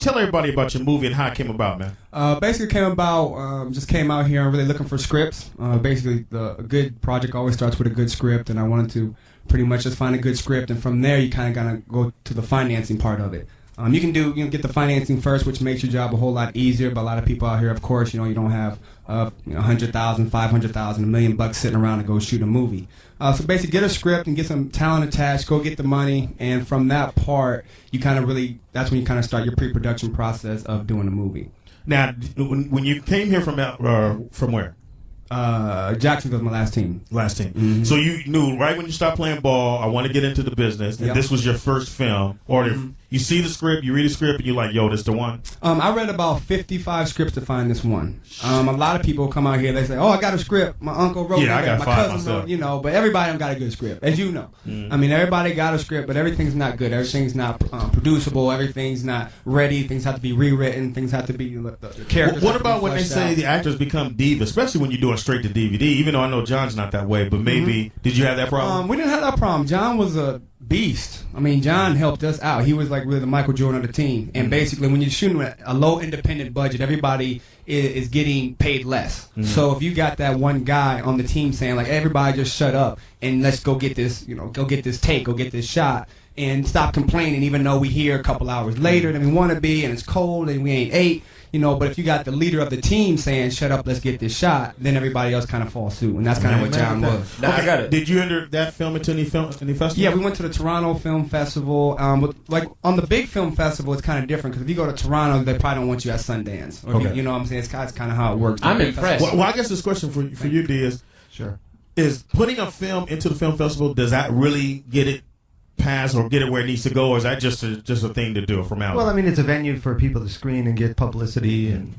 Tell everybody about your movie and how it came about, man. Basically came about, just came out here and really looking for scripts. Basically, a good project always starts with a good script, and I wanted to pretty much just find a good script, and from there you kind of gotta go to the financing part of it. You can get the financing first, which makes your job a whole lot easier. But a lot of people out here, of course, you don't have $100,000, $500,000, $1 million sitting around to go shoot a movie. So basically, get a script and get some talent attached. Go get the money, and from that part, that's when you kind of start your pre-production process of doing a movie. Now, when you came here from where? Jacksonville's my last team. Mm-hmm. So you knew right when you stopped playing ball, I want to get into the business, and this was your first film. Or you see the script, you read the script, and you're like, yo, this the one? I read about 55 scripts to find this one. A lot of people come out here, they say, oh, I got a script. My uncle wrote it. I got my five cousin myself. wrote, but everybody don't got a good script, as you know. I mean, everybody got a script, but everything's not good. Everything's not producible. Everything's not ready. Things have to be rewritten. Things have to be, the characters. What about when they say the actors become divas, especially when you're doing straight to DVD, even though I know John's not that way, but maybe, did you have that problem? We didn't have that problem. John was a beast. I mean, John helped us out. He was like really the Michael Jordan of the team. And basically, when you're shooting with a low independent budget, everybody is getting paid less. So if you got that one guy on the team saying like, everybody just shut up and let's go get this, go get this take, go get this shot, and stop complaining, even though we here a couple hours later than we want to be, and it's cold and we ain't ate. But if you got the leader of the team saying, shut up, let's get this shot, then everybody else kind of falls suit. And that's kind of what John was. Now, I got it. Did you enter that film into any festival? Yeah, we went to the Toronto Film Festival. But on the big film festival, it's kind of different, because if you go to Toronto, they probably don't want you at Sundance. Or you know what I'm saying? It's kind of how it works. I'm impressed. Well, I guess this question for you, D, is putting a film into the film festival, does that really get it pass or get it where it needs to go, or is that just a thing to do from out? Well, I mean, it's a venue for people to screen and get publicity, and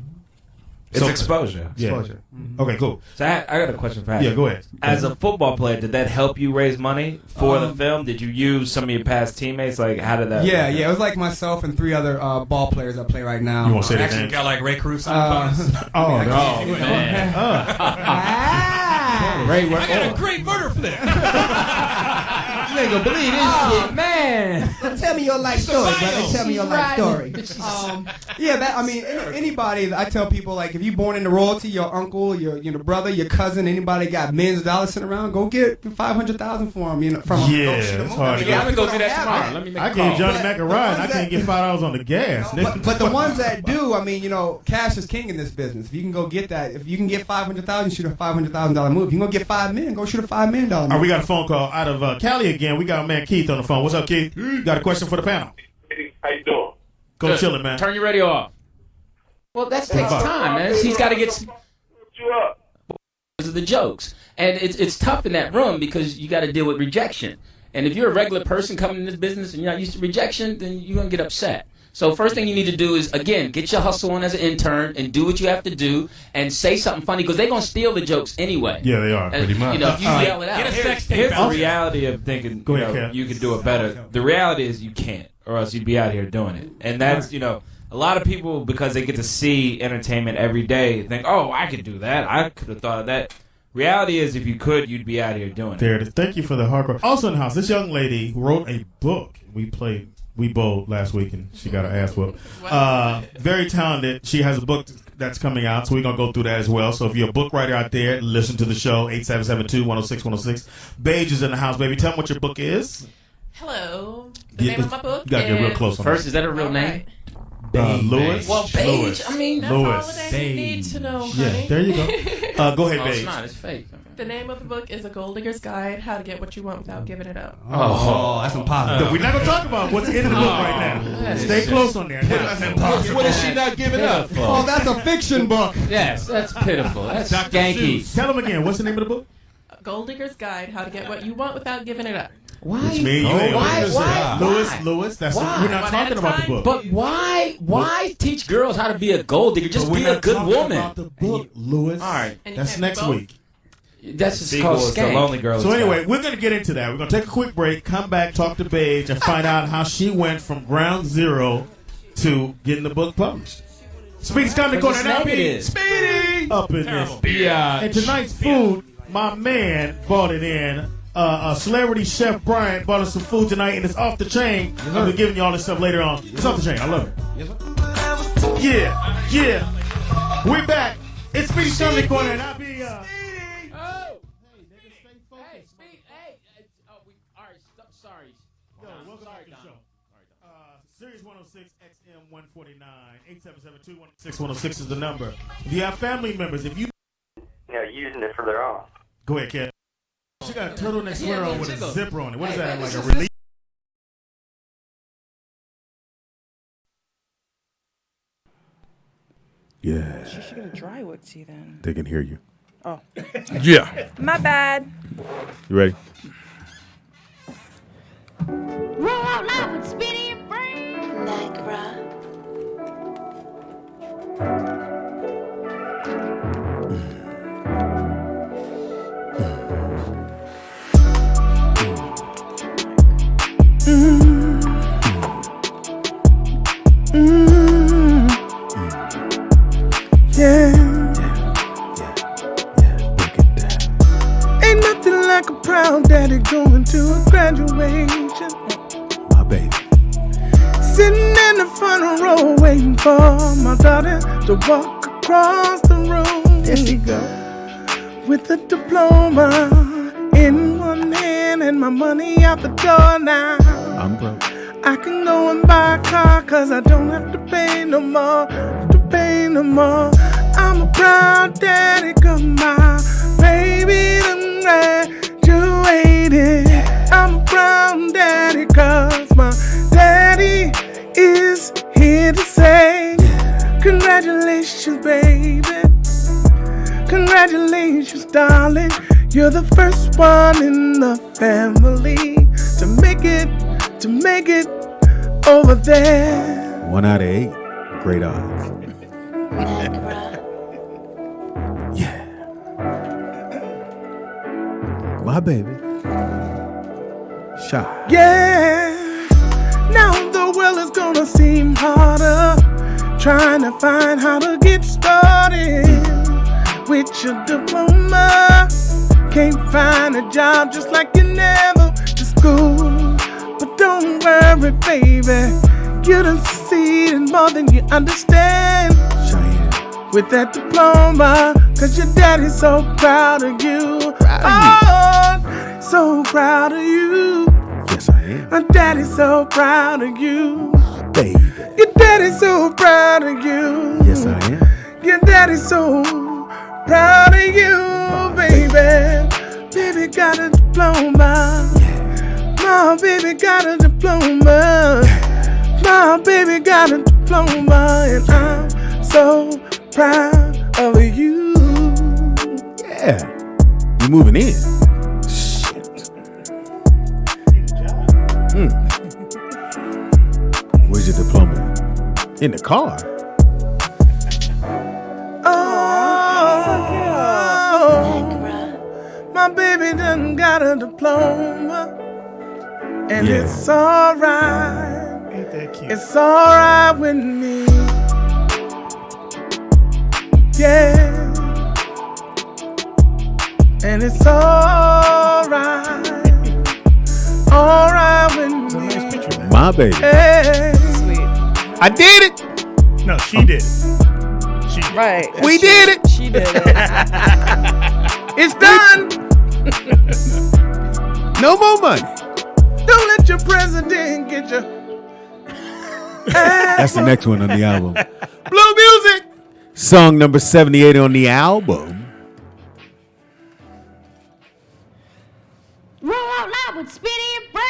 it's exposure. Yeah. Okay, cool. So I got a question for you. Yeah, go ahead. As a football player, did that help you raise money for the film? Did you use some of your past teammates? Like, how did that? Yeah, it was like myself and 3 other ball players that play right now. You want to say that? Actually, got like Ray Cruz. Man. Ray, I got a great murder for that. You ain't gonna believe this shit, man. Tell me your life story, brother. Tell me your life story. Anybody. I tell people, like, if you're born into royalty, your uncle, your brother, your cousin, anybody got millions of dollars sitting around, go get $500,000 for him. It's hard to I'm gonna go do that tomorrow. Let me make a call. I gave Johnny Mac a ride. I can't get $5 on the gas. But the ones that do, cash is king in this business. If you can go get that, if you can get $500,000, shoot a $500,000 movie. If you can go get $5 million, go shoot a $5 million movie. All right, we got a phone call out of Cali again. We got our man Keith on the phone. What's up, Keith? Got a question for the panel. How you doing? Go chilling, man. Turn your radio off. Well, that takes time, man. He's got to get You up? because of the jokes, and it's tough in that room because you got to deal with rejection. And if you're a regular person coming in this business and you're not used to rejection, then you're gonna get upset. So first thing you need to do is, again, get your hustle on as an intern and do what you have to do and say something funny, because they're going to steal the jokes anyway. Yeah, they are, pretty much. If you yell it out. Get a sex tape Here's out. the reality of thinking you can do it better. The reality is you can't, or else you'd be out here doing it. And that's, a lot of people, because they get to see entertainment every day, think, oh, I could do that. I could have thought of that. Reality is, if you could, you'd be out here doing it. There it is. Thank you for the hardcore. Also in the house, this young lady who wrote a book. We bowled last week and she got her ass whooped. Very talented. She has a book that's coming out, so we're going to go through that as well. So if you're a book writer out there, listen to the show, 8772-106-106. Beige is in the house, baby. Tell them what your book is. Hello. The name of my book You got to get real close on First, is that a real name? Lewis. Well, Beige, I mean, that's all that you need to know, honey. Yeah, there you go. Go ahead, Beige. It's not. It's fake. The name of the book is A Gold Digger's Guide, How to Get What You Want Without Giving It Up. Oh, that's some positive. We're not going to talk about what's in the book right now. Stay close on there. What is she not giving up for? Oh, that's a fiction book. Yes, that's pitiful. That's skanky. Tell them again. What's the name of the book? A Gold Digger's Guide, How to Get What You Want Without Giving It Up. Why? Which means you ain't Why? Lewis, that's Why? we're not talking about the book. But why teach girls how to be a gold digger? Just be a good woman. About the book, Lewis. All right. That's next week. That's just called skank. Lonely Girls. So anyway, we're going to get into that. We're going to take a quick break, come back, talk to Beige, and find out how she went from ground zero to getting the book published. Speedy's coming to corner now. Speedy! Up in this. And tonight's food, my man brought it in. Celebrity chef Brian brought us some food tonight, and it's off the chain. I'll be giving you all this stuff later on. It's off the chain. I love it. Yeah. We're back. It's Speedy's Comedy Corner, and I'll be. Hey, Speed. Hey. All right. Sorry. Yo, welcome Sorry, to the Don. show. Series 106 XM 149 877-216-106 is the number. If you have family members, if you using it for their own. go ahead, kid. She got a turtleneck sweater on with a zipper on it. What is that? Like a this release? Yeah. She should get a dry woodsy then. They can hear you. Oh. Yeah. My bad. You ready? Roll out loud with Speedy and Friends. Niagara. Ain't nothing like a proud daddy going to a graduation. My baby. Sitting in the front row waiting for my daughter to walk across the room. There she go. With a diploma in one hand and my money out the door now. I'm broke. I can go and buy a car cause I don't have to pay no more. I'm a proud daddy cause my baby done graduated. I'm a proud daddy cause my daddy is here to say congratulations baby. Congratulations darling. You're the first one in the family to make it over there. 1 out of 8. Great odds. Yeah. My baby. Shy. Yeah. Now the world is gonna seem harder. Trying to find how to get started with your diploma. Can't find a job just like you never to school. But don't worry, baby. You done succeeded more than you understand. Cheyenne. With that diploma, cause your daddy's so proud of you. So proud of you. Yes, I am. My daddy's so proud of you. Baby. Your daddy's so proud of you. Yes, I am. Your daddy's so proud of you, baby. Baby got a diploma. My baby got a diploma. My baby got a diploma. And I'm so proud of you. Yeah. You moving in. Shit. Where's your diploma? In the car. My baby done got a diploma. And Yeah. it's alright. Ain't that cute? It's alright with me. Yeah. And it's alright. Alright with It's a me. nice picture, man. My baby. Hey. Sweet. I did it. No, she did. She did. Right. We did it. She did it. It's done. No more money. Don't let your president get you. That's the next one on the album. Blue Music. Song number 78 on the album. Roll out loud with Speedy and Friends.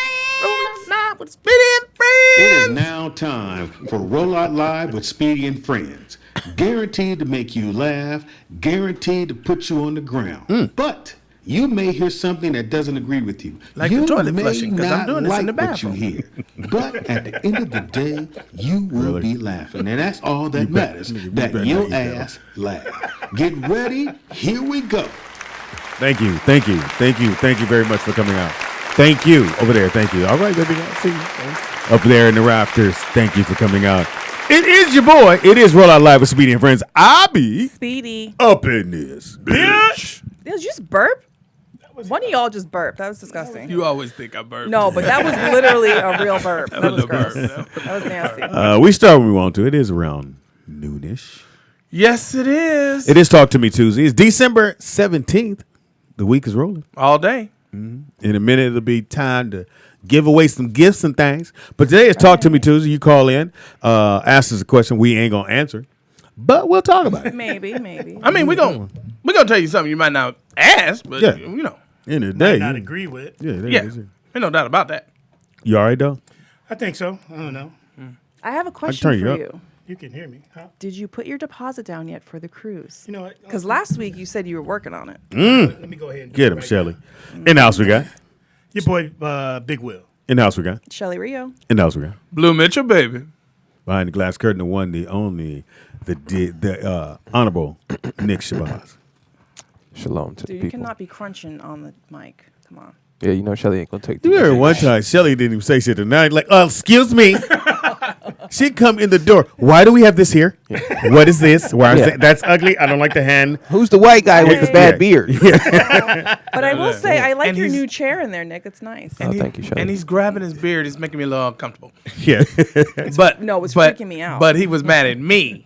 It is now time for Roll Out Live with Speedy and Friends. Guaranteed to make you laugh, guaranteed to put you on the ground. But you may hear something that doesn't agree with you. Like you the toilet may flushing, 'cause I'm not doing this in like the what you bathroom. hear. But at the end of the day, you will be laughing. And that's all that matters, that your ass laugh. Get ready. Here we go. Thank you very much for coming out. Thank you. Over there, thank you. All right, baby. I see you. Up there in the rafters, thank you for coming out. It is your boy. It is Roll Out Live with Speedy and Friends. I be Speedy. up in this bitch. Did you just burp? One of y'all just burped. That was disgusting. You always think I burped. No, but that was literally a real burp. That was a gross. burp. That was nasty. We start when we want to. It is around noonish. Yes, it is. It is Talk to Me Tuesday. It's December 17th. The week is rolling. All day. In a minute, it'll be time to give away some gifts and things. But today is Talk to Me Tuesday. You call in, ask us a question we ain't going to answer, but we'll talk about it. Maybe. I mean, we're gonna tell you something you might not ask, but Yeah. you know. In the day. not agree with. Yeah. Ain't no doubt about that. You all right, though? I think so. I don't know. I have a turn question for you up. you. You can hear me. Huh? Did you put your deposit down yet for the cruise? You know what? Because last week you said you were working on it. Let me go ahead and do Get it him, right Shelly. In the house we got. Your boy, Big Will. In the house we got. Shelly Rio. In the house we got. Blue Mitchell, baby. Behind the glass curtain, the one, the only, the honorable Nick Shabazz. Shalom to the Dude, you people. cannot be crunching on the mic. Come on. Yeah, you know Shelly ain't gonna take. You remember one time Shelly didn't even say shit tonight. Like, excuse me. She'd come in the door. Why do we have this here? What is this? Why is that's ugly. I don't like the hand. Who's the white guy with the bad beard? But I will say, I like your new chair in there, Nick. It's nice. Thank you, Shelly. And he's grabbing his beard. It's making me a little uncomfortable. Yeah. But No, it's freaking me out. But he was mad at me.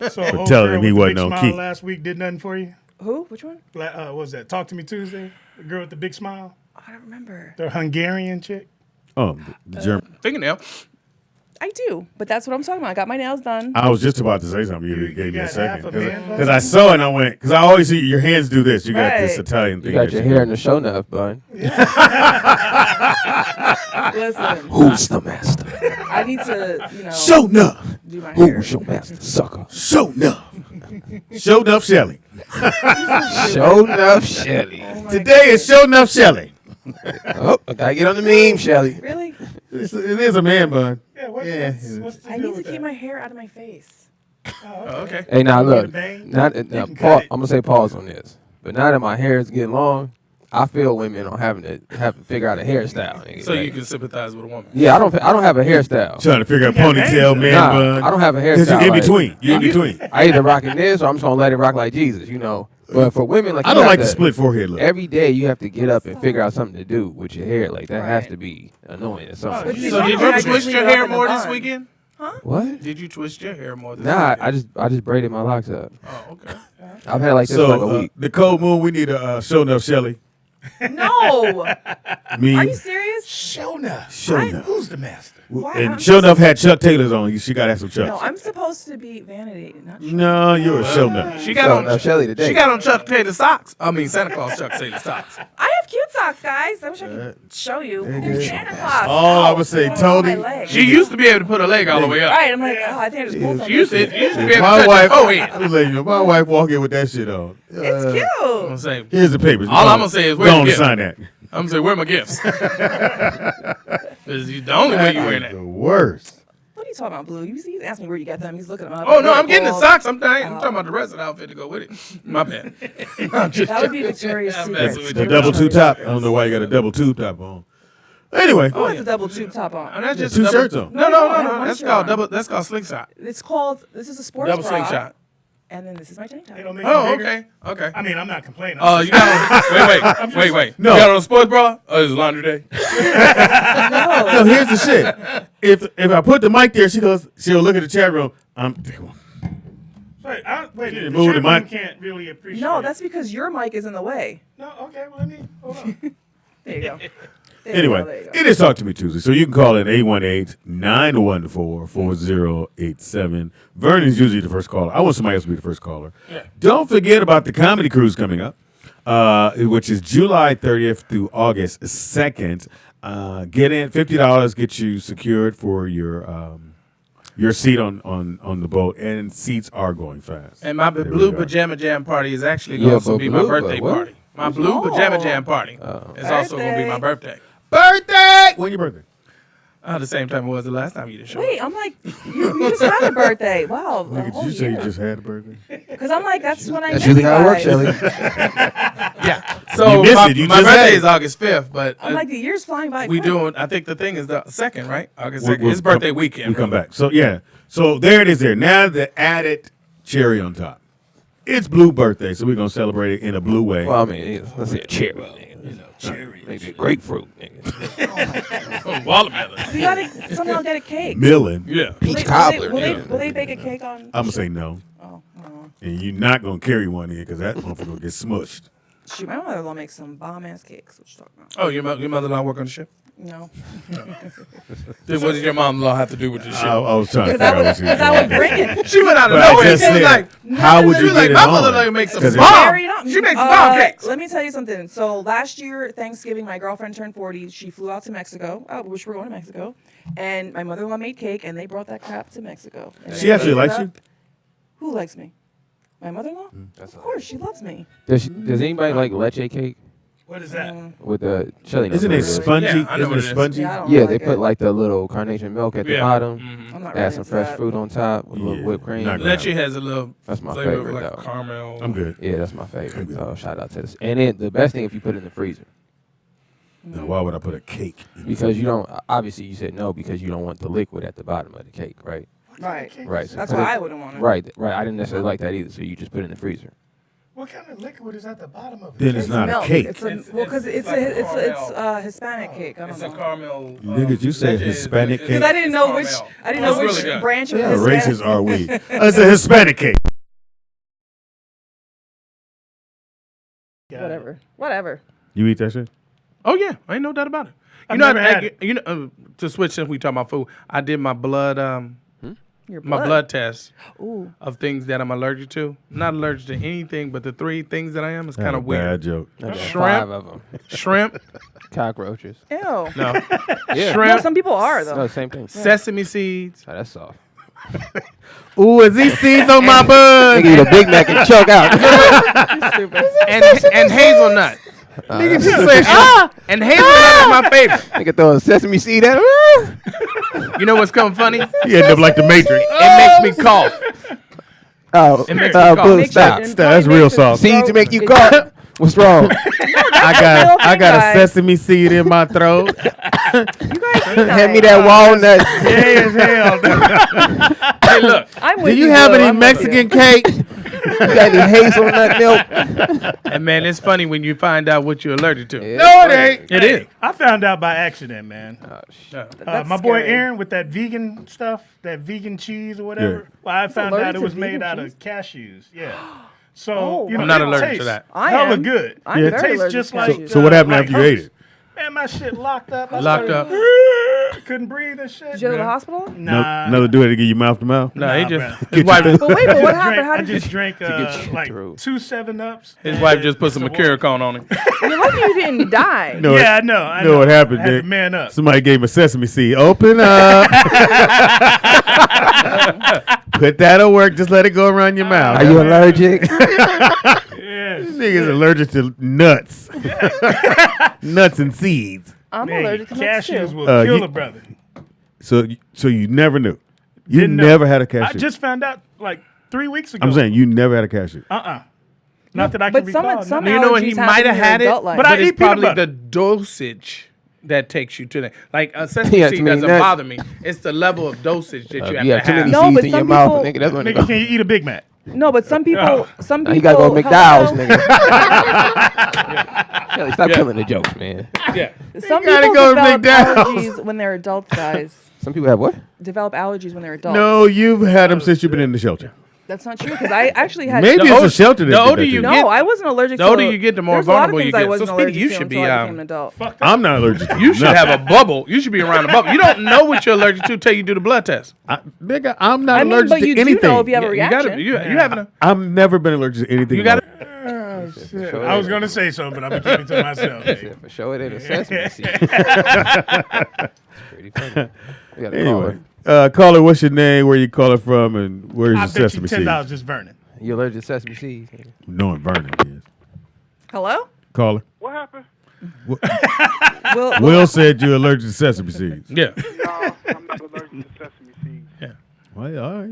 So For telling him he wasn't on key. last week did nothing for you? Who? Which one? What was that? Talk to Me Tuesday? The girl with the big smile? I don't remember. The Hungarian chick? Oh, the German. Fingernail. I do, but that's what I'm talking about. I got my nails done. I was just about to say something. You gave me a got second. half a man bun? Because I saw it and I went, because I always see your hands do this. You got this Right. Italian You thing. got that your shit. hair in the show enough, bud. Listen, Who's the master? I need to, Show enough. do my hair. Who's your master, sucker? Show enough. Show enough Shelly. Show enough, Shelly. Today is Show enough Shelly. Oh, I gotta get on the meme, Shelly. Really? It is a man bun. Yeah, what's the I deal need to with keep that? my hair out of my face. Oh, okay. Hey, now look. Bang. Now, You can Paul, cut it. I'm gonna say pause on this. But now that my hair is getting long, I feel women on having to figure out a hairstyle. nigga. So Like, you can sympathize with a woman. yeah, I don't have a hairstyle. Trying to figure out ponytail, man Nah, bun. I don't have a Because hairstyle. you're in like- between. You're in between. I either rocking this or I'm just gonna let it rock like Jesus, you know. But for women, like I you don't have like the to- split forehead look. Every day you have to get up and figure out something to do with your hair. Like that has Right. to be annoying or But something. see, So did normally I you just twist leave your it up hair in the more this bun. weekend? What? Did you twist your hair more this Nah, weekend? I just braided my locks up. Oh, okay. I've had like this So, for like a week. the cold moon, we need a Show enough Shelly. No. Me. Are you serious? Show enough. Show enough. Who's the master? Why? And I'm Show enough had Chuck Taylors on. She got to have some Chucks. No, I'm supposed to be vanity. Not No, you're a Show enough. She got So, on now, Shelly today. She got on Chuck Taylor socks. I mean Santa Claus Chuck Taylor socks. I have cute socks, guys. I wish I could show you. They're Santa Claus. Oh, I would say, Oh, Tony. my leg. She used to be able to put her leg all the way up. Right, I'm like, oh, I think I just pulled She something. used to be able to My touch wife, her forehead. I'm letting you know, my wife walk in with that shit on. It's I'm cute. gonna say, Here's the papers. all I'm gonna say is, where's go the on gift? sign that. I'm gonna say, where are my gifts? This is the only way you wearing The that. worst. What are you talking about, Blue? He's asking me where you got them. He's looking them up. Oh no, I'm getting the Cool. socks. I'm talking about the rest of the outfit to go with it. My bad. That would be Victoria's I'm Secret. messing with The you. double two top. I don't know why you got a double two top on. Anyway, Who has a double tube top on? And that's just two double- shirts on. No. I have one That's shirt called on. double. That's called slingshot. It's called. This is a sports Double bra, slingshot. and then this is my tank top. They don't make Oh, it bigger? okay. I mean, I'm not complaining. You got on, wait. No. You got on a sports bra? Oh, it's laundry day. no, here's the shit. If I put the mic there, she'll look at the chat room. Wait, You the moved the chat room mic. can't really appreciate No, it. that's because your mic is in the way. No, okay, well, let me, hold on. There you go. Anyway, it is Talk to Me Tuesday. So you can call in 818-914-4087. Vernon's usually the first caller. I want somebody else to be the first caller. Yeah. Don't forget about the comedy cruise coming up, which is July 30th through August 2nd. Get in, $50 get you secured for your seat on the boat, and seats are going fast. And my There we blue go. pajama jam party is actually going to be my birthday party. My blue pajama jam party is also going to be my birthday. Birthday! When your birthday? The same time it was the last time you did show. Wait, I'm like, you just had a birthday. Wow. Nigga, did you say you just had a birthday? Because I'm like, that's when I That's met usually you how it works, guys. Shelly. Yeah. So You missed my, it. You my just had birthday it. is August 5th, but I'm like, the year's flying by. we quick. doing. I think the thing is the 2nd, right? August We'll 2nd. It's birthday come- weekend. We come really. back. So yeah. So there it is. There now the added cherry on top. It's Blue birthday, so we're gonna celebrate it in a blue way. Well, I mean, let's say a cherry. Maybe a grapefruit, nigga. Watermelon. You gotta somehow get a cake. Millen. Yeah. Peach cobbler. Will they bake a cake on? I'm gonna say no. Oh. And you're not gonna carry one in because that motherfucker gonna get smushed. Shoot, my mother-in-law makes some bomb-ass cakes. What you talking about? Oh, your mother-in-law work on the ship? No. Then what did your mom-in-law have to do with this shit? I was trying to figure out what she was Because I would bring it. She went out of But I nowhere. just She was said, like, how would she you was like, get it my on? mother-in-law makes some 'Cause bomb. It- She makes bomb cakes. Let me tell you something. So last year, Thanksgiving, my girlfriend turned 40. She flew out to Mexico, which we're going to Mexico. And my mother-in-law made cake, and they brought that crap to Mexico. And She they actually ate it likes up. you? Who likes me? My mother-in-law? Of course, she loves me. Does anybody like leche cake? What is that? With the chili nuts? Isn't it spongy? Yeah, I know Isn't what it it is. spongy? Yeah, I don't Yeah, like they it. put like the little carnation milk at the Yeah. bottom. I'm not Add really some into fresh that. fruit on top with a little whipped cream. not Leche has a little That's my flavor favorite, of like though. caramel. I'm good. Yeah, that's my favorite. So shout out to this. And then the best thing if you put it in the freezer. Now, why would I put a cake? Because you don't, obviously you said no because you don't want the liquid at the bottom of the cake, right? Right. Right. So That's put why it- I wouldn't want it. Right. I didn't necessarily like that either. So you just put it in the freezer. What kind of liquid is at the bottom of it? Then it's not a milk. cake. It's because it's a Hispanic cake. I don't It's a know. caramel. Niggas, you said leche is- Hispanic is- cake? Because I didn't know caramel. which It's really good. branch of How Hispanic. racist are we? It's a Hispanic cake. Whatever. You eat that shit? Oh yeah, ain't no doubt about it. I've never had it. You know, to switch since we talking about food, I did my blood, Your my blood test Ooh. of things that I'm allergic to. Not allergic to anything, but the 3 things that I am is That's kind a of weird. bad joke. I got Shrimp. 5 of them. Shrimp, Cockroaches. Ew. no, Yeah. shrimp, No, some people are though. No, same thing. sesame seeds, Oh, that's soft. Ooh, is these seeds on my bun? Nigga eat a Big Mac and choke out. and hazelnut. Nigga that's- just say, And hazelnut is my favorite. Nigga throw a sesame seed at him. You know what's coming funny? You end up like the Matrix. It makes me cough. Oh, It makes me cough. Boo, Make stop. sure- That's real soft. Seeds to make you cough. What's wrong? I got a sesame seed in my throat. Hand me that walnut. Yeah, as hell. Hey, look. I'm Do with you you, have Boo. any I'm with Mexican you. cake? You got any hazelnut milk? And man, it's funny when you find out what you're allergic to. No, it ain't. It is. I found out by accident, man. That's My boy scary. Aaron with that vegan stuff, that vegan cheese or whatever. Yeah. Well, I found allergic out it to was vegan made out cheese? of cashews. Yeah. So Oh, you know, I'm not it allergic to tastes that. I hella am. good. I'm Yeah. very Tastes allergic just to like cashews. So what happened like after you ate Hershey's. it? Man, my shit locked up. I Locked started- up. Couldn't breathe and shit. Did you go to the hospital? Nah. Another do it to give you mouth to mouth? No, he Nah, just bruh. his Get wife. your- But wait, but what happened? Drank- How I did you? just drank get you like through. 2 7-Ups. His wife just put some Mercurocone on him. You're lucky you didn't die. No, Yeah, I know. I know what happened, I had to Dick? man up. Somebody gave him a sesame seed. Open up. Put that to work. Just let it go around your mouth. Are you allergic? Yes. Niggas allergic to nuts. Nuts and seeds. I'm Man, allergic to nuts cashews too. will kill you- a brother. So you never knew. You Didn't know. never had a cashew. I just found out like 3 weeks ago. I'm saying you never had a cashew. Not that I But can some recall. some no. You know what? He allergies might happen have in your had it, adult life. But I it's eat peanut probably butter. the dosage that takes you to that. Like sesame Yeah, seed too many doesn't nuts. bother me. It's the level of dosage that you have You to have too have. many No, seeds but in your some mouth, people- nigga. That's when it Nigga, can you eat a Big Mac? No, but some people, some Now people. you gotta go McDowell's, hello? nigga. Kelly, stop killing the jokes, man. Yeah. Some gotta people go to develop McDonald's. allergies when they're adults, guys. Some people have what? Develop allergies when they're adults. No, you've had them since you've been in the shelter. That's not true because I actually had. Maybe The it's a shelter that the did older that you to No, get- I wasn't allergic The to older you get, the more there's a lot of vulnerable you things I get. So, wasn't Speedy, allergic you to should until be, I became an adult. I'm not allergic to You should nothing. have a bubble. You should be around a bubble. You don't know what you're allergic to until you do the blood test. Nigga, I'm not I mean, allergic but to you anything. do know if you have a You reaction. gotta. You having a. I've never been allergic to anything. You in my got life. to. I was going to say something, but I'm keeping it to myself. Yeah, for sure, it ain't a sesame seed. Pretty funny. We got a Anyway, caller. caller, what's your name? Where you calling from? And where's I your bet you sesame seed? $10 just Vernon. You allergic to sesame seeds? nigga? Knowing Vernon is. Hello? Caller. What happened? Will said you're allergic to sesame seeds. Yeah. No, I'm not allergic to sesame seeds. Yeah. Well, all right.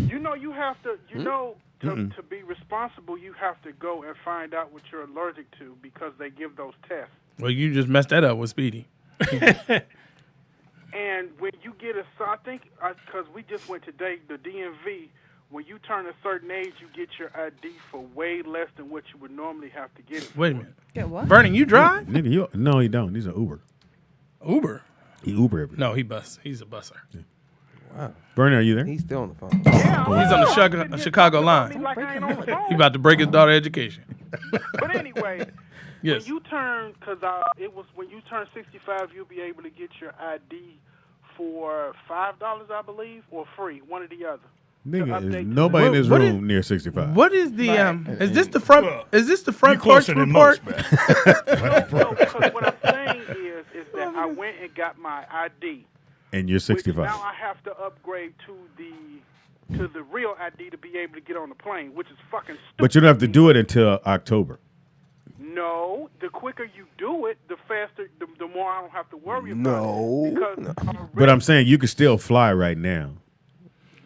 You know, you have to. You know, to be responsible, you have to go and find out what you're allergic to because they give those tests. Well, you just messed that up with Speedy. And when you get a, so I think, because we just went to the DMV when you turn a certain age, you get your ID for way less than what you would normally have to get it. Wait a minute. Get what? Vernon, you drive? Nigga, no, he don't. He's an Uber. Uber? He Uber every day. No, he bus. He's a busser. Yeah. Wow. Bernie, are you there? He's still on the phone. He's on the Chicago line. Like I ain't on the phone. He about to break his daughter education. But anyway, yes. when you turn, because it was when you turn 65, you'll be able to get your ID for $5, I believe, or free, one or the other. Nigga, is nobody in this room near 65. What is the is this the front? Is this the front porch report? No, because what I'm saying is that I went and got my ID. And you're 65. Now I have to upgrade to the real ID to be able to get on the plane, which is fucking stupid. But you don't have to do it until October. No, the quicker you do it, the faster, the more I don't have to worry about No. it. Because But I'm saying you can still fly right now.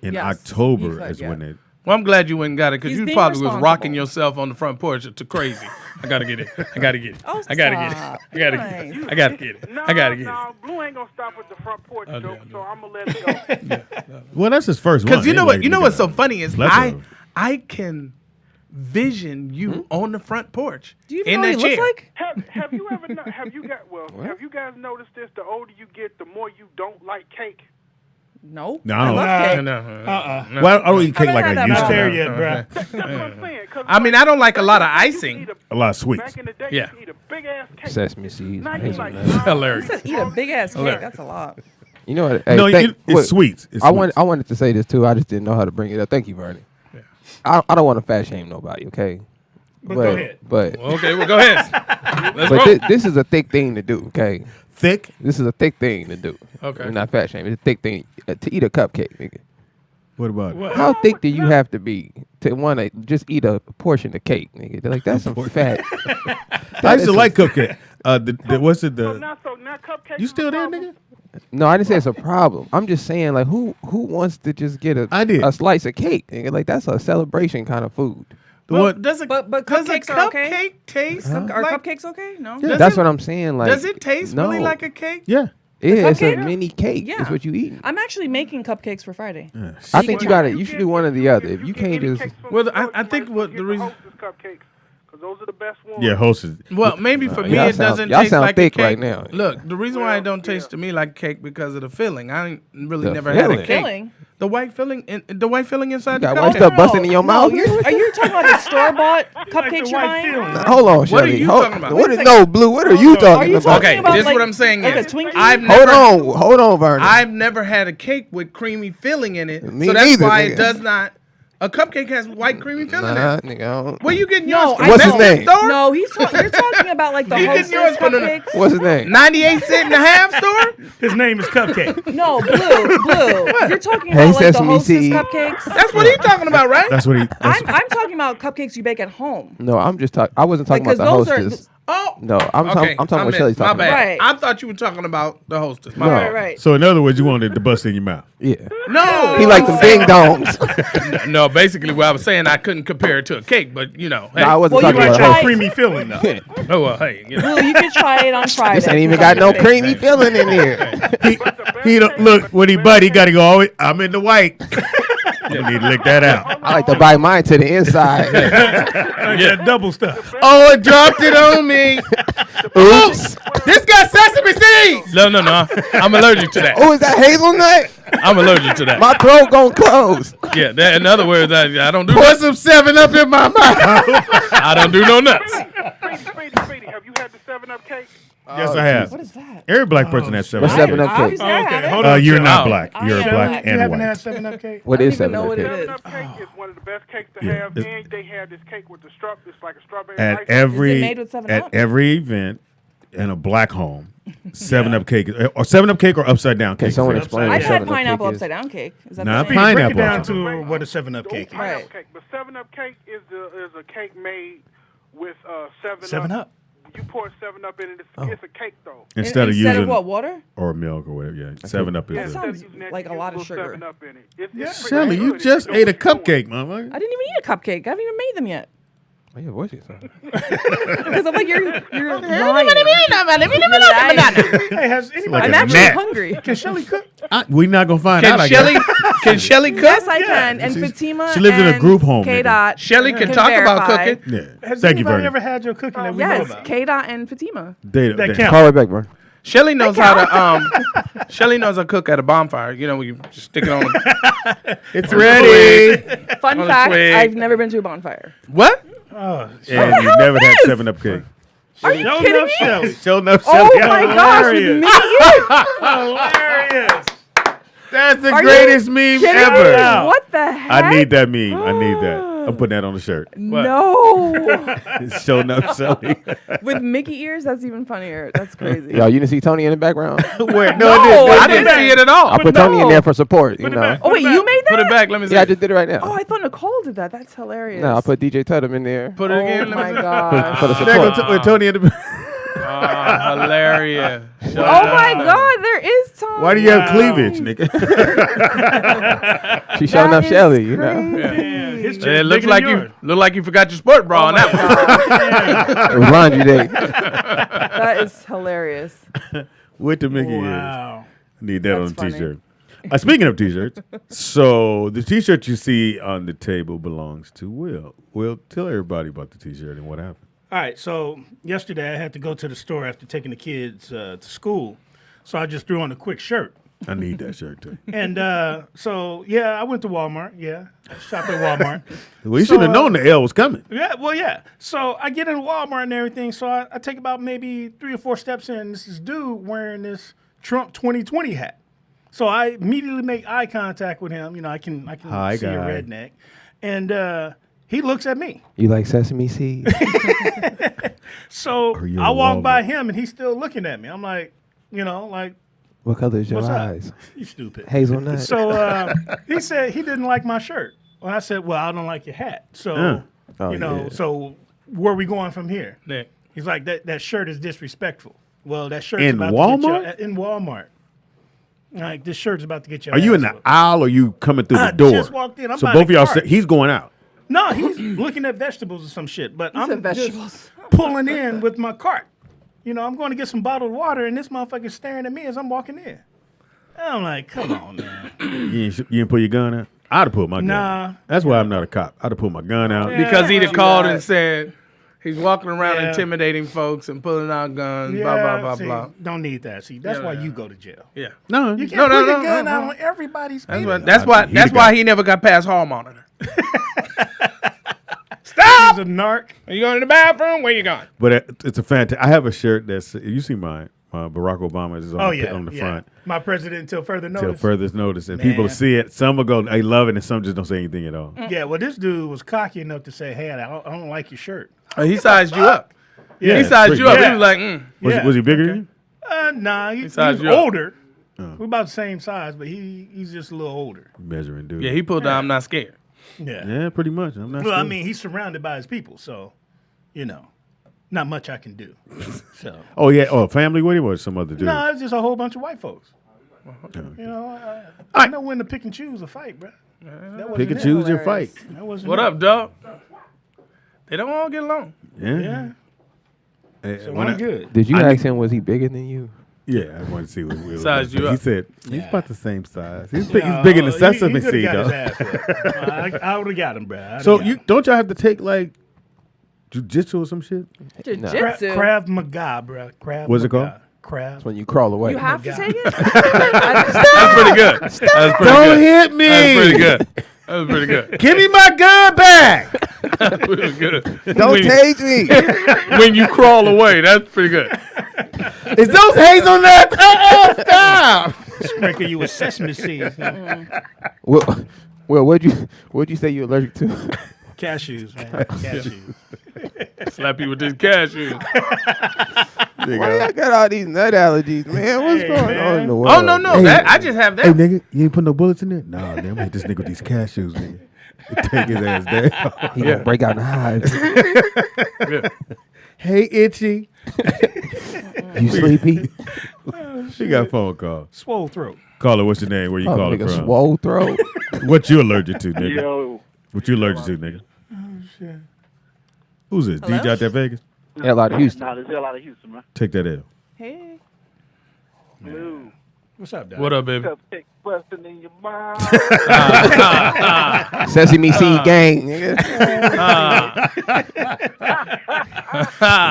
In October is when it. Well, I'm glad you went and got it because He's you being probably was responsible. rocking yourself on the front porch to crazy. I gotta get it. I gotta get it. Oh, I gotta get it. stop. I gotta get it. I gotta get it. I gotta get it. No, Blue ain't gonna stop at the front porch joke, so I'm gonna let it go. Well, that's his first one. Because you know what? Anyway, You know what's so funny is Plethora. I can vision you on the front porch Do you even in know that what he chair. looks like? Have you ever have you guys noticed this? The older you get, the more you don't like cake. No. No. I love cake. No. Well, I don't eat cake like had I that used Not to. there yet, bro. That's what I'm saying. I mean, I don't like a lot of icing. A lot of sweets. Back in the day, Yeah. you could eat a big ass cake. Sesame seeds. Now you like, He Hilarious. said eat a big ass cake. Hilarious. That's a lot. You know what? Hey, No, it's sweets. It's I sweets. wanted to say this too. I just didn't know how to bring it up. Thank you, Vernon. Yeah. I don't want to fat shame nobody, okay? But go ahead. But Okay, well, go ahead. Let's but roll. this is a thick thing to do, okay? Thick? This is a thick thing to do. Okay. We're not fat shaming. It's a thick thing to eat a cupcake, nigga. What about it? How thick do you have to be to want to just eat a portion of cake, nigga? They're like, that's some fat. I used to like cupcake. What's it? so now cupcakes. You is still a there, problem? nigga? No, I didn't say it's a problem. I'm just saying, like, who wants to just get a slice of cake, nigga? Like, that's a celebration kind of food. Well, does a But does a cupcakes are okay? cupcake taste Are like? cupcakes okay? No. Yeah, Does that's it- what I'm saying. Like, Does it taste really no. like a cake? Yeah. Yeah, it's a cupcake? mini cake. Yeah. Is what you eating. I'm actually making cupcakes for Friday. I think you got it. You should do one or the other. If you can't just. Well, I think what the reason. Cupcakes, because those are the best ones. Yeah, hostess. Well, maybe for me y'all it sound- doesn't y'all taste sound like thick a cake. right now. Look, the reason why it don't taste to me like cake because of the filling. I ain't really The never had a filling? cake. Filling? The white filling, the white filling inside You the got cupcake. white stuff busting in your mouth? Are you talking about the store bought cupcakes you're buying? Hold on, What are Shelly. you Hold- talking about? What is, no, Blue, what are you talking about? Okay, about, this is like- what I'm saying like a is, Twinkie? Hold on, Vernon. I've never had a cake with creamy filling in it, Me so that's neither, why nigga. it does not. A cupcake has white creamy filling Nah, in it. nigga. I don't- Where you getting No, yours? I from? What's his Mexican name? Store? No, you're talking about like the You getting Hostess yours from the- cupcakes. What's his name? 98 cent and a half store? His name is Cupcake. No, Blue. You're talking Hey, about like the Sesame Hostess seed. cupcakes. That's what he's talking about, right? That's what he. I'm talking about cupcakes you bake at home. No, I'm just talking. I wasn't talking Like, about the 'cause those are- hostess. Oh, No, I'm talking I what missed. Shelly's My talking bad. about. Right. I thought you were talking about the hostess. My No. bad. Right. So in other words, you wanted to bust in your mouth. Yeah. No, He like them ding dongs. No, basically what I was saying, I couldn't compare it to a cake, but you know, hey. No, I wasn't Well, you talking might about try- the Creamy filling though. Oh well, hey, you know. Blue, you can try it on Friday. This ain't even got no creamy filling in here. He don't look when he bite. He got to go. Oh, I'm in the white. You need to lick that out. I like to bite mine to the inside. Yeah, double stuff. Oh, it dropped it on me. Oops. This got sesame seeds. No. I'm allergic to that. Oh, is that hazelnut? I'm allergic to that. My throat gonna close. Yeah, that, in other words, I don't do Pour nuts. some 7-Up in my mouth. I don't do no nuts. Speedy, have you had the 7-Up cake? Yes, I have. What is that? Every black person has 7-Up. What's 7-Up cake? Obviously, I have it. Hold on. You're not Oh. black. I You're am black black. You and haven't had white. 7-Up cake? What I is don't even know 7-Up what cake? it is. 7-Up cake is one of the best cakes to Yeah, have, it's- and they have this cake with the it's like a strawberry At ice. every Is it made with 7-Up? at every event in a black home, 7-Up cake or 7-Up cake or upside down Can cake. someone Upside explain down. what I've had 7-Up pineapple cake is? upside down cake. Is that Not the same? pineapple. Break it down to what a 7-Up cake is. Right. Cake, but 7-Up cake is a cake made with 7-Up. 7-Up. You pour 7-Up in it. It's a cake though. Instead of Instead using of what, water? or milk or whatever. Yeah, 7-Up That is. sounds like a lot of sugar. 7-Up in it. It's Shelly, you just ate a cupcake, mama. I didn't even eat a cupcake. I haven't even made them yet. Oh, your voice is something. Because I'm like, you're lying. Hey, has anybody? I'm actually hungry. Can Shelly cook? We're not gonna find out. Can Shelly cook? Yes, I can. And Fatima she lives in a group home. K. Dot. Shelly can talk about verify. cooking. Yeah. Has Thank you, anybody Bernie. ever had your cooking that we know Yes, about? K. Dot and Fatima. They count. Call it back, bro. Shelly knows how to Shelly knows how to cook at a bonfire. You know, we can just stick it on. It's ready. Fun On a fact: twig. I've never been to a bonfire. What? Oh, And you never had 7-Up cake. Are you kidding me? Show enough Oh Shelly. my gosh! With hilarious. That's the Are you greatest meme kidding ever. me? What the heck? I need that meme. I need that. I'm putting that on the shirt. No. Show enough Shelly. With Mickey ears, that's even funnier. That's crazy. Yo, you didn't see Tony in the background? Where? No, I didn't see it at all. I put Tony in there for support, you know. Oh wait, you made that? Put it back. Let me see. Yeah, I just did it right now. Oh, I thought Nicole did that. That's hilarious. No, I put DJ Tutum in there. Put it again. Oh Let me my see. gosh. For the There go support. with Tony in the. Hilarious. Oh my God, there is Tom. Why do you have cleavage, nigga? She showing up Shelly, you know. It looks like you forgot your sport bra on that one. It was laundry day. That is hilarious. With the Mickey ears. Wow. Need that That's on a funny. t-shirt. Speaking of t-shirts, so the t-shirt you see on the table belongs to Will. Will, tell everybody about the t-shirt and what happened. All right, so yesterday I had to go to the store after taking the kids to school, so I just threw on a quick shirt. I need that shirt too. And so, yeah, I went to Walmart. Yeah, I shopped at Walmart. Well, you should have known the L was coming. Yeah, well, yeah. So I get in Walmart and everything, so I take about maybe 3 or 4 steps in. This is dude wearing this Trump 2020 hat. So I immediately make eye contact with him. You know, I can Hi, see guy. a redneck. And he looks at me. You like sesame seeds? So Are you I in walk by Walmart? him, and he's still looking at me. I'm like, you know, like, What color is your what's up? eyes? You stupid. Hazelnut. So he said he didn't like my shirt. Well, I said, well, I don't like your hat. So, Oh, you know, yeah. so where are we going from here? Nick. He's like, that shirt is disrespectful. Well, that shirt's In about to Walmart? get you in Walmart. Like, this shirt's about to get you. Are you in the aisle or you coming through the I door? just walked in. I'm so by both of the y'all, cart. he's going out. No, he's looking at vegetables or some shit. But I'm said just vegetables. pulling in with my cart. You know, I'm going to get some bottled water, and this motherfucker's staring at me as I'm walking in. And I'm like, come on, man. You didn't pull your gun out? I'd have pulled my gun Nah. out. That's why I'm not a cop. I'd have pulled my gun out. Yeah. Because he'd have called right. and said he's walking around Yeah. intimidating folks and pulling out guns, Yeah, blah, blah, blah, see, blah. Don't need that. See, that's Yeah, why yeah. you go to jail. Yeah. No, You can't No, put no, your no, gun no, out no. on everybody's That's video. why. That's why he never got past hall monitor. He's a narc. Are you going to the bathroom? Where you going? But it's a fantastic. I have a shirt that's, you see mine. Barack Obama is on, on the front. My president until further notice. Till further notice. And people see it. Some will go, they love it, and some just don't say anything at all. Yeah, well, this dude was cocky enough to say, hey, I don't like your shirt. He sized you up. Yeah. He sized you up. Yeah. He was like, Was he bigger than you? Nah, he's sized you up. older. We're about the same size, but he's just a little older. Measuring dude. Yeah, he pulled down, I'm not scared. Yeah. Yeah, pretty much. I'm not Well, I scared. mean, he's surrounded by his people, so, you know, not much I can do. So. Oh, yeah. Oh, family with him or some other dude? No, it's just a whole bunch of white folks. You know, I know when to pick and choose a fight, bro. Pick and choose your fight. What up, dog? They don't all get along. Yeah. So I'm good. Did you ask him, was he bigger than you? Yeah, I wanted to see what Will Sized you He up. said he's about the same size. He's big in the sesame seed, though. I would have got him, bro. So don't y'all have to take like jujitsu or some shit? Jiu-jitsu. Krav Maga, bro. Krav What's it Maga. called? Krav. That's when you crawl away. You have to take it? That's pretty good. That's pretty Don't good. hit me. That's pretty good. That was pretty good. Give me my gun back. That's pretty good. Don't tase me. When you crawl away, that's pretty good. Is those hazelnuts? Stop. Sprinkle you with sesame seeds. Well, what'd you say you're allergic to? Cashews, man. Cashews. Slap you with this cashew. Why y'all got all these nut allergies, man? What's going on in the world? Oh, no. Hey, I just have that. Hey, nigga, you ain't put no bullets in there? Nah, man, I'm gonna hit this nigga with these cashews, nigga. Take his ass down. He gonna break out in hives. Yeah. Hey, Itchy. You sleepy? She got a phone call. Swole throat. Caller, what's your name? Where you calling nigga, from? swole throat. What you allergic to, nigga? Yo. What you allergic to, nigga? Oh, shit. Who's this? Hello? DJ out there, Vegas? L out of Houston. No, this is out of Houston, man. Take that L. Hey. Blue. What's up, Dad? What up, baby? Cupcake busting in your mouth. Sesame Seed gang, nigga.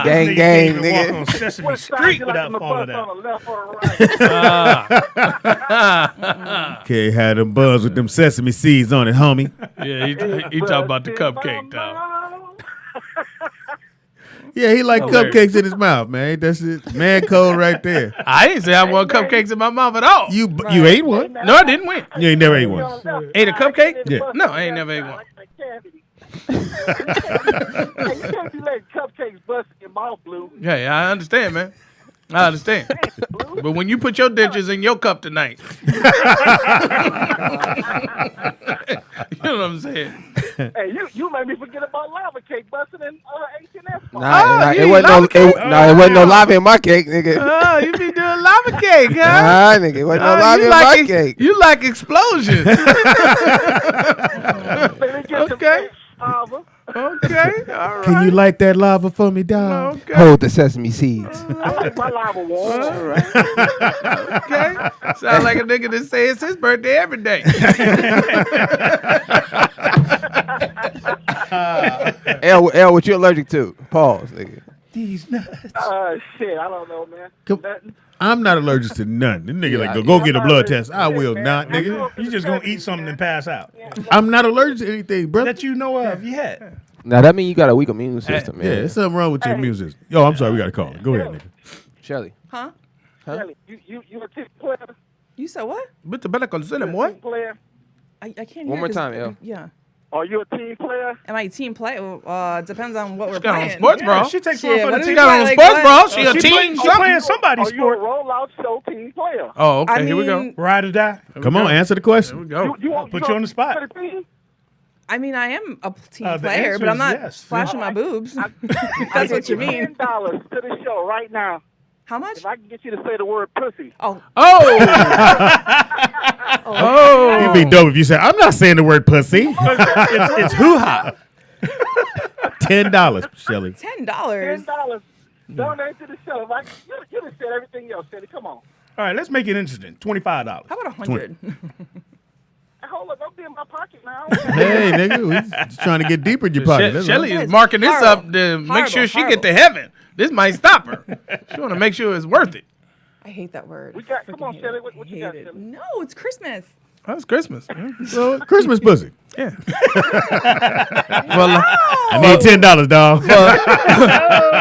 gang, gang, Walk nigga. on Sesame Street without falling out. Okay, had them buns with them sesame seeds on it, homie. Yeah, he talking about the cupcake, dog. Yeah, he like cupcakes in his mouth, man. That's it. Man code right there. I didn't say I want cupcakes in my mouth at all. You ate one? No, I didn't win. You ain't never ate one. Ate a cupcake? Yeah. No, I ain't never ate one. You can't be letting cupcakes bust in your mouth, Blue. Yeah, I understand, man. I understand. But when you put your dentures in your cup tonight, you know what I'm saying? Hey, you made me forget about lava cake busting in H&S. It wasn't no lava in my cake, nigga. Oh, you be doing lava cake, huh? Nah, nigga, it wasn't no lava in my cake. You like explosions. Okay. Okay. All right. Can you light that lava for me, dog? Okay. Hold the sesame seeds. I like my lava warm. All right. Okay. Sound like a nigga that say it's his birthday every day. L, what you allergic to? Pause, nigga. These nuts. Shit, I don't know, man. Nothing. I'm not allergic to none. This nigga like, go get a blood test. I will not, nigga. You just gonna eat something and pass out. I'm not allergic to anything, brother. That you know of yet. Now that means you got a weak immune system, man. Yeah, there's something wrong with your immune system. Yo, I'm sorry, we got to call. Go ahead, nigga. Shelly. Huh? Shelly, you a team player? You said what? But the better consider Team what? player? I can't hear. One more 'cause- time, L. Yeah. Are you a team player? Am I a team player? Depends on what we're Got playing. on sports, bro. She takes Shit, one for what the do She we team. got play, on like, sports, what? bro. She a She team. playing somebody's Are you a sport. rollout show team player? Oh, okay. I Here we go. mean, Ride or die. Come on, answer the question. Here we go. Put you on the spot. I mean, I am a team The player, answer but I'm is not yes. flashing my boobs. That's what you mean. $10 to the show right now. How much? If I can get you to say the word pussy. Oh. Oh. Oh. You'd be dope if you said, I'm not saying the word pussy. It's hoo-ha. $10, Shelly. $10. $10. Donate to the show. If you just said everything else, Shelly. Come on. All right, let's make it interesting. $25. How about 100? Hold up, don't be in my pocket now. Hey, nigga, we just trying to get deeper in your pocket. That's Shelly all. is marking this Horrible. up to make sure she Horrible. get to heaven. This might stop her. She want to make sure it's worth it. I hate that word. We got. Come on, Freaking Shelly. What you hate got, it. Shelly? No, it's Christmas. That's Christmas. So, Christmas pussy. Yeah. Well, I need $10, dog.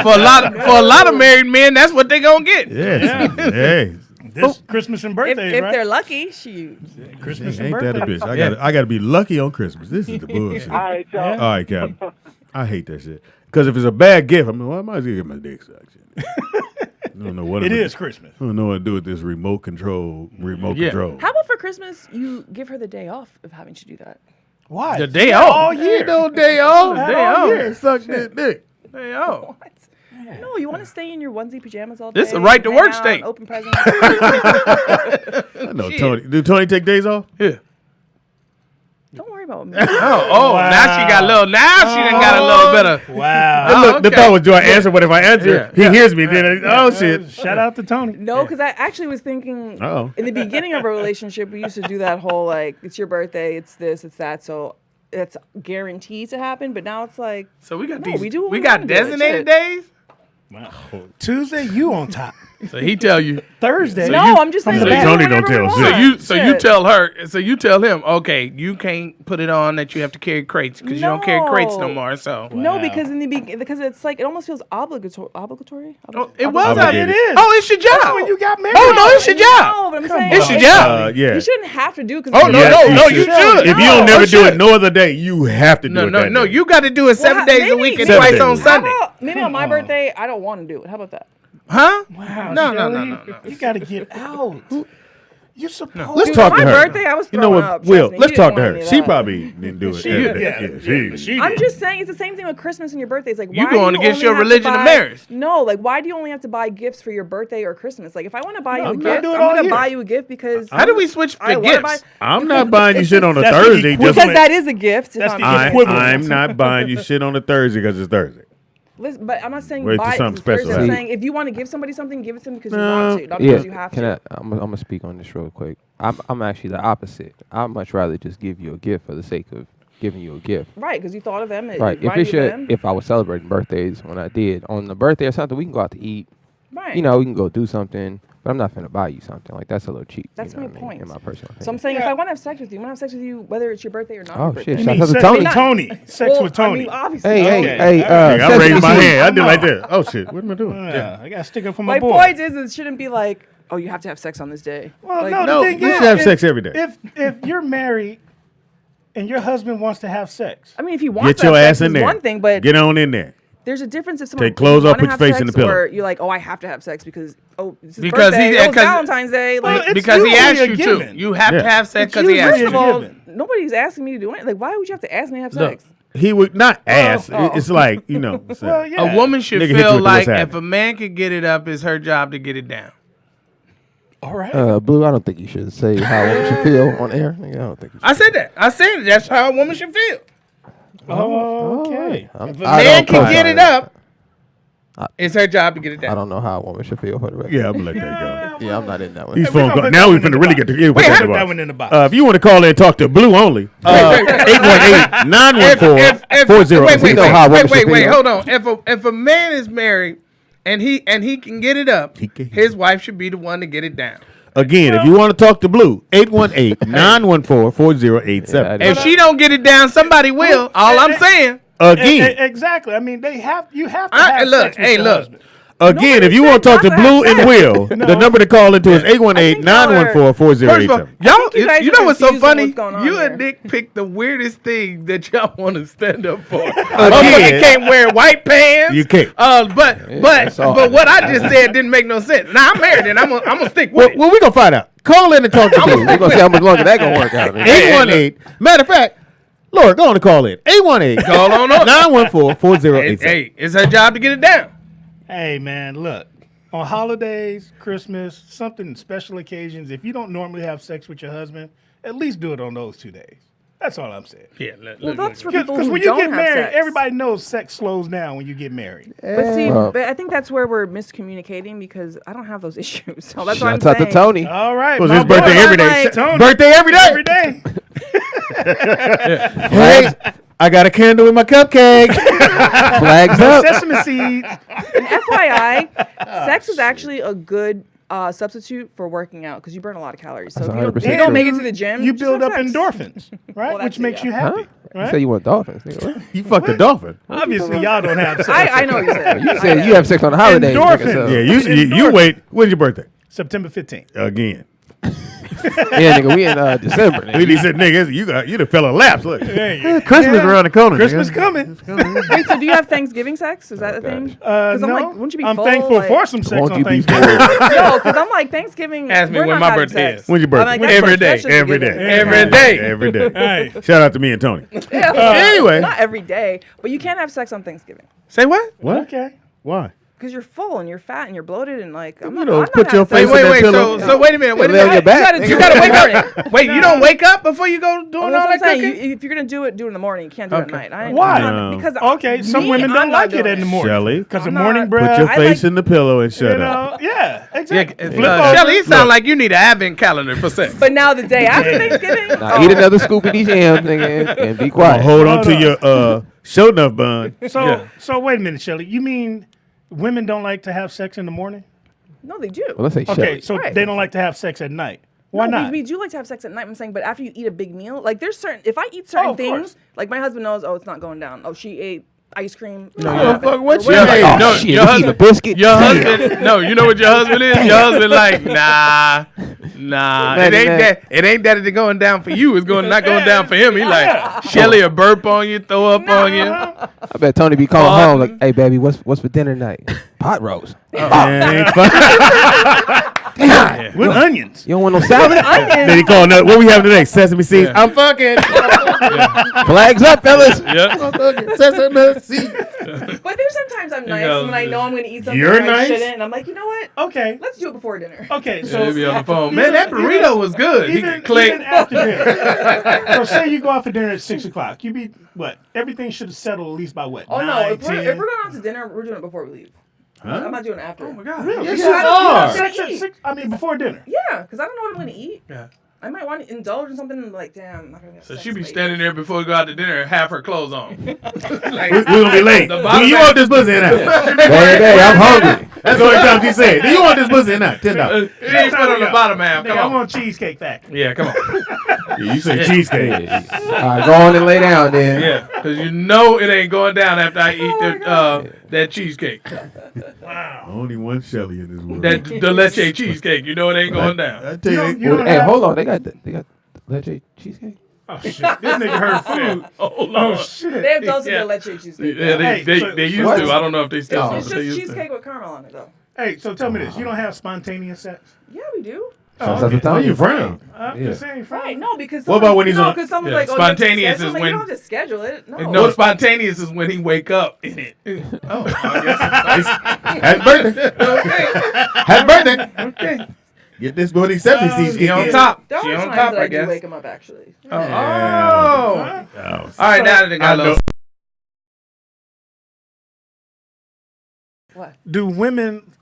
for a lot of married men, that's what they gonna get. Yeah. Hey. This Christmas and birthdays, If right? they're lucky, shoot. Christmas and Ain't that a birthdays. bitch? I got to be lucky on Christmas. This is the bullshit. All right, y'all. All right, Captain. I hate that shit. Because if it's a bad gift, I mean, well, I might as well get my dick sucked. I don't know what It I'm- is Christmas. I don't know what to do with this remote control. How about for Christmas, you give her the day off of having to do that? Why? The day off. All year. Ain't no day off. Not Day all off. year. Suck this dick. Hey, yo. What? No, you want to stay in your onesie pajamas all day. This is a right to hang work out, state. Open presents. I know Tony. Do Tony take days off? Yeah. Don't worry about me. Oh, Wow. now she got a little. Now she done got a little bit of. Wow. And look, the okay. thought was, do I answer? But if I answer, Yeah. he hears me. Then oh shit. Shout out to Tony. No, because I actually was thinking Uh-oh. in the beginning of our relationship, we used to do that whole like, it's your birthday, it's this, it's that. So it's guaranteed to happen. But now it's like, So we got no, these. we do what we we got wanna do. designated Shit. days. Wow. Tuesday, you on top. So he tell you. Thursday. No, I'm just saying. So we can do Tony whatever don't we tell want. shit. So you tell her. So you tell him. Okay, you can't put it on that you have to carry crates because you don't carry crates no more. So No, Wow. because in the because it's like it almost feels obligatory. oh, it was. Obligated. It is. Oh, it's your job. That's when you got married. Oh no, it's your job. No, but I'm saying It's your job. Yeah. You shouldn't have to do because Oh, no, you should. If you No, don't never you do should. it no other day, you have to do it. that day. You got to do it 7 days a week and 7 twice days. on Sunday. Maybe on my birthday, I don't want to do it. How about that? Huh? Wow, No. Shelly, You got to get out. You supposed Let's Dude, talk my to her. birthday, I was You know throwing what, up, Will? trust me. Let's He talk to didn't her. want She any of that. probably didn't do it. She every did. day. Yeah, she I'm did. just saying it's the same thing with Christmas and your birthday. It's like You why going do you against only your have to religion of buy- marriage. No, like why do you only have to buy gifts for your birthday or Christmas? Like if I want to buy you a I'm not gift, doing I'm it all gonna year. buy you a gift because How do we switch I to wanna gifts? I'm not buying you It's shit just- on a That's the Thursday. equivalent. Just because that is a gift. if That's I'm- the I'm equivalent. not buying you shit on a Thursday because it's Thursday. Listen, but I'm not saying Wait buy till it something 'cause it's Thursday. special I'm happens. saying if you want to give somebody something, give it to them because you No. want to, not because you have to. I'm gonna speak on this real quick. I'm actually the opposite. I'd much rather just give you a gift for the sake of giving you a gift. Right, because you thought of them. It Right. If reminded it's you of your, them. if I was celebrating birthdays when I did on the birthday or something, we can go out to eat. Right. You know, we can go do something, but I'm not finna buy you something. Like that's a little cheap. That's you know my what I mean, point. in my personal opinion. So I'm saying if I want to have sex with you, I'm gonna have sex with you whether it's your birthday or not. Oh, your shit, birthday. shout You out to sex Tony. with Tony. Sex Well, with Tony. I mean, obviously. Hey, I raised Sesame my Seed. hand. I did like that. Oh shit! What am I doing? I got to stick up for My my boy. point is, it shouldn't be like, oh, you have to have sex on this day. Well, Like, no, the thing you is, should have if- sex every day. If you're married and your husband wants to have sex, I mean, if he wants Get to have your sex, ass in is there. one thing, but Get on in there. there's a difference if someone Take clothes off, wanna put your have face in the sex, pillow. or you're like, oh, I have to have sex because it's his Because birthday, he- it's 'cause- Valentine's Day. Like, it's Because he usually asked a you to. given. You have Yeah. to have sex It's because he asked first you. of all, given. nobody's asking me to do anything. Like, why would you have to ask me to have Look, sex? he would not ask. oh. It's like Well, yeah. A woman should Nigga hit you feel with like what's if happening. a man can get it up, it's her job to get it down. All right. Blue, I don't think you should say how a woman should feel on air. Nigga, I don't think you should. I said that. I said that's how a woman should feel. Okay. If a man can get it up, it's her job to get it I down. don't know how a woman should feel for the record. Yeah, I'm gonna let that go. Yeah, I'm not in that one. These Hey, we phone gonna calls. put Now that we one in finna the really box. get to put Wait, that put in the that box. one in the box. If you want to call in, talk to Blue only. 818-914-4087. We know how women should wait, feel. hold on. If a man is married and he can get it up, his wife should be the one to get it down. Again, if you want to talk to Blue, 818-914-4087. If she don't get it down, somebody will. All I'm saying. Again. Exactly. I mean, you have to have Look, sex with hey, your look. husband. Again, if you want to talk to Blue and Will, the number to call into is First of all, 818-914-4087. y'all, you guys you are know what's so confused on funny? what's going on You here. and Nick picked the weirdest thing that y'all want to stand up for. Again. Motherfucker can't wear white pants. You can't. But what I just said didn't make no sense. Now I'm married and I'm gonna stick with it. Well, we're going to find out. Call in and talk to Blue. We're going to see how much longer that going to work out. 818. Matter of fact, Laura, go on and call in. 818. Call on up. 914-4087. Hey, it's her job to get it down. Hey, man, look. On holidays, Christmas, something special occasions, if you don't normally have sex with your husband, at least do it on those 2 days. That's all I'm saying. Yeah, Well, that's for people Because who when you don't get have married, sex. everybody knows sex slows down when you get married. But see, Well. but I think that's where we're miscommunicating because I don't have those issues. So that's what I'm Shout out saying. to Tony. All right. It was my his birthday boy. every day. Like, Tony. Birthday every day. Every day. Hey, I got a candle in my cupcake. Flags up. Sesame seeds. And FYI, sex is actually a good substitute for working out because you burn a lot of calories. So That's if you 100% don't make it true. to the gym, You just build have up sex. endorphins, right? Well, that's Which it, makes yeah. you happy, You right? say you want dolphins. Nigga. What? You fucked a dolphin. Obviously, y'all don't have sex. I know what you said. You said you have sex on the holidays. nigga, Endorphins. so- Yeah, you wait. When's your birthday? September 15th. Again. Yeah, nigga, we in December. Nigga. He said, nigga, you done fell a lapse. Look. Yeah. Christmas around the corner. Christmas nigga. coming. Wait, so do you have Thanksgiving sex? Is that a thing? Because I'm No, like, wouldn't you be I'm full? thankful like, for some sex Won't on you be Thanksgiving. No, because I'm like, Thanksgiving. Ask me we're when not my having birthday sex. is. When's your birthday? I'm like, Every that's day. just a Every given. day. Every day. Every day. Hey. Shout out to me and Tony. Yeah, Anyway. not every day, but you can't have sex on Thanksgiving Say what? What? Okay. Why? because you're full and you're fat and you're bloated and like I'm You not. know, I'm not put your having face sex. in that Wait. pillow. So wait a minute. Wait a Lay on minute. your back. You gotta wake up. Wait, you don't wake up before you go doing all That's what I'm that saying. cooking? If you're gonna do it in the morning. You can't do it at night. Why? No. Because Okay, some me, women I'm don't not like it doing in the morning. Shelly. Because of I'm morning not- breath. Put your I face like- in the pillow and shut you up. know, yeah, Yeah, exactly. Flip over. Shelly, you sound like you need an advent calendar for sex. But now the day after Thanksgiving, Now eat another scoop of these yams, nigga, and be quiet. Hold on Hold to on. your show enough bun. So wait a minute, Shelly. You mean women don't like to have sex in the morning? no, they do. Well, let's say Okay, Shelly. so Right. they don't like to have sex at night. Why No, not? We do like to have sex at night. I'm saying, but after you eat a big meal, like there's certain. If I eat certain of things, course. like my husband knows, oh, it's not going down. Oh, she ate ice cream. No, No, you don't fuck what you Yeah, ate. Oh, no, shit, your we husband, eating a biscuit? your husband, no, you know what your husband is? Your husband like, nah. Man, It ain't that it's going down for you. It's not going down for him. He like, Shelly a burp on you, throw up on you. I bet Tony be calling home like, "Hey, baby, what's for dinner tonight? Pot roast. Man, ain't fun. With onions. You don't want no salad? Then he called another. What we have today? Sesame seeds. Yeah. I'm fucking. Flags up, fellas. Yeah. Sesame seeds. But there's sometimes sometimes I'm He nice goes, when I know I'm going to eat something You're I nice? shouldn't, and I'm like, you know what? Okay. Let's do it before dinner. Okay, So so he be on the phone. Man, that burrito was good. He could click. Even after dinner. So say you go out for dinner at 6 o'clock. You be what? Everything should have settled at least by what? Oh 9, no! If 10? we're going out to dinner, we're doing it before we leave. Huh? I'm not doing it after. Oh my god! Really? Yes, You you have are. sex at 6? I mean, before dinner. Yeah, because I don't know what I'm going to eat. Yeah. I might want to indulge in something and like, damn, I'm not going to get So sex she be late. standing there before we go out to dinner, have her clothes on. Like, We're gonna be late. the Do bottom you half- want this pussy or not? Hey, I'm hungry. That's the only time she said. Do you want this pussy or not? $10. It ain't put on the bottom half. Come Nigga, I on. want cheesecake factory. Yeah, come on. Yeah, you say cheesecake. All right, go on and lay down then. Yeah, because you know it ain't going down after I eat that cheesecake. Wow. Only one Shelly in this world. That the leche cheesecake. You know it ain't going down. I tell you, You don't Hey, have- hold on. They got leche cheesecake. Oh shit! This nigga heard food. Hold Oh on. shit! They have those Yeah. in the leche cheesecake. Yeah, Hey, they so- used What? to. I don't know if they still do. It's but they just used to. cheesecake with caramel on it, though. Hey, so tell me this: you don't have spontaneous sex? Yeah, we do. That's what I'm Why telling you you. frown? I'm Yeah. just saying, Right? fine. No, because What about when he's on- Because someone's Yeah, like, oh, you have to spontaneous schedule is it. when- You don't just schedule it. No. No, spontaneous is when he wake up in it. Oh, I guess Happy birthday. Happy birthday. okay. Get this booty 70 seats. She on top. There She are on times top, that I I do guess. wake him up, actually. Oh. Oh. All right, now that they got a little. What? Do women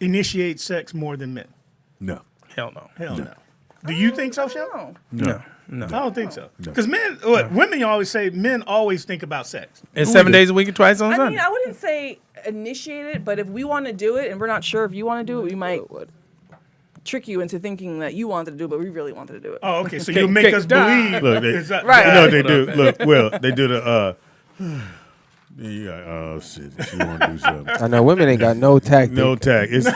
initiate sex more than men? No. Hell no. Hell no. Do you think so, Shell? No. I don't think so. Because men, women always say men always think about sex. It's 7 days a week and twice on I Sunday. mean, I wouldn't say initiate it, but if we want to do it and we're not sure if you want to do it, we might trick you into thinking that you wanted to do it, but we really wanted to do it. Oh, okay. So you'll make us believe. Look, they, it's not- Right. You know what they do? Look, Will, they do the, yeah, oh, shit. She want to do something. I know women ain't got no tactic. No tag. It's,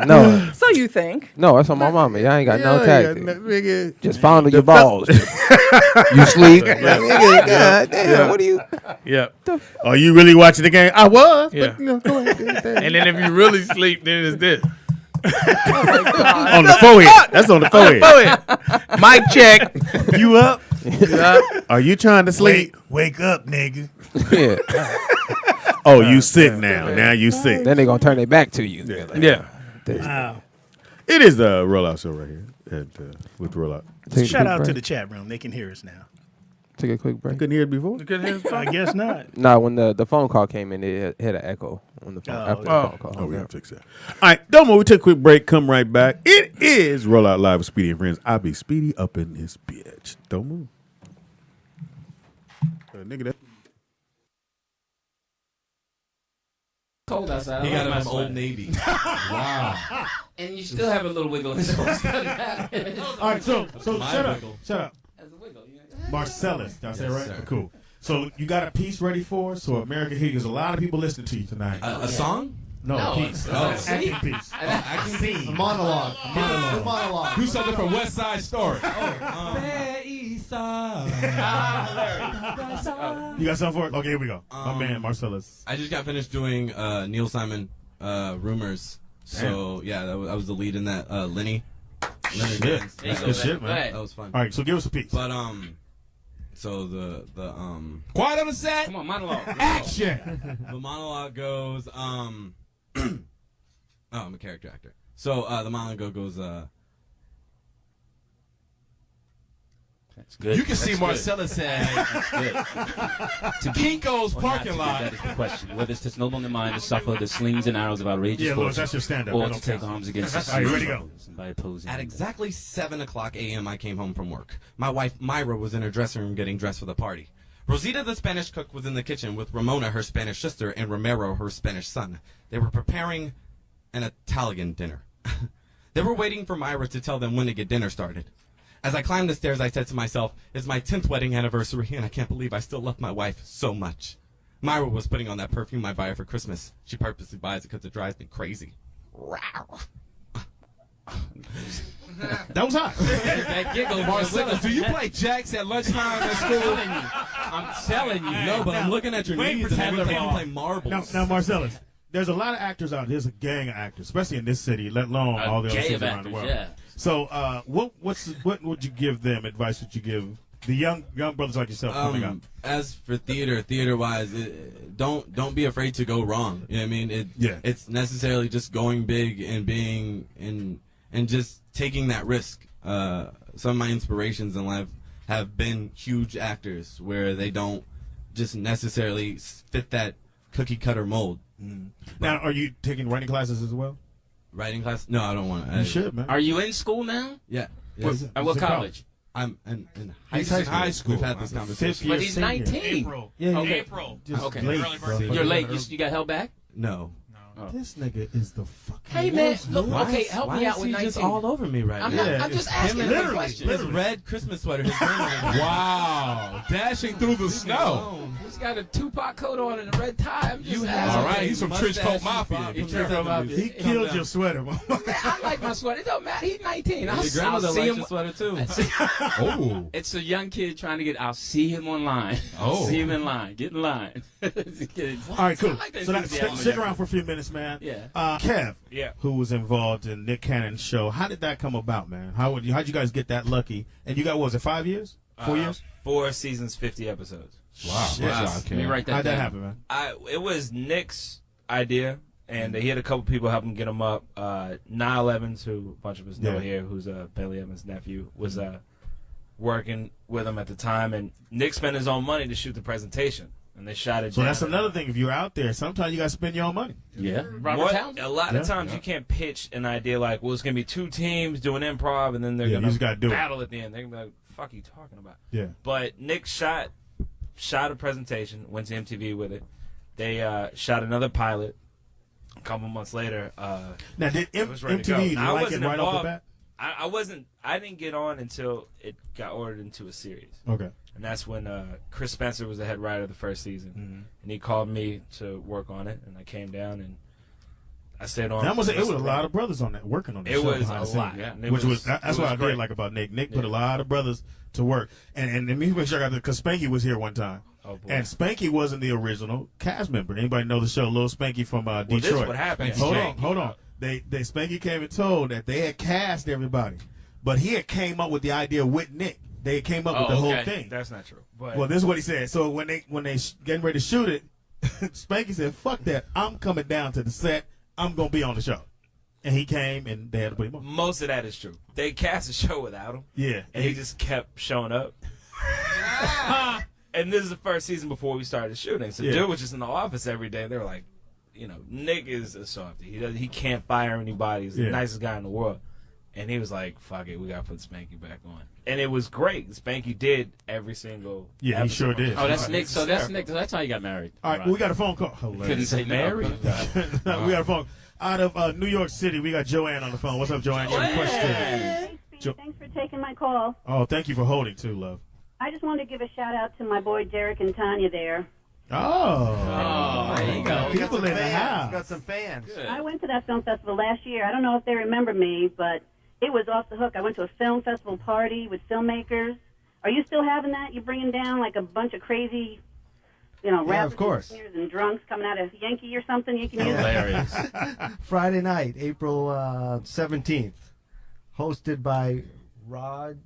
No. So you think? No, that's on my mama. Y'all ain't got no tactic. nigga. Just fondle your balls. You sleep. Nigga, God damn, what are you? Yeah. Are you really watching the game? I was. Yeah. But, you know, go ahead, do your thing. And then if you really sleep, then it's this. On the forehead. That's on the forehead. Mic check. You up? Yeah. Are you trying to sleep? Wake up, nigga. Yeah. Oh, you sick now. Now you sick. Then they gonna turn their back to you. Yeah. Wow. It is the Rollout Show right here with Rollout. Take a Shout quick out to break. the chat room. They can hear us now. Take a quick I break. couldn't hear it before. I guess not. Nah, when the phone call came in, it had an echo on the phone. After the phone call. Oh, we gotta fix that. All right, don't move. We take a quick break. Come right back. It is Rollout Live with Speedy and Friends. I'll be Speedy up in this bitch. Don't move. Nigga, that. Cold outside. He I got like it my from Old sweater. Navy. Wow. And you still have a little wiggle in it, so it doesn't matter. All right, so My shut up. wiggle. Shut up. As a wiggle, you know? Marcellus, did I say it Yes, right? sir. Cool. So you got a piece ready for us? So America here, there's a lot of people listening to you tonight. A song? No, No, a piece. it's- An acting piece. Acting scene. A monologue. A monologue. Do something from West Side Story. You got something for it? Okay, here we go. My man, Marcellus. I just got finished doing Neil Simon Rumors. So yeah, I was the lead in that. Lenny. Shit. Dance. That's good shit, man. That was fun. All right, so give us a piece. But so quiet on the set. Come on, monologue. Action. The monologue goes oh, I'm a character actor. So the monologue goes That's good. You can see That's Marcellus good. said That's good. To Kinko's or not parking to be, lot. that is the question. Whether it's to noble in the mind to suffer the slings and arrows of outrageous Yeah, Louis, fortune, that's your stand-up. or That to don't take count. arms against the All right, ready to go. by opposing. At exactly 7 o'clock a.m., I came home from work. My wife, Myra, was in her dressing room getting dressed for the party. Rosita, the Spanish cook, was in the kitchen with Ramona, her Spanish sister, and Romero, her Spanish son. They were preparing an Italian dinner. They were waiting for Myra to tell them when to get dinner started. As I climbed the stairs, I said to myself, it's my 10th wedding anniversary, and I can't believe I still love my wife so much. Myra was putting on that perfume I buy her for Christmas. She purposely buys it because it drives me crazy. That was hot. That giggle, Marcellus, do you play jacks at lunchtime at school? I'm telling you. No, but I'm looking at your knees and every time you play marbles. Now, Marcellus, there's a lot of actors out there. There's a gang of actors, especially in this city, let alone all the other gang cities of around the actors, world. yeah. So, what would you give them? Advice would you give The young brothers like yourself coming up. As for theater wise, don't be afraid to go wrong. You know what I mean? It's necessarily just going big and being and just taking that risk. Some of my inspirations in life have been huge actors where they don't just necessarily fit that cookie cutter mold. Now, are you taking writing classes as well? Writing class? No, I don't want to. You should, man. Are you in school now? Yeah. At what college? I'm in He's high school. We've had this conversation. But he's 19. April. Yeah, Okay. April. Just Okay. late, Early bro. birthday. You're late. You got held back? No. This nigga is the fucking Hey, man, worst, look, man. okay, help me out with 19. Just all over me right I'm now. not, I'm just asking him a question. His red Christmas sweater. His grandmother. Wow. Dashing through the snow. He's got a Tupac coat on and a red tie. I'm just asking. All right, he's from Trenchcoat Mafia. He killed your sweater. I like my sweater. It don't matter. He's 19. I'll Your grandmother see likes him. your sweater too. Oh. It's a young kid trying to I'll see him online. Oh. See him in line. Get in line. All right, cool. I like that So enthusiasm. stick around for a few minutes, man. Yeah. Kev, Yeah. who was involved in Nick Cannon's show. How did that come about, man? How'd you guys get that lucky? And you got, what was it, 5 years? 4 years? 4 seasons, 50 episodes. Wow. Shit. Let me write that How'd down. that happen, man? It was Nick's idea, and he had a couple people help him get him up. Niall Evans, who a bunch of us know here, who's Bailey Evans' nephew, was working with him at the time, and Nick spent his own money to shoot the presentation, and they shot it. So that's another thing. If you're out there, sometimes you got to spend your own money. Yeah. A lot of times you can't pitch an idea like, well, it's going to be 2 teams doing improv, and then they're going you just gotta to do it. battle at the end. They're going to be like, fuck are you talking about? Yeah. But Nick shot a presentation, went to MTV with it. They shot another pilot a couple months later. Now, did it was ready to go. MTV Now, I like it wasn't right off the involved. bat? I didn't get on until it got ordered into a series. Okay. And that's when Chris Spencer was the head writer of the first season. And he called me to work on it, and I came down and I stayed on. It was a lot of brothers on that working on the show. It was behind a the lot. scenes. Yeah. Which was that's what I great. did like about Nick. Nick put a lot of brothers to work. And let me make sure I got because Spanky was here one time. Oh, boy. And Spanky wasn't the original cast member. Anybody know the show? Lil Spanky from Detroit. This is what happened. Hold on. They Spanky came and told that they had cast everybody, but he had came up with the idea with Nick. They came up with the whole thing. That's not true. But Well, this is what he said. So when they getting ready to shoot it, Spanky said, "Fuck that! I'm coming down to the set. I'm gonna be on the show." And he came, and they had to put him on. most of that is true. They cast a show without him. Yeah. And he just kept showing up. And this is the first season before we started shooting. So Yeah. Dude was just in the office every day. They were like, Nick is a softie. He can't fire anybody. He's the nicest guy in the world. And he was like, fuck it, we got to put Spanky back on. And it was great. Spanky did every single Yeah, he sure did. Oh, that's Nick. So that's Nick. So that's how you got married. All right, we got a phone call. Hilarious. Couldn't say married. We got a phone out of New York City. We got Joanne on the phone. What's up, Joanne? You have a question? Thanks for taking my call. Oh, thank you for holding too, love. I just wanted to give a shout out to my boy Derek and Tanya there. Oh, there you go. People in the house. Got some fans. I went to that film festival last year. I don't know if they remember me, but it was off the hook. I went to a film festival party with filmmakers. Are you still having that? You bringing down like a bunch of crazy, rappers of course. and singers and drunks coming out of Yankee or something? You can use Hilarious. Friday night, April 17th, hosted by Roger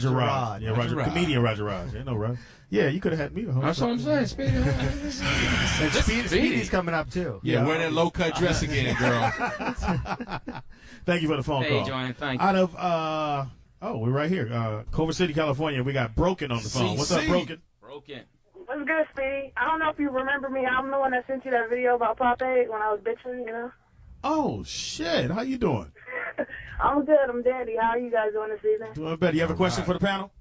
Rod. Yeah, Roger. Comedian Roger Rod. You know, Rod. Yeah, you could have had me the host. That's what I'm saying. Speedy. And Speedy's coming up too. Yeah, wear that low cut dress again, girl. Thank you for the phone Hey, call. Joanne, thank you. Out of we're right here. Culver City, California. We got Broken on the phone. What's up, Broken? Broken. What's good, Speedy? I don't know if you remember me. I'm the one that sent you that video about Popeye when I was bitching, Oh shit! How you doing? I'm good. I'm dandy. How are you guys doing this evening? Doing better. You have a question for the panel?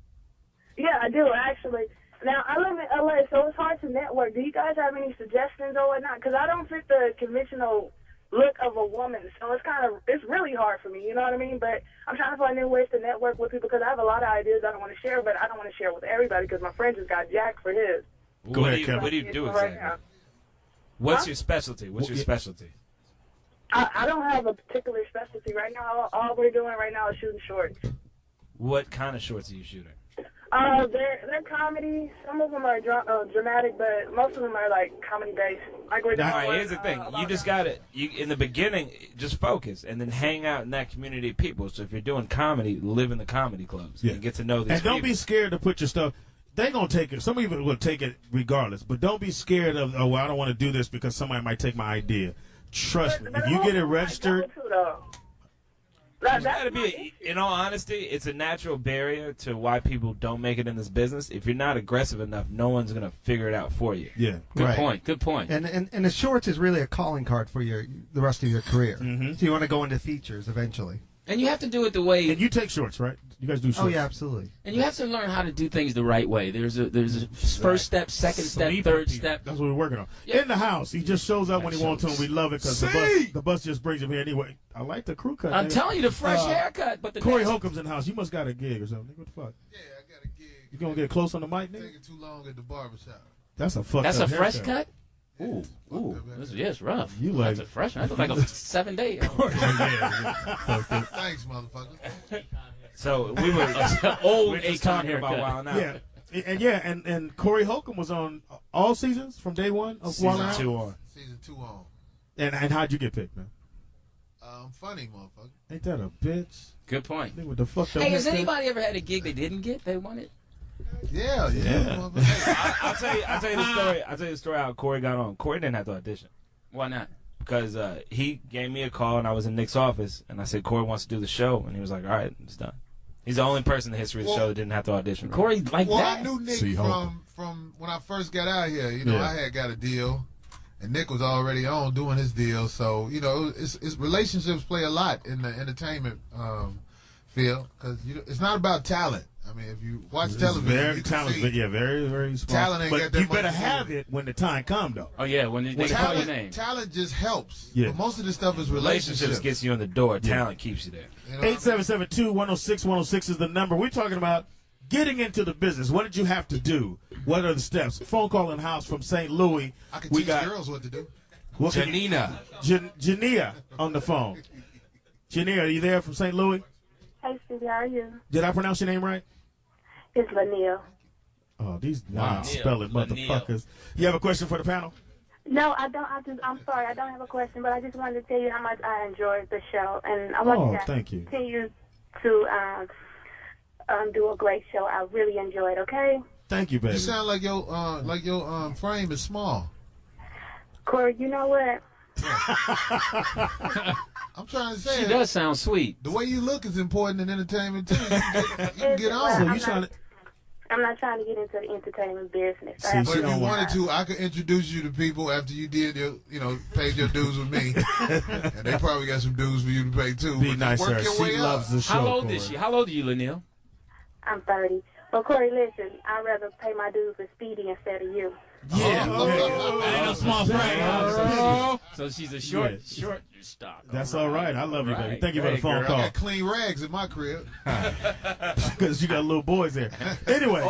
Yeah, I do, actually. Now, I live in L.A., so it's hard to network. Do you guys have any suggestions or whatnot? Because I don't fit the conventional look of a woman, so it's really hard for me, you know what I mean? But I'm trying to find new ways to network with people because I have a lot of ideas I don't want to share, but I don't want to share with everybody because my friend just got jacked for his. Go ahead, Kevin. What do you do Right exactly? now. What's Huh? your specialty? What's your specialty? I don't have a particular specialty right now. All we're doing right now is shooting shorts. What kind of shorts are you shooting? They're comedy. Some of them are dramatic, but most of them are like comedy based. Like we're All doing right, here's the thing. You just got to, in the beginning, just focus and then hang out in that community of people. So if you're doing comedy, live in the comedy clubs and get to know these And don't people. be scared to put your stuff. They're going to take it. Some people will take it regardless. But don't be scared of, oh, well, I don't want to do this because somebody might take my idea. Trust me. If you get it registered. There's gotta be, in all honesty, it's a natural barrier to why people don't make it in this business. If you're not aggressive enough, no one's going to figure it out for you. Yeah. Good point. Good point. And the shorts is really a calling card for the rest of your career. Mm-hmm. So you want to go into features eventually. And you have to do it the way. And you take shorts, right? You guys do shorts. Oh yeah, absolutely. And you have to learn how to do things the right way. There's a first step, second step, third step. That's what we're working on. In the house, he just shows up when he wants to, and we love it because the bus just brings him here anyway. I like the crew cut. I'm nigga. telling you, the fresh haircut. But the Corey next- Holcomb's in the house. You must got a gig or something. What the fuck? Yeah, I got a gig. You gonna get close on the mic, nigga? Taking too long at the barbershop. That's a fuck. That's a fresh haircut. cut. Ooh, it's rough. You like That's a fresh one. I look like a 7-day. Thanks, motherfucker. So we were Old we're just Akon talking about haircut. Wild Out. Yeah, and Corey Holcomb was on all seasons from day one of Wild Out? Season 2 on. Season 2 on. And how'd you get picked, man? Funny, motherfucker. Ain't that a bitch? Good point. Nigga with the fucked up Hey, has haircut? anybody ever had a gig they didn't get? They wanted. Yeah. I'll tell you the story. I'll tell you the story how Corey got on. Corey didn't have to audition. Why not? Because he gave me a call and I was in Nick's office and I said Corey wants to do the show and he was like, all right, it's done. He's the only person in the history of the show that didn't have to audition. Corey like Well, that. I knew Nick See, from when I first got out here. You know, Yeah. I had got a deal, and Nick was already on doing his deal. So you know, it's relationships play a lot in the entertainment field because it's not about talent. I mean, if you watch television, very you can talented. see Yeah, very, very smart. talent ain't but got that you much better to do have with it when the time comes, though. Oh yeah, when they call your name. Talent just helps. Yeah. But most of the stuff is Relationships relationships. gets you in the door. Yeah. Talent keeps you there. 877-2-106-106 is the number. We're talking about getting into the business. What did you have to do? What are the steps? Phone call in the house from St. Louis. I can We teach got girls what to do. Janina. Jania on the phone. Jania, are you there from St. Louis? Hey, Stevie, how are you? Did I pronounce your name right? It's Laniel. Oh, these Wow. non-spelling motherfuckers. You have a question for the panel? No, I don't. I'm sorry. I don't have a question, but I just wanted to tell you how much I enjoyed the show, and I want you to thank you. continue to do a great show. I really enjoyed. Okay, Thank you, baby. You sound like your frame is small. Corey. You know what? I'm trying to say She does sound sweet. The way you look is important in entertainment too. You can get on. I'm not trying to get into the entertainment business. But if you wanted to, I could introduce you to people after you did your, paid your dues with me, and they probably got some dues for you to pay too. Be But nice, work sir. your She way loves up. the show. How old is she? How old are you, Laniel? I'm 30. Well, Corey, listen. I'd rather pay my dues with Speedy instead of you. Yeah. Ain't no small frame. So she's a short stock. That's all right. I love you, baby. Thank you for the Hey, phone girl, call. I got clean rags in my crib. Because you got little boys there. Anyway.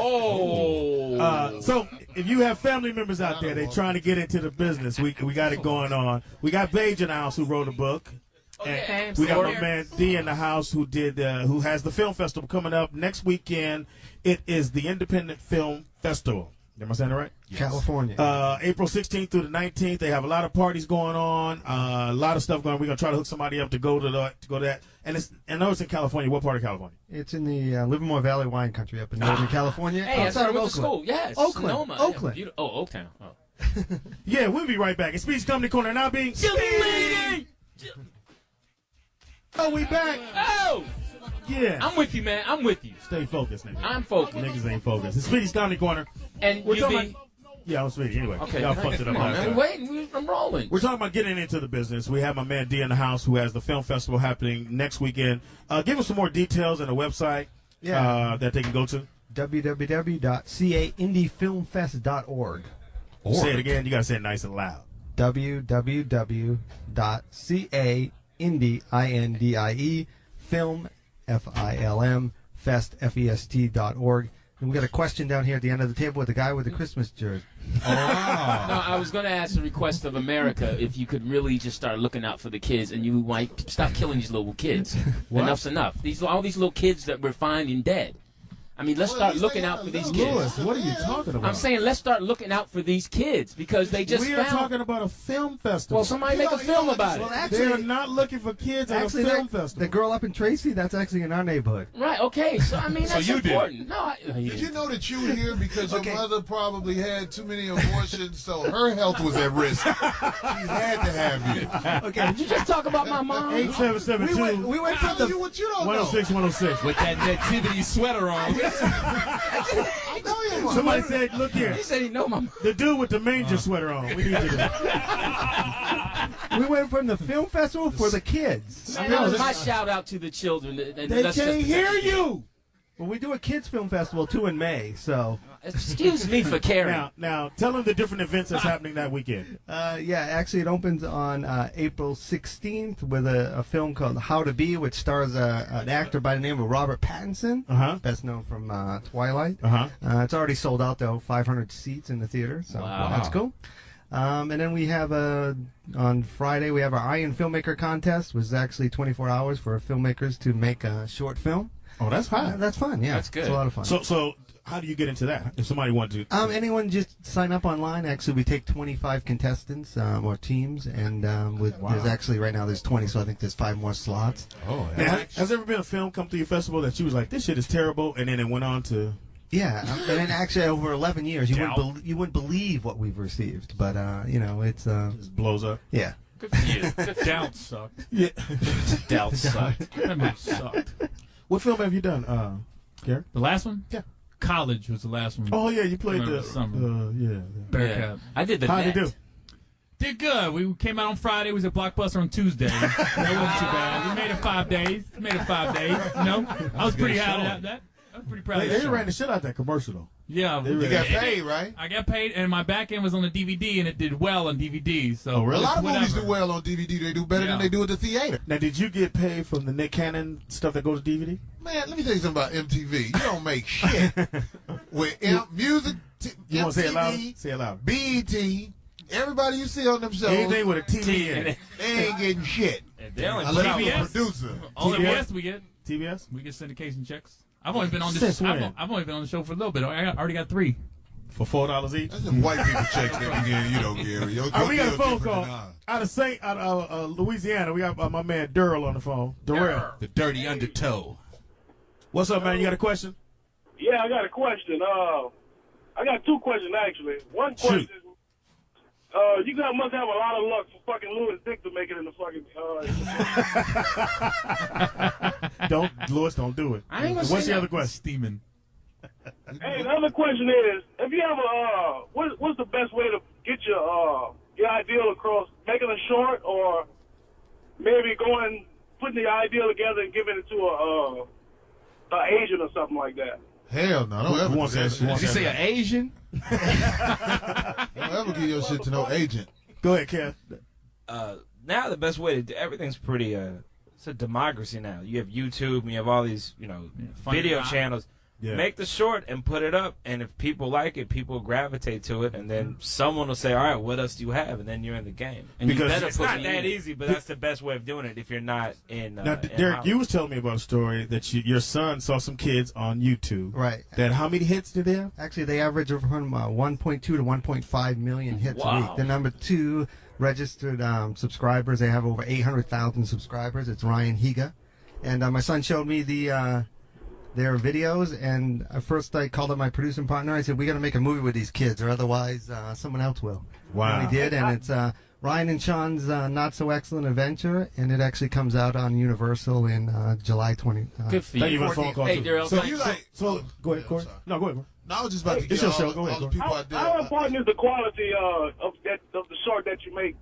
So if you have family members out there, they trying to get into the business, we got it going on. We got Paige in the house who wrote a book. And we got my man D in the house who has the film festival coming up next weekend. It is the Independent Film Festival. Am I saying it right? California. April 16th through the 19th. They have a lot of parties going on, a lot of stuff going on. We're going to try to hook somebody up to go to that. And I know it's in California. What part of California? It's in the Livermore Valley wine country up in Northern California. Hey, that's outside where I of went to Oakland. school. Yes, Oakland. Sonoma. Oakland. Yeah, Oaktown. Oh. Yeah, we'll be right back. It's Speed's Comedy Corner. Now being Speedy! Oh, we back. Oh! Yeah. I'm with you, man. I'm with you. Stay focused, nigga. I'm focused. Niggas ain't focused. It's Speedy's Comedy Corner. And We're you talking be... about- Yeah, I'm Speedy. Anyway, Okay. y'all fucked it up. Come on, last man. time. Waiting. I'm rolling. We're talking about getting into the business. We have my man D in the house who has the film festival happening next weekend. Give us some more details and a website that they can go to. www.caindiefilmfest.org. Say it again. You got to say it nice and loud. www.caindie, film, F-I-L-M, fest, F-E-S-T.org. And we got a question down here at the end of the table with the guy with the Christmas jersey. No, I was going to ask the request of America if you could really just start looking out for the kids and you might stop killing these little kids. What? Enough's enough. All these little kids that we're finding dead. I mean, let's start looking out for these kids. Louis, what are you talking about? I'm saying let's start looking out for these kids because they just we are talking about a film festival. Well, somebody make a film about it. Well, actually, They're not looking for kids at a film festival. The girl up in Tracy, that's actually in our neighborhood. Right, okay. So, I mean, that's important. No, Did you know that you were here because your mother probably had too many abortions, so her health was at risk? She had to have you. Okay. Did you just talk about my mom? 8772. We went from the What you don't 106, 106. With that nativity sweater on. I know you, Mom. Somebody said, look here. He said he know my mom. The dude with the manger sweater on. We need you to. we went from the film festival for the kids. Man, that was my shout out to the children. They can't hear you. Well, we do a kids film festival too in May, so. Excuse me for caring. Now, tell them the different events that's happening that weekend. Yeah, actually, it opens on April 16th with a film called How to Be, which stars an actor by the name of Robert Pattinson, best known from Twilight. It's already sold out, though, 500 seats in the theater, so that's cool. And then we have on Friday, we have our Iron Filmmaker Contest, which is actually 24 hours for filmmakers to make a short film. Oh, that's fun. That's fun, yeah. That's good. It's a lot of fun. So how do you get into that? If somebody wanted to, anyone just sign up online. Actually, we take 25 contestants or teams, and there's actually right now there's 20, so I think there's 5 more slots. Oh, now, has there ever been a film come to your festival that you was like, this shit is terrible, and then it went on to? Yeah, and then actually over 11 years, you wouldn't believe what we've received, but it's it just blows up. Yeah. Good for you. Doubt sucked. Yeah, Doubt sucked. That movie sucked. What film have you done, Gary? The last one? Yeah. College was the last one. Oh yeah, you played the summer. yeah. Bearcat. I did the How'd you do? Did good. We came out on Friday. We was at Blockbuster on Tuesday. That wasn't too bad. We made it 5 days. You know, I was pretty proud of that. I was pretty proud of that. They ran the shit out of that commercial though. Yeah, You got paid, right? I got paid, and my back end was on the DVD, and it did well on DVD. So A lot of movies do well on DVD. They do better than they do at the theater. Now, did you get paid from the Nick Cannon stuff that goes to DVD? Man, let me tell you something about MTV. You don't make shit with music. You want to say it loud? MTV, Say it loud. BET, everybody you see on them shows, Anything with a TV in it. they ain't getting shit. They only Unless I'm a TBS. producer. Only TBS? yes, we get TBS? we get syndication checks. I've only been on this. Since when? I've only been on the show for a little bit. I already got 3. For $4 each? That's some white people checks that we get, you know, Gary. Your we got a deal phone different call than ours. out of Louisiana. We got my man Durrell on the phone. Durrell. The dirty undertow. What's up, man? You got a question? Yeah, I got a question. I got 2 questions actually. One question is, you guys must have a lot of luck for fucking Louis Dick to make it in the fucking. Louis, don't do it. I ain't gonna What's say the other nothing. question? Steaming. Hey, the other question is, if you ever, what's the best way to get your ideal across? Making a short, or maybe putting the ideal together and giving it to a agent or something like that. Hell no, don't ever do that shit. Did you say an Asian? Don't ever give your shit to no agent. Go ahead, Kev. Now the best way to do everything's pretty it's a democracy now. You have YouTube and you have all these, video channels. Yeah. Make the short and put it up, and if people like it, people gravitate to it, and then someone will say, all right, what else do you have? And then you're in the game. And Because it's not that easy, but that's the best way of doing it if you're not in Now, in Derek, Hollywood. you was telling me about a story that your son saw some kids on YouTube. Right. That how many hits did they have? Actually, they average from 1.2 to 1.5 million hits a Wow. week. The number 2 registered subscribers, they have over 800,000 subscribers. It's Ryan Higa. And my son showed me their videos, and at first I called up my producing partner. I said, we got to make a movie with these kids, or otherwise someone else will. Wow. And we did, and it's Ryan and Sean's Not So Excellent Adventure, and it actually comes out on Universal in July 20. Good for Thank you. you for the phone call. Hey, too. Darryl, So, thanks. go ahead, Corey. No, go ahead, Corey. No, I was just about to It's get your all, show. Go ahead, all the Corey. people out there. How important is the quality of the short that you make?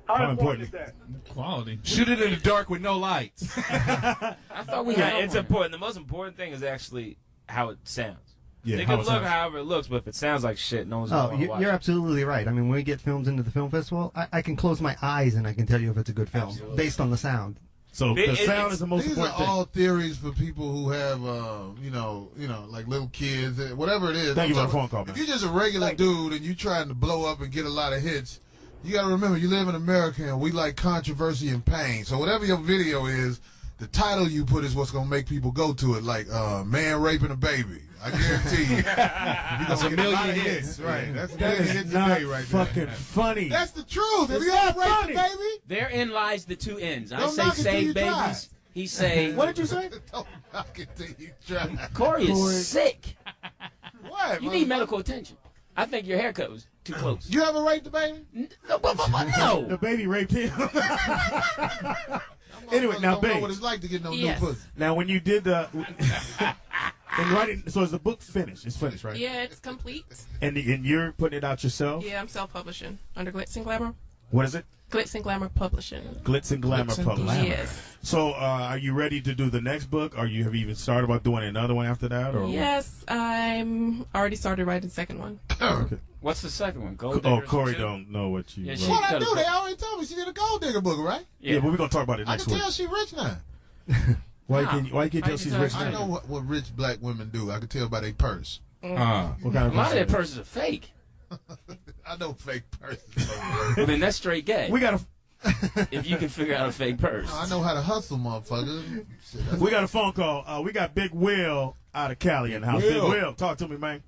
How important is that? Quality. Shoot it in the dark with no lights. I thought we had It's important. The most important thing is actually how it sounds. Yeah, It how can it look sounds. however it looks, but if it sounds like shit, no one's Oh, going to watch you're it. absolutely right. I mean, when we get films into the film festival, I can close my eyes and I can tell you if it's a good film Absolutely. based on the sound. So the It- sound it's- is the most These are important thing. all theories for people who have, like little kids, whatever it is. Thank you for I'm the phone talking- call, man. If you're just a regular dude and you're trying to blow up and get a lot of hits, you got to remember you live in America and we like controversy and pain. So whatever your video is, the title you put is what's gonna make people go to it, like man raping a baby. I guarantee you. That's a million hits. Right. That's a million hits a day right there. Fucking funny. That's the truth. If you have raped a baby, Therein lies the two ends. I Don't say knock it till you save try. babies. He say. What did you say? Don't knock it till you try. Corey is sick. What? You need medical attention. I think your haircut was too close. You ever raped the baby? No. The baby raped him. Anyway, now, don't know babe. what it's like to get no Yes. new pussy. Now, when you did the and writing, so is the book finished? It's finished, right? Yeah, it's complete. And you're putting it out yourself. Yeah, I'm self-publishing under Glitz and Glamour. What is it? Glitz and Glamour Publishing. Glitz and Glamour Glitz and Publishing. Yes. So, are you ready to do the next book? Or have you even started about doing another one after that? Or Yes, I'm already started writing the second one. Okay. What's the second one? Gold Oh, Diggers Corey too? don't know what you. Yeah, wrote. she- What I do? They already told me she did a gold digger book, right? Yeah, but we're gonna talk about it I next can week. tell she rich now. Why How? you can't tell she's rich I now? know what rich black women do. I can tell by their purse. What kind A of lot of that person? purses are fake. I know fake purses. Well, then that's straight gay. We got if you can figure out a fake purse. I know how to hustle, motherfucker. we got a phone call. We got Big Will out of Cali in the house. Big Will, talk to me, man.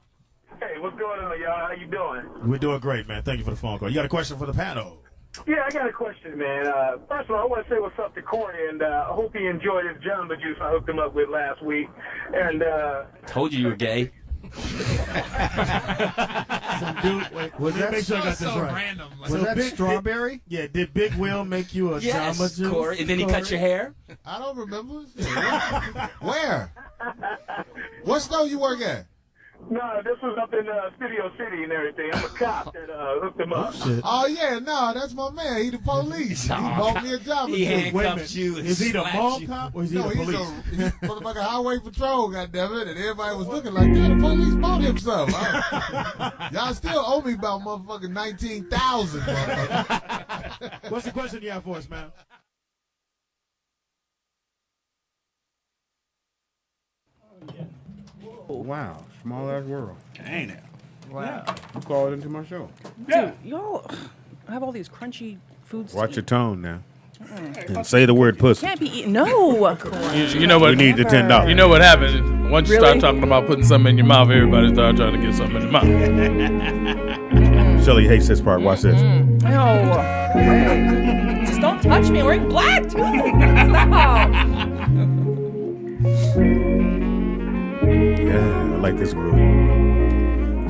Hey, what's going on, y'all? How you doing? We're doing great, man. Thank you for the phone call. You got a question for the panel? Yeah, I got a question, man. First of all, I want to say what's up to Corey, and I hope he enjoyed his Jamba Juice I hooked him up with last week. And Told you were gay. Dude, wait, Was that make sure I got this so right. random. Like, Was that strawberry? Yeah, did Big Will make you a Yes, Jamba Juice? Corey. And then he cut your hair. I don't remember. Where? What store you work at? no, this was up in Studio City and everything. I'm a cop that hooked him up. Shit. Oh yeah, no, that's my man. He the police. He bought me a job. He Wait a minute. handcuffed you and Is he the slapped mall you. cop or is he No, the he's police? he's motherfucking highway patrol, goddammit, and everybody was looking like, damn, the police bought him some. Y'all still owe me about motherfucking 19,000, motherfucker. What's the question you have for us, man? Wow, small ass world. Ain't it? Wow. You called into my show. Dude, y'all have all these crunchy foods. to Watch eat. your tone now. And say the word pussy. Can't be eaten. No. You know what? We need the $10. You know what happens once you Really? start talking about putting something in your mouth. Everybody start trying to get something in their mouth. Shelly hates this part. Watch this. No. Just don't touch me. I'm wearing black too. Stop. Yeah, I like this groove.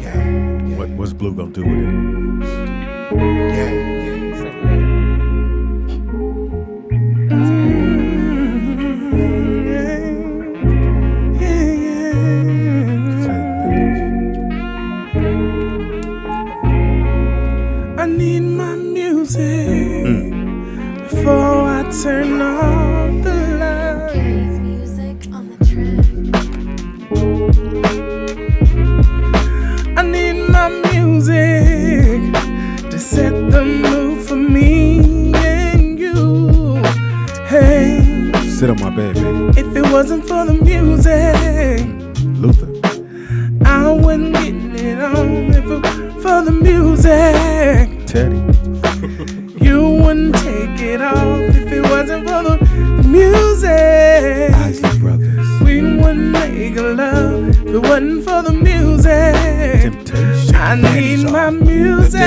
Yeah. What's Blue gonna do with it? Yeah. I need my music before I turn off the light. Music on the track. I need my music to set the mood for me and you. Hey, Sit on my bed, baby. if it wasn't for the music, Luther. I wouldn't get it on. If it for the music, Teddy. you wouldn't take it off. If it wasn't for the music, Isaac Brothers. we wouldn't make love. If it wasn't for the music, Temptation. I need my music.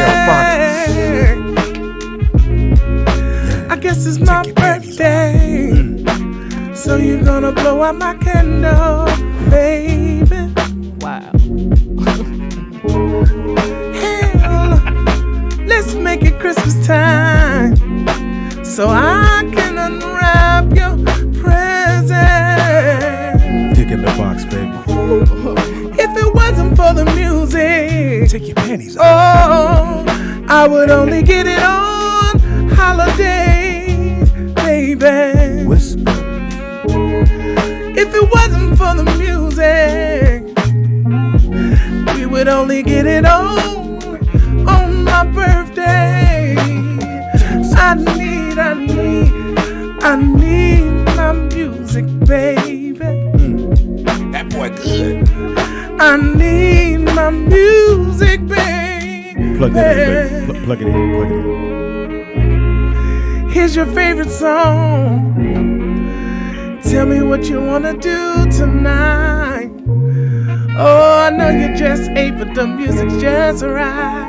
I guess it's my birthday, so you're gonna blow out my candle, baby. Wow. Hell, let's make it Christmas time, so I can unwrap your present. Dick in the box, baby. If it wasn't for the music, Take your panties off. oh, I would only get it on holidays, baby. Whisper. If it wasn't for the music, we would only get it on my birthday. I need my music, baby. That boy good. I need my music, baby. Plug that in, baby. Plug it in. Plug it in. Here's your favorite song. Tell me what you wanna do tonight. Oh, I know you just ate, but the music's just right.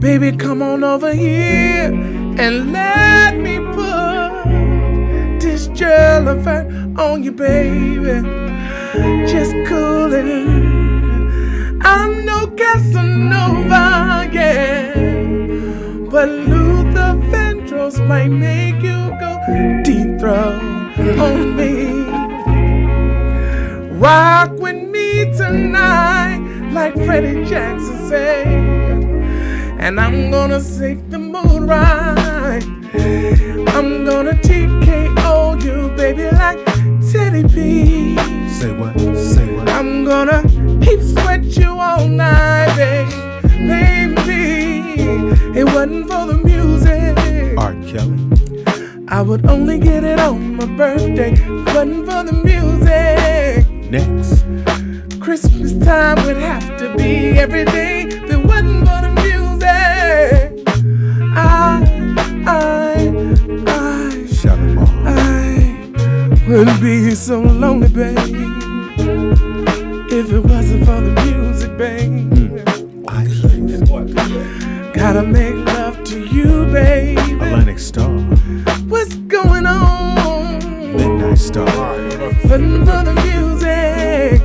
Baby, come on over here and let me put this jellyfish on you, baby. Just cool it. I'm no Casanova, yeah, but Luther Vandross might make you go deep throat on me. Rock with me tonight, like Freddie Jackson said, and I'm gonna take the mood right. I'm gonna TKO you, baby, like Teddy P. Say what? Say what? I'm gonna keep sweat you all night, baby. It wasn't for the music. R. Kelly. I would only get it on my birthday. Wasn't for the music. Next. Christmas time would have to be every day. If it wasn't for the music. I would be so lonely, babe. If it wasn't for the music, babe. Gotta make love to you, babe. Atlantic Star. What's going on? Midnight Star. Wasn't for the music.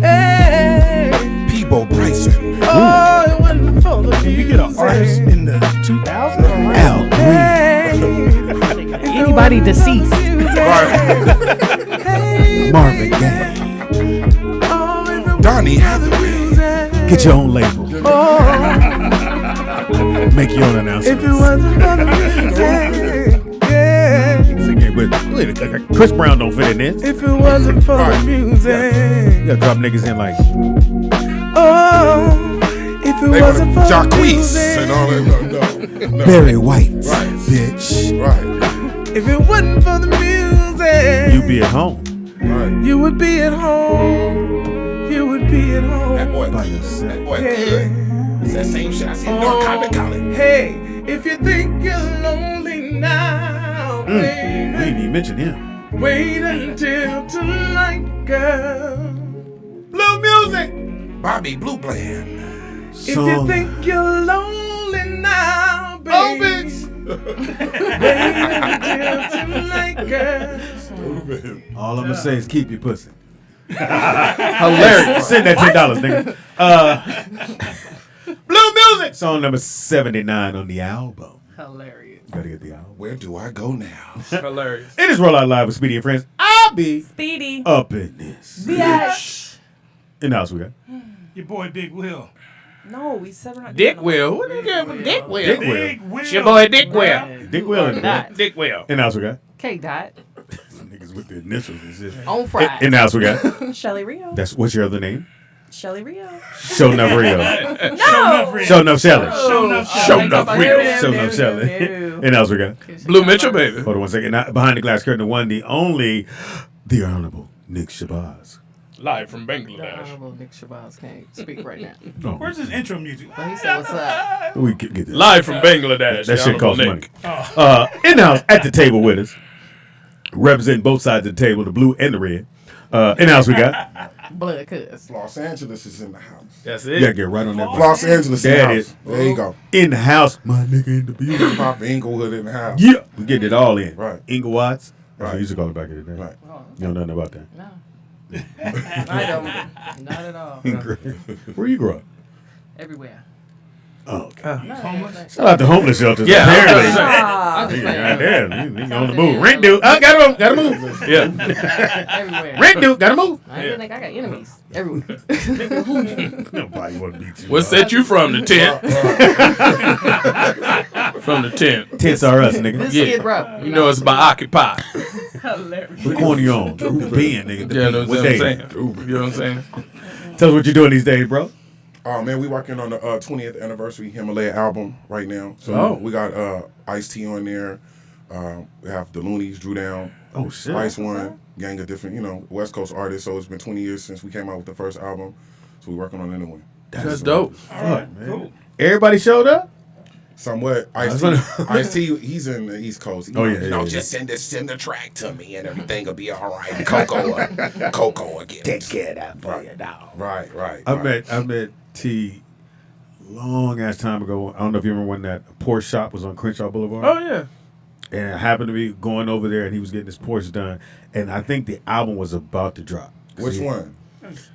Hey. Peebo Bryson. Oh, it wasn't for the music. Can we get an artist in the 2000s? Al Hey. Anybody deceased. Marvin Gaye. Donnie Hathaway. Get your own label. Oh. Make your own announcement. If it wasn't for the music, yeah. Wait, Chris Brown don't fit in this. If it wasn't for the music, you gotta drop niggas in like. oh, if it wasn't for the music, and all that. No. Barry White, bitch. Right. If it wasn't for the music, you'd be at home. Right. You would be at home. You would be at home. That boy, by yourself. That boy good. It's that same shit I see in North College. Hey, if you think you're lonely now, We didn't even mention him. wait until tonight, girl. Blue music. Bobby Blue Bland. If you think you're lonely now, baby, wait until tonight, girl. All I'm gonna say is keep your pussy. Hilarious. Send that $10, nigga. Blue music. Song number 79 on the album. Hilarious. Gotta get the album. Where do I go now? Hilarious. It is Roll Out Live with Speedy and Friends. I'll be Speedy. up in this. Bitch. In the house we got. Your boy Big Will. No, we said we're not Dick doing Will. What you got with Dick Will? Dick Will. Big Will. It's your boy Dick Will. Dick Will in the Dick Will. In the house we got. K. Dot. Niggas with the initials and shit. On Friday. In the house we got. Shelly Rio. That's what's your other name? Shelly Rio. Show enough Rio. No. Show enough Shelly. Show enough Show enough Rio. Show enough Shelly. In the house we got. Blue Mitchell, baby. Hold on 1 second. Now, behind the glass curtain, the one, the only, the Honorable Nick Shabazz. Live from Bangladesh. Honorable Nick Shabazz can't speak right now. Oh. Where's his intro music? But he said, what's up? We get this. Live from Bangladesh. That shit costs Nick. money. In the house, at the table with us, representing both sides of the table, the blue and the red. In the house we got. Blood cuz. Los Angeles is in the house. That's You it. gotta get right on that. Los Angeles in the That house. is. There you go. In the house, my nigga in the building. Pop Inglewood in the house. Yeah, we get it all in. Right. Inglewood's. That's what Right. we used to call it back in the day. Right. You know nothing about that. No. I don't. Not at all. Where you grew up? Everywhere. Oh, okay. Homeless. Shout out to homeless shelters. Yeah, apparently. I'm just Yeah, playing. damn, you on the move. Rent due. Gotta move. Gotta move. Yeah. Everywhere. Rent due. Gotta move. I didn't think I got enemies. Everywhere. Nobody want to beat you. What set you from the tent? From the tent. Tents are us, nigga. This Yeah. kid rough. You know it's by Occupy. Hilarious. What corner you on? The pen, nigga. The Yeah, pen. know What what I'm day? saying? You know what I'm saying? Tell us what you're doing these days, bro. Oh man, we working on the 20th anniversary Himalaya album right now. So Oh. we got Ice-T on there. We have the Loonies, Drew Down, Oh, shit. Spice One, gang of different, West Coast artists. So it's been 20 years since we came out with the first album. So we're working on a new one. That's dope. Fuck, man. Everybody showed up? Somewhat. Ice-T, he's in the East Coast. Just send the track to me and everything will be all right. Coco will take care of that for you, dog. Right. I met T long ass time ago. I don't know if you remember when that Porsche shop was on Crenshaw Boulevard. Oh yeah. And I happened to be going over there, and he was getting his Porsche done. And I think the album was about to drop. Which one?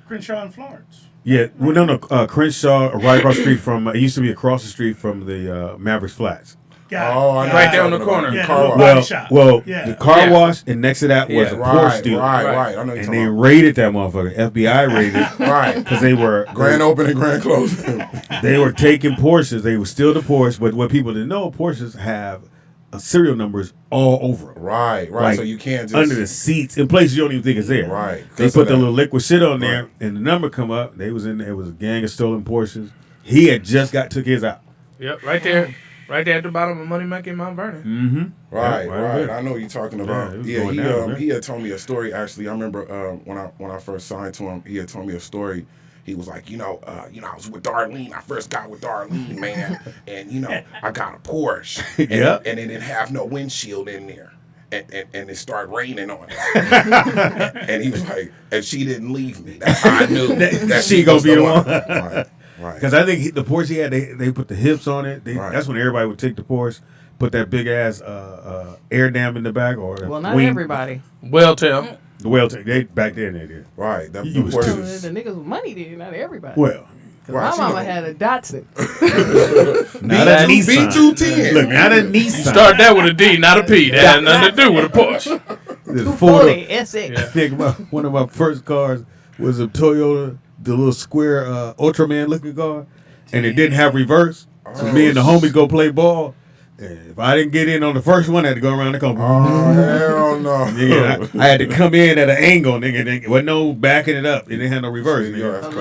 Crenshaw and Florence. Yeah, well, no, Crenshaw, right across the street from. It used to be across the street from the Mavericks Flats. Right there on the corner. Yeah, car body shop. The car wash, and next to that was a Porsche dealer. Right. I know and they raided that motherfucker. FBI raided. Right. Because they were grand opening, grand closing. They were taking Porsches. They were still the Porsche, but what people didn't know, Porsches have serial numbers all over them. Right. Like, so you can't just under the seats in places you don't even think it's there. Right. They put the little liquid shit on there, and the number come up. They was in there. It was a gang of stolen Porsches. He had just took his out. Yep, right there. Right there at the bottom of Money Maker in Mount Vernon. Mm-hmm. Right. I know what you're talking about. He had told me a story. Actually, I remember when I first signed to him, he had told me a story. He was like, I was with Darlene. I first got with Darlene, man, and I got a Porsche, and it didn't have no windshield in there, and it started raining on it, and he was like, and she didn't leave me. That's how I knew that she gonna be the one. Right. Because I think the Porsche he had, they put the hips on it. That's when everybody would take the Porsche, put that big ass air dam in the back, or not everybody. Well, tell. The Welltech, they back then they did. Right. The niggas with money did, not everybody. Well, my mama had a Datsun. Not a Nissan. B210. Look, not a Nissan. You start that with a D, not a P. That had nothing to do with a Porsche. The 240 SX. Yeah. One of my first cars was a Toyota, the little square Ultraman looking car, and it didn't have reverse. So me and the homies go play ball. If I didn't get in on the first one, I had to go around the corner. Oh, hell no. Nigga, I had to come in at an angle, nigga. There wasn't no backing it up. It didn't have no reverse. Nigga. That's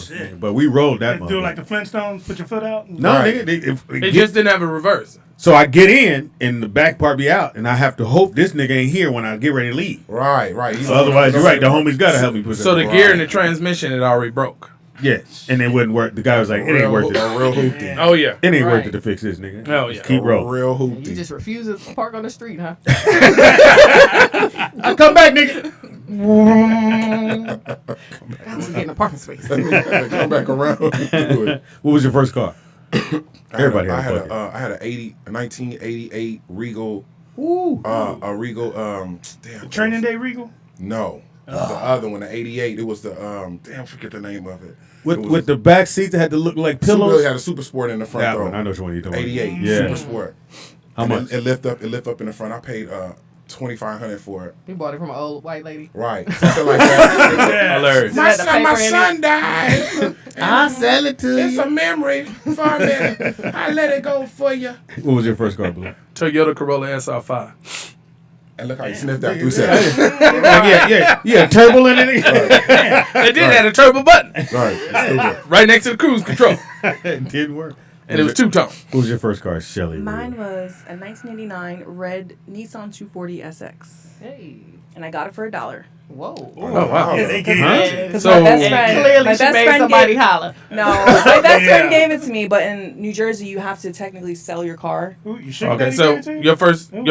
crazy. But we rolled that Do it motherfucker. like the Flintstones, put your foot out? No, nigga. It just didn't have a reverse. So I get in, and the back part be out, and I have to hope this nigga ain't here when I get ready to leave. Right. So otherwise, you're right. The homies got to help me put that. So the gear and the transmission had already broke. Yeah, and it wouldn't work. The guy was like, "It ain't worth it." A real hoopty. Oh yeah, it ain't worth it to fix this, nigga. Oh yeah, just keep rolling. Real hoopty. You just refuse to park on the street, huh? I come back, nigga. I was getting a parking space. Come back around. What was your first car? Everybody I had had a 1988 Regal. Ooh. A Regal. The Training Day Regal? No. The other one, the 88. It was the I forget the name of it. With the back seats that had to look like pillows. Really had a Super Sport in the front. That though. one, I know which one you're talking about. 88 Yeah. Super Sport. How much? It lift up in the front. I paid $2,500 for it. You bought it from an old white lady. Right. Something like that. Hilarious. My son died. I'll sell it to It's a memory for a minute. I let it go for you. What was your first car, Blue? Toyota Corolla SR5. And look how you sniffed that 3 seconds. Yeah, turbo in it. It did have a turbo button. Right next to the cruise control. It didn't work. And it was two-tone. What was your first car, Shelly? Mine was a 1989 red Nissan 240 SX. Hey. And I got it for $1. Whoa. Oh, wow. Yeah, they gave it to you. Because So- my best friend, Clearly my she best made friend somebody gave, holler. No, my best friend gave it to me, but in New Jersey you have to technically sell your car. Ooh, you sure Okay, they so gave it to you? your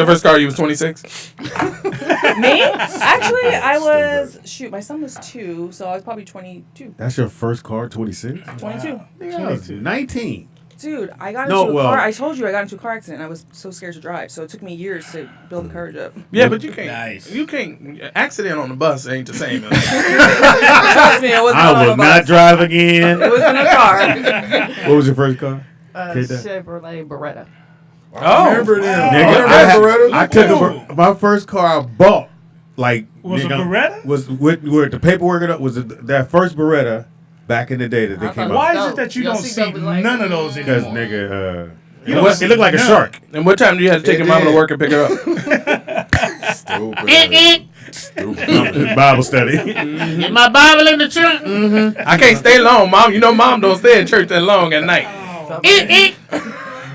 first car, you was 26. Me? Actually, I was my son was 2, so I was probably 22. That's your first car, 26? 22. Nigga, I was 19. Dude, I got No, into a well- car. I told you I got into a car accident. I was so scared to drive, so it took me years to build the courage up. Yeah, but you can't. Nice. You can't. Accident on the bus ain't the same. Trust me, it wasn't I on will a not bus. drive again. It was in a car. What was your first car? Chevrolet Beretta. I remember them. Nigga, I took my first car I bought. Like Was nigga, a Beretta? Was with the paperwork it up was that first Beretta back in the day that they came Why out. is it that you Your don't see seatbelt was like- none of those Because anymore? nigga, You don't see it looked like a none. shark. And what time do you have to take It your mama to did. work and pick her up? Stupid. Bible study. Get my Bible in the trunk. I can't stay long, Mom. You know Mom don't stay in church that long at night.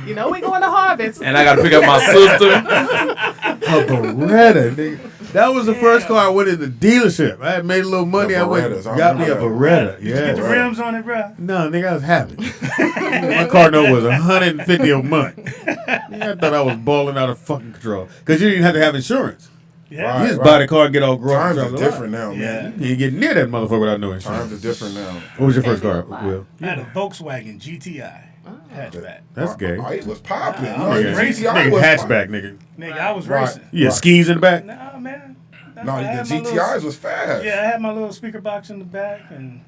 You know we going to Harvest. And I got to pick up my sister. A Beretta, nigga. That was the first car I went in the dealership. I had made a little money. I went and got me a Beretta. Did you get the rims on it, bro? No, nigga, I was happy. My car note was $150 a month. Nigga, I thought I was balling out of fucking control. Because you didn't have to have insurance. Yeah. You just buy the car and get all grown. Times are different now, man. You get near that motherfucker without no insurance. Times are different now. What was your first car, Will? I had a Volkswagen GTI hatchback. That's gay. Oh, it was popping. Nigga, GTI was hatchback, nigga. Nigga, I was racing. You had skis in the back? Nah, man. No, the GTIs was fast. Yeah, I had my little speaker box in the back, and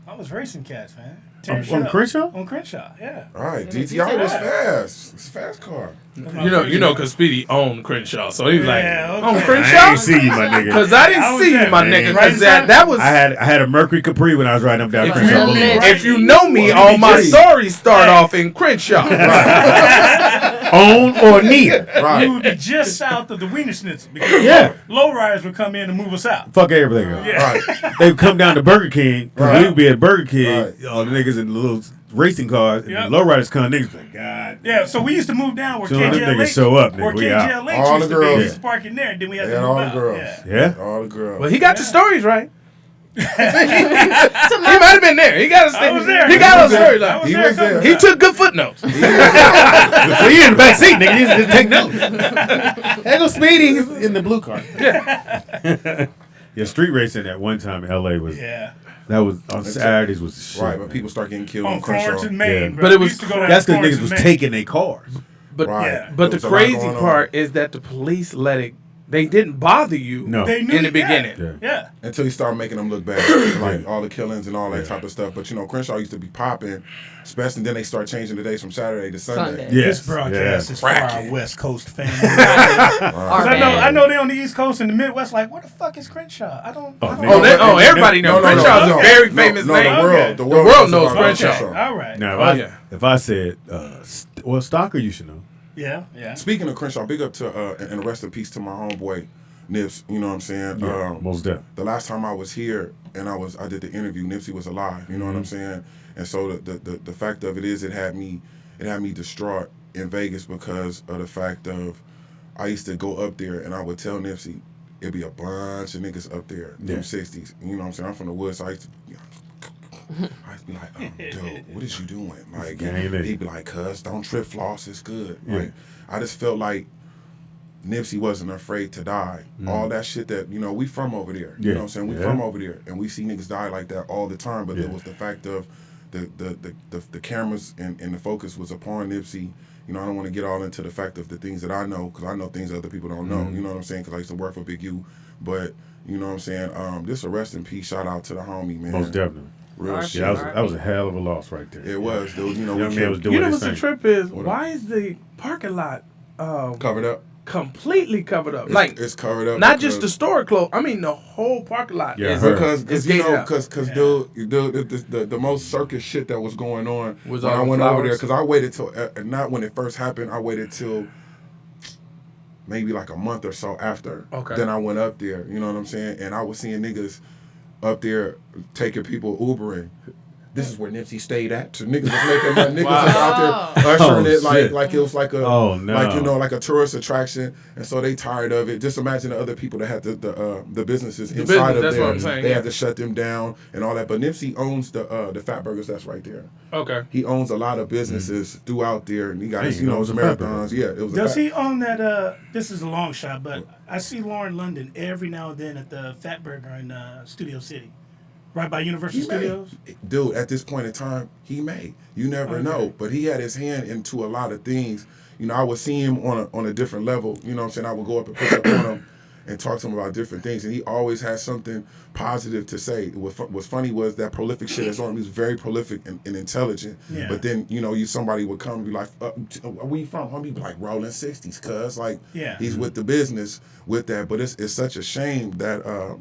I was racing cats, man. On Crenshaw? On Crenshaw, yeah. All right, GTI was fast. It's a fast car. You know, because Speedy owned Crenshaw, so he was like, okay. on Crenshaw? I ain't see you, my nigga. Because I didn't see you, my nigga. Because that was... I had a Mercury Capri when I was riding up down Crenshaw Boulevard. If you know me, all my stories start off in Crenshaw. On or near. Right. We would be just south of the Wiener Schnitzel because low riders would come in and move us out. Fuck everything up. Yeah. Right. They would come down to Burger King. We would be at Burger King. All the niggas in the little racing cars. And the low riders come. Niggas like, God. Yeah, so we used to move down where So them KJLH niggas show up, nigga. Where We out. KJLH All used the to be. girls. We used to park in there, and then we had to move all the out. girls. Yeah. All the girls. Well, he got the stories right. He might have been there. He got I was there. He got a story. I was He there. was there. He took good footnotes. Well, you in the back seat, nigga. You just take notes. There goes Speedy. He's in the blue car. Yeah, street racing at one time in LA was. Yeah. That was on Saturdays was the shit. Right, but man. people start getting killed On on Crenshaw. Florence and Maine, bro. But it We was used to go down That's because Florence niggas was and Maine. taking their cars. But Right. but There the was a lot crazy going on. part is that the police let it. They didn't bother you No. They knew in the it, yeah. beginning. Yeah. Until you start making them look bad, like all the killings and all that type of stuff. But you know, Crenshaw used to be popping, especially then they start changing the days from Saturday to Sunday. Yes. This broadcast is for our Cracking. West Coast fans. Right. 'Cause I know they on the East Coast and the Midwest. Like, what the fuck is Crenshaw? I don't. Everybody knows. Crenshaw's a very famous name. The world knows about Crenshaw. All right. Now, if I said, well, Stalker, you should know. Yeah, yeah. Speaking of Crenshaw, big up to and rest in peace to my homeboy Nips. You know what I'm saying? Yeah, most definitely. The last time I was here and I did the interview, Nipsey was alive. You know what I'm saying? And so the fact of it is, it had me distraught in Vegas because of the fact of I used to go up there and I would tell Nipsey it'd be a bunch of niggas up there in the 60s. You know what I'm saying? I'm from the woods, so I used to. I'd be like, dude, what is you doing? Like, he'd be like, cuz, don't trip, floss, it's good. Like, I just felt like Nipsey wasn't afraid to die. All that shit that, you know, we from over there. You know what I'm saying? We from over there. And we see niggas die like that all the time. But it was the fact of the cameras and the focus was upon Nipsey. You know, I don't want to get all into the fact of the things that I know, because I know things other people don't know. You know what I'm saying? Because I used to work for Big U. But, you know what I'm saying? This a rest in peace shout out to the homie, man. Most definitely. Real shit. Yeah, that was a hell of a loss right there. It was, dude. You know, Young man was doing You know his what's the thing. trip is? Why is the parking lot covered up? Completely covered up. It's covered up. Not just the store closed. I mean, the whole parking lot. Yeah, is because you gated know, up. because dude, the most circus shit that was going on Was when all I the went over there, flowers? because I waited till not when it first happened. I waited till maybe like a month or so after. Okay. Then I went up there. You know what I'm saying? And I was seeing niggas up there taking people Ubering. This is where Nipsey stayed at. So niggas was making niggas was out there ushering it like it was like a like, you know, like a tourist attraction. And so they tired of it. Just imagine the other people that had the businesses inside of that's there. what I'm saying, They had to shut them down and all that. But Nipsey owns the Fat Burgers that's right there. Okay. He owns a lot of businesses throughout there, and he got his, He owns his a Fat marathons. Yeah, it was. Does he own that? This is a long shot, but I see Lauren London every now and then at the Fat Burger in Studio City, right by Universal Studios. Dude, at this point in time, he may. You never know. But he had his hand into a lot of things. You know, I would see him on a different level. You know what I'm saying? I would go up and push up on him and talk to him about different things. And he always had something positive to say. What's funny was that prolific shit is on him. He was very prolific and intelligent. Yeah. But then, you know, somebody would come and be like, where you from? I'll be like, rolling 60s, cuz. Like, Yeah. he's with the business with that. But it's such a shame that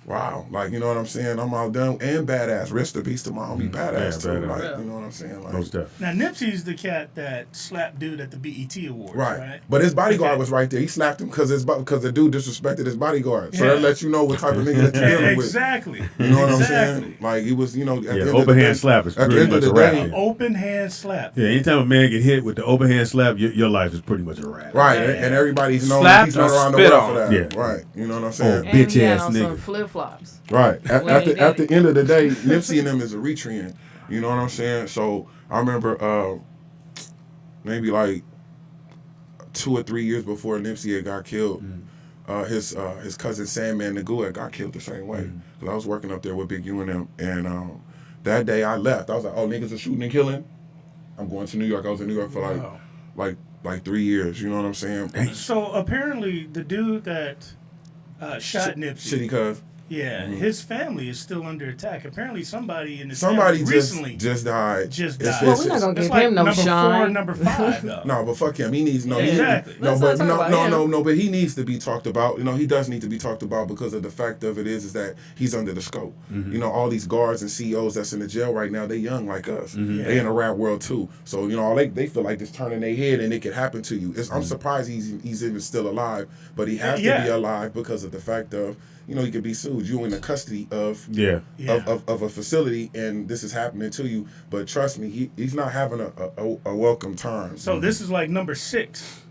wow, like, you know what I'm saying? I'm all done and badass. Rest in peace to my homie badass too. Like, you know what I'm saying? Like, Now Nipsey's the cat that slapped dude at the BET Awards, right? But his bodyguard was right there. He slapped him because the dude disrespected his bodyguard. So that lets you know what type of nigga that you're dealing with. Exactly. You know what I'm saying? Like, he was, you know, at the end of open the hand day, slap is at the pretty end of much the a wrap. day, Open hand slap. Yeah, anytime a man get hit with the open hand slap, your life is pretty much a wrap. right? And everybody's known Slapped he's known or around the spit world on. for that. Yeah. Right? You know what I'm saying? And bitch he had ass on some nigga. flip flops. Right. At When he the did end of the day, Nipsey and them is a retrend. You know what I'm saying? So I remember maybe like 2 or 3 years before Nipsey had got killed, his cousin Sandman Nagu had got killed the same way. Cause I was working up there with Big U and them, and that day I left. I was like, oh, niggas are shooting and killing. I'm going to New York. I was in New York for like 3 years. You know what I'm saying? So apparently the dude that shot Nipsey, Shitty cuz. yeah, his family is still under attack. Apparently somebody in his Somebody family recently just died. just It's- died. Well, we're not gonna It's give like him no number shine. 4, number 5 though. No, but fuck him. He needs Yeah, exactly. no, Let's but not talk about him. but he needs to be talked about. You know, he does need to be talked about because of the fact of it is that he's under the scope. You know, all these guards and CEOs that's in the jail right now, they young like us. They in the rap world too. So, you know, they feel like just turning their head and it could happen to you. I'm surprised he's even still alive, but he has to be alive because of the fact of, you know, he could be sued. You in the custody of of a facility, and this is happening to you. But trust me, he's not having a welcome time. So this is like number 6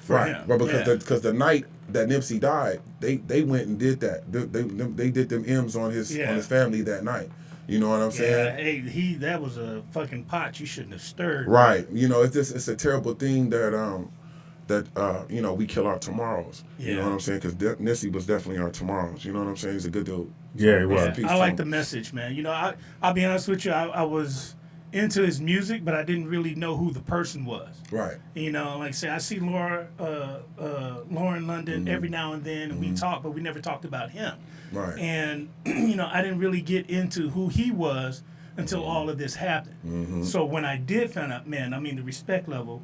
for him. But because the night that Nipsey died, they went and did that. They did them M's on his family that night. You know what I'm saying? Yeah, hey, that was a fucking pot you shouldn't have stirred. Right. You know, it's a terrible thing that you know, we kill our tomorrows. You know what I'm saying? Because Nipsey was definitely our tomorrows. You know what I'm saying? He's a good dude. Yeah, he was. I like the message, man. You know, I'll be honest with you. I was into his music, but I didn't really know who the person was. Right. You know, like I say, I see Lauren London every now and then, and we talk, but we never talked about him. Right. And you know, I didn't really get into who he was until all of this happened. So when I did find out, man, I mean, the respect level.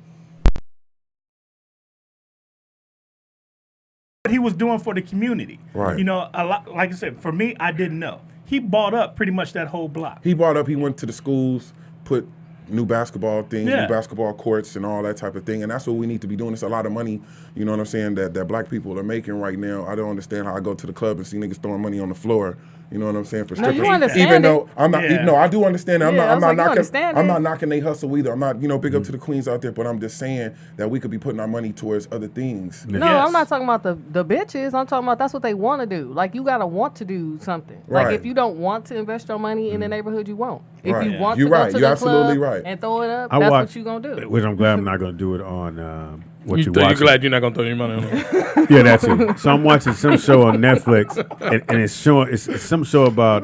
What he was doing for the community. Right. You know, a lot, like I said, for me, I didn't know. He bought up pretty much that whole block. He went to the schools, put new basketball things, new basketball courts and all that type of thing. And that's what we need to be doing. It's a lot of money, you know what I'm saying, that black people are making right now. I don't understand how I go to the club and see niggas throwing money on the floor. You know what I'm saying? For strippers. No, you understand Even though it. I'm not, no, I do understand it. I'm not understand I'm it. not knocking they hustle either. I'm not, you know, big up to the queens out there, but I'm just saying that we could be putting our money towards other things. No, I'm not talking about the bitches. I'm talking about that's what they want to do. Like, you gotta want to do something. Like, Right. if you don't want to invest your money in the neighborhood, you won't. If Right. you want You're to go right. to You're the absolutely club right. and throw it up, I that's watch- what you gonna do. Which I'm glad I'm not going to do it on what you You're watch. glad you're not gonna throw your money on it. Yeah, that's it. So I'm watching some show on Netflix, and it's showing it's some show about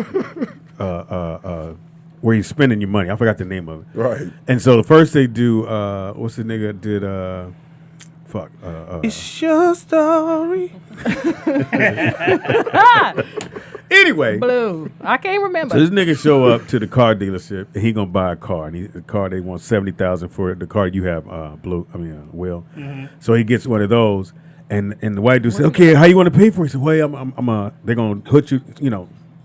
where you're spending your money. I forgot the name of it. Right. And so the first they do, what's the nigga that did? It's your story. Anyway, Blue. I can't remember. so this nigga show up to the car dealership, and he gonna buy a car, and the car they want $70,000 for it. The car you have, Will. So he gets one of those, and the white dude said, "Okay, how you want to pay for it?" He said, "Well, they're gonna hook you,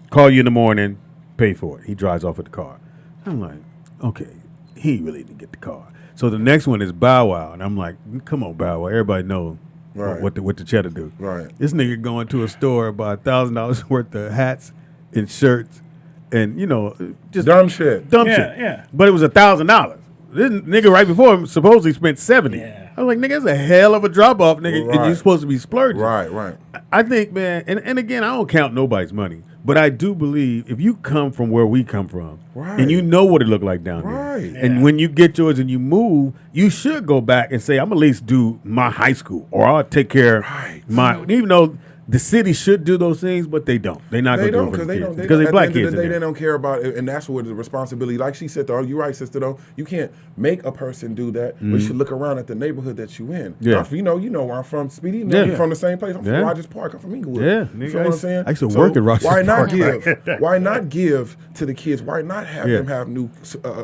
call you in the morning, pay for it." He drives off with the car. I'm like, okay, he really didn't get the car. So the next one is Bow Wow, and I'm like, come on, Bow Wow, everybody knows what the cheddar do. Right. This nigga going to a store, buy $1,000 worth of hats and shirts, and just dumb shit. Yeah. But it was $1,000. This nigga right before him supposedly spent $70. Yeah. I was like, nigga, that's a hell of a drop off, nigga, and Right. you're supposed to be splurging. Right. I think, man, and again, I don't count nobody's money, but I do believe if you come from where we come from, and you know what it look like down Right. there, and when you get yours and you move, you should go back and say, I'm at least do my high school, or I'll take care of my, even though the city should do those things, but they don't. They're not going to do it for the kids. Because they're black At the end kids. of the day, in they there. don't care about it, and that's where the responsibility. Like she said, though, you're right, sister. Though you can't make a person do that. We should look around at the neighborhood that you in. Yeah. You know where I'm from, Speedy. You Yeah. know, from the same place. I'm from Yeah. Rogers Park. I'm from Inglewood. Yeah, you nigga, know what I'm saying. I used to work at Rogers Why not Park. give? Why not give to the kids? Why not have Yeah. them have new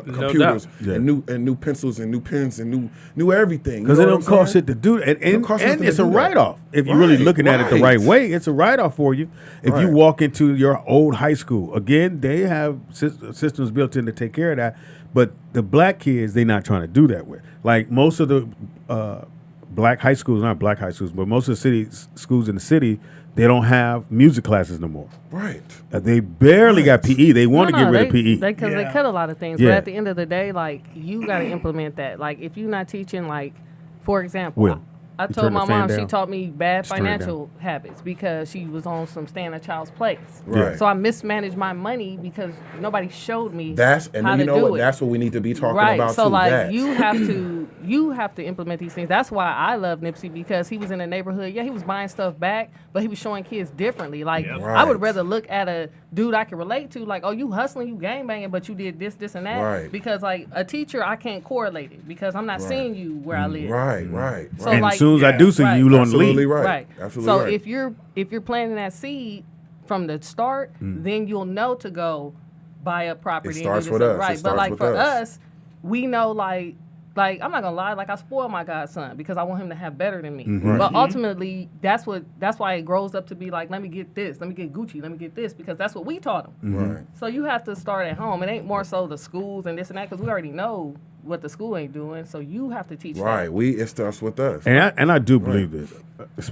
computers Yeah. and new pencils and new pens and new everything? Because You it know don't what I'm cost saying? shit to do it. And cost nothing it's to a do that. write-off if you're really looking at it the right way. way, it's a write-off for you. If you walk into your old high school, again, they have systems built in to take care of that. But the black kids, they're not trying to do that with. Like most of the black high schools, not black high schools, but most of the schools in the city, they don't have music classes no more. Right. They barely got PE. They want to get rid of PE. Because they cut a lot of things. But at the end of the day, like, you got to implement that. Like, if you're not teaching, like, for example, I told my mom she taught me bad financial habits because she was on some stay in a child's place. Right. So I mismanaged my money because nobody showed me how to you know do what? it. That's what we need to be talking right. about So too. like you have to implement these things. That's why I love Nipsey, because he was in the neighborhood. Yeah, he was buying stuff back, but he was showing kids differently. Like I would rather look at a dude I can relate to, like, oh, you hustling, you gangbanging, but you did this, this, and that. Right. Because like a teacher, I can't correlate it because I'm not seeing you where I live. Right. So And like, as soon as I do see you, on the lead. Right. Absolutely so right. if you're planting that seed from the start, then you'll know to go buy a property. It starts and do with this us. and right. It But starts like with for us. us, we know like I'm not gonna lie, like I spoil my godson because I want him to have better than me. Right. But ultimately, that's why it grows up to be like, let me get this, let me get Gucci, let me get this, because that's what we taught him. Right. So you have to start at home. It ain't more so the schools and this and that because we already know what the school ain't doing. So you have to teach. Right. That. It starts with us. And I do believe this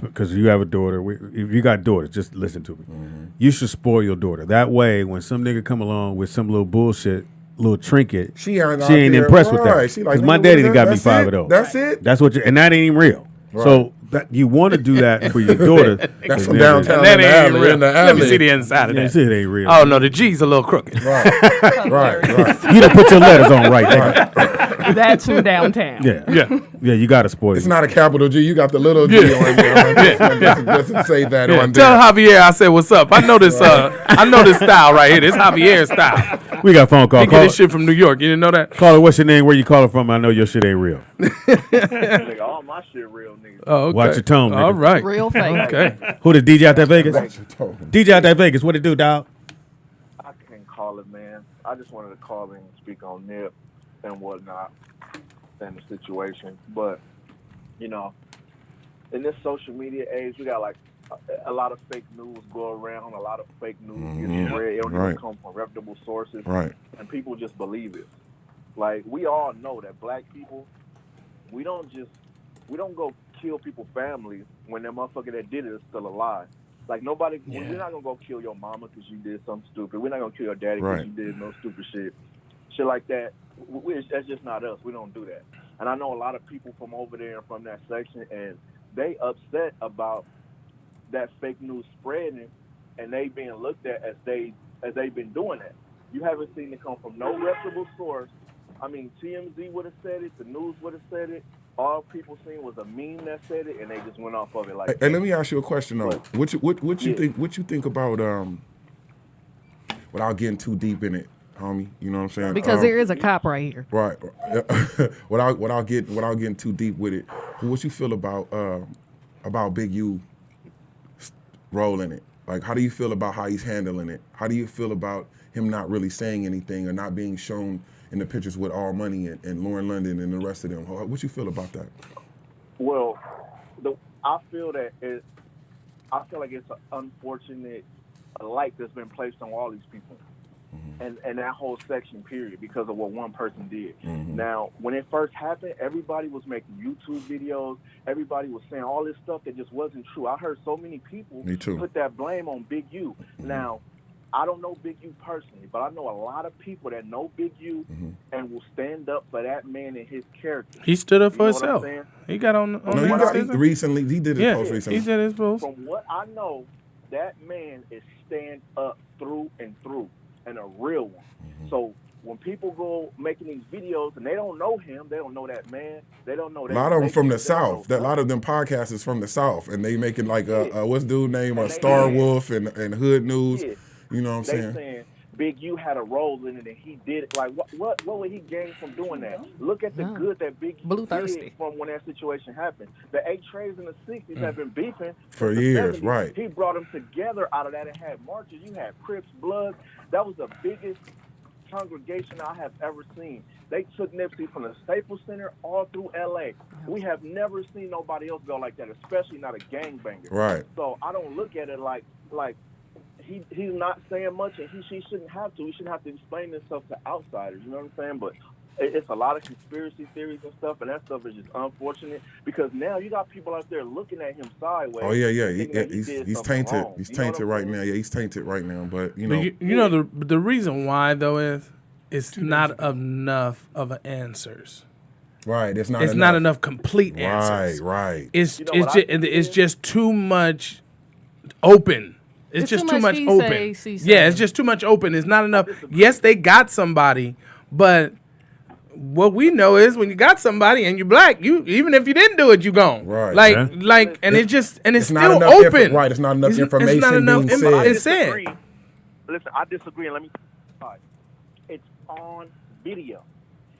because you have a daughter. If you got daughters, just listen to me. You should spoil your daughter. That way, when some nigga come along with some little bullshit, little trinket, she ain't impressed with that. Because my daddy done got me 5 of those. That's it. That's what and that ain't even real. Right. So that you want to do that for your daughter. That's from downtown That in the ain't alley. real. In the Let me alley. see the inside of Yeah, that. see, it ain't real. Oh no, the G's a little crooked. Right. You done put your letters on right, nigga. That's from downtown. Yeah. You got to spoil it. It's not a capital G. You got the little G on there. Just say that on there. Tell Javier I said what's up. I know this. I know this style right here. This Javier style. We got a phone call. He get this shit from New York. You didn't know that? Caller, what's your name? Where you calling from? I know your shit ain't real. Nigga, all my shit real, nigga. Oh, okay. Watch your tone, nigga. All right. Real fake. Okay. Who the DJ out there Vegas? Watch your tone. DJ out there Vegas. What it do, dog? I can't call it, man. I just wanted to call in and speak on Nip and whatnot and the situation. But, you know, in this social media age, we got like a lot of fake news go around, a lot of fake news gets spread. It don't even come from reputable sources. Right. And people just believe it. Like, we all know that black people, we don't go kill people's families when that motherfucker that did it is still alive. Like, nobody, we're not going to go kill your mama because you did something stupid. We're not going to kill your daddy because you did no stupid shit. Shit like that, that's just not us. We don't do that. And I know a lot of people from over there and from that section, and they upset about that fake news spreading and they being looked at as they've been doing that. You haven't seen it come from no reputable source. I mean, TMZ would have said it, the news would have said it. All people seen was a meme that said it, and they just went off of it like. Hey, let me ask you a question though. What you think? What you think about without getting too deep in it, homie? You know what I'm saying? Because there is a cop right here. Right. without getting too deep with it, what you feel about Big U role in it? Like, how do you feel about how he's handling it? How do you feel about him not really saying anything or not being shown in the pictures with All Money and Lauren London and the rest of them? What you feel about that? Well, I feel like it's an unfortunate light that's been placed on all these people, and that whole section period because of what one person did. Now, when it first happened, everybody was making YouTube videos. Everybody was saying all this stuff that just wasn't true. I heard so many people put that blame on Big U. Now, I don't know Big U personally, but I know a lot of people that know Big U and will stand up for that man and his character. He stood up for You know what I'm himself. saying? He got on recently. He did his post recently. He did his post. From what I know, that man is stand up through and through, and a real one. So when people go making these videos and they don't know him, they don't know that man, they don't know that. A lot of them from the South. A lot of them podcasts is from the South, and they making like what's dude name? Star Wolf and Hood News. You know what I'm saying? Big U had a role in it and he did it. Like what would he gain from doing that? Look at the good that Big U did from when that situation happened. The 8 Trays in the 60s have been beefing for since the years, 70s. right? He brought them together out of that and had marches. You had Crips, Bloods. That was the biggest congregation I have ever seen. They took Nipsey from the Staples Center all through L.A. We have never seen nobody else go like that, especially not a gangbanger. Right. So I don't look at it like he's not saying much, and she shouldn't have to. He shouldn't have to explain himself to outsiders. You know what I'm saying? But it's a lot of conspiracy theories and stuff, and that stuff is just unfortunate because now you got people out there looking at him sideways. Oh yeah. He's tainted. wrong. He's tainted right now. Yeah, he's tainted right now. But you But know, the reason why though is it's not enough of an answers. Right. It's not enough complete answers. Right. It's just too much open. It's just too much open. Yeah, it's just too much open. It's not enough. Yes, they got somebody, but what we know is when you got somebody and you're black, you even if you didn't do it, you gone. Right. It's still not open. Right. It's not enough information It's not enough being said. It's said. Listen, I disagree, and let me. It's on video.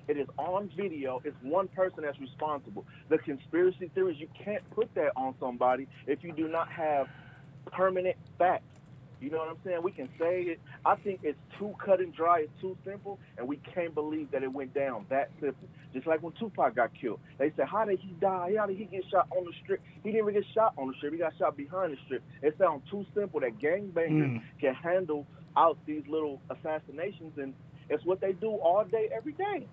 It is on video. It's one person that's responsible. The conspiracy theories, you can't put that on somebody if you do not have permanent facts. You know what I'm saying? We can say it. I think it's too cut and dry. It's too simple, and we can't believe that it went down that simple. Just like when Tupac got killed. They said, how did he die? How did he get shot on the strip? He didn't even get shot on the strip. He got shot behind the strip. It sounds too simple that gangbangers can handle out these little assassinations, and it's what they do all day, every day.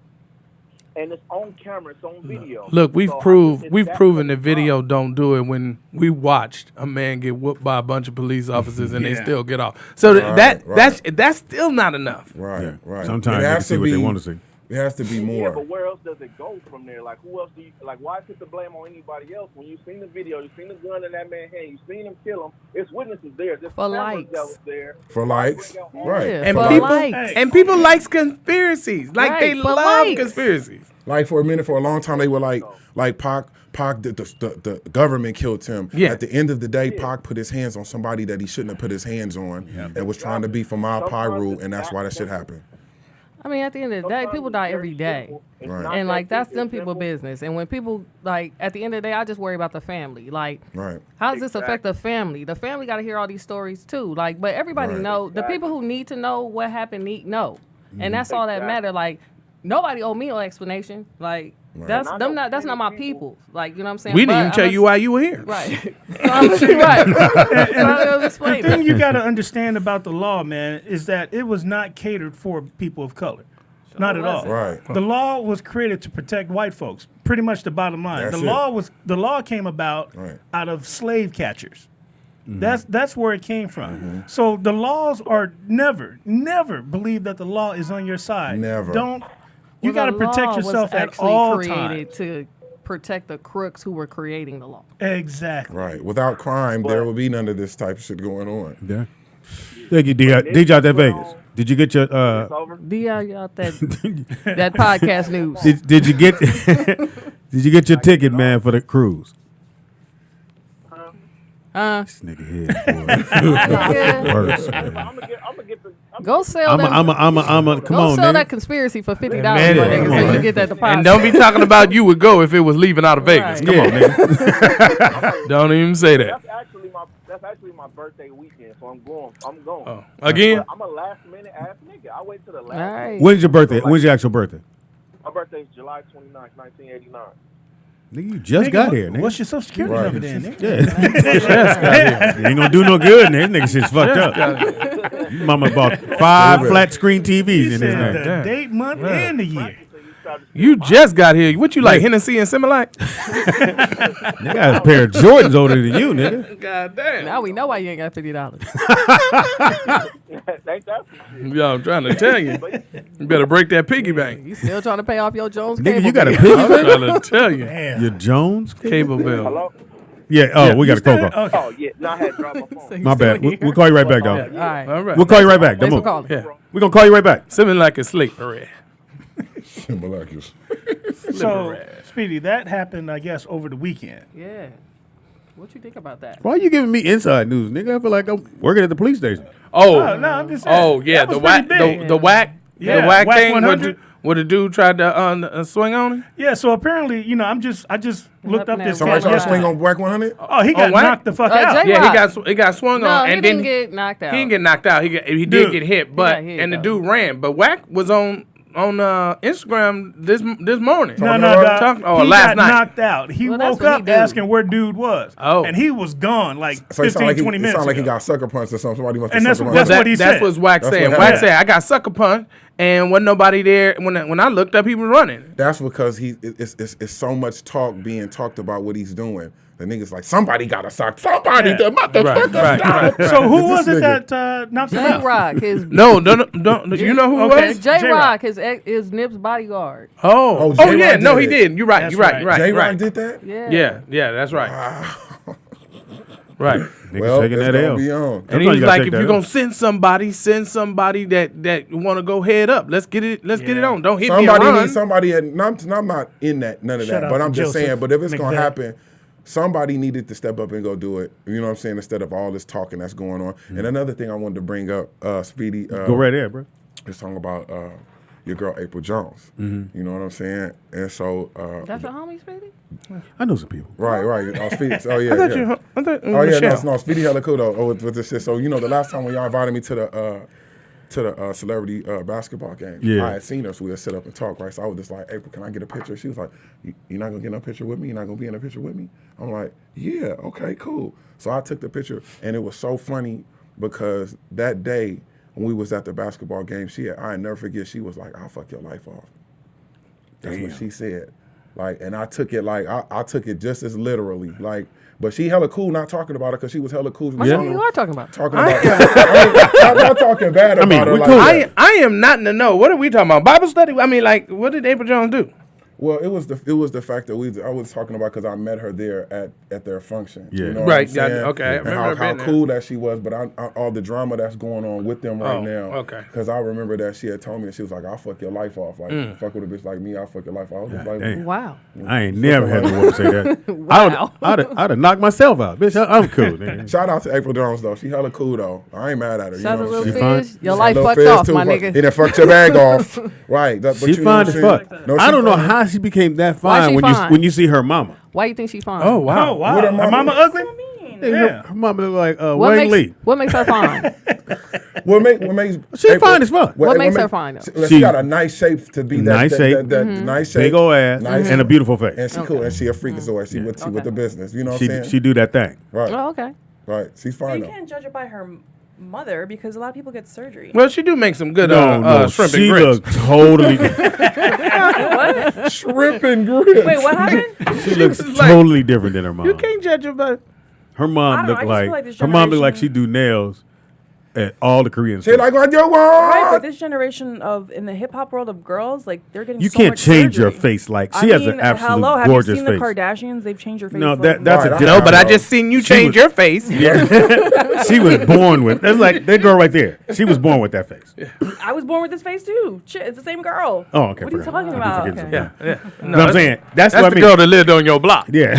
And it's on camera, it's on video. Look, we've proven the video don't do it when we watched a man get whooped by a bunch of police officers and they still get off. So that's still not enough. Right. Sometimes they see what they want to see. It has to be more. Yeah, but where else does it go from there? Like, who else do you like? Why put the blame on anybody else when you've seen the video, you've seen the gun in that man's hand, you've seen him kill him? It's witnesses there. There's For cameras likes. that was there. For likes, right? Yeah, And people likes conspiracies. Like they love conspiracies. Like for a minute, for a long time, they were like Pac, the government killed him. Yeah. At the end of the day, Pac put his hands on somebody that he shouldn't have put his hands on, and was trying to be for Mile Pyru, and that's why that shit happened. I mean, at the end of the day, people die every day. Right. And, like, that's them people business. And when people, like, at the end of the day, I just worry about the family. Like, how does this affect the family? The family got to hear all these stories, too. Like, but everybody know. The people who need to know what happened need know. And that's all that matter. Like, nobody owe me no explanation. Like, that's not my people. Like, you know what I'm saying? We didn't even tell you why you were here. Right. The thing you got to understand about the law, man, is that it was not catered for people of color. Not at all. Right. The law was created to protect white folks. Pretty much the bottom line. The law came about out of slave catchers. That's where it came from. So the laws are never believe that the law is on your side. Never. You got to protect yourself at all times. To protect the crooks who were creating the law. Exactly. Right. Without crime, there would be none of this type of shit going on. Yeah. Thank you, DJ out there, Vegas. Did you get your DJ out that podcast news? Did you get did you get your ticket, man, for the cruise? This nigga here, Worse, man. Go sell them. Come on, sell nigga. that conspiracy for $50, so you get that deposit. And don't be talking about you would go if it was leaving out of Vegas. Come on, nigga. Don't even say that. That's actually my birthday weekend, so I'm going. Oh. Again? I'm a last minute ass nigga. I wait till the last. Right. When's your birthday? When's your actual birthday? My birthday is July 29th, 1989. Nigga, you just got here, nigga. What's your social security number then, nigga? Yeah. You ain't gonna do no good, nigga. Nigga shit's fucked up. Mama bought 5 flat screen TVs in his name. The date, month, and the year. You just got here. What you like, Hennessy and Similac? Nigga got a pair of Jordans older than you, nigga. God damn. Now we know why you ain't got $50. Yo, I'm trying to tell you. You better break that piggy bank. You still trying to pay off your Jones Nigga, cable you got a bill. piggy I'm bank? trying to tell you. Your Jones Cable bill. Hello? Yeah, we got a Coco. Okay. Oh yeah, no, I had dropped my phone. My bad. We'll call you right back, dog. All right. All right. We'll call you right back. Thanks Come for on. calling. Yeah. We're gonna call you right back. Similac is sleep. Hooray. So, Speedy, that happened, I guess, over the weekend. Yeah. What you think about that? Why are you giving me inside news, nigga? I feel like I'm working at the police station. Oh, No, I'm just saying. oh yeah, That was the whack, pretty big. the whack Yeah, the whack Whack thing 100? where the dude tried to swing on him. Yeah, so apparently, I just looked up this. Somebody cat tried to swing yesterday. on Whack 100? Oh, he got Whack? knocked the fuck out. Yeah, he got swung No, on, he and didn't then get knocked out. he didn't get knocked out. He did Dude. get hit, but got hit, and the though. dude ran. But Whack was on Instagram this morning. No, last he night. got knocked out. He Well, that's woke what he up do. asking where dude was. Oh. And he was gone like So 15, 20 it minutes sounded like he ago. got sucker punched or something. Somebody must have And that's sucker what- punched that's him. what he That's said. what Whack That's said. what Whack happened. said, I got sucker punched, and wasn't nobody there. When I looked up, he was running. That's because it's so much talk being talked about what he's doing. The nigga's like, somebody got a sock. Somebody, the motherfucker. Right. So who was This it nigga. that knocked him out? J-Rock, his No, don't. You know who Okay. it was? J-Rock, his Nip's bodyguard. Oh, J-Rock yeah. No, he did it. did. You're right. That's You're right. right. J-Rock Right. did that? Yeah. That's right. Right. Niggas Well, taking it's that gonna L. be on. And Sometimes he you was gotta like, take if that you're L. gonna send somebody that want to go head up. Let's get it on. Don't hit Somebody me and run. needs somebody. I'm not in that none of Shout that, out but to I'm just Joseph saying. But if it's gonna McVeigh. happen, somebody needed to step up and go do it. You know what I'm saying? Instead of all this talking that's going on. And another thing I wanted to bring up, Speedy. Go right there, bro. It's talking about your girl April Jones. You know what I'm saying? And so That's your homie, Speedy? I know some people. right. Speedy. Oh yeah. I thought yeah. I thought Oh yeah, Michelle. no, Speedy hella cool though with this shit. So the last time when y'all invited me to the celebrity basketball game, Yeah. I had seen her, so we would sit up and talk, right? So I was just like, April, can I get a picture? She was like, you're not gonna get no picture with me? You're not gonna be in a picture with me? I'm like, yeah, okay, cool. So I took the picture, and it was so funny because that day when we was at the basketball game, I never forget, she was like, I'll fuck your life off. That's what she said. Like, and I took it like, I took it just as literally, like, but she hella cool not talking about it because she was hella cool. What you are talking about? Talking about I'm not talking bad about her. we like cool. that. I am not in the know. What are we talking about? Bible study? I mean, like, what did April Jones do? Well, it was the fact that I was talking about because I met her there at their function. Yeah. You know Right, What I'm yeah, saying? okay, I And remember how being there. cool that she was, but all the drama that's going on with them right Oh, now. okay. Because I remember that she had told me, and she was like, "I'll fuck your life off. Like, fuck with a bitch like me, I'll fuck your life off." I was just like, damn. Wow. I ain't never had no woman say that. Wow. I'd have knocked myself out. Bitch, I'm cool, man. Shout out to April Jones though. She hella cool though. I ain't mad at her. Shout out you to know what Lil I'm saying? Fizz. Your life Lil fucked Fizz, off, too. my He nigga. done fucked your bag off. Right. But She you know fine what as I'm fuck. saying? No, I she don't know fine. how she became that Why fine she when you see her mama. Why you think she fine? Oh, wow. Oh, wow. What her Her mama- mama ugly? Her mama look like What Wayne makes, Lee. what makes her fine? What makes She April- fine as fuck. What makes her fine, though? She got a nice shape to be that. Nice shape. That nice shape. Big old ass Nice. and a beautiful face. And she cool. And she a freakazoid. She with the business. You know what I'm saying? She do that thing. Right. Oh, okay. Right. She's fine You though. can't judge her by her mother because a lot of people get surgery. Well, she do make some good No, shrimp she and grits. look totally. What? Shrimp and grits. Wait, what happened? She looks like- totally different than her mom. You can't judge her by... Her I mom don't know, looked I just like feel like this her mom looked like she generation- do nails at all the Korean She stores. like what you Right, but want. this generation of in the hip hop world of girls, like they're getting You so can't much change your surgery. face like I she has mean, an absolute hello, have gorgeous you seen face. the Kardashians? They've changed your face. No, like- that's Right, a I different. No, but I know. just seen you She change was- your face. Yeah. She was born with. That's like that girl right there. She was born with that face. I was born with this face too. Shit, it's the same girl. Oh, okay. What are you forgot. talking I be about? forgetting Okay. sometimes. Yeah. No, I'm saying that's what I the mean. girl that lived on your block. Yeah.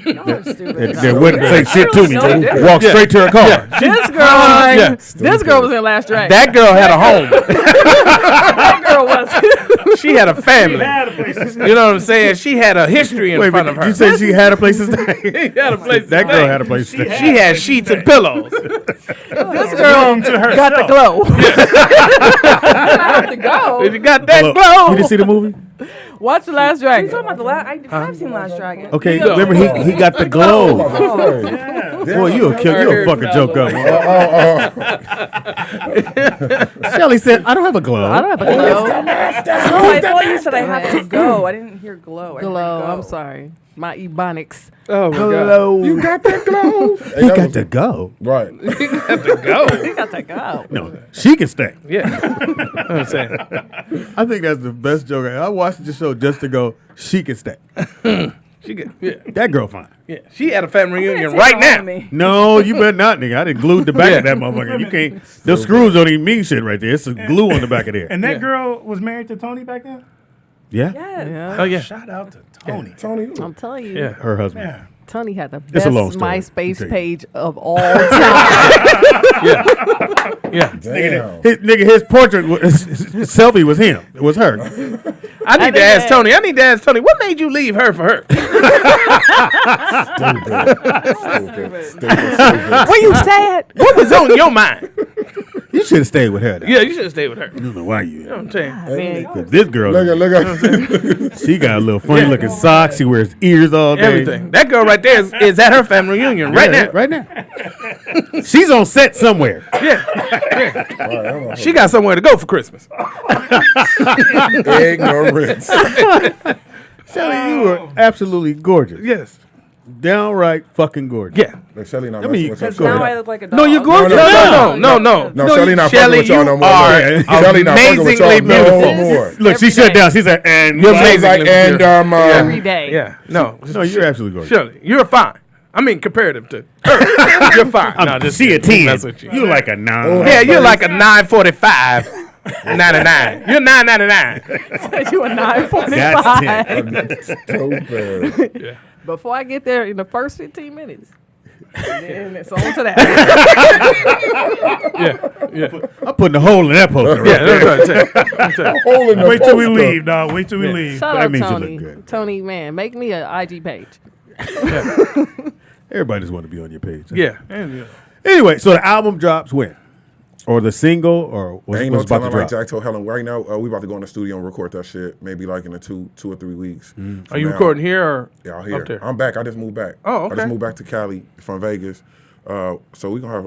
Y'all are stupid. That wouldn't say shit to me. So different. Walk straight to her car. This girl, Yeah. this girl was in Last Dragon. That girl had a home. That girl was. She had a family. Had a place to stay. You know what I'm saying? She had a history in Wait, front but of her. you said she had a place to stay. She had a place to That girl stay. had a place to stay. She had sheets and pillows. This girl to herself. got the glow. I have to go. You got that Look, glow. you didn't see the movie? Watch The Last Are you Dragon. talking about the last? I've seen Last Dragon. Okay, No. remember he got the glow. Oh, Boy, you a kill. You a fucking joke up. Shelly said, "I don't have a glow." I don't have a glow. No, I thought you said I have to go. I didn't hear glow. I heard Glow. go. I'm sorry. My ebonics. Oh my God. Glow. You got that glow. He got to go. Right. Go. You got to go. No, she can stay. Yeah. I'm saying. I think that's the best joke. I watched the show just to go. She can stay. She good. Yeah. That girl fine. Yeah. She had a family reunion Take right her now. home with me. No, you better not, nigga. I done glued the back of that motherfucker. You can't. Those screws don't even mean shit right there. It's some glue on the back of there. And that girl was married to Tony back then? Yeah, Yes. Yeah. Oh yeah. Shout out to Tony. Tony. I'm telling you. Yeah. her husband. Yeah. Tony had the best MySpace page of all time. Yeah. His portrait, his selfie was him. It was her. I need to ask Tony. What made you leave her for her? Were you sad? What was on your mind? You should have stayed with her. Yeah, you should have stayed with her. I don't know why you. You know what I'm saying? Because this girl, look at she got a little funny looking socks. She wears ears all day. Everything. That girl right there is at her family reunion right now. Right now. She's on set somewhere. Yeah. She got somewhere to go for Christmas. Ignorance. Shelly, you were absolutely gorgeous. Yes. Downright fucking gorgeous. Yeah. Like Shelly not I mean, messing with Now I look like a dog. No, you're gorgeous. No. No, Shelly not fucking with y'all no more. Shelly not fucking with y'all no more. Look, she shut down. She said, and You're amazing. Every day. Yeah. No, you're absolutely gorgeous. Shelly, you're fine. I mean, comparative to her, you're fine. See a 10. You. You're like a 9. Yeah, you're like a 945. 99. You're 999. Said you a 945. That's 10. So bad. Before I get there in the first 15 minutes. And then it's on to that. Yeah. I'm putting a hole in that poster. Yeah, that's right. Hole in the Wait till we poster. leave, dog. Wait till we leave. Shout That out means you Tony. look good. Tony, man, make me an IG page. Everybody just want to be on your page. Yeah. Anyway, so the album drops when? Or the single, or what's Ain't no about to telling, drop? like Jack told Helen. Right now, we about to go in the studio and record that shit. Maybe like in 2 or 3 weeks. Are you recording here or Yeah, here. up there? I'm back. I just moved back. Oh, okay. I just moved back to Cali from Vegas. So we gonna have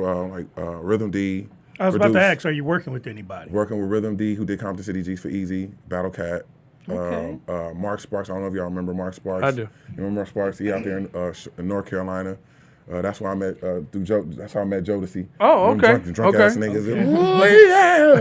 Rhythm D. I was about to produce. ask, are you working with anybody? Working with Rhythm D, who did Compton City G's for Easy, Battle Cat. Okay. Mark Sparks. I don't know if y'all remember Mark Sparks. I do. You remember Mark Sparks? He out there in North Carolina. That's why I met through Joe. That's how I met Jodeci. Oh, okay. Drunk ass niggas.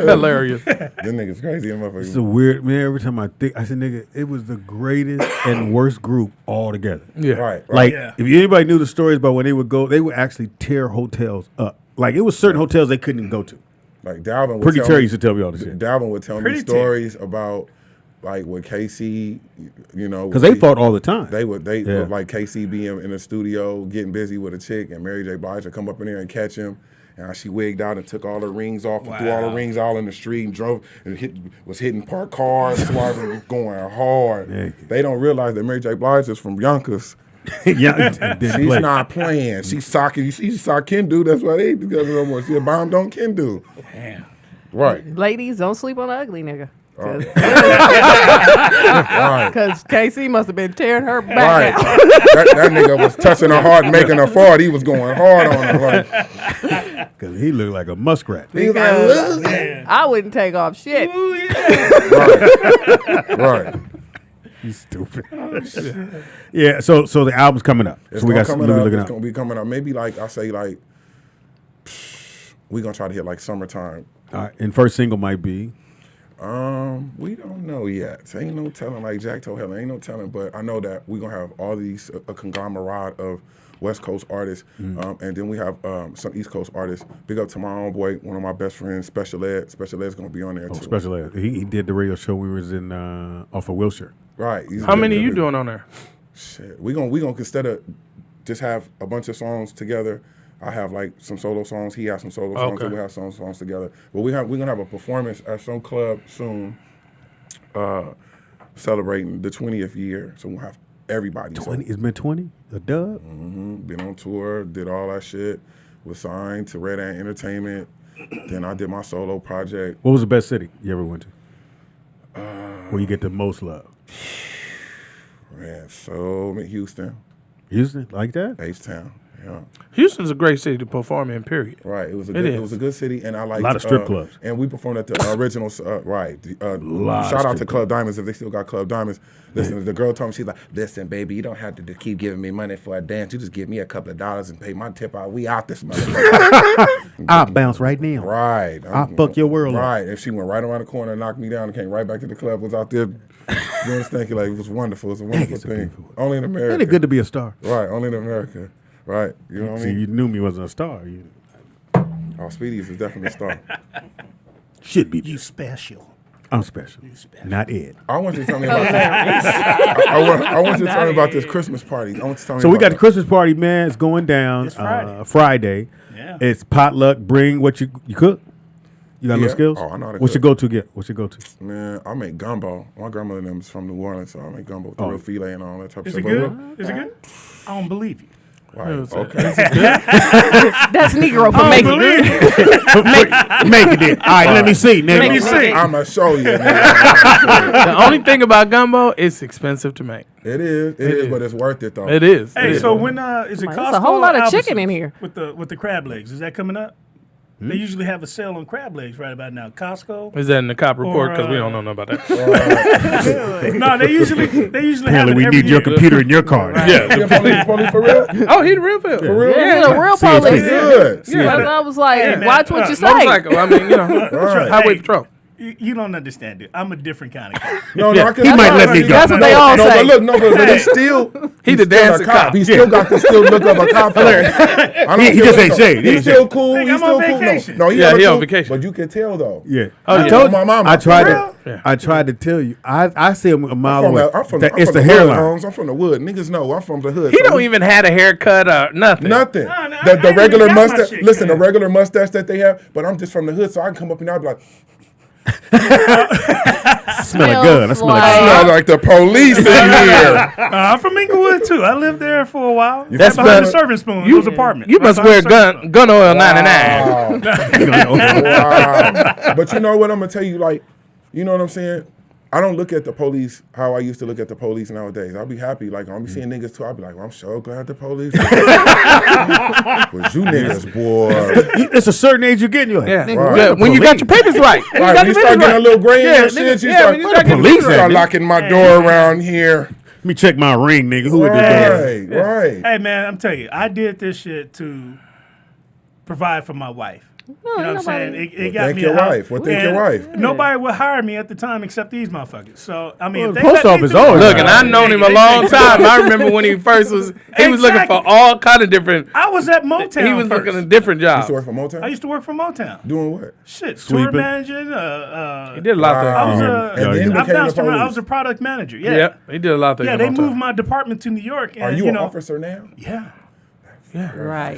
Hilarious. Them niggas crazy. It's a weird, man. Every time I think, I said, nigga, it was the greatest and worst group all together. Yeah. Right. Like, if anybody knew the stories about when they would go, they would actually tear hotels up. Like, it was certain hotels they couldn't even go to. Like Dalvin would Pretty tell Terry me, used to tell me all this shit. Dalvin would tell Pretty me stories about like with KC, because they fought all the time. They would like KC being in the studio getting busy with a chick, and Mary J. Blige would come up in there and catch him. And how she wigged out and took all the rings off and threw all the rings all in the street and drove and was hitting parked cars, swerving, going hard. Yeah. They don't realize that Mary J. Blige is from Yonkers. She's not playing. She's socking. You see, sock can do. That's why they ain't together no more. She a bomb don't can do. Damn. Right. Ladies, don't sleep on an ugly nigga. Right. Because KC must have been tearing her back out. that nigga was touching her hard, making her fart. He was going hard on her. Because he looked like a muskrat. He was like, I wouldn't take off shit. right. He's stupid. Yeah, so the album's coming up. It's So we got something to be looking It's up. gonna be coming up. Maybe like I say like we gonna try to hit like summertime. All right, and first single might be. We don't know yet. Ain't no telling. Like Jack told Helen, ain't no telling. But I know that we gonna have all these a conglomerate of West Coast artists, and then we have some East Coast artists. Big up to my own boy, one of my best friends, Special Ed. Special Ed's gonna be on there too. Special Ed. He did the radio show. We was in off of Wilshire. Right. How many are you doing on there? Shit. We gonna instead of just have a bunch of songs together. I have like some solo songs. He has some solo songs. Okay. And we have some songs together. But we're gonna have a performance at some club soon, celebrating the 20th year. So we'll have everybody. 20. It's been 20. A dub. Been on tour. Did all that shit. Was signed to Red Ant Entertainment. Then I did my solo project. What was the best city you ever went to? Where you get the most love? Man, so Houston. Houston, like that? H-Town. Yeah. Houston's a great city to perform in, period. Right. It was a good city, and I liked a lot of strip clubs. And we performed at the original. Right. Lot Shout of out to strip Club Diamonds if they still got Club Diamonds. Listen, the girl told me, she's like, "Listen, baby, you don't have to keep giving me money for a dance. You just give me a couple of dollars and pay my tip out. We out this motherfucker." I'll bounce right now. Right. I'll fuck your world up. Right. And she went right around the corner and knocked me down and came right back to the club. Was out there doing stanky like it was wonderful. It was a wonderful thing. Only in America. Ain't it good to be a star? Right. Only in America. Right. You know what I See, mean? you knew me wasn't a star. Oh, Speedy is definitely a star. Should be. You special. I'm special. Not Ed. I want you to tell me about I want you to tell me about this Christmas party. I want you to tell me So we got about the Christmas party, man. It's going down It's Friday. Friday. Yeah. It's potluck. Bring what you cook. You got no skills? Oh, I know how to What's cook. your go-to get? What's your go-to? Man, I make gumbo. My grandmother and them is from New Orleans, so I make gumbo with the real filet and all that type of Is stuff. it good? Is it good? I don't believe you. Right. Okay. That's Negro for making it. Making it. All right, let me see. Let me see. I'm going to show you. The only thing about gumbo, it's expensive to make. It is, but it's worth it, though. It is. Hey, so when is it Costco? There's a whole lot of or chicken Albertsons in here. with the crab legs. Is that coming up? They usually have a sale on crab legs right about now. Costco. Is that in the cop report? Because we don't know nothing about that. No, they usually have Apparently, it we every need your year. computer in your car. Yeah. Police for real? Oh, he the real pill. For real? Yeah, the real See, it's police. good. Yeah, I was like, Hey, man, watch what you say. Motorcycle. I mean, highway patrol. You don't understand, dude. I'm a different kind of cop. No, Yeah, I can he might let me go. That's what they all no, say. but look, but he's still He the still dancing a cop. cop. He still got the look of a cop. He just ain't shade. He's still cool. Think He's I'm on still cool. vacation. No, Yeah, he cool, on vacation. But you can tell though. Yeah. I told my mama. I tried For to. I tried to tell you. I see him a mile I'm away. from It's the hood, hairline. Holmes. I'm from the wood. Niggas know I'm from the hood. He don't even had a haircut or nothing. Nothing. No, I The ain't regular even got my mustache. shit, Listen, man. the regular mustache that they have. But I'm just from the hood, so I can come up and I'll be like, Smell like gun. I smell like smell like the police in here. I'm from Inglewood too. I lived there for a while. That's behind better. the serving spoon. You- Those apartments. You must Right wear behind the gun oil 99. Wow. But you know what I'm gonna tell you, like, you know what I'm saying? I don't look at the police how I used to look at the police nowadays. I'll be happy, like I'll be seeing niggas too. I'll be like, well, I'm so glad the police. Was you niggas, boy? It's a certain age you're getting. You're like, Yeah. nigga, Right. what When you the got your police? papers right. Right, when you start getting a little gray Yeah, and shit, niggas- you yeah, start, when you start getting police start at, locking my door around here. Let me check my ring, nigga. Who would do that? Right, right. Hey man, I'm telling you, I did this shit to provide for my wife. You know what I'm saying? It got Thank me your out. wife. Well, thank your And wife. Nobody would hire me at the time except these motherfuckers. So I mean, Well, if the they post let me office do always it- Look, and I've known him a long time. I remember when he first was, he was looking for Exactly. all kind of different, I was at Motown. he was first. looking at different You used jobs. to work for Motown? I used to work for Motown. Doing what? Shit, Sweeping. tour managing. He did a lot I of was things. a, And then I became the bounced around. I police. was a product manager. Yeah, Yeah, he did a lot of things. yeah. at They one moved time. my department to New York. And, Are you you an know, officer now? Yeah. Right.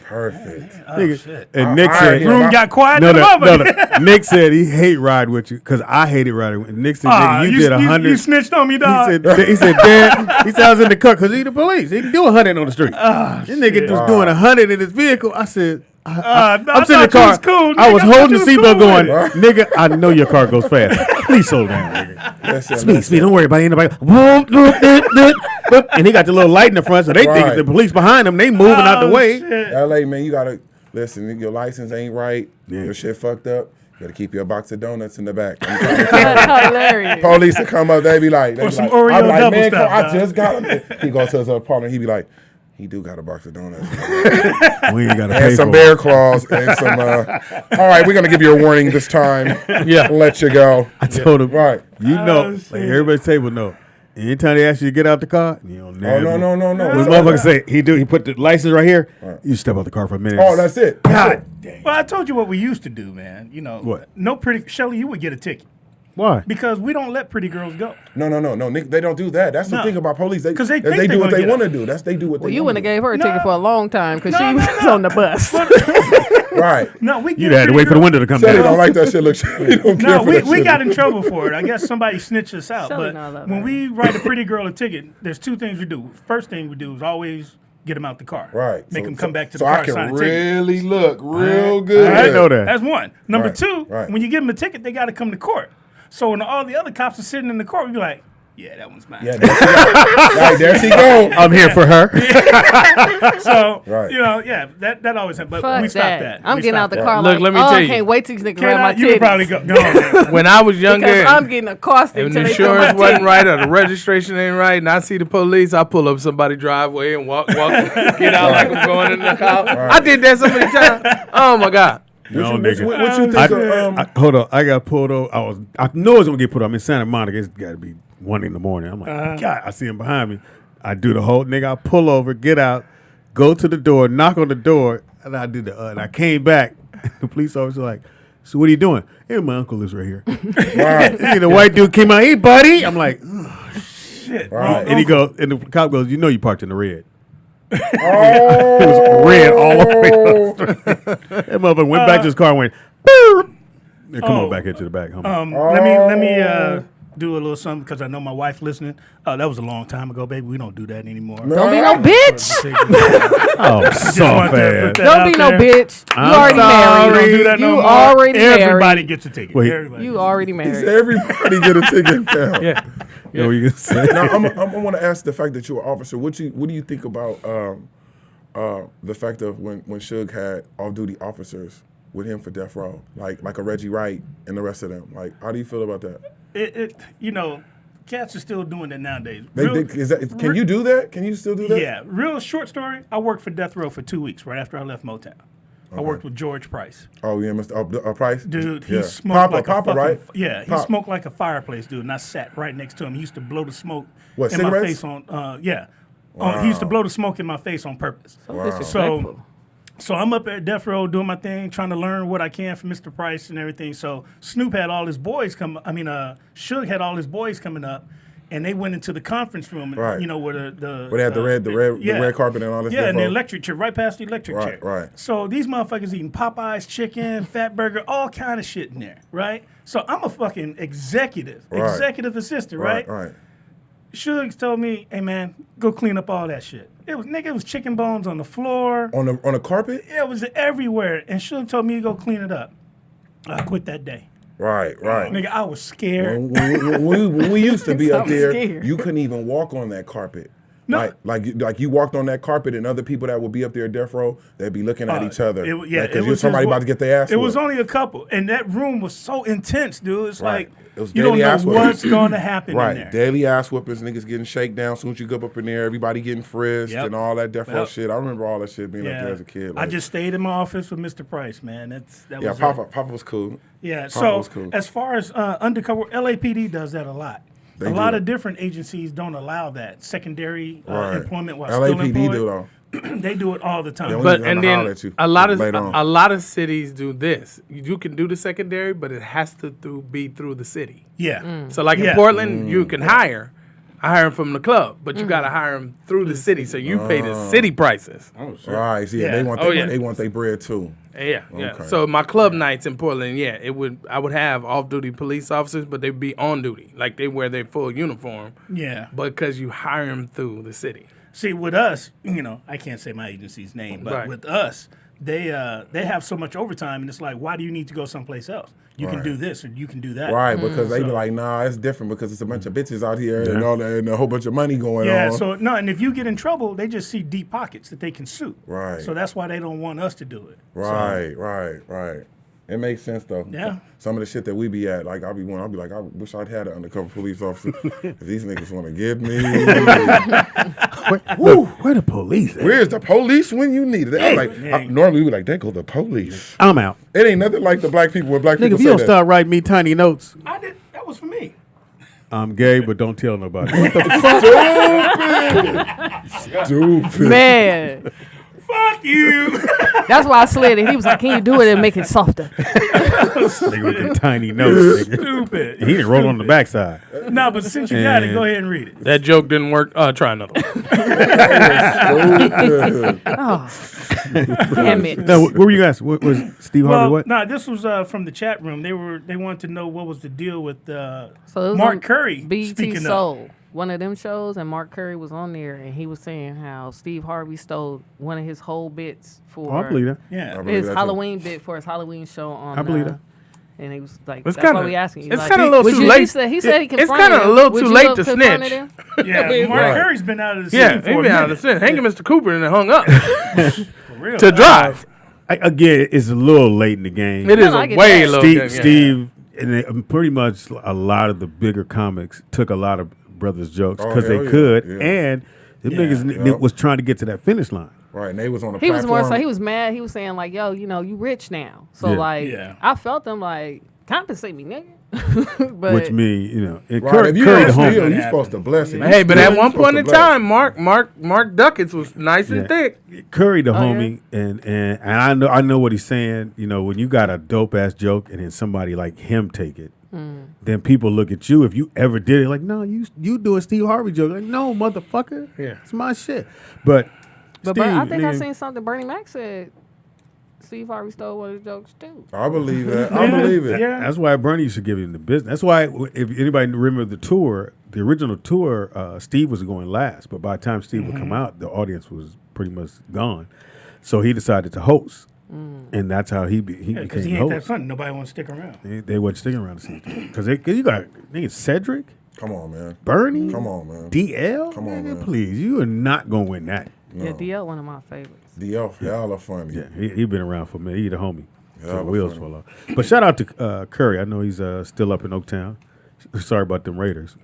Perfect. Oh, Nigga, shit. and Nick said, Room got quiet. no, to the no, motherfucker. Nick said he hate ride with you because I hated riding with you. Nick said, nigga, you did 100. You snitched on me, He dog. said, Dad, he said I was in the car because he the police. He can do 100 on the street. This nigga was doing 100 in his vehicle. I said, I'm sitting in the car. Cool, I was holding the seatbelt going, with it. nigga, I know your car goes fast. Please slow down, nigga. Speed, don't worry about anybody. And he got the little light in the front, so they think it's Right. the police behind him. They moving out the way. LA, man, you gotta listen. Your license ain't right. Your shit fucked up. You gotta keep your box of donuts in the back. Hilarious. Police will come up. They be like, some Oreo I'm like, double man, stuff, I dog." just got him. He goes to his partner. He be like, he do got a box of donuts. We ain't got to pay And some for bear it. claws and some. All right, we're gonna give you a warning this time. Yeah. Let you go. I told him, Right. you know, like everybody's table know. Anytime they ask you to get out the car, you don't Oh no. When It's the all motherfucker that. say he put the license right here, you step out the car for a minute. Oh, that's it. God dang. Well, I told you what we used to do, man. You know, What? No pretty Shelly, you would get a ticket Why? because we don't let pretty girls go. No, Nick, they don't do that. That's the No. thing about police. 'Cause they they think do they what gonna they get want to out. do. They do what Well, they you want wouldn't to have gave her a ticket for a long time because she No, was on the bus. Right. No, we You'd get had to wait for the window to come Shelly down. don't like that shit. Look, Shelly don't care No, for we, that we shit. got in trouble for it. I guess somebody snitched us out. Shelly But know I love when her. we write a pretty girl a ticket, there's two things we do. First thing we do is always get them out the car. Right. Make So- them come back to so the car I and sign can a ticket. really look real good. I didn't know that. That's one. Number Right, two, right. when you give them a ticket, they got to come to court. So when all the other cops are sitting in the court, we be like, yeah, that one's mine. Yeah, there she go. Right, there she go. I'm here for her. So, Right. you know, yeah, that always happens. But Fuck we stopped that. that. I'm We getting out stopped the that. car Look, like, let me oh, tell I you. can't wait till these niggas Can grab my you would probably titties. go on, man. When I was younger, Because I'm getting accosted and till the they grab my insurance wasn't titties. right or the registration ain't right, and I see the police, I pull up somebody's driveway and walk, get out like I'm going in the car. I did that so many times. Oh my God. No, What nigga. you think of, Hold on. I got pulled over. I know it's going to get put up. I'm in Santa Monica. It's got to be 1 in the morning. I'm like, God, I see him behind me. I do the whole nigga. I pull over, get out, go to the door, knock on the door, and I did and I came back. The police officer like, So what are you doing? Hey, my uncle is right here. Wow. The white dude came out. Hey, buddy. I'm like, oh, shit. Right. And he goes, and the cop goes, you know you parked in the red. It was red all the way. That motherfucker went back to his car and went, boom. Come on back into the back, homie. Let me do a little something because I know my wife listening. That was a long time ago, baby. We don't do that anymore. Don't be no bitch. Oh, soft ass. Don't be no bitch. You already married. Don't do that no more. Already Everybody married. gets a ticket. You already married. Everybody get a ticket now. Yeah. You know what you can say? Now, I want to ask the fact that you're an officer. What do you think about the fact of when Suge had off-duty officers with him for death row, like a Reggie Wright and the rest of them? Like, how do you feel about that? Cats are still doing that nowadays. Can you do that? Can you still do that? Yeah. Real short story. I worked for death row for 2 weeks right after I left Motown. I worked with George Price. Oh yeah, Mr. Price. Dude, he smoked like Papa, a fucking, right? Yeah, he smoked like a fireplace, dude. And I sat right next to him. He used to blow the smoke in cigarettes? my face on. He used to blow the smoke in my face on purpose. So I'm up at death row doing my thing, trying to learn what I can from Mr. Price and everything. So Snoop had all his boys Suge had all his boys coming up. And they went into the conference room, right. Where they had the red carpet and all this. Yeah, and the electric chair, right past the electric chair. Right. So these motherfuckers eating Popeyes chicken, Fat Burger, all kind of shit in there, right? So I'm a fucking executive assistant, right? Right. Suge told me, "Hey man, go clean up all that shit." It was chicken bones on the floor, on the carpet. Yeah, it was everywhere, and Suge told me to go clean it up. I quit that day. Right. Nigga, I was scared. When we used to be up there, scared. you couldn't even walk on that carpet. No. Like you walked on that carpet, and other people that would be up there at death row, they'd be looking at each other. It was somebody about to get their ass. It was only a couple, and that room was so intense, dude. It's like it was you don't know ass what's going to happen in there. Daily ass whoopings, niggas getting shakedown. As soon as you go up in there, everybody getting frisked and all that death row shit. I remember all that shit being up there as a kid. I just stayed in my office with Mr. Price, man. That was Papa was cool. Yeah. Papa was cool. As far as undercover, LAPD does that a lot. A lot of different agencies don't allow that secondary employment while still employed. LAPD do though. They do it all the time. But and then a lot of cities do this. You can do the secondary, but it has to be through the city. Yeah. So like in Portland, you can hire them from the club, but you got to hire them through the city, so you pay the city prices. Oh, sure. Right. They want their bread too. Yeah. Okay. So my club nights in Portland, I would have off-duty police officers, but they'd be on duty, like they wear their full uniform. Yeah. Because you hire them through the city. See, with us, I can't say my agency's name, but with us, they have so much overtime, and it's like, why do you need to go someplace else? You can do this or you can do that. Right, because they be like, nah, it's different because it's a bunch of bitches out here and a whole bunch of money going on. Yeah, so and if you get in trouble, they just see deep pockets that they can sue. Right. So that's why they don't want us to do it. Right. It makes sense though. Yeah. Some of the shit that we be at, like I'll be like, I wish I'd had an undercover police officer. If these niggas want to get me. Where the police at? Where's the police when you need it? Normally we be like, there go the police. I'm out. It ain't nothing like the black people when black people if say you don't that. start writing me tiny notes. I did. That was for me. I'm gay, but don't tell nobody. What the fuck? Stupid. Man. Fuck you. That's why I slid it. He was like, can you do it and make it softer? Nigga with the tiny notes. Stupid. He didn't roll on the backside. No, but since you got it, go ahead and read it. That joke didn't work. Try another one. Damn it. No, what were you guys? What was Steve Harvey? What? No, this was from the chat room. They wanted to know what was the deal with So it was Mark on Curry BET speaking Soul. One of them shows, and Mark Curry was on there, and he was saying how Steve Harvey stole one of his whole bits for I believe that. Yeah, his Halloween bit for his Halloween show on. I believe that. And he was like, it's "That's kinda, why we asking you." It's like, kind of a little too late. He said he confronted it's kind of a little too late to snitch. Yeah, Mark Curry's been out of the city. Yeah, he's been out of the city. Hanging Mr. Cooper and then hung up for real. to drive. Again, it's a little late in the game. It is way low. Steve, and pretty much a lot of the bigger comics took a lot of brothers' jokes because they could, and the niggas was trying to get to that finish line. Right, and they was on the He platform. was more so, he was mad. He was saying like, yo, you rich now. So I felt them like, compensate me, nigga. Which means, Right, if you Curry the don't homie. steal, you're supposed to bless it. Hey, but at one point in time, Mark Ducats was nice and thick. Curry the homie, and I know what he's saying. When you got a dope ass joke and then somebody like him take it, then people look at you. If you ever did it, like, no, you do a Steve Harvey joke. Like, no, motherfucker, it's my shit. But I think I seen something Bernie Mac said. Steve Harvey stole one of his jokes too. I believe that. I believe it. Yeah. That's why Bernie used to give him the business. That's why, if anybody remember the tour, the original tour, Steve was going last. But by the time Steve would come out, the audience was pretty much gone. So he decided to host. And that's how he became because he ain't that fun. Nobody wants to stick around. They wasn't sticking around to see it. Because you got Cedric. Come on, man. Bernie. Come on, man. DL. Come on, man. Please, you are not going to win that. No. Yeah, DL one of my favorites. DL, hella funny. Yeah, he been around for a minute. He the homie. Hella So wheels funny. fall off. But shout out to Curry. I know he's still up in Oaktown. Sorry about them Raiders.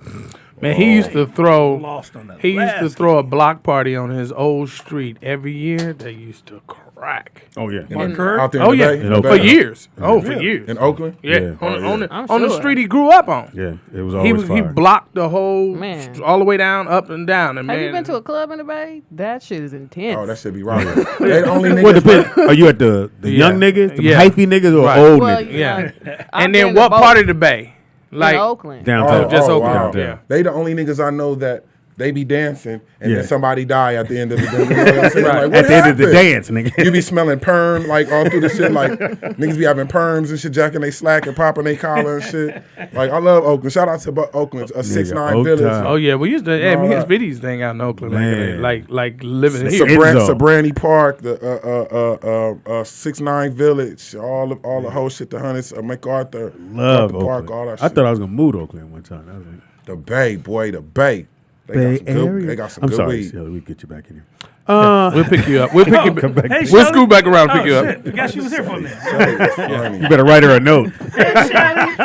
Man, he used to throw. Lost on that He used to last throw a block party on his old street every year. They used to crack. Oh yeah, Mark Curry? Out there Oh in the yeah, Bay? In the for Bay? years. In Oh, the for Bay? years. In Oakland? Yeah, Yeah. on the street he grew up on. Yeah, it was He always he fire. blocked the whole Man. all the way down, up and down. And Have man, you been to a club in the Bay? That shit is intense. Oh, that should be right. They the only What niggas. depend? Are you at the young niggas, the hyphy niggas, or Right. old Well, niggas? Yeah. I've And been then to what both. part of the Bay? Like Oakland. Downtown. just Oakland. Wow. Yeah. They the only niggas I know that they be dancing and Yeah. then somebody die at the end of the day. You know what I'm saying? Right. Like, what At the end of the happened? dance, nigga. You be smelling perm like all through the shit. Like niggas be having perms and shit, jacking they slack and popping they collar and shit. Like I love Oakland. Shout out to Oakland, a 6'9" Oak village. Town. Oh yeah, we used to. Hey, No, me and that- Speedy's thing out in Oakland, Man. like living here. Sabrani Park, the 6'9" village, all the whole shit, the hundreds, MacArthur, Love Park, Oakland. all that I shit. thought I was gonna move to Oakland one time. That was like, The Bay, boy, the Bay. Bay Area. They got some I'm good sorry, weed. Shelly, we get you back in here. We'll pick you up. We'll pick you. Come back. Hey, We'll Shelley? scoot back around and pick you shit. up. Forgot she was here for a minute. You better write her a note.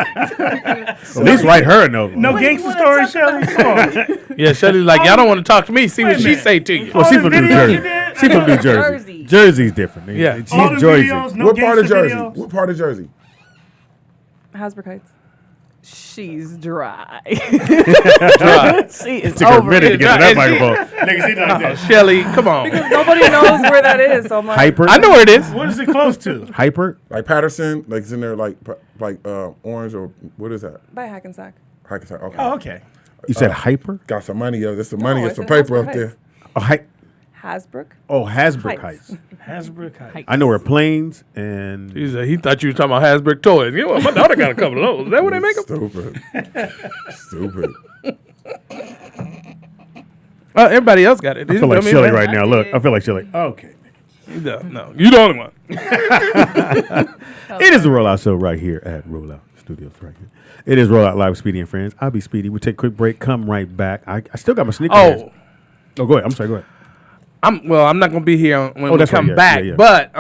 At least write her a note. No gangster story, Shelly. Come on. Yeah, Shelly's like, y'all don't want to talk to me. See what Wait a she minute. say to you. Well, she's All from the New videos Jersey. you did? She's from New Jersey. Jersey's different. nigga. Yeah. She's All the Jersey. videos, no What part of gangster Jersey? videos. What part of Jersey? Hasbrook Heights. She's dry. Dry. She is Took her a over minute to it. get to that And microphone. Nigga, she done Oh, Shelly, come on. Because nobody knows where that is. So I'm like, Hyper. I know where it is. What is it close to? Hyper. Like Patterson, like it's in there, like Orange or what is that? by Hackensack. Hackensack. Okay. Oh, okay. You said hyper. Got some money, yo. There's some money. No, There's it's some in paper Hasbrook up there. Heights. Oh, Hasbrook. Hasbrook Heights. Hasbrook Heights. I know where Plains and He thought you were talking about Hasbrook toys. You know what? My daughter got a couple of those. Is that what they make them? Stupid. Everybody else got it. I feel like Shelly right now. Look, I feel like Shelly. Okay. No, you the only one. It is the Rollout Show right here at Rollout Studios right here. It is Rollout Live with Speedy and Friends. I'll be Speedy. We'll take a quick break. Come right back. I still got my sneakers. Oh, go ahead. I'm sorry. Go ahead. I'm not gonna be here when we that's come right, back. yeah. But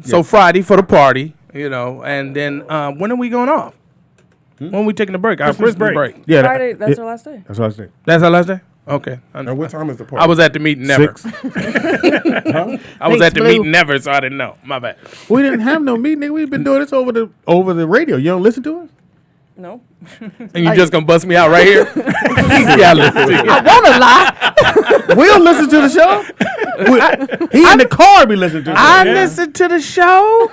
so Friday for the party, and then when are we going off? When are we taking a break? Our Christmas Christmas break. Yeah, Friday. That's our last day. That's what I said. That's our last day. Okay. And what time is the party? I was at the meeting never. 6. I was at the meeting never, so I didn't know. My bad. We didn't have no meeting. Nigga. We've been doing this over the radio. You don't listen to us? No. And you just gonna bust me out right here? Yeah, listen to you. I want to lie. We'll listen to the show. He in the car be listening to the show. I listen to the show.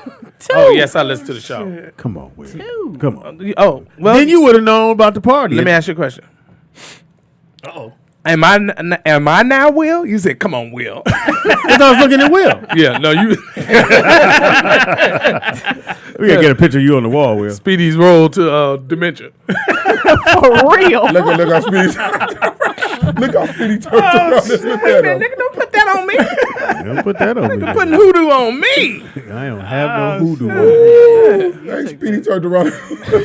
Oh yes, I listen to the show. Come on, Will. Come on. Oh well, Then you would have known about the party. let me ask you a question. Uh-oh. Am I now Will? You said, "Come on, Will." I was looking at Will. Yeah, no, you. We gotta get a picture of you on the wall, Will. Speedy's roll to dementia. For real. Look how Speedy. Look how Speedy turned around. Look at him. Nigga, don't put that on me. Don't put that on me. Putting hoodoo on me. I don't have no hoodoo. Hey, Speedy turned around.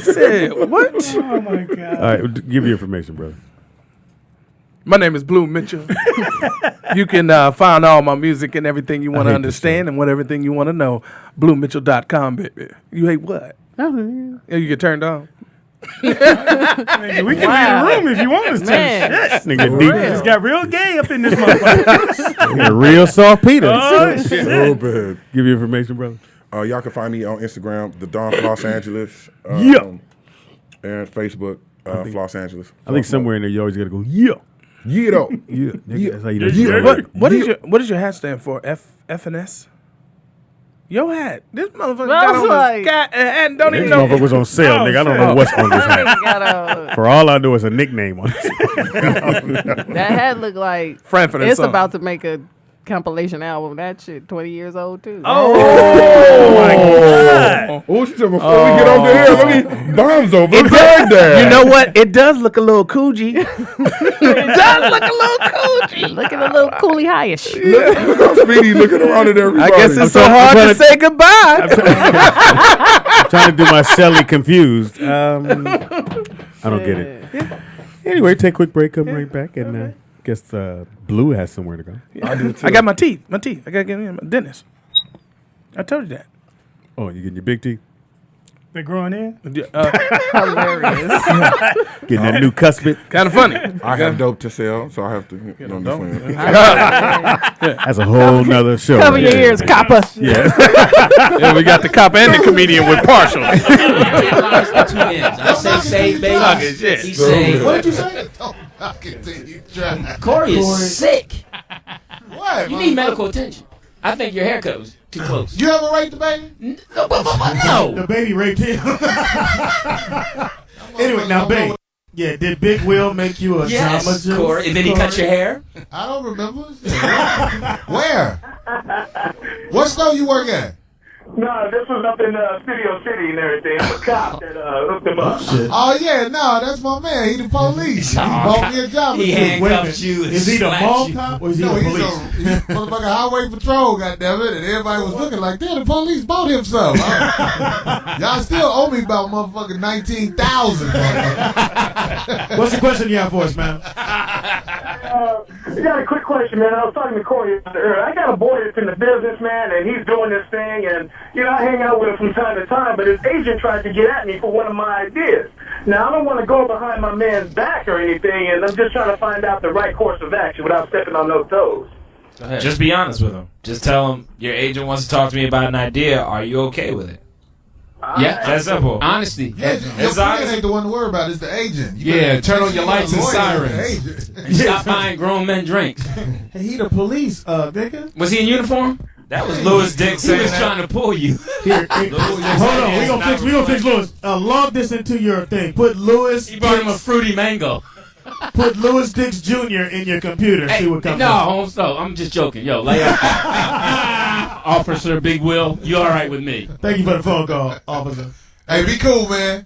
Said what? Oh, my God. All right, give your information, brother. My name is Blue Mitchell. You can find all my music and everything you want to understand and everything you want to know. BlueMitchell.com, baby. You hate what? Yeah, you get turned on. Man, we can be in the room if you want us to. Man. Shit. Nigga deep. It's got real gay up in this motherfucker. Yeah, real soft Peter. Oh, shit. So bad. Give your information, brother. Y'all can find me on Instagram, the Don from Los Angeles. And Facebook, Los Angeles. I think somewhere in there you always got to go, yeah. Yeah, though. Yeah. That's how you know. Yeah. What does your hat stand for? F&S? Your hat. This motherfucker got on like, his hat and don't even This know. motherfucker was on sale, nigga. I don't know what's on this hat. For all I know, it's a nickname on this. That hat look like Frankfurt and it's Son. about to make a compilation album. That shit 20 years old too. Oh my God. Oh, she said before we get off the air, let me bombs over. You know what? It does look a little coogee. It does look a little coogee. Looking a little coolie highish. Look how Speedy looking around at everybody. I guess it's so hard to say goodbye. I'm trying to do my Shelly confused. I don't get it. Anyway, take a quick break. Come right back. And guess Blue has somewhere to go. I do too. I got my teeth. I got to get in my dentist. I told you that. Oh, you getting your big teeth? They're growing in. Hilarious. Getting that new cuspid. Kind of funny. I have dope to sell, so I have to understand. That's a whole nother show. Cover your ears, copper. Yeah. Yeah, we got the cop and the comedian with partial. I say save, baby. Talking shit. He say, What did you say? I continue trying. Corey is sick. What? You need medical attention. I think your haircut was too close. You ever raped the baby? No. The baby raped him. Anyway, now, babe. Yeah, did Big Will make you a Yes, drama juice? Corey. And then he cut your hair? I don't remember. Where? What store you work at? No, this was up in Studio City and everything. I'm a cop that hooked him up. Oh yeah, no, that's my man. He the police. He bought me a job. He handcuffed you. Is he the mall cop or is he the police? He's motherfucking highway patrol, goddammit, and everybody was looking like, damn, the police bought him some. Y'all still owe me about motherfucking 19,000. What's the question you have for us, man? I got a quick question, man. I was talking to Corey earlier. I got a boy that's in the business, man, and he's doing this thing, and I hang out with him from time to time, but his agent tried to get at me for one of my ideas. Now, I don't want to go behind my man's back or anything, and I'm just trying to find out the right course of action without stepping on those toes. Just be honest with him. Just tell him your agent wants to talk to me about an idea. Are you okay with it? Yeah, that's simple. Honesty. Your friend ain't the one to worry about. It's the agent. Turn on your lights and sirens. Stop buying grown men drinks. Hey, he the police, nigga. Was he in uniform? That was Louis Dick He saying was that. trying to pull you. Here, hold on, we gonna fix Lewis. Log this into your thing. Put Lewis. He brought him a fruity mango. Put Lewis Dix Jr. in your computer. See what comes up. No, so I'm just joking. Yo, lay up. Officer Big Will, you all right with me? Thank you for the phone call, officer. Hey, be cool, man.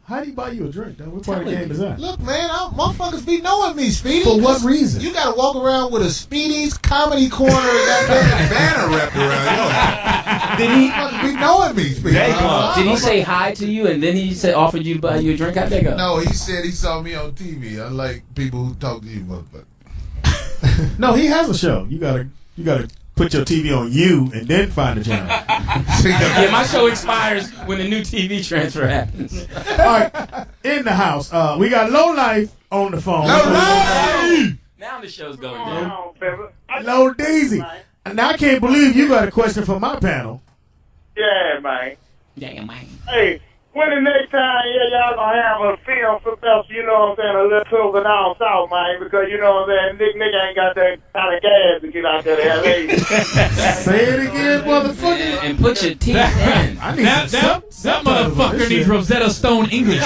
How do you buy you a drink, though? What part of the game is that? Look, man, motherfuckers be knowing me, Speedy. For what reason? You gotta walk around with a Speedy's Comedy Corner goddamn banner wrapped around you. Did he? Motherfuckers be knowing me, Speedy. Did he say hi to you and then he said offered you to buy you a drink? How'd that go? No, he said he saw me on TV. Unlike people who talk to you, motherfucker. No, he has a show. You gotta put your TV on you and then find a channel. Yeah, my show expires when the new TV transfer happens. All right, in the house, we got Low Life on the phone. Now the show's going down. Low Daisy. Now I can't believe you got a question for my panel. Yeah, man. Damn, man. Hey, when the next time y'all gonna have a film festival, you know what I'm saying, a little closer down south, man, because you know what I'm saying, nigga ain't got that kind of gas to get out there to LA. Say it again, motherfucker. And put your teeth in. I need That motherfucker needs Rosetta Stone English.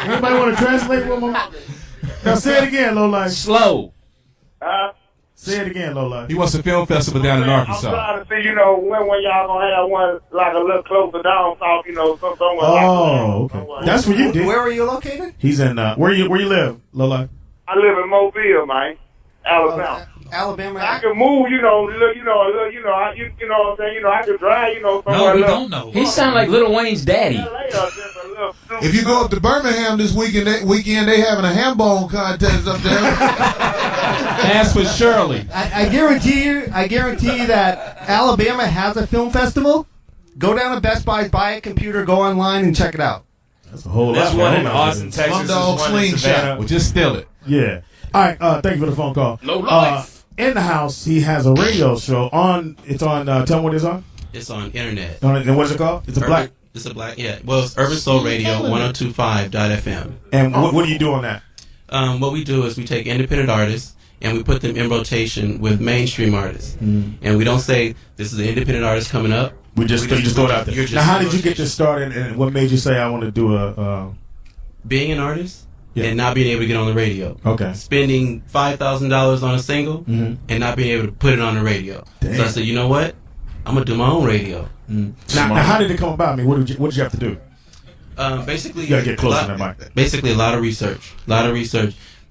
Anybody want to translate one more? Now say it again, Low Life. Slow. Say it again, Low Life. He wants a film festival down in I'm Arkansas. trying to see, when y'all gonna have one like a little closer down south, somewhere Oh, okay. That's where you did. Where are you located? He's in. Where you live, Low Life? I live in Mobile, man, Alabama. Alabama. I can move, I can drive, somewhere. No, we don't know. He sound like Lil Wayne's daddy. If you go up to Birmingham this weekend, they having a ham-bone contest up there. Ask for Shirley. I guarantee you that Alabama has a film festival. Go down to Best Buy, buy a computer, go online, and check it out. That's a whole There's lot. one in Austin, Texas. There's one in Savannah. Well, just steal it. Yeah. All right. Thank you for the phone call. Low Life. In the house, he has a radio show on. It's on. Tell me what it's on. It's on internet. And what is it called? It's It's a black, yeah. Well, it's Urban Soul Radio, 102.5.fm. And what do you do on that? What we do is we take independent artists and we put them in rotation with mainstream artists. And we don't say, this is an independent artist coming up. You just throw it out there. Now, how did you get this started, and what made you say, I want to do a... Being an artist and not being able to get on the radio. Okay. Spending $5,000 on a single and not being able to put it on the radio. Damn. So I said, you know what? I'm going to do my own radio. Now, how did it come about? I mean, what did you have to do? Basically, you gotta get closer to that mic. Basically, a lot of research,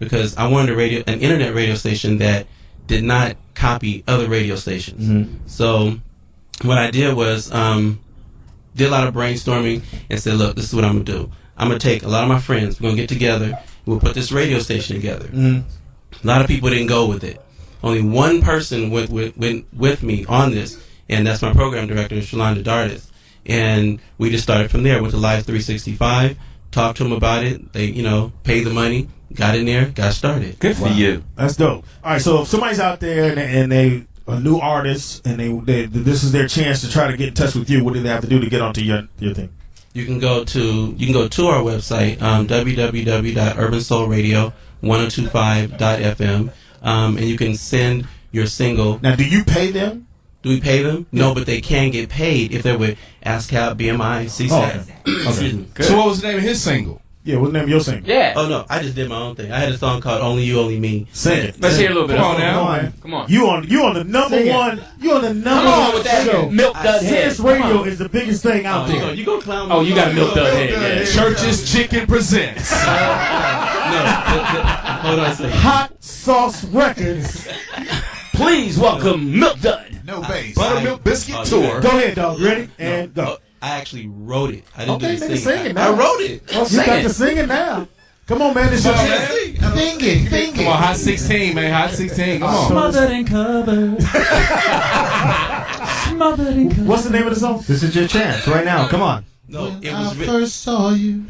because I wanted an internet radio station that did not copy other radio stations. So what I did was did a lot of brainstorming and said, look, this is what I'm gonna do. I'm gonna take a lot of my friends. We're gonna get together. We'll put this radio station together. A lot of people didn't go with it. Only one person went with me on this, and that's my program director, Shalonda Dardis. And we just started from there. Went to Live 365, talked to them about it. They, paid the money, got in there, got started. Good for you. That's dope. All right, so if somebody's out there and they a new artist and they this is their chance to try to get in touch with you, what do they have to do to get onto your thing? You can go to our website, www.urbansoulradio1025.fm, and you can send your single. Now, do you pay them? Do we pay them? No, but they can get paid if they're with ASCAP, BMI, CSAT. Okay. So what was the name of his single? Yeah, what's the name of your single? Yeah. Oh, no, I just did my own thing. I had a song called Only You, Only Me. Sing it. Let's hear a little bit. Come on now. Come on. You on the number Sing it. one. You on the number Come on one with that show. milk dud head. Sirius Radio is the biggest thing out there. You gonna clown me? Oh, you got a milk dud head. Yeah. Church's Chicken presents. Hold on a second. Hot Sauce Records. Please welcome Milk Dud. No bass. Buttermilk Biscuit Tour. Go ahead, dog. Ready? And go. I actually wrote it. I didn't do the nigga, singing. sing it now. I wrote it. Well, you got to sing it now. Come on, man. It's your chance. Sing it. Come on, Hot 16, man. Hot 16. Come on. Smothered and covered. Smothered and covered. What's the name of the song? This is your chance right now. Come on. No, it I was first saw you.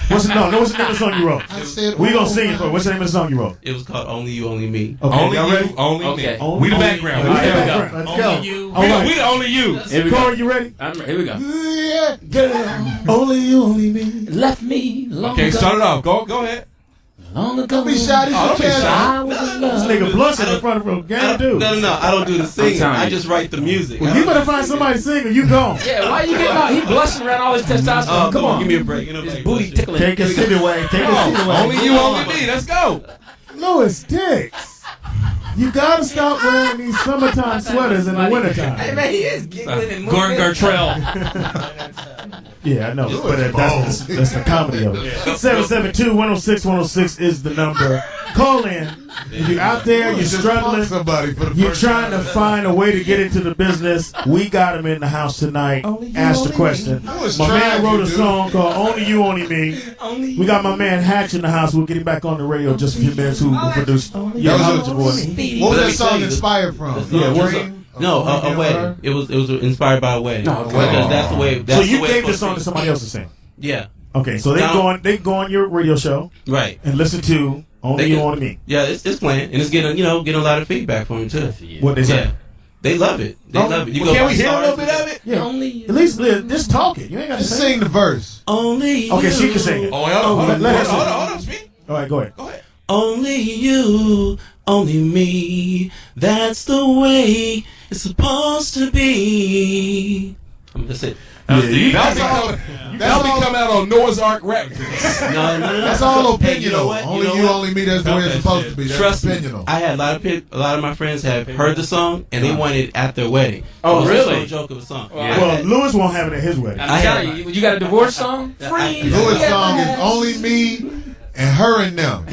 What's the name of the song you wrote? I said, We gonna sing it for. What's the name of the song you wrote? It was called Only You, Only Me. Okay, Only y'all you, ready? only Okay. me. We the background. All right, We the here we go. background. Let's go. Only you. All right. We the only you. Here we go. Corey, you ready? Here we go. Yeah. Only you, only me. Left me long Okay, ago. start it off. Go ahead. Long ago. Don't be shy. This Oh, don't be your chance. shy. I was in This love. nigga blushing in front of a gang dude. No, I don't do the singing. telling I you. just write the music. Well, you better find somebody to sing or you gone. Yeah, why you getting all? He blushing around all his testosterone. Oh, Come on, give me a break. His booty tickling. Take a seat away. Take a seat away. Only you, only me. Let's go. Louis Dix. You gotta stop wearing these summertime sweaters in the wintertime. Hey man, he is giggling and moving. Gordon Gartrell. Yeah, I know. But that's the comedy of it. 772-106-106 is the number. Call in. If you're out there, you're struggling, Somebody for the you're first trying to time. find a way to get into the business, we got him in the house tonight. Ask the question. I was My man trying wrote to, a dude. song called Only You, Only Me. We got my man Hatch in the house. We'll get him back on the radio in just a few minutes who produced Your Knowledge Boy. What was that song inspired from? Yeah, what's up? Dream? No, a wedding. It was inspired by a wedding. No, because that's the way. That's So you the way gave it's this song to supposed somebody else to sing? Yeah. Okay, so they go on your radio show, Right. and listen to Only You, Only Me. Yeah, it's playing and it's getting a lot of feedback from him too. What they say? Yeah. They love it. They love it. You Well, go can by we hear a stars little bit and- of it? Yeah. Only At least just talk it. You ain't got to Just sing. sing the verse. Only Okay, you. she can sing it. Oh, hold on. Let her Hold sing. on, Speedy. All right, go ahead. Go ahead. Only you, only me. That's the way it's supposed to be. That's it. That'll be coming out on Noah's Ark Records. No. That's all opinion. You know what? Only know you, what? only me. That's the way it's supposed to be. That's Trust me, opinion. I had a lot of my friends have heard the song and they wanted it at their wedding. Oh, It was really? no joke of a song. Well, Lewis won't have it at his wedding. I I'm telling had- you, you got a divorce song? Freeze. Louis' song is only me and her and them.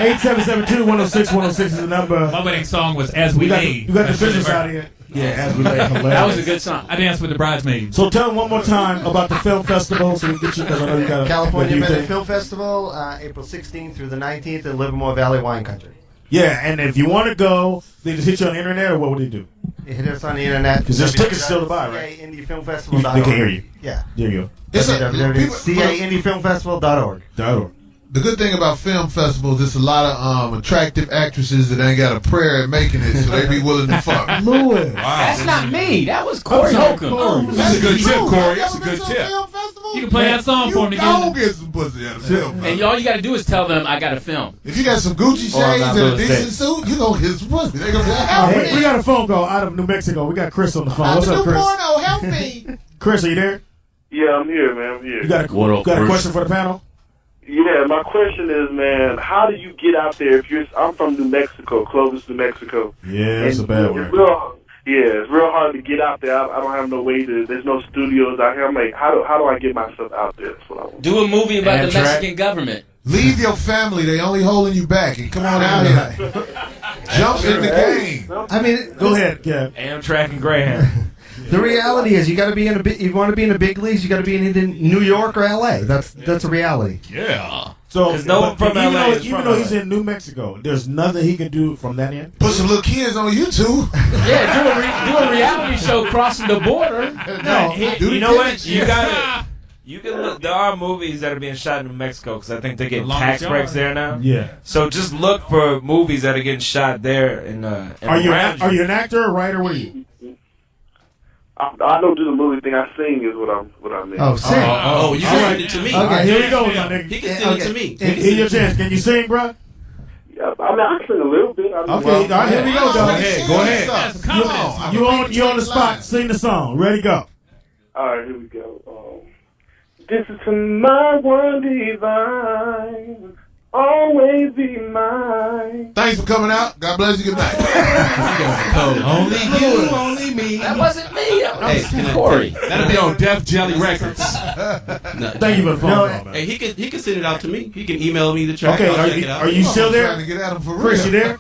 877-2-106-106 is the number. My wedding song was As We Lay. You got the business out of here. Yeah, As We Lay. Hilarious. That was a good song. I danced with the bridesmaids. So tell them one more time about the film festival so we can get you, because I know you got California you Minute think. Film Festival, April 16th through the 19th in Livermore Valley Wine Country. Yeah, and if you want to go, they just hit you on the internet, or what would they do? Hit us on the internet. Because there's tickets still to buy, right? CAIndiefilmfestival.org. They can hear you. Yeah. There you go. It's a- www.caindiefilmfestival.org. .org. the good thing about film festivals is a lot of attractive actresses that ain't got a prayer at making it, so they be willing to fuck. Lewis. Wow. That's not me. That was Corey Holcomb. That's a good tip, Corey. That's a good tip. You can play that song for me again. Get some pussy at a film. And all you got to do is tell them I got a film. If you got some Gucci shades and a decent suit, you gonna get some pussy. They gonna be like, we got a phone call out of New Mexico. We got Chris on the phone. What's up, Chris? Porno, help me. Chris, are you there? Yeah, I'm here, man. I'm here. You got a question for the panel? Yeah, my question is, man, how do you get out there if I'm from New Mexico, Clovis, New Mexico. Yeah, that's a bad one. It's real hard to get out there. I don't have no way there's no studios out here. I'm like, how do I get myself out there? That's what I want. Do a movie about the Mexican government. Leave your family. They only holding you back. And come on out here. Jump in the game. I mean, go ahead, Kev. Amtrak and Greyhound. The reality is, you got to be in you want to be in the big leagues, you got to be in either New York or L.A. That's a reality. Yeah. So, no one from LA even though he's in New Mexico, there's nothing he can do from that end. Put some little kids on YouTube. Yeah, do a reality show crossing the border. No, you know what? You got it. You can look. There are movies that are being shot in New Mexico because I think they get tax breaks there now. Yeah. So just look for movies that are getting shot there. Are you an actor, or writer? What are you? I don't do the movie thing. I sing is what I mean. Oh, sing. Oh, you can send it to me. Okay, here we go, my nigga. He can send it to me. Here's your chance. Can you sing, bro? Yeah, I mean, I can sing a little bit. Okay, all right, here we go, dog. Go ahead. You on the spot. Sing the song. Ready, go. All right, here we go. This is to my one divine, always be mine. Thanks for coming out. God bless you. Good night. Only you, only me. That wasn't me. That was Corey. That'll be on Def Jelly Records. Thank you for the phone call, man. Hey, he can send it out to me. He can email me the track. Okay, I'll check it out. are you still there? Trying to get at him for real. Chris, you there?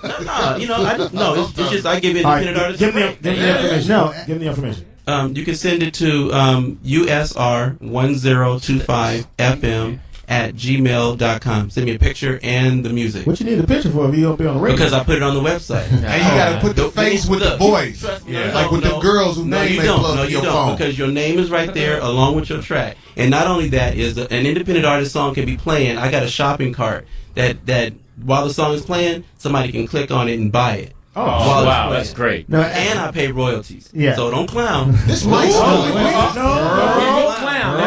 No, it's just I give independent artists. Give me the information. No, give me the information. You can send it to usr1025fm@gmail.com. Send me a picture and the music. What you need a picture for if you don't be on the radio? Because I put it on the website. And you gotta put the face with the voice. Like with the girls who name they plug to your phone. Because your name is right there along with your track. And not only that, is an independent artist song can be playing. I got a shopping cart that while the song is playing, somebody can click on it and buy it. Oh, wow, that's great. No, and I pay royalties. Yeah. So don't clown. This might Don't clown.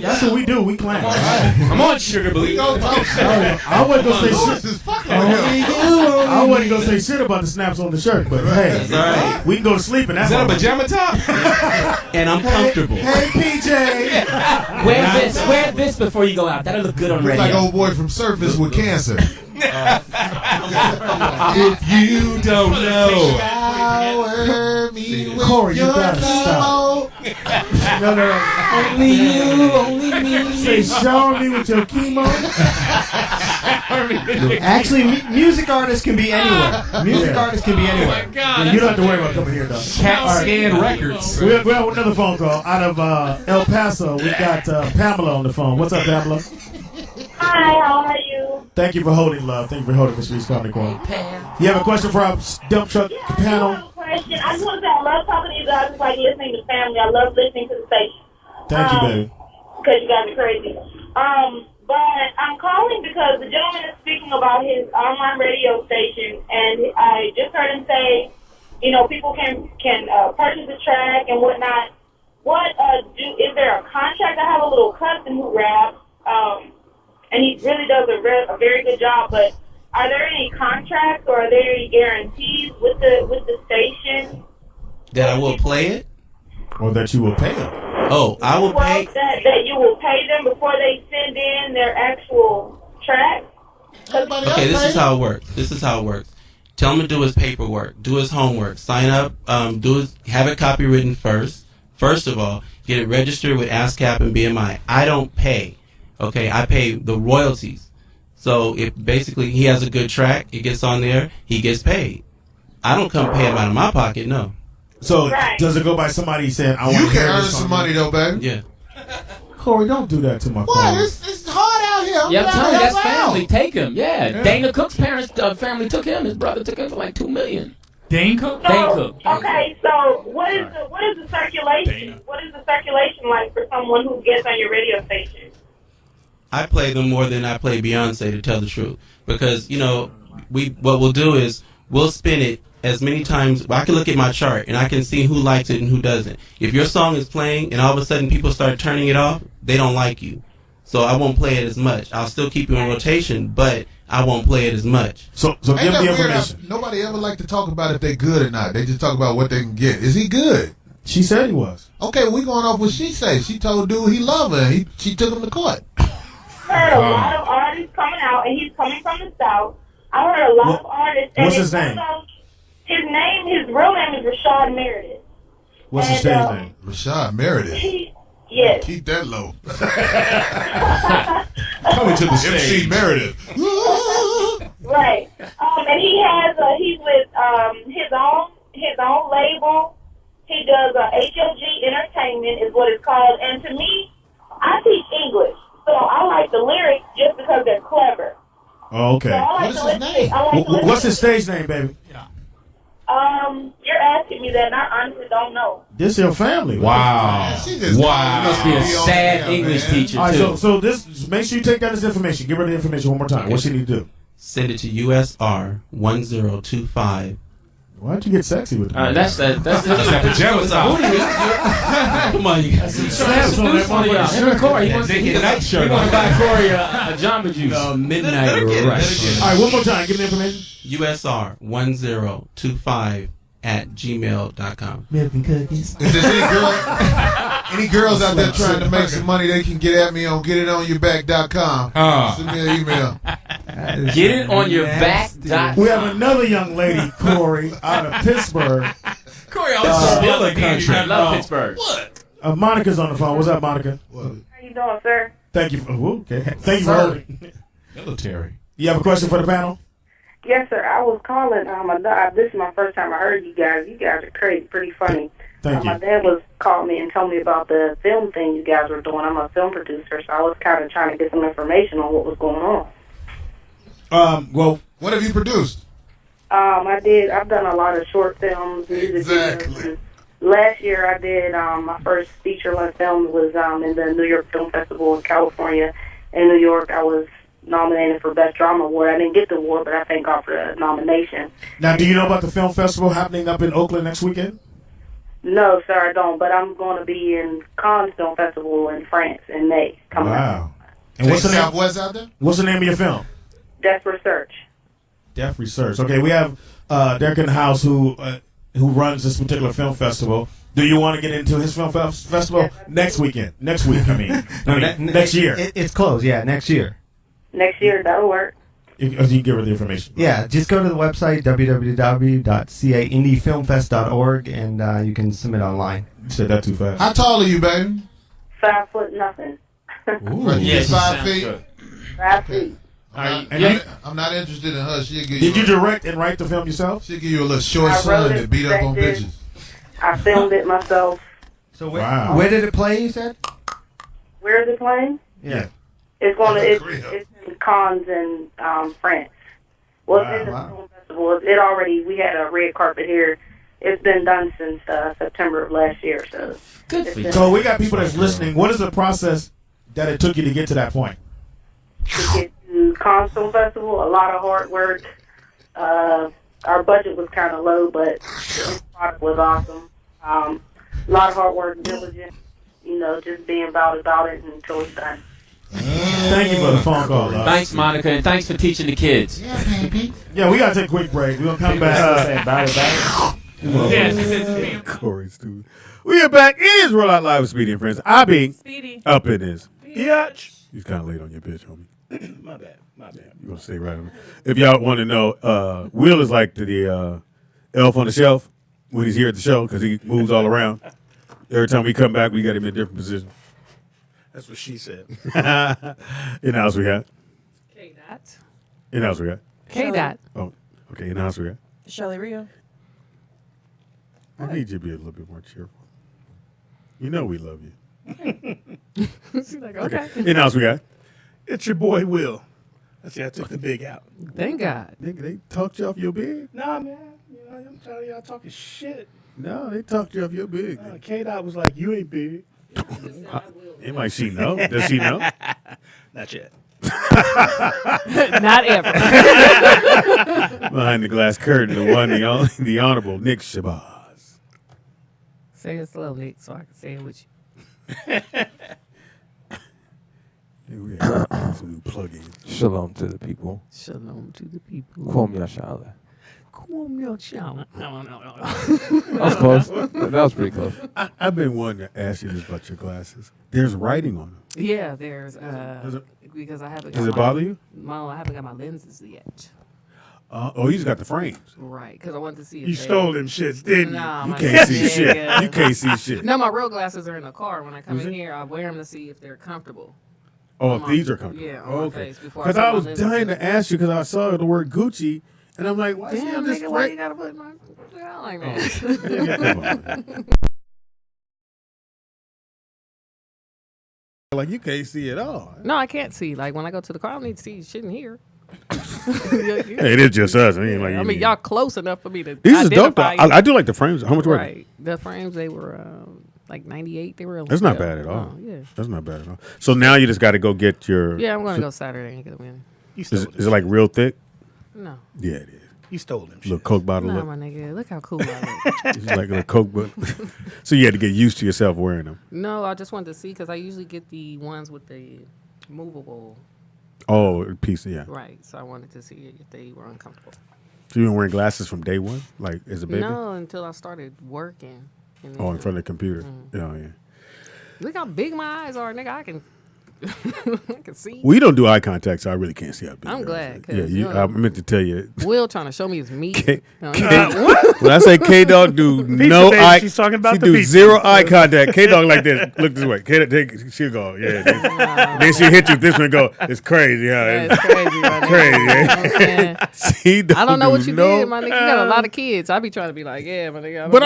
That's what we do. We clown. I'm on Sugar Believe. I wasn't gonna say shit. I wasn't gonna say shit about the snaps on the shirt, but hey, right. We can go to sleep in that. Is that a pajama top? And I'm comfortable. Hey, PJ. Wear this before you go out. That'll look good on Look radio. like old boy from Surface with cancer. If you don't know. Shower me with Corey, you your gotta stop. No. Only you, only me. Say, shower me with your chemo. Actually, music artists can be anywhere. Music artists can be anywhere. Yeah, you don't have to worry about coming here, though. Cat Scan Records. We have another phone call out of El Paso. We got Pamela on the phone. What's up, Pamela? Hi, how are you? Thank you for holding, love. Thank you for holding for Streets Comedy Club. You have a question for our dump truck panel? I have a question. I just want to say I love talking to you guys. It's like listening to family. I love listening to the station. Thank you, baby. Because you guys are crazy. But I'm calling because the gentleman is speaking about his online radio station, and I just heard him say, you know, people can purchase a track and whatnot. Is there a contract? I have a little cousin who raps, and he really does a very good job. But are there any contracts or are there any guarantees with the station That I will play it? Or that you will pay them? Oh, I will pay. That you will pay them before they send in their actual track? Okay, this is how it works. Tell him to do his paperwork, do his homework, sign up, have it copywritten first. First of all, get it registered with ASCAP and BMI. I don't pay. Okay, I pay the royalties. So if basically he has a good track, it gets on there, he gets paid. I don't come pay him out of my pocket, no. So does it go by somebody saying, I want to You can earn some money though, baby. Yeah. Corey, don't do that to my What? It's hard out here. Yeah, I'm telling you, that's family. Take him. Yeah. Dana Cook's parents, family took him. His brother took him for like $2 million. Dane Cook? Dane Cook. Okay, so what is the circulation? What is the circulation like for someone who gets on your radio station? I play them more than I play Beyonce, to tell the truth, because what we'll do is we'll spin it as many times. I can look at my chart and I can see who likes it and who doesn't. If your song is playing and all of a sudden people start turning it off, they don't like you. So I won't play it as much. I'll still keep you in rotation, but I won't play it as much. So give the information. Nobody ever like to talk about if they're good or not. They just talk about what they can get. Is he good? She said he was. Okay, we going off what she said. She told dude he loved her. She took him to court. Heard a lot of artists coming out, and he's coming from the South. I heard a lot of artists. What's his name? His real name is Rashad Meredith. What's his stage name? Rashad Meredith. Yes. Keep that low. Coming to the stage. MC Meredith. Right. And he's with his own label. He does HOG Entertainment is what it's called. And to me, I teach English, so I like the lyrics just because they're clever. Oh, okay. So I like what is his name? What's his stage name, baby? You're asking me that, and I honestly don't know. This your family. Wow. Wow. Must be a sad English teacher, All right, too. so make sure you take down this information. Give her the information one more time. What she need to do? Send it to USR 1025. Why'd you get sexy with that? That's that pajama top. Come on, you guys. Snaps on that motherfucker. Him and Corey. He wants to buy Corey a Jamba Juice. Midnight rush. All right, one more time. Give me the information. USR 1025 @gmail.com. Milk and cookies. If there's any girls out there trying to make some money, they can get at me on getitonyourback.com. Send me an email. Getitonyourback.com. We have another young lady, Corey, out of Pittsburgh. Corey always still a country. I love Pittsburgh. What? Monica's on the phone. What's up, Monica? How you doing, sir? Thank you. Okay. Thank you for holding. Military. You have a question for the panel? Yes, sir. I was calling. This is my first time I heard you guys. You guys are crazy, pretty funny. Thank you. My dad called me and told me about the film thing you guys were doing. I'm a film producer, so I was kind of trying to get some information on what was going on. Well, what have you produced? I've done a lot of short films, music videos. Last year I did my first feature-length film was in the New York Film Festival in California. In New York, I was nominated for Best Drama Award. I didn't get the award, but I thank God for the nomination. Now, do you know about the film festival happening up in Oakland next weekend? No, sir, I don't. But I'm going to be in Cannes Film Festival in France in May. Wow. And what's the name? Southwest out there? What's the name of your film? Death Research. Deaf Research. Okay, we have Derek in the house who runs this particular film festival. Do you want to get into his film festival next weekend? Next week, I mean. Next year. It's closed, yeah, next year. Next year, that'll work. You can give her the information. Yeah, just go to the website, www.caindiefilmfest.org, and you can submit online. You said that too fast. How tall are you, baby? 5 foot nothing. Ooh, yes, 5 feet. 5 feet. I'm not interested in her. She'll give Did you direct and write the film yourself? She'll give you a little short son that beat up on bitches. I filmed it myself. So where did it play, you said? Where is it playing? Yeah. It's in Cannes in France. Well, it's in the film festival. We had a red carpet here. It's been done since September of last year. So good for you. So we got people that's listening. What is the process that it took you to get to that point? To get to Cannes Film Festival, a lot of hard work. Our budget was kind of low, but the product was awesome. A lot of hard work, diligence. Just being about it until it's done. Thank you for the phone call. Thanks, Monica, and thanks for teaching the kids. Yeah, baby. Yeah, we gotta take a quick break. We're gonna come back. Corey's stupid. We are back. It is Roll Out Live with Speedy and Friends. I be Speedy. up in this. Yatch. He's kind of late on your bitch, homie. My bad. You gonna stay right on me. If y'all want to know, Will is like the elf on the shelf when he's here at the show because he moves all around. Every time we come back, we got him in a different position. That's what she said. In-house we got. K-Dot. In-house we got. K-Dot. Oh, okay. In-house we got. Shelly Rio. I need you to be a little bit more cheerful. You know we love you. She's like, okay. In-house we got. It's your boy Will. I took the big out. Thank God. Nigga, they talked you off your big? Nah, man. I'm tired of y'all talking shit. No, they talked you off your big. K-Dot was like, you ain't big. It might she know. Does she know? Not yet. Not ever. Behind the glass curtain, the one, the honorable Nick Shabazz. Say it slow, Nick, so I can say it with you. Here we have some new plugins. Shalom to the people. Shalom to the people. Kwam Yashala. Kwam Yashala. That was close. That was pretty close. I've been wanting to ask you this about your glasses. There's writing on them. Yeah, there's because I haven't. Does it bother you? No, I haven't got my lenses yet. You just got the frames. Right, because I wanted to see. You stole them shits, didn't you? Nah, you can't see shit. You can't see shit. No, my real glasses are in the car. When I come in here, I wear them to see if they're comfortable. Oh, if these are comfortable. Yeah. Okay. Because I was dying to ask you because I saw the word Gucci and I'm like, why? Damn, nigga, why you gotta put my like that? Like you can't see at all. No, I can't see. Like when I go to the car, I don't need to see shit in here. Hey, it is just us. I mean, y'all close enough for me to. These is dope though. I do like the frames. How much were they? The frames, they were like 98. They were. That's not bad at all. Oh, yeah. That's not bad at all. So now you just got to go get your. Yeah, I'm gonna go Saturday and get them in. Is it like real thick? No. Yeah, it is. You stole them. Little Coke bottle. Nah, look. my nigga, look how cool I look. It's like a Coke bottle. So you had to get used to yourself wearing them. No, I just wanted to see because I usually get the ones with the movable. Oh, piece, yeah. Right. So I wanted to see if they were uncomfortable. So you been wearing glasses from day one, like as a baby? No, until I started working. In front of the computer. Oh yeah. Look how big my eyes are, nigga. I can see. We don't do eye contact, so I really can't see how big. I'm glad. Yeah, I meant to tell you. Will trying to show me his meat. What? When I say K Dog do no eye, she's talking about she the do pizza. zero eye contact. K Dog like this. Look this way. She'll go, yeah. Then she'll hit you this one and go, it's crazy. Yeah, it's crazy. Right crazy. I don't know what you did, my nigga. You got a lot of kids. I be trying to be like, yeah, my nigga. But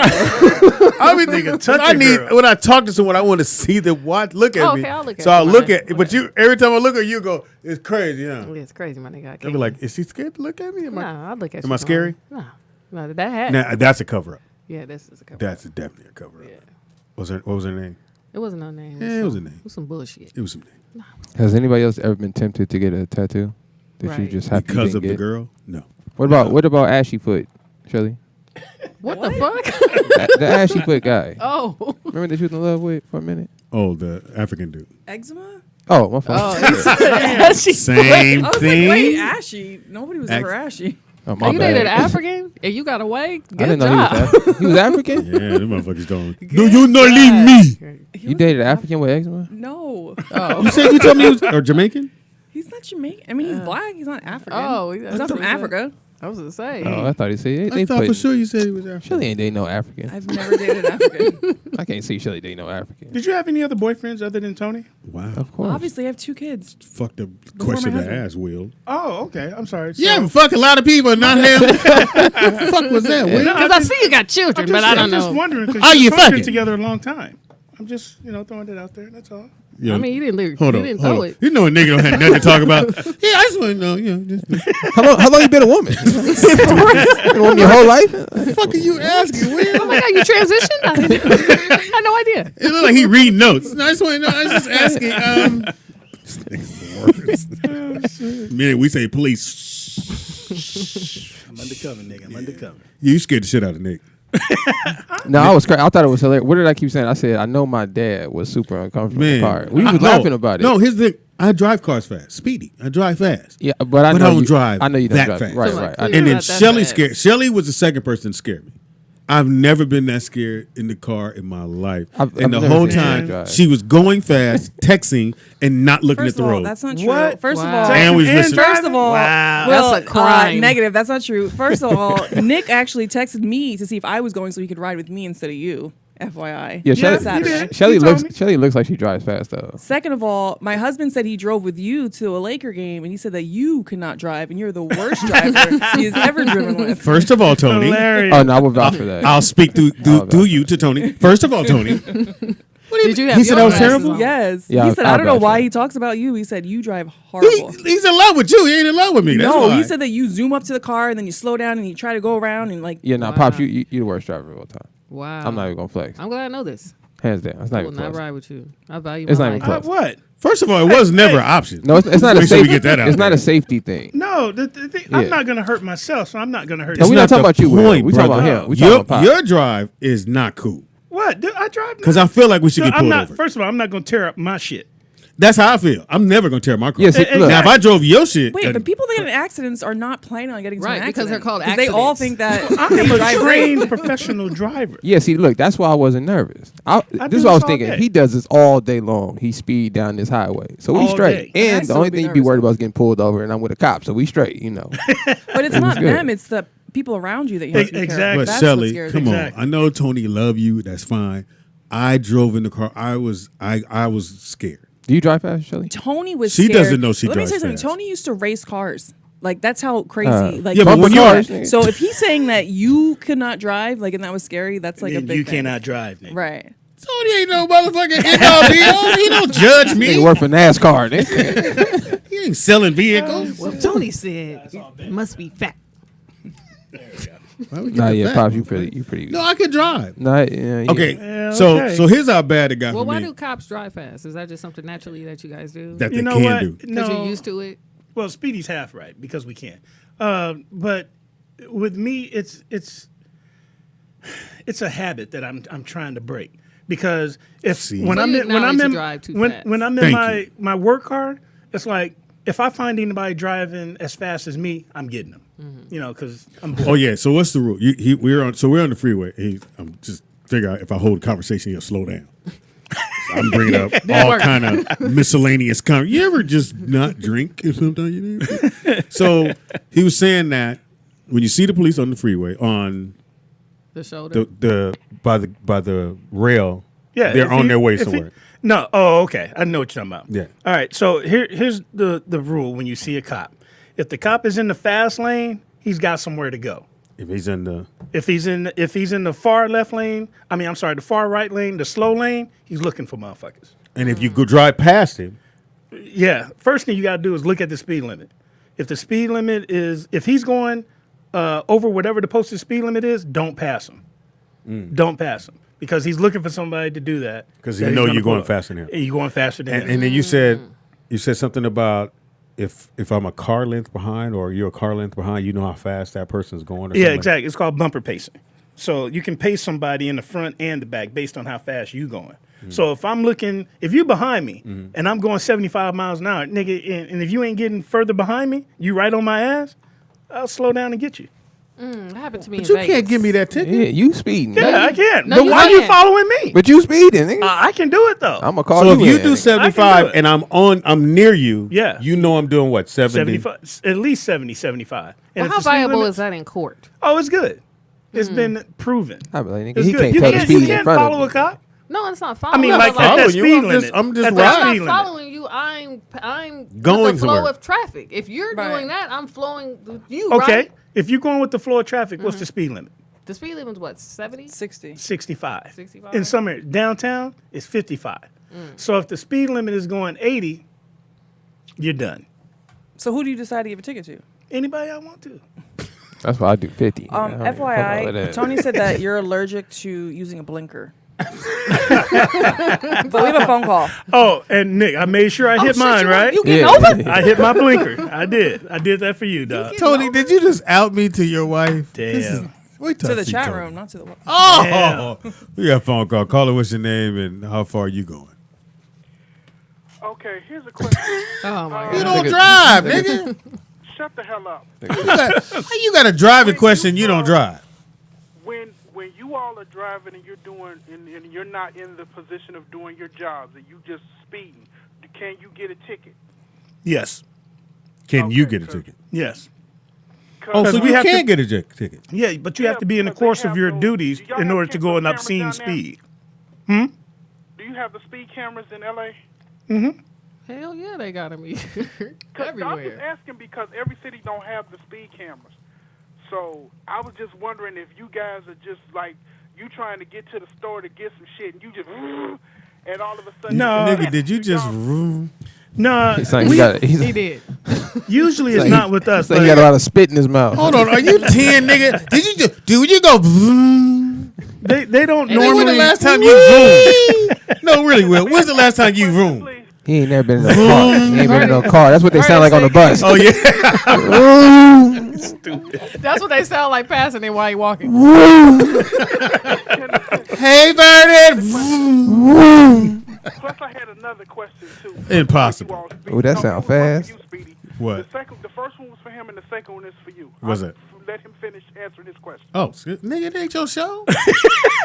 I mean, when I talk to someone, I want to see them look at me. Okay, I'll look at so you, I'll my look nigga. at, but you every time I look at you, go, it's crazy, yeah. It's crazy, my nigga. They'll be like, is she scared to look at me? Nah, I'll look at you. Am I scary? No, that hat. Nah, that's a cover up. Yeah, this is a cover. That's definitely a cover up. Yeah. What was her name? It wasn't no name. Yeah, it was a name. It was some bullshit. It was some name. Has anybody else ever been tempted to get a tattoo that you just happy because to of get? the girl? No. What about Ashy Foot, Shelly? What the fuck? The Ashy Foot guy. Oh. Remember that you was in love with for a minute? Oh, the African dude. Eczema? Oh, my fault. Same I was thing. like, wait, ashy. Nobody was ever ashy. Oh, my You bad. dated African and you got away? Good I didn't know job. he was African. Yeah, them motherfuckers don't. No, you not leave me. You dated an African with eczema? No. Oh. You told me he was or Jamaican? He's not Jamaican. I mean, he's black. He's not African. Oh, he's not from Africa. I was gonna say. Oh, I thought he said. I thought for sure you said he was African. Shelly ain't dating no African. I've never dated African. I can't see Shelly dating no African. Did you have any other boyfriends other than Tony? Wow. Of course. Obviously, I have 2 kids. Fucked up Before question my to husband. ask, Will. Oh, okay. I'm sorry. Yeah, fuck a lot of people, not him. What the fuck was that, Will? Because I see you got children, but I don't I'm just know. wondering because Are you you've been fucking? together a long time. I'm just, throwing it out there. That's all. Yeah. I mean, you didn't Hold you on, didn't hold throw on. it. You know a nigga don't have nothing to talk about. Yeah, I just want to know. How long you been a woman? Been a woman your whole life? What the fuck are you asking, Will? Oh my God, you transitioned? I had no idea. It looked like he reading notes. No, I just want to know. I was just asking. Minute we say police. I'm undercover, nigga. I'm undercover. You scared the shit out of Nick. No, I was crazy. I thought it was hilarious. What did I keep saying? I said, I know my dad was super uncomfortable in the car. We was laughing about it. No, here's the thing. I drive cars fast. Speedy. I drive fast. Yeah, but I But know I don't you, drive I know you don't that drive fast. Right. And then Shelly scared. Shelly was the second person to scare me. I've never been that scared in the car in my life. I've and the never whole seen her time, drive. she was going fast, texting, and not looking First at the of all, road. that's not true. What? First of Wow. all, And we was listening. First of all, Wow. Will, That's a crime. negative. That's not true. First of all, Nick actually texted me to see if I was going so he could ride with me instead of you. FYI. Yeah, Saturday. Shelly looks like she drives fast though. Second of all, my husband said he drove with you to a Laker game, and he said that you could not drive, and you're the worst driver he has ever driven with. First of all, Tony. Hilarious. Oh no, I will vouch for that. I'll speak through you to Tony. First of all, Tony. Did you have He said your that was glasses terrible? on? Yes. Yeah, he said, I'll I don't know vouch why for he talks about you. He said, you drive horrible. He's in love with you. He ain't in love with me. That's No, why. he said that you zoom up to the car, and then you slow down, and you try to go around, and like. Yeah, no, Wow. Pops, you the worst driver of all time. Wow. I'm not even gonna flex. I'm glad I know this. Hands down. It's not I will even not close. ride with you. I value It's my not even life. close. What? First of all, it was never an option. No, it's not a Make sure we safety. get that out It's not there. a safety thing. No, I'm Yeah. not gonna hurt myself, so I'm not gonna hurt. No, you. we're not talking about you, Will. Point, We talking brother. about him. We talking about Pop. Your drive is not cool. What? Dude, I drive. Because I feel like we should No, get I'm pulled not. over. First of all, I'm not gonna tear up my shit. That's how I feel. I'm never gonna tear my car. Yeah, see, look. Now if I drove your shit, Wait, but people that get in accidents are not planning on getting into Right, an because they're accident. called 'Cause they all accidents. think that I they am a drive trained great. professional driver. Yeah, see, look, that's why I wasn't nervous. This do is what I this was all thinking. day. He does this all day long. He speed down this highway, so we All straight. day. I And the still only be thing you be nervous. worried about is getting pulled over, and I'm with a cop, so we straight. But it's It not was good. them; it's the people around you that you have to be Exactly. careful. But That's Shelly, what scares come me. on. I know Tony love you. That's fine. I drove in the car. I was scared. Do you drive fast, Shelly? Tony was. She scared. doesn't know she Let me drives say something. fast. Tony used to race cars. Like that's how crazy. Like yeah, but when cars, you're so if he's saying that you could not drive, like and that was scary, that's like a And big you thing. cannot drive, nigga. Right. Tony ain't no motherfucking NRBO. He don't judge Nigga me. work for NASCAR. Nigga. He ain't selling vehicles. Well, Tony said it must be fat. Why we get Nah, the yeah, fact? Pops, you pretty. No, I can drive. Nah, yeah, yeah. Okay, Yeah, so okay. so here's how bad it got Well, for why me. do cops drive fast? Is that just something naturally that you guys do? That You they know can what? do. Because No. you're used to it? Well, Speedy's half right because we can. But with me, it's a habit that I'm trying to break because if See. when So I'm you in when I'm acknowledge you in drive too when, fast. when I'm in Thank my you. my work car, it's like if I find anybody driving as fast as me, I'm getting them. Mm-hmm. You know, because I'm bored. Oh yeah. So what's the rule? We're on the freeway. I'm just figure out if I hold a conversation, he'll slow down. So I'm bringing up all kind of miscellaneous. You ever just not drink or something? You know? So he was saying that when you see the police on the freeway on The shoulder? the by the rail, Yeah, they're if on you- their way if you- somewhere. No. Oh, okay. I know what you're talking about. Yeah. All right. So here's the rule when you see a cop. If the cop is in the fast lane, he's got somewhere to go. If he's in the If he's in the far left lane, the far right lane, the slow lane, he's looking for motherfuckers. and if you go drive past him, Yeah. First thing you got to do is look at the speed limit. If the speed limit is if he's going over whatever the posted speed limit is, don't pass him. Don't pass him because he's looking for somebody to do that. because that you he's know gonna you're pull going up. faster than him. And you're going faster than him. And then you said something about if I'm a car length behind or you're a car length behind, you know how fast that person's going. Or Yeah, something. exactly. It's called bumper pacing. So you can pace somebody in the front and the back based on how fast you going. So if you're behind me and I'm going 75 miles an hour, nigga, and if you ain't getting further behind me, you right on my ass, I'll slow down and get you. That happened to me But in you Vegas. can't give me that ticket. Yeah, you speeding. Yeah, I can. No, But you why are you can't. following me? But you speeding, nigga. I can do it though. I'm gonna call So if you. you in, do nigga. 75 it. and I'm near you, Yeah. you know I'm doing what 70. 75, at least 70, 75. And Well, if how the speed viable limit- is that in court? Oh, it's good. It's been proven. I be like, nigga, It's he good. can't You tell the can't, speed you in can't front follow of a cop. No, it's not I following. mean, No, like but at that following you, speed I'm limit. just- I'm just at that riding. speed I'm limit. not following you. I'm Going with the flow somewhere. of traffic. If you're Right. doing that, I'm flowing with you. Okay. Right? If you're going with the flow of traffic, what's the speed limit? The speed limit's what, 70? 60. 65. 65? In some areas, downtown, it's 55. So if the speed limit is going 80, you're done. So who do you decide to give a ticket to? Anybody I want to. That's why I do 50. I don't give a fuck all of FYI, that. Tony said that you're allergic to using a blinker. But we have a phone call. Oh, and Nick, I made sure I hit shit, mine, right? You getting Yeah. over? I hit my blinker. I did. I did that for you, dog. Tony, did you just out me to your wife? Damn. Wait till To I the see chat Tony. room, not to the. Oh, we got a phone call. Call her. What's your name and how far are you going? Okay, here's a question. Oh, my You God. don't drive, nigga. Shut the hell up. How you got a driving question? You don't drive. When you all are driving and you're doing and you're not in the position of doing your jobs and you just speeding, can you get a ticket? Yes. Can you get a ticket? Yes. Oh, so we you have to- can get a ticket. Yeah, but you have to be in the course of your duties in order to go an obscene speed. Do you have the speed cameras in LA? Mm-hmm. Hell yeah, they got me I'm just everywhere. asking because every city don't have the speed cameras. So I was just wondering if you guys are just like you trying to get to the store to get some shit and you just and all of a sudden No. Nigga, did you just room? No, He's like, he did. Usually it's like- not with us. It's like he but- got a lot of spit in his mouth. Hold on, are you 10, nigga? Did you go? They don't Hey, normally. when the last time you roomed? No, really, Will. When's the last time you roomed? He ain't never been in a car. He ain't been in no car. That's what they sound like on the bus. Oh yeah. Stupid. That's what they sound like passing it while you walking. Hey, Vernon. Plus, I had another question too. Impossible. Oh, that sound fast. What? The first one was for him, and the second one is for you. What's it? Let him finish answering his question. Oh, nigga, it ain't your show.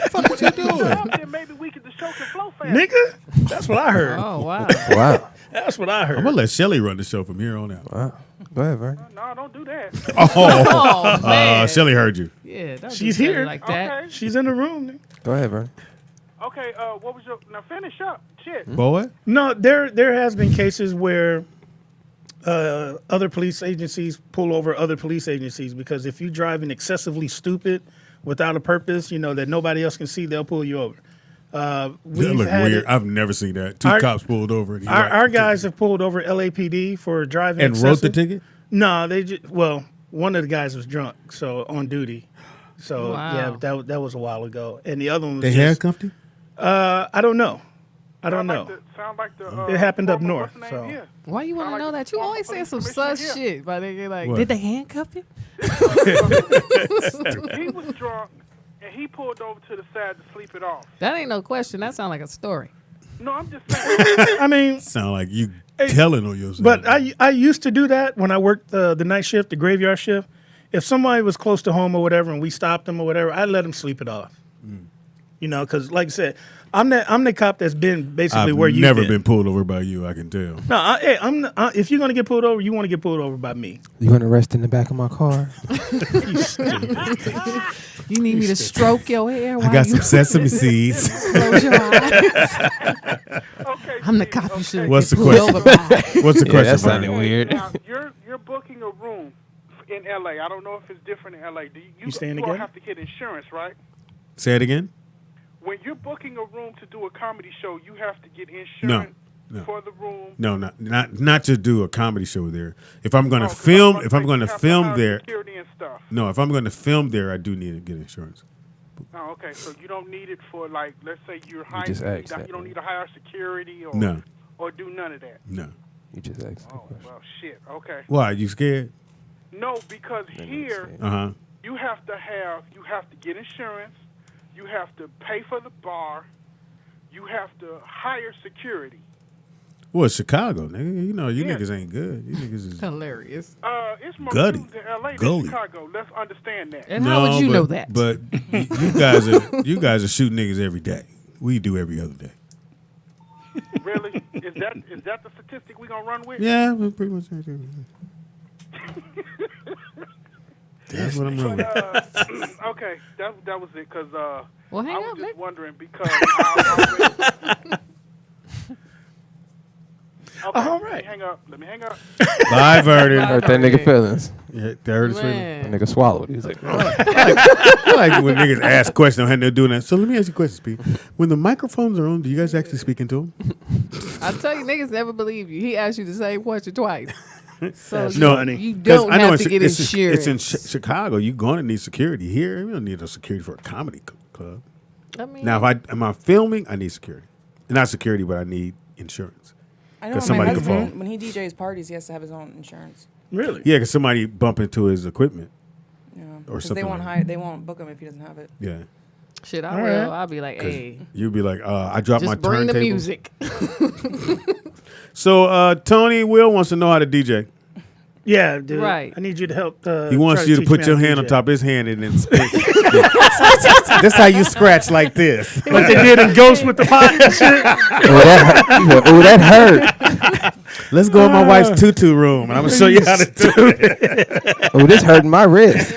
Fuck what you doing? Then maybe the show can flow fast. Nigga, that's what I heard. Oh wow. Wow. That's what I heard. I'm gonna let Shelly run the show from here on out. Wow. Go ahead, Vernon. No, don't do that. Oh, man. Shelly heard you. Yeah, don't She's do here. like that. Okay. She's in the room. Go ahead, Vernon. Okay, what was your... Now, finish up. Shit. Boy. No, there has been cases where other police agencies pull over other police agencies because if you're driving excessively stupid without a purpose, that nobody else can see, they'll pull you over. That look weird. I've never seen that. Two cops pulled over. And Our guys have pulled over LAPD for driving and excessive. wrote the ticket? No, one of the guys was drunk, so on duty. So Wow. yeah, that was a while ago, and the other one was They just, handcuffed you? I don't know. Sound like the... It happened up former- north. what's the name? So Yeah. Why you want to know that? You always saying some commissioner sus here. shit, but they like, What? did they handcuff you? He was drunk, and he pulled over to the side to sleep it off. That ain't no question. That sound like a story. No, I'm just saying. I mean, Sound like you telling on yourself. but I used to do that when I worked the night shift, the graveyard shift. If somebody was close to home or whatever, and we stopped them or whatever, I'd let them sleep it off. Because like I said, I'm the cop that's been basically I've where you've never been pulled over by you, I can tell. No, if you're gonna get pulled over, you want to get pulled over by me. You want to rest in the back of my car? You need me to stroke your hair while I got you some sesame seeds. close your eyes. I'm the cop you should What's get the pulled question? over by. What's the Yeah, question? that sounded Vernon? weird. Now, you're booking a room in L.A. I don't know if it's different in L.A. You staying all together? have to get insurance, right? Say it again? When you're booking a room to do a comedy show, you have to get No. insurance No. for the room. No, not to do a comedy show there. If I'm going to 'cause film, I'm if I'm saying going to you have film hire there, security and stuff. no, if I'm going to film there, I do need to get insurance. Oh, okay. So you don't need it for, like, let's say you're hiring. just You asked that, don't need to hire security or No. or do none of that. No. You just asked. Oh well, shit. Okay. Why? You scared? No, because here Uh-huh. you have to get insurance. You have to pay for the bar. You have to hire security. Well, it's Chicago, nigga. You know, you Yeah. niggas ain't good. You niggas is Hilarious. It's more Gutty. dudes in LA Gully. than Chicago. Let's understand that. And how would you but, know that? But you guys are shooting niggas every day. We do every other day. Really? Is that the statistic we gonna run with? Yeah, we pretty much. That's what I'm running with. Okay, that was it. Cause Well, hang I was up, just Nick. wondering because. I already, okay, All Let right. me hang up. Bye, Vernon. Hurt that nigga feelings. Yeah, they hurt his feelings. Man. That nigga swallowed. He was like, I like when niggas ask questions, don't have no doing that. So let me ask you a question, Speed. When the microphones are on, do you guys actually speak into them? I tell you, niggas never believe you. He asked you the same question twice. So No, you don't have to get insurance. It's in Chicago. You're going to need security. Here, you don't need no security for a comedy club. I mean, Now, if I'm filming, I need security. Not security, but I need insurance. I know 'Cause my somebody could fall. husband, when he DJs parties, he has to have his own insurance. Really? Yeah, because somebody bump into his equipment. Yeah. Or Because something they won't like hire, they won't book him if he doesn't have it. Yeah. shit, I All will. right. I'll be like, 'Cause hey, you'd be like, I dropped my just bring the turntable. music. So Tony Will wants to know how to DJ. Yeah, dude. Right. I need you to help. He wants try you to teach put me your how to hand on DJ. top of his hand and then spit. This how you scratch like this. Like they did in Ghost with the pot and shit. oh, that hurt. Let's go in my wife's tutu room and I'm gonna show you how to do it. Oh, this hurting my wrist.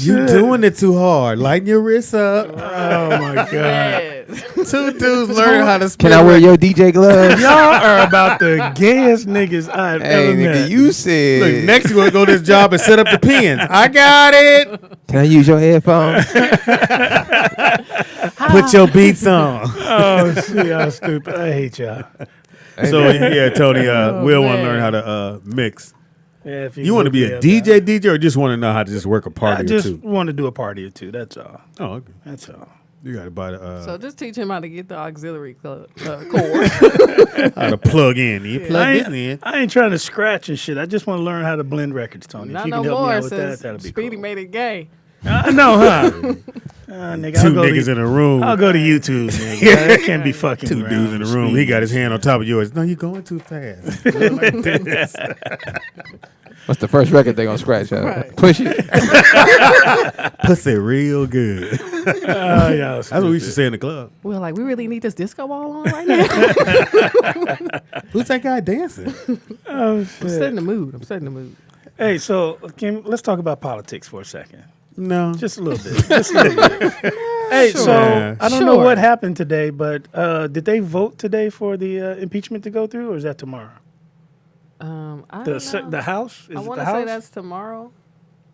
You doing it too hard. Lighten your wrists up. Oh my god. Man. Two dudes learn how to spit. Can I wear your DJ gloves? Y'all are about the gayest niggas I've Hey, ever nigga, met. you said. Look, next you want to go to this job and set up the pins. I got it. Can I use your headphones? Put your beats on. Oh shit, y'all stupid. I hate y'all. So yeah, Tony, Will want to man. learn how to mix. Yeah, if You want to be a DJ or just want to know how to just work a I party or just two? want to do a party or two. That's all. Oh, okay. That's all. You got to buy the. So just teach him how to get the auxiliary cord. How to plug in. You plug this in. I ain't trying to scratch and shit. I just want to learn how to blend records, Tony. Not if you no can help me more out with that, since that'll be Speedy made it gay. I know, huh? Nigga, Two niggas in a room. I'll go to YouTube, nigga. I can't be fucking Two dudes in the room. He got his hand on top of yours. No, you're going too fast. Like this. What's the first record they gonna scratch? Push it. Pussy real good. Yeah, that's what we used to say in the club. We're like, we really need this disco ball on right now. Who's that guy dancing? Oh, I'm shit. setting the mood. I'm setting the mood. Hey, so let's talk about politics for a second. No. Just a little bit. Just a little bit. Hey, Sure. so I don't know what happened today, but did they vote today for the impeachment to go through, or is that tomorrow? I don't know. The House? Is I it want the to say House? that's tomorrow.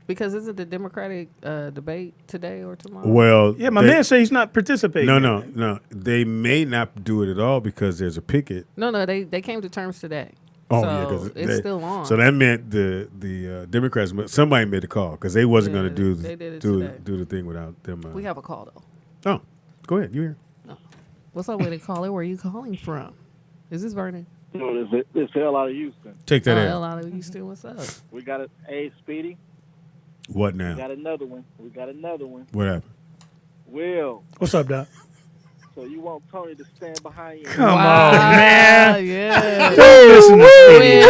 Because isn't the Democratic debate today or tomorrow? Well, Yeah, my man said he's not participating. No. They may not do it at all because there's a picket. No, they came to terms today. Oh, so yeah, because it's still on. So that meant the Democrats, somebody made the call because they wasn't going to do they did it do today. the thing without them. We have a call though. Oh, go ahead. You here? What's up with the caller? Where are you calling from? Is this Vernon? No, it's hell out of Houston. Take that Hell out of Houston. What's up? We got it. Hey, Speedy. What We now? got another one. What happened? Will. What's up, Doc? So you want Tony to stand behind you? Come on, man. Yeah. Don't listen to Speedy.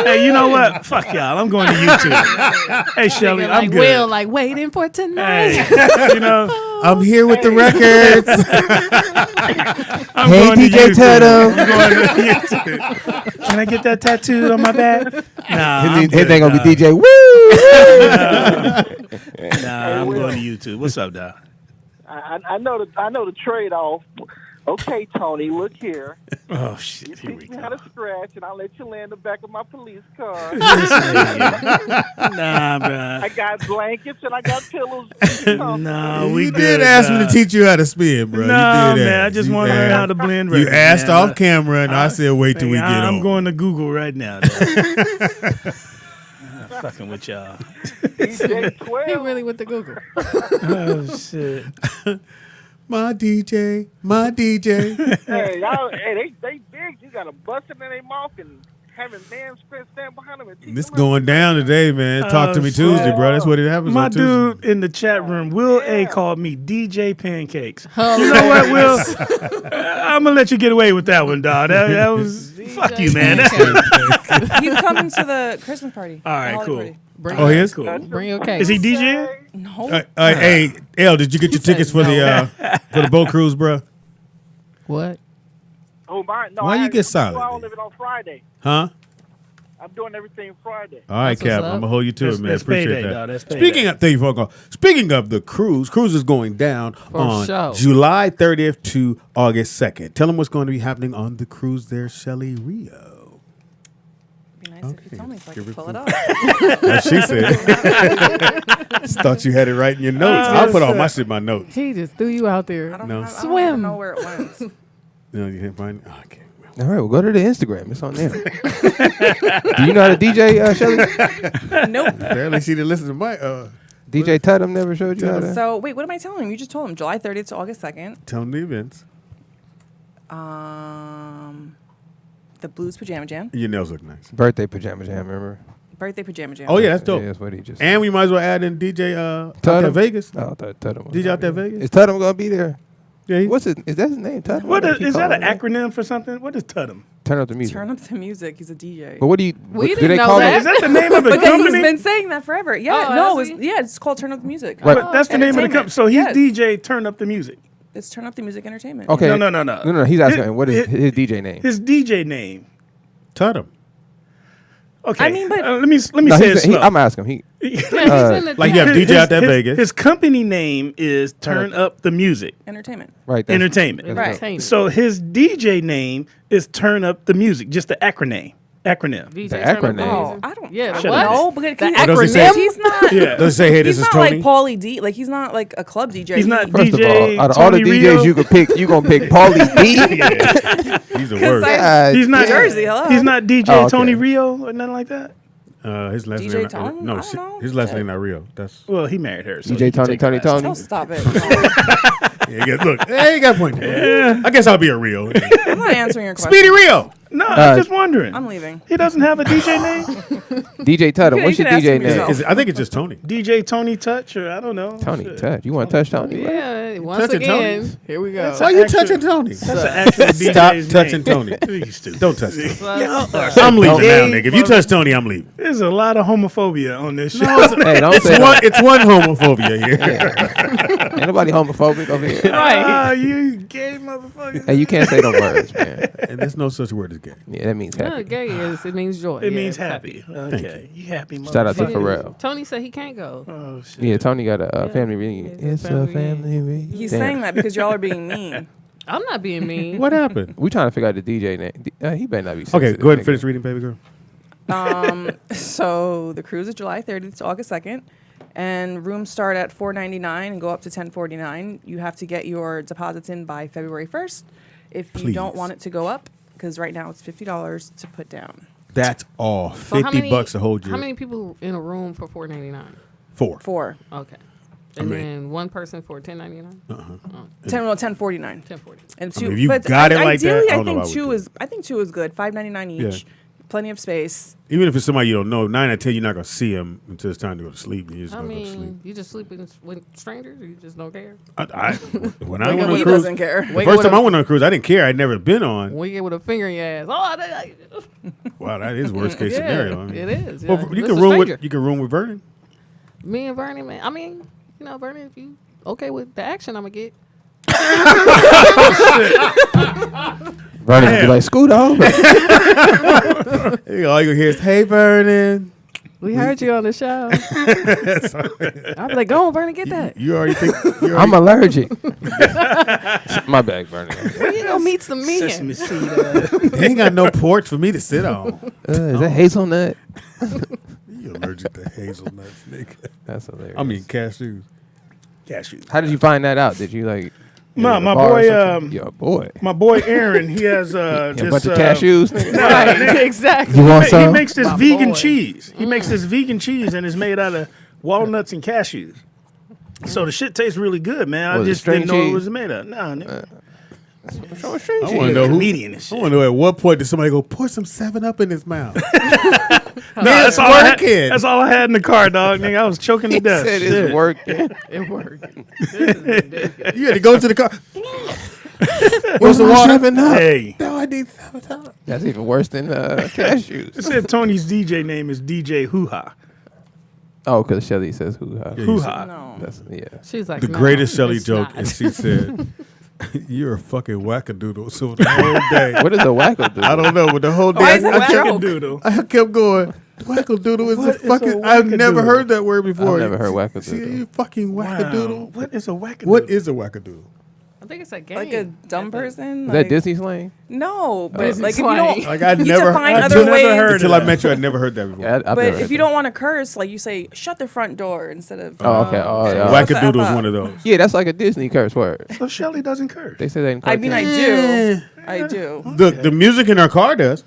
Hey, you know what? Fuck y'all. I'm going to YouTube. Hey, Shelly, Nigga I'm like good. Will, like waiting for tonight. Hey, you know, I'm here with the records. I'm Hey, going to DJ YouTube. Tatum. I'm going to YouTube. Can I get that tattooed on my back? Nah, His good, thing gonna dog. be DJ. Woo! Nah, I'm going to YouTube. What's up, Doc? I know the trade off. Okay, Tony, look here. Oh shit! You Here we teach me go. how to scratch, and I'll let you lay in the back of my police car. Nah, bro. I got blankets and I got pillows. No, we You good, did ask me to dog. teach you how to spin, bro. No, you did man, ask. I just You want to learn asked. how to blend You records, asked man. off camera, and I said, "Wait till we get I'm on." going to Google right now. dog. I'm fucking with y'all. He really went to Google. Oh shit! My DJ. Hey, y'all, hey, they big. You got to bust it in their mouth and having man stand behind them. And teach This them going down today, man. Talk to me Tuesday, bro. That's what it happens My on Tuesday. dude in the chat room, Will A, called me DJ Pancakes. Oh, you know what, Will? I'm gonna let you get away with that one, dog. That was fuck you, man. He's coming to the Christmas party. All right, Holiday cool. party. Oh, he is? Cool. Bring your cake. Is he DJing? No. Hey, L, did you get your tickets for the boat cruise, bro? What? Oh, my, no, Why you get I silent? don't live it on Friday. Huh? I'm doing everything Friday. All right, That's what's Cap. up. I'm gonna hold you to That's- it, man. that's Appreciate payday, that. dog. That's payday. Speaking of, thank you for calling. Speaking of the cruise is going down on sure. July 30th to August 2nd. Tell them what's going to be happening on the cruise there, Shelly Rio. Be nice if you tell me so I can Give pull it it to- up. As she said. Just thought you had it right in your notes. I'll put all my shit in my notes. He just threw you out there. I don't, No. I don't Swim. even know where it went. No, you can't find it. Oh, okay. All right, well, go to the Instagram. It's on there. Do you know how to DJ, Shelly? Nope. Apparently she didn't listen to my DJ Tatum never showed you how to. So wait, what am I telling him? You just told him July 30th to August 2nd. tell them the events. The Blues Pajama Jam. Your nails look nice. Birthday pajama jam, remember? Birthday Pajama Jam. Oh yeah, that's dope. Yeah, that's what he just. And we might as well add in DJ out there Tatum? Vegas. Oh, I thought Tatum was DJ out there there. Vegas. Is Tatum gonna be there? Yeah, What's his? Is that his name? Tatum? What Why is, he is that calling an it? acronym for something? What is Tudum? Turn up the music. Turn up the music. He's a DJ. But what do you? We do didn't they know call that. Is that the name of the But then he's company? been saying that forever. Yeah, Oh, no, has it's, yeah, it's called Turn Up the Music. What? But that's the name of the company. So he's Yes. DJ Turn Up the Music. It's Turn Up the Music Entertainment. Okay. No. He's asking His- what is his DJ name? His DJ name. Tatum. Okay. I mean, but- let me No, say it slow. I'm asking him. Like you have DJ out there Vegas. His company name is Turn Up the Music Entertainment. Right. that's- Entertainment. Right. Entertainment. So his DJ name is Turn Up the Music, just the acronym. DJ The Turn Up acronym. Oh, Music. I don't. Yeah, I the don't what? know, because The does it say- acronym. He's not. Yeah. Does it say, hey, this He's is not Tony? like Paulie D. Like he's not like a club DJ. He's not First of DJ all, out of all the Tony DJs Rio. you could pick, you gonna pick Paulie D. He's the worst. like- God He's not Jersey, hello. He's not DJ Oh, okay. Tony Rio or nothing like that. His last DJ name. Tony? No, I don't know. his last name not real. That's Well, he married her. So DJ Tony. Don't stop it. yeah. Look, hey, you got a point there. Yeah. I guess I'll be a Rio. I'm not answering your question. Speedy Rio. No, I'm just wondering. I'm leaving. He doesn't have a DJ name? DJ Tuttle. What's your DJ name? I think it's just Tony. DJ Tony Touch, or I don't know. Tony Touch. You want to touch Tony? bro? Yeah, once Touching again, Tony? here we go. Why you touching Tony? That's an actual DJ's Stop name. touching Tony. You stupid. Don't touch Tony. I'm leaving now, nigga. If you touch Tony, I'm leaving. There's a lot of homophobia on this show. Hey, don't say that. It's one homophobia here. Ain't nobody homophobic over here. Ah, you gay motherfucker. Hey, you can't say them words, man. And there's no such word as gay. Yeah, that means No, happy. gay is it means joy. It Yeah, means it's happy. Okay. You happy motherfucker. Shout out to Pharrell. Tony said he can't go. Oh, shit. Yeah, Tony got a family reunion. It's a family reunion. He's Damn. saying that because y'all are being mean. I'm not being mean. What happened? We trying to figure out the DJ name. He better not be Okay, sensitive, go ahead and nigga. finish reading, baby girl. So the cruise is July 30th to August 2nd, and rooms start at $4.99 and go up to $10.49. You have to get your deposits in by February 1st. If you don't want it to go up, because right now it's $50 to put down. That's all. So how many- $50 to hold you. How many people in a room for $4.99? Four. Okay. And I mean- then one person for $10.99. $10.49. $10.49. And I mean, two. if you but got it like that, ideally, I don't know I why I think would two do is. I think two is good. $5.99 each. Yeah. Plenty of space. Even if it's somebody you don't know, 9 out of 10, you're not going to see them until it's time to go to sleep. And you're just I going to go to sleep. mean, you just sleeping with strangers, or you just don't care? When I Wake went up on a with- cruise, doesn't care. the Wake first up time with I went on a cruise, I didn't care. I'd never been on. We get with a finger in your ass. Oh, Wow, that is worst case Yeah, scenario. I mean. it is, Well, yeah. you It's can a room stranger. with Vernon. me and Vernon, man. I mean, you know, Vernon, if you okay with the action, I'm gonna get. Vernon would be like, scoot over. Hey, all you hear is, "Hey, Vernon." We heard you on the show. I'd be like, go on, Vernon, get that. You already think I'm allergic. My bag, Vernon. Where you gonna meet some men? Sesame seed. They ain't got no porch for me to sit on. Is that hazelnut? You allergic to hazelnuts, nigga. That's hilarious. I mean cashews. Cashews. How did you find that out? Did you like? My at a bar boy, or something? Your boy. My boy Aaron, he has A this bunch of cashews. Right, exactly. You want he some? makes this My vegan boy. cheese. He makes this vegan cheese and it's made out of walnuts and cashews. So the shit tastes really good, man. I Was it just string didn't know it cheese? was made of. Nah, nigga. I want to know comedian and I shit. want to know at what point did somebody go pour some 7-Up in his mouth? Man, that's all, working. that's all I had in the car, dog. Nigga, I was choking to death. Said Shit. it's working. It worked. This is ridiculous. You had to go to the car. Where's the water? Hey, No, I need 7-Up. That's even worse than cashews. it said Tony's DJ name is DJ Hoo Ha. Oh, because Shelly says hoo ha. Hoo Ha. No. That's yeah. She's like The no, greatest Shelly it's joke not. is she said, "You're a fucking wackadoodle." So the whole day, What is a wackadoodle? I don't know, but the whole day Why is it I kept- joke? Doodle. I kept going. Wackadoodle is What a is a fucking. I've never wackadoodle? heard that word before. I've never heard See, wackadoodle. you fucking wackadoodle. Wow. What is a wackadoodle? What is a wackadoodle? I think it's a game. Like a dumb person. Is Like, that Disney slang? No, but Disney like if you slang. don't, Like I'd you never, find I'd other never ways. heard until of I that. met you. I'd never heard that before. Yeah, I've But never if heard you that. don't want to curse, like you say, shut the front door instead of. Oh, okay. Oh, yeah. Wackadoodle is one of those. Yeah, that's like a Disney curse word. So Shelly doesn't curse. They say that in I mean, I cartoons. do. I do. The music in our car does.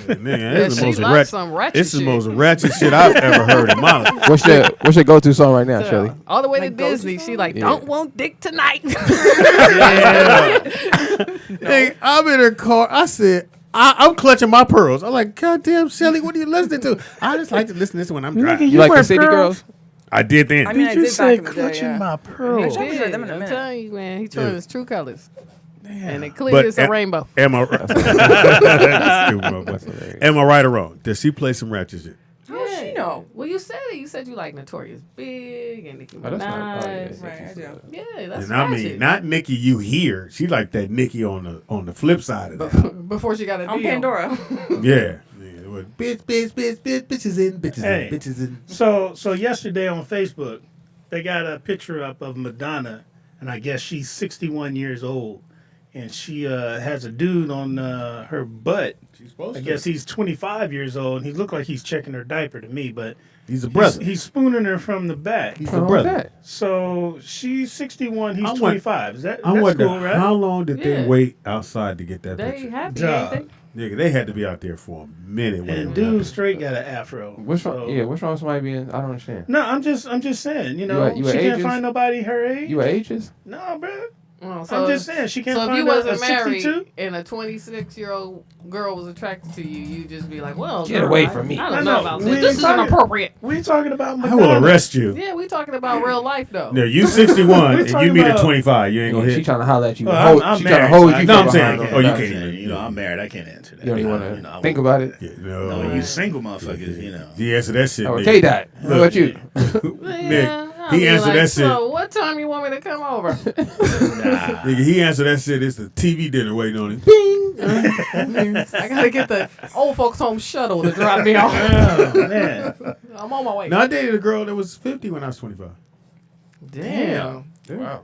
Man, Yeah, this is the she most likes some ratchet This is the shit. most ratchet shit I've ever heard in my life. What's your go-to song right now, Shelly? All the way Like to Disney. She like, Yeah. don't want dick tonight. Hey, I'm in her car. I said, I'm clutching my pearls. I'm like, God damn, Shelly, what are you listening to? I just like to listen to this when I'm driving. You like wear the City pearls? Girls? I did then. I mean, I Did you did say back in the day. clutching Yeah. my I pearls? haven't heard them in a I'm minute. telling you, man, he's showing Yeah. his true colors. And it But clear as a am- rainbow. Am I Stupid motherfucker. Am I right or wrong? Does she play some ratchet shit? How does she know? Well, you said it. You said you like Notorious Big and Nicki Minaj. that's not- oh, yeah. Right, I do. Yeah, that's And I mean, ratchet. not Nikki you hear. She like that Nikki on the flip side of that. Before she got a deal. On Pandora. Yeah. Bitches in, bitches Hey. in, bitches in. So yesterday on Facebook, they got a picture up of Madonna, and I guess she's 61 years old, and she has a dude on her butt. She's supposed I guess he's 25 years old, and he looked like he's checking her diaper to me, but He's a brother. He's spooning her from the back. He's a brother. So she's 61, he's I 25. Is that I that's wonder cool, right? how long did Yeah. they wait outside to get that They picture? happy, Duh. ain't Nigga, they had to be out there for a minute. And dude straight got an afro. What's wrong? Yeah, what's wrong with somebody being? I don't understand. No, I'm just saying. You know, You she can't ages? find nobody her age. You ages? No, bro. Oh, I'm just saying she can't So if find you wasn't a married 62. and a 26-year-old girl was attracted to you, you'd just be like, "Well, Get girl, away from me." I don't know about this. This is talking- inappropriate." We talking about I will arrest you. Yeah, we talking about real life though. No, you 61 and you talking meet at about- 25. You ain't gonna hit. She trying to holler at you. Well, I'm she married, trying to hold so you. No, from I'm saying, behind. oh, you I'm can't saying, even. you know, I'm married. I can't answer that. You don't even want to I think won't- about it. Yeah, No, you single motherfuckers, you know. He answered that shit. Oh, nigga. K-Dot. How about you? Nick, I'll he be answered like, that shit. So, what time you want me to come over? Nigga, he answered that shit. It's the TV dinner waiting on him. I gotta get the old folks home shuttle to drop me off. Oh, man. I'm on my way. Now, I dated a girl that was 50 when I was 25. Damn. Wow.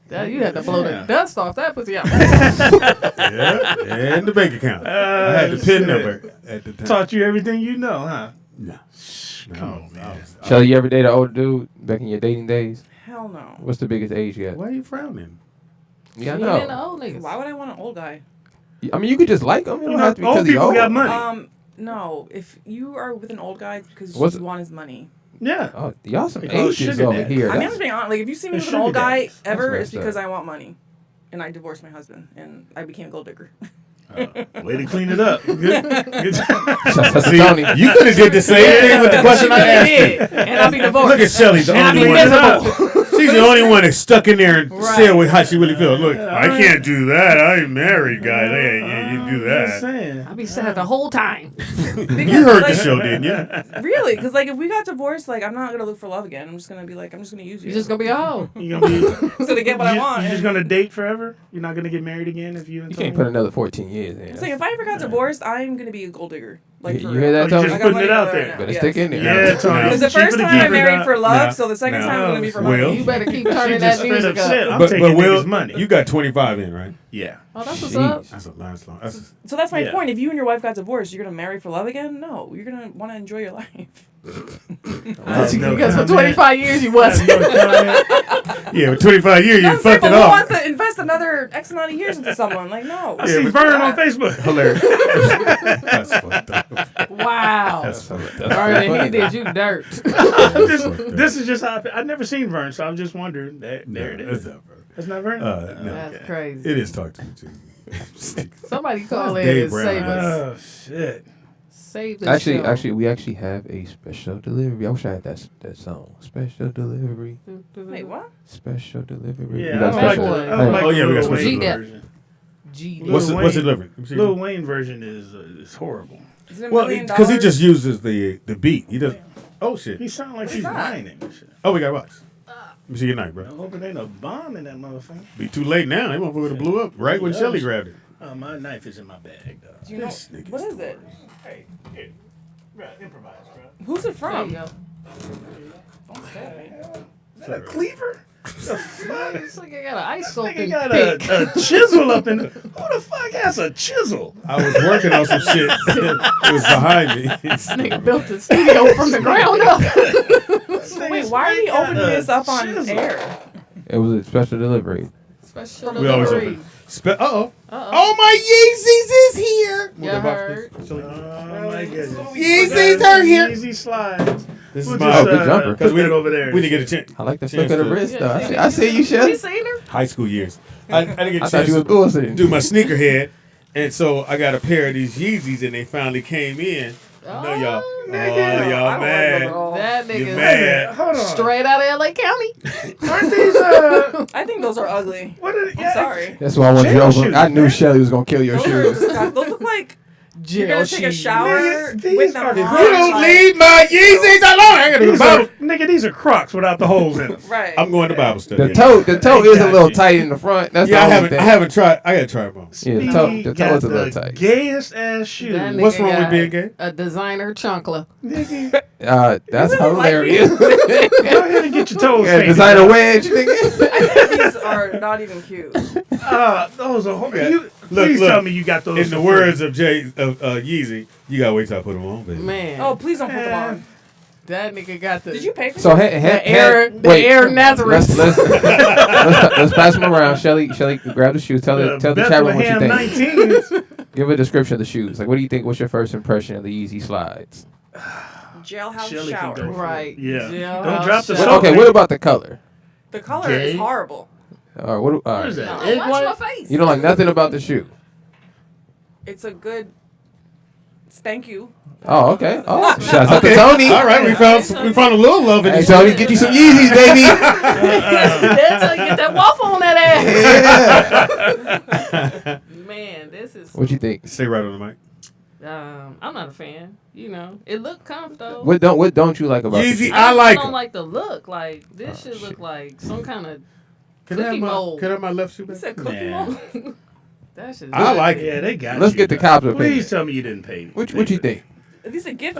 That, you had to blow the dust off that pussy out. Yeah, and the bank account. I had the PIN shit. number at the time. Taught you everything you know, huh? No. Come on, man. Shelly, you ever date an older dude back in your dating days? Hell no. What's the biggest age you got? Why are you frowning? Yeah, I You know. been the old niggas. Why would I want an old guy? I mean, you could just like him. You don't You know, have to be old because he's people old. got money. No. If you are with an old guy because What's- you want his money. Yeah. Oh, y'all some They call it ages sugar over daddy. here. I mean, I'm That's- just being honest. Like, if you see me It's with an old sugar guy daddies. ever, That's it's messed because up. I want money, and I divorced my husband, and I became a gold digger. Way to clean it up. Good. Good See, you could have did the same thing with the question I asked you. And I'll be divorced. Look at Shelly, the And I'll only be one. miserable. She's the only one that's stuck in there and Right. said how she really feels. Look, I can't do that. I ain't married, guys. You do Just that. saying. I'll be sad the whole time. You heard the show, didn't you? Really? Because like if we got divorced, like I'm not gonna look for love again. I'm just gonna be like, I'm just gonna use you. You're just gonna be a hoe. You gonna be? I'm just gonna get what I want. You're just gonna date forever. You're not gonna get married again if you. You can't put another 14 years in. It's like if I ever got divorced, I'm gonna be a gold digger. Like You for hear real. that, You're Tony? just I got putting money it out right there. now. Better Yes. stick in there. Yeah, Tony. Because the Cheaper first to time I keep it married out. for love, No. so the second No. time is gonna be for Will. money. You better keep She turning just that straight up music said, up. I'm But taking Will, niggas' money. you got 25 in, right? Yeah. Oh, that's what's up. That's a last long. That's So that's my Yeah. point. If you and your wife got divorced, you're gonna marry for love again? No, you're gonna want to enjoy your life. Because for 25 years you was. yeah, with 25 years, you No, fucked but it who off. wants to invest another X amount of years into someone? Like, no. I see Vern on Facebook. Hilarious. That's fucked up. Wow. That's fucked up. Vernon, he did you dirt. This is just how I've never seen Vern, so I'm just wondering. There it is. That's not Vern. That's not Vern. No. That's crazy. It is talk to me too. Somebody call That's in Dave and Brown. save us. Oh shit. Save the show. Actually, we actually have a special delivery. I wish I had that song. Special delivery. Wait, what? Special delivery. Yeah, You got I don't like special? the, I don't like Oh, yeah, we got Lil special Wayne G-Dep. version. G. Lil What's the Wayne- delivery? Lil Wayne version is horrible. Is it $1 Well, million? because he just uses the beat. He does. Oh shit. He sound like he's whining and shit. Oh, we got rocks. Let me see your night, bro. I'm hoping ain't no bomb in that motherfucker. Be too late now. That motherfucker would have blew up right when Shelly grabbed it. Oh, my knife is in my bag, though. Do you know what is it? Hey, here. Bro, improvise, bro. Who's it There from? you go. Is that a cleaver? The fuck? This nigga got an ice Nigga sculpting got pick. a chisel up in the... Who the fuck has a chisel? I was working on some shit. It was behind me. This nigga built the studio from the ground up. Wait, why are we opening this up on air? It was a special delivery. Special We always delivery. open. Uh-oh. Oh, my Yeezys is here. You heard? Oh, my goodness. Yeezys are here. Yeezy slides. This We'll is my just, good jumper. Put that over there. We didn't get a chance. I like the Chance flick of the to- wrist, though. Yeah, I see you, You Shelly. seen her? High school years. I didn't get a I thought chance you was to bullshitting. do my sneakerhead. And so I got a pair of these Yeezys and they finally came in. I know y'all. Oh, y'all mad. That You nigga mad. Hold on. straight out of LA County. Aren't these, I think those are ugly. what are, I'm sorry. That's why I wanted you Jail over. shoes, I knew man. Shelly was gonna kill your Those, shoes. those look like you're gonna take a shower Nigga, with them are on. the- You don't like- leave my Yeezys alone. I gotta go to These Bible. are, nigga, these are Crocs without the holes in them. Right. I'm going to Bible study. The toe is a little tight in the front. That's Yeah, the I only thing. haven't tried. I gotta try them on. Yeah, the Speedy toe got is a little the tight. gayest ass shoes. That What's nigga wrong with got being gay? A designer chunkla. Nigga, That's You really like hilarious. go ahead and get your toes Yeah, painted. designer wedge, nigga. I think these are not even cute. Those are horrible. Look, Please look. tell me you got those. In the for words free. of Yeezy, you gotta wait till I put them on, baby. Man. Oh, please don't put them on. That nigga got the. Did you pay for So them? the Air Nazareth. Let's pass them around. Shelly, grab the shoes. Tell the chat room what you Bethlehem think. 19s. Give a description of the shoes. Like, what do you think? What's your first impression of the Yeezy slides? Jailhouse Shelly can shower. go for it. Right. Yeah. Jailhouse Don't drop the shower. soap. Okay, what about the color? The color Gay? is horrible. All right, all What right. is that? Oh, watch my face. You don't like nothing about the shoe. It's a good spank you. Oh, okay. Oh, shout out to Tony. All right, we found a little love in Hey, this. Tony, get you some Yeezys, baby. That's how you get that waffle on that ass. Man, this is. What you think? Stay right on the mic. I'm not a fan. You know, it looked comfortable. What don't you like about the Yeezy? shoe? I don't like the look. Like this should look like some kind of cookie mold. Can I have my left shoe back? You said cookie mold. That's just. I like it. Yeah, they got Let's you, get the bro. cops' opinion. Please tell me you didn't pay me. What you think? These are gift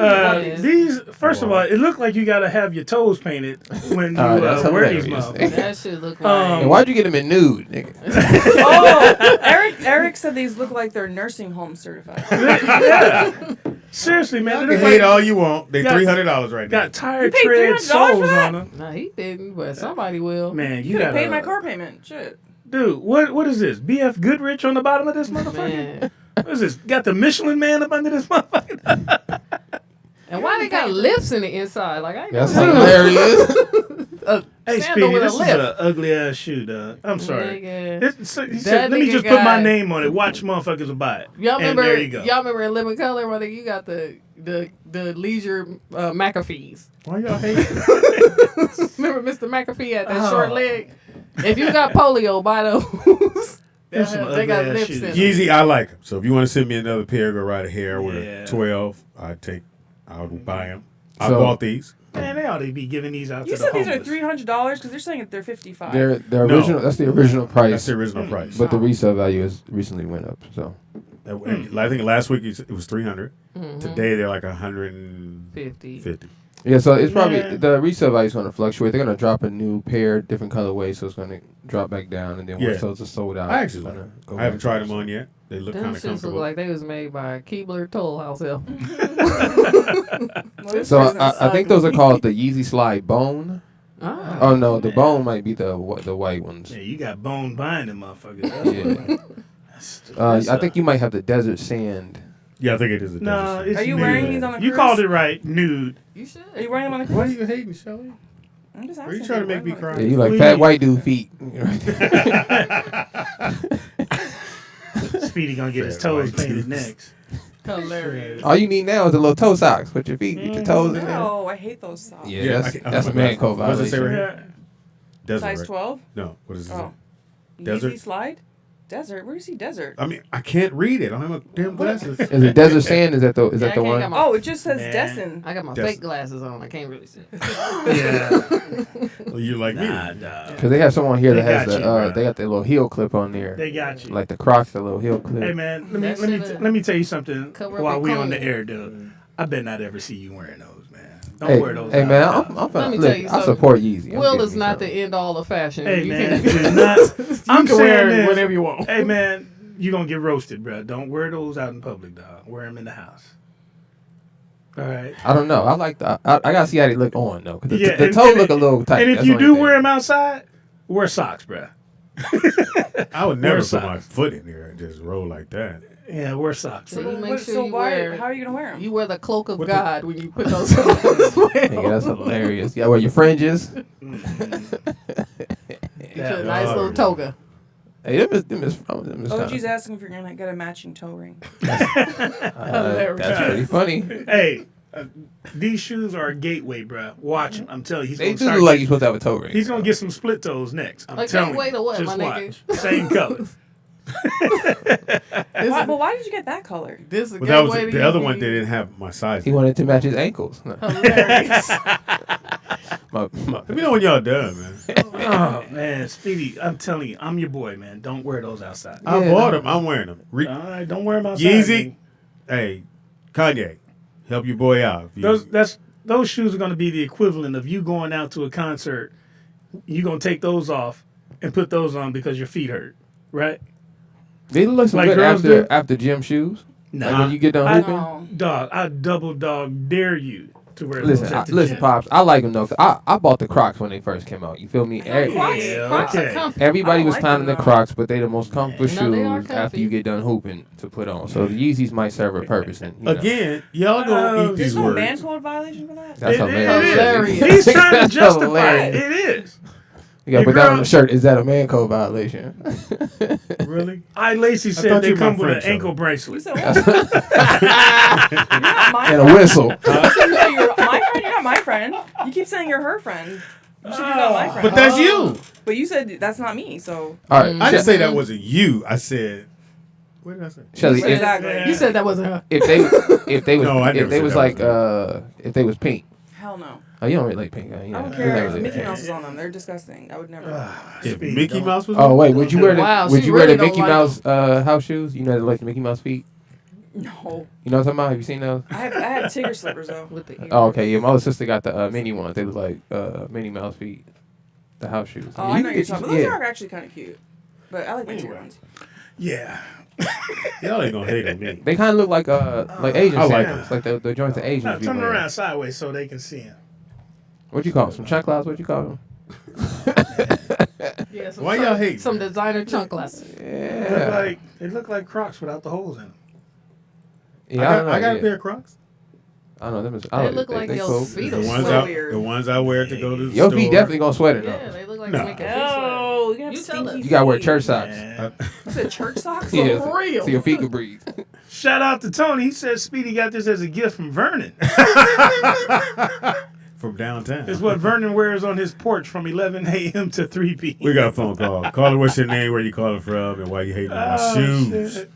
These, first of all, it looked like you got to have your toes painted when you that's wear these hilarious. motherfuckers. That should look like. And why'd you get them in nude, nigga? Oh, Eric said these look like they're nursing home certified. Yeah. Seriously, man. You they can look like hate all you want. They got- $300 right now. got tire paid tread $300 soles for that? on them. No, he didn't, but somebody will. Man, You you could have got paid my car payment. Shit. Dude, what is this? BF Goodrich on the bottom of this motherfucker? Man. What is this? Got the Michelin Man up under this motherfucker? And why they got lifts in the inside? Like I ain't That's never hilarious. Hey, sandal Speedy, with a this is lift. an ugly ass shoe, dog. I'm sorry. Nigga. He said, That let me nigga just put my got- name on it. Watch motherfuckers will buy it. Y'all And remember? there you go. Y'all remember in Living Color where you got the leisure McAfees? Why y'all hate? Remember Mr. McAfee had that short leg? If you got polio, buy those. There's some They got ugly-ass lips shoes. in them. Yeezy, I like them. So if you want to send me another pair, go right ahead. I wear Yeah. 12. I would buy them. I So- bought these. Man, they ought to be giving these out You to the said these are homeless. $300 because they're saying that they're $55. They're No. original. That's the original price. That's the original price. But the resale value has recently went up. So I think last week it was 300. Mhm. Today they're like 150. yeah, so it's probably Yeah. the resale value is going to fluctuate. They're going to drop a new pair, different colorways, so it's going to drop back down, and then once Yeah. those are sold out, I it's actually gonna like go I haven't back tried down. them on yet. They look Them kind of shits look comfortable. like they was made by Keebler Toll House L. So I think those are called the Yeezy Slide Bone. Ah. Oh no, the bone might be the white ones. Yeah, you got bone buying them motherfuckers. Yeah. I think you might have the Desert Sand. Yeah, I think it is a No, it's Are you nude. wearing these on the You cruise? called it right, nude. You should. Are you wearing them on the cruise? Why are you hating, Shelly? I'm just Are asking. you trying to make me Yeah, cry? you like Please. fat white dude feet. Speedy gonna get his Fat toes white painted dudes. next. Hilarious. All you need now is the little toe socks. Put your feet, get your toes in there. No, I hate those socks. Yeah, that's a man code What does it say right violation. here? Desert, Size right? 12? No, what does it say? Oh. Desert? Yeezy Slide? Desert? Where do you see desert? I mean, I can't read it. I don't have my damn glasses. Is it Desert Sand? Is that the I one? can't got my- Oh, it just says Man. Destin. I got my Des- fake glasses on. I can't really see. Yeah. Well, you like me? Nah, dog. Because they have someone here that They has got the you, bro. they got the little heel clip on there. They got you. Like the Crocs, the little heel clip. Hey man, That should've let me tell you something covered up while your we on the cone. air, dude. I bet not ever see you wearing those, man. Don't Hey, wear those. hey out man, loud. I'm Let finna, me look, tell you I something. support Yeezy. I'm Will getting is me not something. the end all of fashion. Hey You man, can- do not. I'm can wear saying it this. whenever you want. Hey man, you gonna get roasted, bro. Don't wear those out in public, dog. Wear them in the house. All right. I don't know. I like the. I gotta see how they look on though. 'Cause the, Yeah, the and- toe and- look a little tight. And if That's you the only do thing. wear them outside, wear socks, bro. I would never Wear put socks. my foot in there and just roll like that. Yeah, wear socks. So bro. you make What- sure so you why- wear. how are you gonna wear 'em? You wear the cloak of What the- God when you put those on. as well. Nigga, that's hilarious. Yeah, wear your fringes. You put a nice little toga. Hey, them is OG's asking if you're gonna get a matching toe ring. that's pretty funny. Hey, these shoes are a gateway, bro. Watch him. I'm telling you, he's They gonna do start look like getting- you're supposed to have a toe ring. He's gonna get some split toes next. I'm A telling gateway you. to what, Just my watch. nigga? Same color. Why did you get that color? This is a But that was gateway to the other you. one. They didn't have my size. He wanted to match his ankles. Hilarious. My- Let me know when y'all done, man. Oh man, Speedy, I'm telling you, I'm your boy, man. Don't wear those outside. I bought them. I'm wearing them. All right, don't wear them outside. Yeezy. man. Hey, Kanye, help your boy out. If you- Those shoes are going to be the equivalent of you going out to a concert. You're going to take those off and put those on because your feet hurt, right? They look some Like good girls do? after gym shoes. Nah. Like when you get done hooping. No. Dog, I double dog dare you To where Listen, Pops. I like them though. 'Cause I bought the Crocs when they first came out. You feel me? Crocs are comfy. Everybody was I don't clowning the like them, Crocs, but they the most comfortable No, they are shoes after you comfy. get done hooping to put on. So the Yeezys might serve a purpose. And, you know. Again, y'all gonna eat these There's no words. ban code violation for that? That's It hilarious. is. He's trying to That's justify hilarious. it. It is. You gotta Your put that on girl- the shirt. Is that a man code violation? Really? Lacey said thought they you were come my with an friend, ankle bracelet. You're not my And a friend. whistle. You said you're my friend. You're not my friend. You keep saying you're her friend. You said you're not my friend. But that's you. But you said that's not me. So. All right. I didn't say that wasn't you. I said. What did I say? Shelly, Exactly. You said that wasn't her. if they was No, I never if they said was that like was if they was pink. Hell no. Oh, you don't really like pink. You know, I don't you care never if really- Mickey Mouse is on them. They're disgusting. I would never. If Mickey Mouse was. Oh wait, would you wear the Wow, would she you wear really the don't Mickey like Mouse house shoes? You know, like the Mickey Mouse feet. No. You know what I'm talking about? Have you seen those? I have Tigger slippers though. With the ear. Oh, okay. Yeah, my little sister got the mini ones. They look like Minnie Mouse feet. The house shoes. Oh, I know You you're get- talking. But those yeah. are actually kind of cute. But I like the Tigger ones. Yeah. Y'all ain't gonna hate on me. They kind of look like Asian I like sandals, like the joints that Asians be Turn wearing. around sideways so they can see him. What you call them? Some chanclas? What you call them? Yeah, some Why y'all hate? Some designer chunkless. Yeah. They look like Crocs without the holes in them. Yeah, I got yeah. a pair of Crocs. I know them. They look like your cool. feet The are ones so I weird. the ones I wear to go to the Your store. feet definitely gonna sweat it Yeah, up. they look like No. they make your feet sweat. Oh, you have You tell stinky us. You gotta wear church socks. You said church socks? Yeah, For real. so your feet can breathe. Shout out to Tony. He said Speedy got this as a gift from Vernon. From downtown. It's what Vernon wears on his porch from 11 a.m. to 3 p.m. We got a phone call. Caller, what's your name? Where you calling from? And why you hating on my shoes? Shit.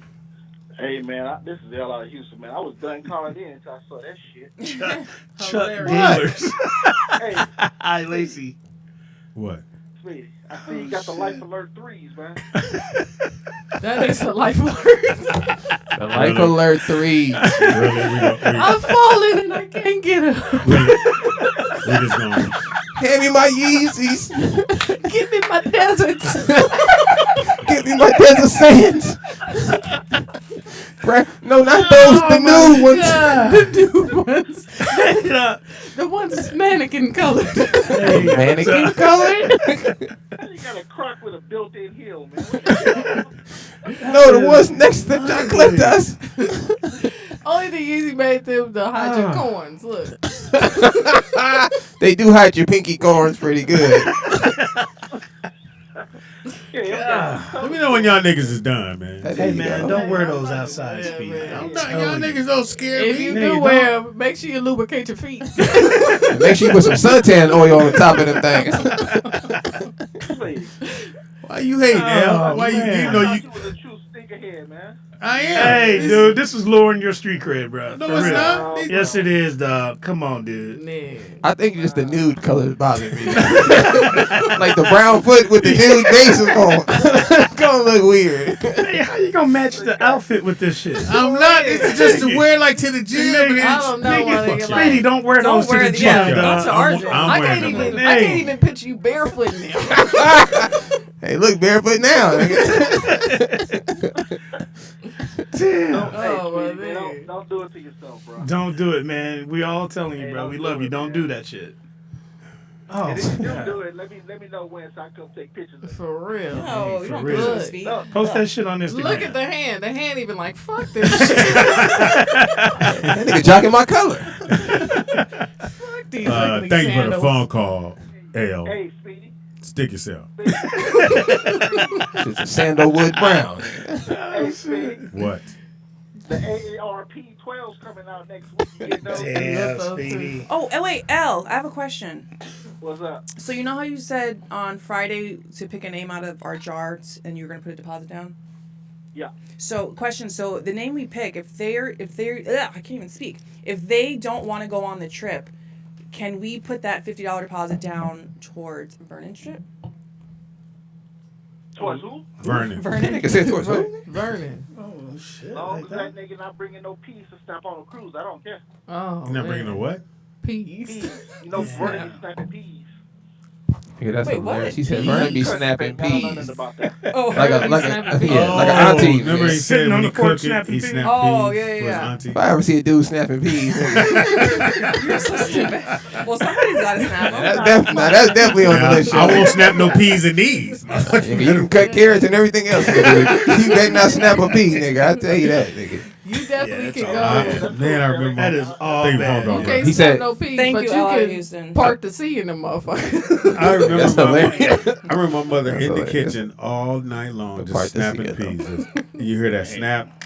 Hey man, this is L out of Houston, man. I was done calling in until I saw that shit. Chuck Hilarious. Dealers. Hey, Hi, Lacey. What? Speedy, I see you got the Life Alert 3s, man. That is a life alert. The Life Alert 3. Really? I'm falling and I can't get up. We just gonna. Hand me my Yeezys. Give me my deserts. Give me my desert sands. No, not those. The new ones. The new ones. The ones that's mannequin colored. Mannequin colored. You got a Croc with a built-in heel, man. No, the ones next to John Cliff does. Only the Yeezy made them to hide your corns. Look. They do hide your pinky corns pretty good. Let me know when y'all niggas is done, man. Hey, man, don't wear those outside, Speedy. Y'all niggas don't scare If me. you do wear them, make sure you lubricate your feet. Make sure you put some suntan oil on the top of them things. Why you hating, Al? Why man. you know you? You was a true stinkerhead, man. I am. Hey, dude, this is lowering your street cred, bro. No, For it's real. not. Yes, it is, dog. Come on, dude. Nah. I think just the nude colors bother me. Like the brown foot with the nude base is gonna look weird. Hey, how you gonna match the outfit with this shit? I'm not. It's just to wear like to the gym. And I don't know why they get like. Speedy, don't wear those to the gym, yeah, dog. to our gym. I wearing can't them. even. I can't even picture you barefoot now. Hey, look barefoot now. Damn. Oh, Speedy, my man, man. don't do it to yourself, bro. Don't do it, man. We all telling you, Hey, bro. don't We do love you. it, Don't man. do that shit. Oh, And if you do God. do it, let me know when so I come take pictures of it. For real. No, you For don't real. put those feet. No, Post that shit on Instagram. Look at the hand. The hand even like fuck this shit. That nigga jocking my color. Fuck these ugly Thank you for the sandals. phone call, Al. Hey, Speedy. Stick yourself. It's a sandalwood brown. Hey, Speedy. What? The AARP 12's coming out next week. You get those? Damn, Speedy. Oh, wait, L, I have a question. What's up? So you know how you said on Friday to pick a name out of our jar and you were gonna put a deposit down? Yeah. So question. So the name we pick, if they're, I can't even speak. If they don't want to go on the trip, can we put that $50 deposit down towards Vernon's trip? Towards who? Vernon. Vernon. Nigga said towards who? Vernon. Oh, shit. As long Like as that. that nigga not bringing no peas to stop on a cruise, I don't care. Oh. You're not bringing man. a what? Peas. You know, Vernon is snapping peas. Yeah, that's Wait, hilarious. what? She said Peas? Vernon be snapping I don't know peas. nothing about that. Oh, Like Vernon a be like snapping a peas. yeah, like an auntie. Remember he Sitting said on when the he porch cooked it, snapping he peas. snapped Oh, peas yeah, for his yeah. auntie. If I ever see a dude snapping peas, You're so stupid. Well, somebody's got to snap them. that's definitely on the list. I won't snap no peas and knees. Nigga, you can cut carrots and everything else. Nigga. You better not snap a pea, nigga. I tell you that, nigga. You definitely can go. Man, I remember. That is all They bad. won't You go. can't He snap said- no peas, Thank but you, you L.A. can Houston. park the sea in them motherfuckers. I remember That's my mother, hilarious. I remember my mother That's in the hilarious. kitchen all night long, Part just the snapping sea, peas. You hear that snap?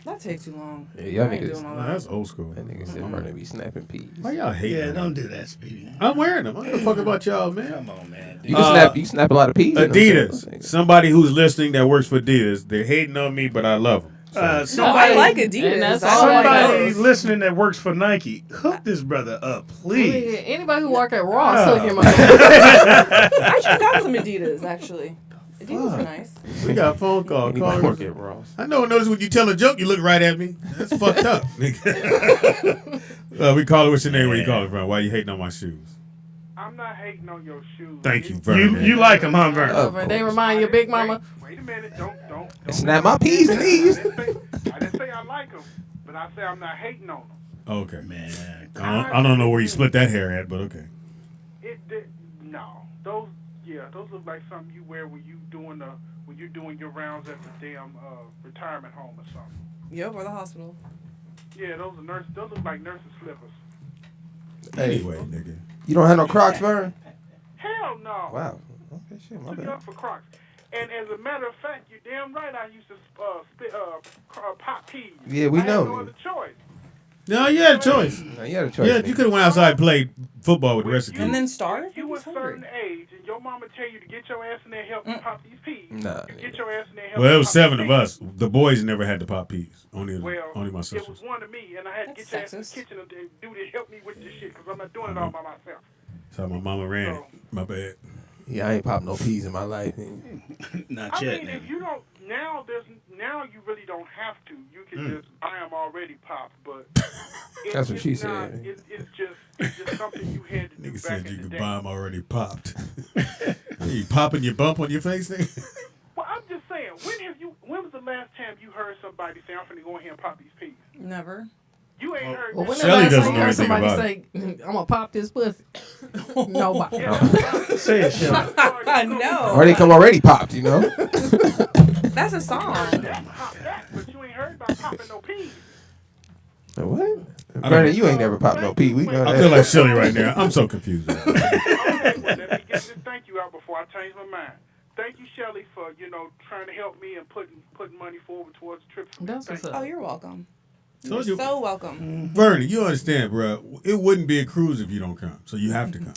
That takes too long. Yeah, y'all I ain't niggas. doing all No, that. that's old school. That nigga said Vernon be snapping peas. Why y'all hate Yeah, me? don't do that, Speedy. I'm wearing them. I don't give a fuck about y'all, man. Come on, man. You can snap a lot of peas. in them, Adidas. too. Somebody who's listening that works for Adidas, they're hating on me, but I love them. I Somebody, like Adidas. And that's I all like somebody those. listening that works for Nike, hook this brother up, please. Anybody who work at Ross, hook him up. I just got some Adidas, actually. Adidas are nice. We got a phone call. Anybody work at Ross. I know. Notice when you tell a joke, you look right at me. That's fucked up. Nigga. We call it. What's your name? Where you calling from? Why you hating on my shoes? I'm not hating on your shoes. Thank you, Vernon. You like them, huh, Vernon? They remind you of Big Mama. Wait a minute. Don't. Snap my peas and knees. I didn't say I like them, but I say I'm not hating on them. Okay, man. I don't know where you split that hair at, but okay. No, those look like something you wear when you're doing your rounds at the damn retirement home or something. Yep, or the hospital. Yeah, those look like nurses' slippers. Anyway, nigga. You don't have no Crocs, Vernon? Hell no. Wow. Okay, shit, my Look bad. up for Crocs. And as a matter of fact, you're damn right. I used to pop peas. Yeah, we I know, had no man. other choice. No, you had a choice. No, you had a choice. Yeah, you could have went outside and played football with the rest of the And kids. then starve? You a certain age, and your mama tell you to get your ass in there and help me pop these peas. Nah. You get your ass in there and help Well, me it was pop 7 these of peas. us. The boys never had to pop peas. Only my It was sisters. one of me, and I had to get your ass in the kitchen and do this, help me with this shit, because I'm not doing it all by myself. So my mama ran it. My bad. Yeah, I ain't popped no peas in my life. Not I yet, mean, if you don't now you really don't have to. You can just buy them already popped, but That's what she it's not- said. It's just something you had to do Nigga back said in you the could day. buy them already popped. You popping your bump on your face, nigga? Well, I'm just saying, when was the last time you heard somebody say, "I'm finna go ahead and pop these peas"? Never. You ain't heard. Well, when that. the last doesn't time you know heard anything somebody about say, "I'm gonna pop this pussy"? Nobody. Say it, Shelly. No. Or they come already popped, you know? That's a song. Pop that, but you ain't heard about popping no peas. What? Vernon, you ain't never popped no pea. We know that. I feel like Shelly right now. I'm so confused. Let me get this thank you out before I change my mind. Thank you, Shelly, for trying to help me and putting money forward towards the trip. For me. That's what's up. Oh, you're welcome. Told You're you. so welcome. Vernon, you understand, bro. It wouldn't be a cruise if you don't come. So you have to come.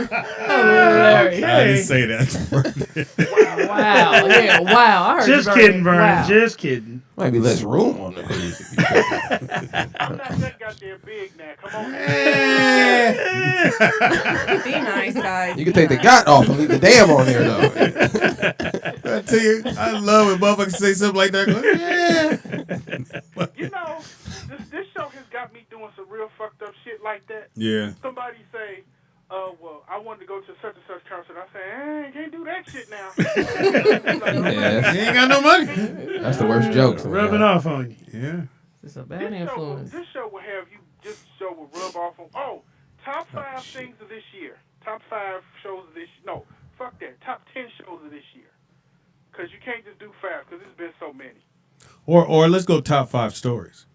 Hilarious. I didn't say that. Wow. Yeah. Wow. I heard Just you, kidding, Vernon. Wow. Just kidding. Might be less room on the cruise. If you I'm not that goddamn big now. Come on. Be nice, guys. You can take the got off and leave the damn on there, though. I tell you, I love when motherfuckers say something like that. Go, This show has got me doing some real fucked up shit like that. Yeah. Somebody say, well, I wanted to go to such and such concert. I say, I can't do that shit now. Yeah, You ain't got no money. that's the worst joke. Rubbing off on you. Yeah. It's a bad influence. This show will have you, this show will rub off on, top 5 things of this year. Top 5 shows of this, no, fuck that. Top 10 shows of this year. Because you can't just do 5, because there's been so many. Or let's go top 5 stories.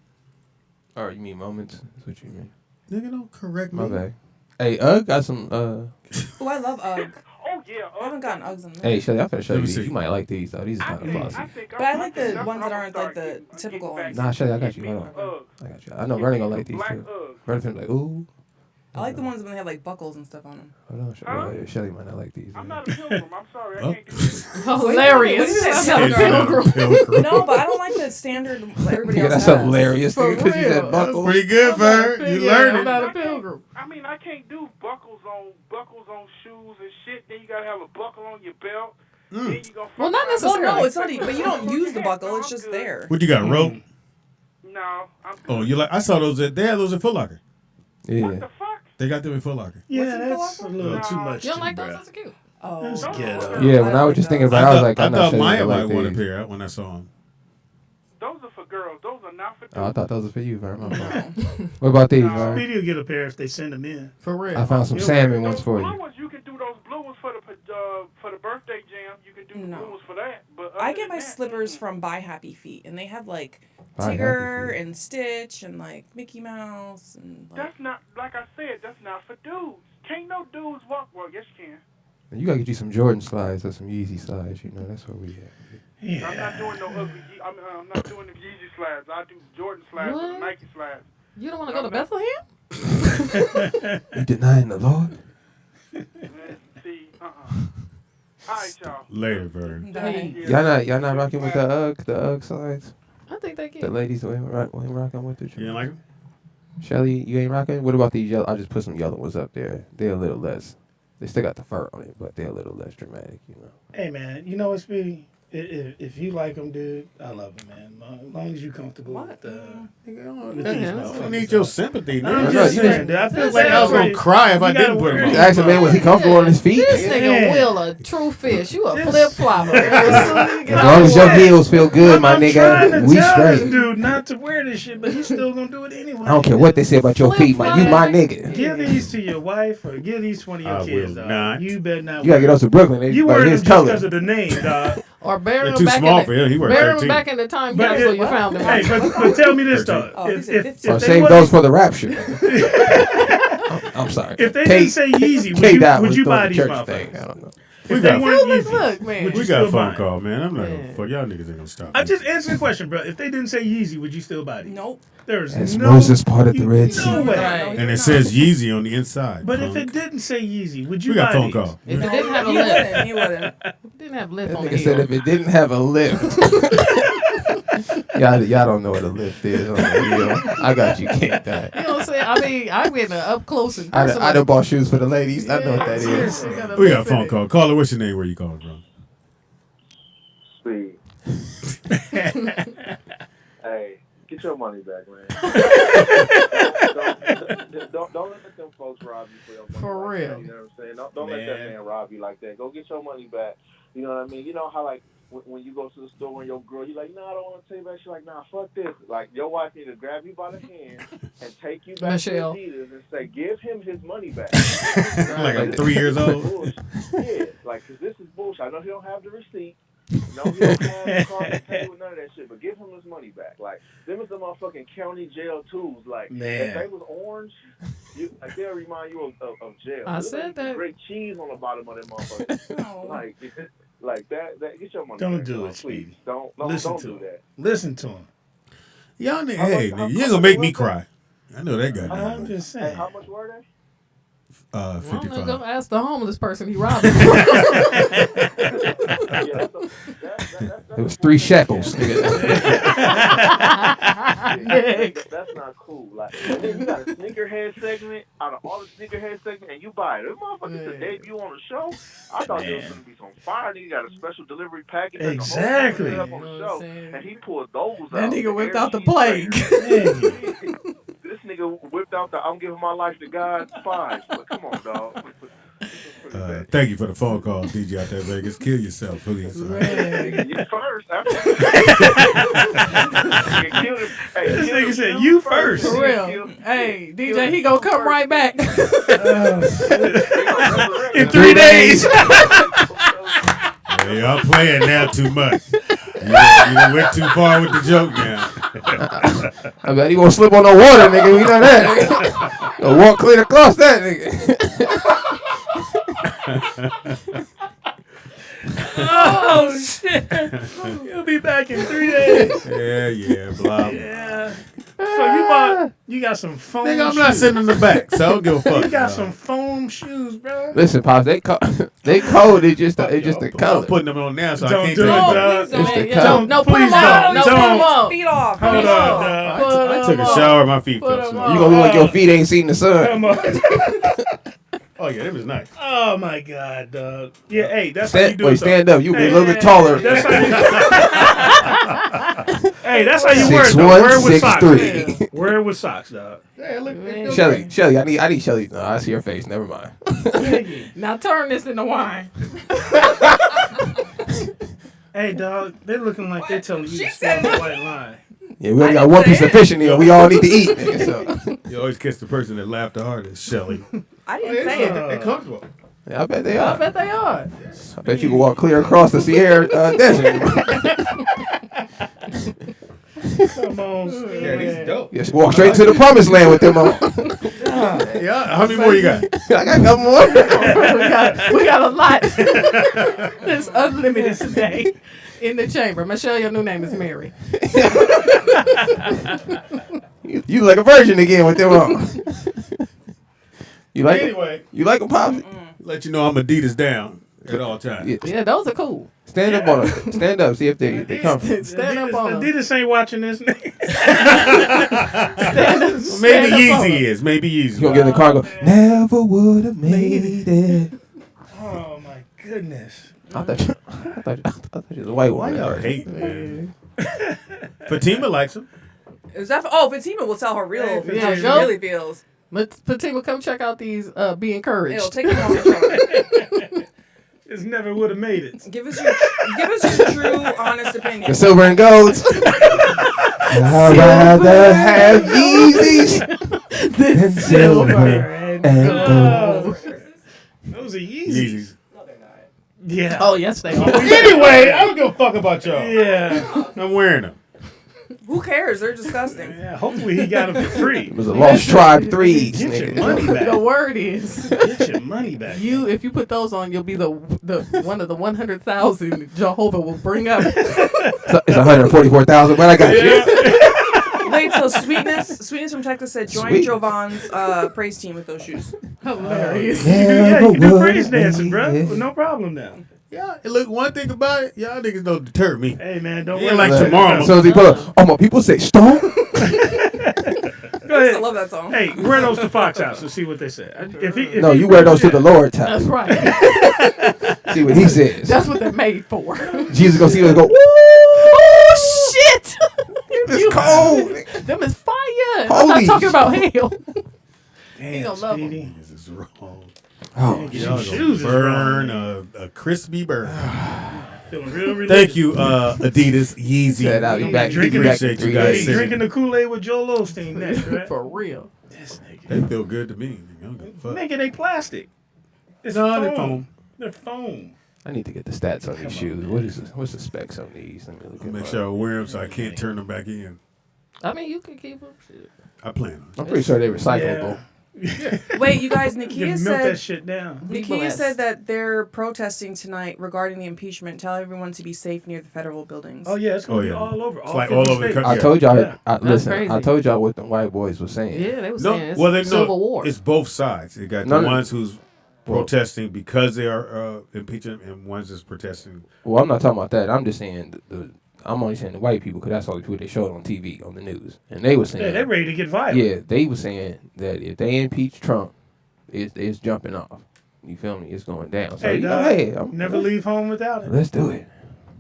Oh, you mean moments? That's what you mean. Nigga, don't correct me. My bad. Hey, got some. Oh, I love UGG. Oh, yeah. I haven't gotten Uggs in Hey, Shelly, I'm finna show Let you me these. see. You might like these, though. These are kind of classy. But I like the ones that aren't like the typical ones. Nah, Shelly, I got you. Hold on. I got you. I know Vernon gonna like these, too. Vernon finna be like, ooh. I like the ones when they have like buckles and stuff on them. Hold on, Shelly. Shelly might not like these. I'm not a pilgrim. I'm sorry. I can't do this. Hilarious. What is that? Pilgrim. No, but I don't like the standard everybody Yeah, else that's has. hilarious, For because you said real. buckle. Pretty good, Vern. You learned I'm it. not a pilgrim. I mean, I can't do buckles on shoes and shit. Then you gotta have a buckle on your belt. Then you gonna Well, not Well, necessarily. no, it's not. But you don't use the buckle. It's just there. What you got, rope? No, I'm good. Oh, you like? I saw those. They had those at Foot Locker. Yeah. What the fuck? They got them in Foot Locker. Yeah, that's a little too much. You don't like too, those? bruh. Those are cute. Oh, That's ghetto. Yeah, when I was just thinking about it, I was like, I I'm not thought sure Maya like might want a these. pair when I saw them. Those are for girls. Those are not for dudes. Oh, I thought those were for you, Vern. My fault. What about these, Vern? Speedy will get a pair if they send them in. For real. I found some salmon ones for Blue you. ones, you can do those blue ones for the birthday jam. You can do the blue ones for that. But I get my slippers from Buy Happy Feet, and they have like Buy Tigger Happy Feet. and Stitch and like Mickey Mouse and like. that's not, like I said, that's not for dudes. Can't no dudes walk. Well, yes, you can. You gotta get you some Jordan slides or some Yeezy slides. You know, that's what we have. Yeah. I'm not doing no ugly. I'm not doing the Yeezy slides. I do Jordan slides or the What? Nike slides. You don't want to go to Bethlehem? You denying the Lord? See, All right, y'all. Later, Vern. Y'all not rocking with the UGG slides? I think they can. The ladies ain't rocking with it. You ain't like them? Shelly, you ain't rocking? What about these yellow? I just put some yellow ones up there. They're a little less. They still got the fur on it, but they're a little less dramatic, you know. Hey, man, you know what, Speedy? If you like them, dude, I love them, man. As long as you're comfortable with these I motherfuckers. need your sympathy, man. I'm just saying, dude. I feel like I was gonna cry if I didn't put them on. Ask man, was he comfortable on his feet? This nigga Will a true fish. You a flip flopper. As long as your heels feel good, my nigga, we This straight. dude not to wear this shit, but he's still gonna do it anyway. I don't care what they say about your feet, man. You my nigga. Give these to your wife or give these to one of your I kids, will dog. not. You better not. You gotta get those to Brooklyn. They You by wear them his just color. because of the name, dog. Or bury They're him too back small in for him. He wears bury him 13. back in the time But capsule you found him. Hey, but tell me this, though. Oh, If Or they save wasn't- those for the rapture. I'm sorry. If they didn't say Yeezy, would you buy these motherfuckers? I don't know. We If they got, weren't Look, Yeezys, man. would we you got a still phone buy? call, man. I'm not gonna fuck. Y'all niggas ain't gonna stop. I me. just answered the question, bro. If they didn't say Yeezy, would you still buy these? Nope. There's As no Moses parted the Red Sea. No way. Right. And it says Yeezy on the inside. But if punk. it didn't say Yeezy, would you We got buy phone these? call. If it didn't have a He lift. wouldn't. He wouldn't. If it didn't have lift That on the nigga said heel. if it didn't have a lift. y'all don't know what a lift is on the heel. I got you kicked that. You know what I'm saying? I mean, I'm getting up close and I personal. done bought shoes for the ladies. I know what that is. Seriously, got a We got a lift in phone it. call. Caller, what's your name? Where you calling from? Speed. Hey, get your money back, man. don't let them folks rob you for your money. For like real. That, you know what I'm saying? Don't let that man rob you like that. Go get your money back. You know what I mean? You know how like when you go to the store and your girl, you like, no, I don't want to take back. She's like, nah, fuck this. Like your wife need to grab you by the hand and take you back Michelle. to Adidas and say, give him his money back. Like I'm 3 years old. Yeah, like, cause this is bullshit. I know he don't have the receipt. No, he don't have the card to pay with none of that shit. But give him his money back. Like, them is the motherfucking county jail tools. Like, Man. if they was orange, like they'll remind you of jail. I Look said at that. great cheese on the bottom of them motherfuckers. like that. Get your money Don't back. do dog, it, please. Speedy. Don't Listen do to him. that. Listen to him. Y'all nigga, How hey, much- nigga, how you ain't much gonna make was me that? cry. I know that guy. I'm just Hey, saying. how much were they? I'm gonna 55. go ask the homeless person he robbed. Yeah, It was 3 shekels. Nigga. That's not cool. Like, and then you got a sneakerhead segment out of all the sneakerhead segment, and you buy it. This motherfucker's to debut on the show. I thought there was going to be some fire. Then you got a special delivery package. and the whole Exactly. thing up on the show, and he pulled those out. That nigga whipped out the Air plague. cheese. This nigga whipped out the I'm giving my life to God 5. But come on, dog. Thank you for the phone call, DJ out there, Vegas. Kill yourself, please. You first. This nigga said, you first. For real. Hey, DJ, he gonna come right back. In 3 days. Hey, y'all playing now too much. You done went too far with the joke now. I bet he won't slip on no water, nigga. We know that. Nigga. Gonna walk clean across that, nigga. Oh, shit. You'll be back in 3 days. Yeah, blah, blah. Yeah. So you got some foam Nigga, I'm shoes. not sitting in the back, so I don't give a fuck. You got some foam shoes, bro. Listen, Pops, they cold. It's just the I'm color. putting them on now, so Don't I can't do it, take them. dog. It's the Yeah, color. no, put Please them on. don't. No, put Don't. them on. Feet off. Hold Feet on, off. dog. I took a shower, my feet felt them so. on. You gonna look like your feet ain't seen the sun. Come on. Oh yeah, that was nice. Oh my God, dog. Yeah, hey, that's how you do it. Stand up. You be a little bit Hey, taller. That's how you Hey, that's how you wear it, though. Wear it with socks. Yeah. Wear it with socks, dog. Shelly, I need Shelly. No, I see her face. Never mind. Now turn this into wine. Hey, dog, they're looking like they're telling you to spell the white line. Yeah, we only got one piece of fish in here. We all need to eat. So. You always catch the person that laughed the hardest, Shelly. I didn't say it. They're comfortable. Yeah, I bet they are. I bet they are. I bet you can walk clear across the Sierra Desert. Come on, yeah, these dope. Just walk straight to the promised land with them on. Yeah, how many more you got? I got a couple more. we got a lot. It's unlimited today in the chamber. Michelle, your new name is Mary. You like a virgin again with them on. You like anyway? You like them, Pops? Let you know I'm Adidas down at all times. Yeah, those are cool. Stand up on them. Stand up. See if they come. Stand up on them. Adidas ain't watching this. Maybe Yeezy is. Maybe Yeezy. You gonna get in the car and go, never would have made it. Oh, my goodness. I thought you was a white Why one. y'all hate, man? Fatima likes him. Is that? Fatima will tell her how she really feels. Fatima, come check out these. Be encouraged. It'll take a moment. Just never would have made it. Give us your true, honest opinion. The silver and golds. I'd rather have Yeezys than silver and gold. Those are Yeezys. Yeah. Oh, yes, they are. Anyway, I don't give a fuck about y'all. Yeah. I'm wearing them. Who cares? They're disgusting. Yeah, hopefully he got them for free. It was a Lost Tribe 3. Get your money back. The word is Get your money back. if you put those on, you'll be the one of the 100,000 Jehovah will bring up. It's 144,000, but I got you. Wait till Sweetness from Texas said join Sweet. Jovan's praise team with those shoes. Hilarious. Yeah, you can do praise dancing, bro. No problem now. Yeah, and look, one thing about it, y'all niggas don't deter me. Hey, man, don't Yeah, worry. like tomorrow. So he put up, my people say stone. Go ahead. I love that song. Hey, wear those to Fox House and see what they say. If you wear those to the Lord's house. That's right. See what he says. That's what they're made for. Jesus gonna see us go, Oh, shit. it's cold. Them is fire. I'm Holy not talking about hell. Damn, He gonna love them. Speedy. This is wrong. Oh, Your Y'all shoes gonna is burn wrong. a crispy burn. Feeling real religious. Thank you, Adidas, Yeezy. Said I'll be back. Drinking, Appreciate you guys hey, sitting. drinking the Kool-Aid with Joel Osteen next, right? For real. This nigga. They feel good to me. I don't give a fuck. Nigga, they plastic. It's No, they're foam. foam. They're foam. I need to get the stats on these shoes. What's the specs on these? Let me look at Make my- sure I wear them so I can't turn them back in. I mean, you can keep them. Shit. I plan on. I'm pretty sure they're recyclable. Wait, you guys, You Nakia melt said that shit down. Nakia said that they're protesting tonight regarding the impeachment. Tell everyone to be safe near the federal buildings. Oh yeah, it's gonna Oh, be yeah. all over. It's all like 50 all over the states. country. I told y'all. Yeah. Listen, crazy. I told y'all what the white boys were saying. Yeah, they were No, saying it's well, civil war. It's both sides. You got No, the no. ones who's protesting because they are impeaching, and ones that's protesting. Well, I'm not talking about that. I'm just saying I'm only saying the white people because that's all the people they showed on TV on the news, and they were saying Yeah, they're ready to get violent. Yeah, they were saying that if they impeach Trump, it's jumping off. You feel me? It's going down. So Hey, you dog, know, hey, never leave home without it. Let's do it.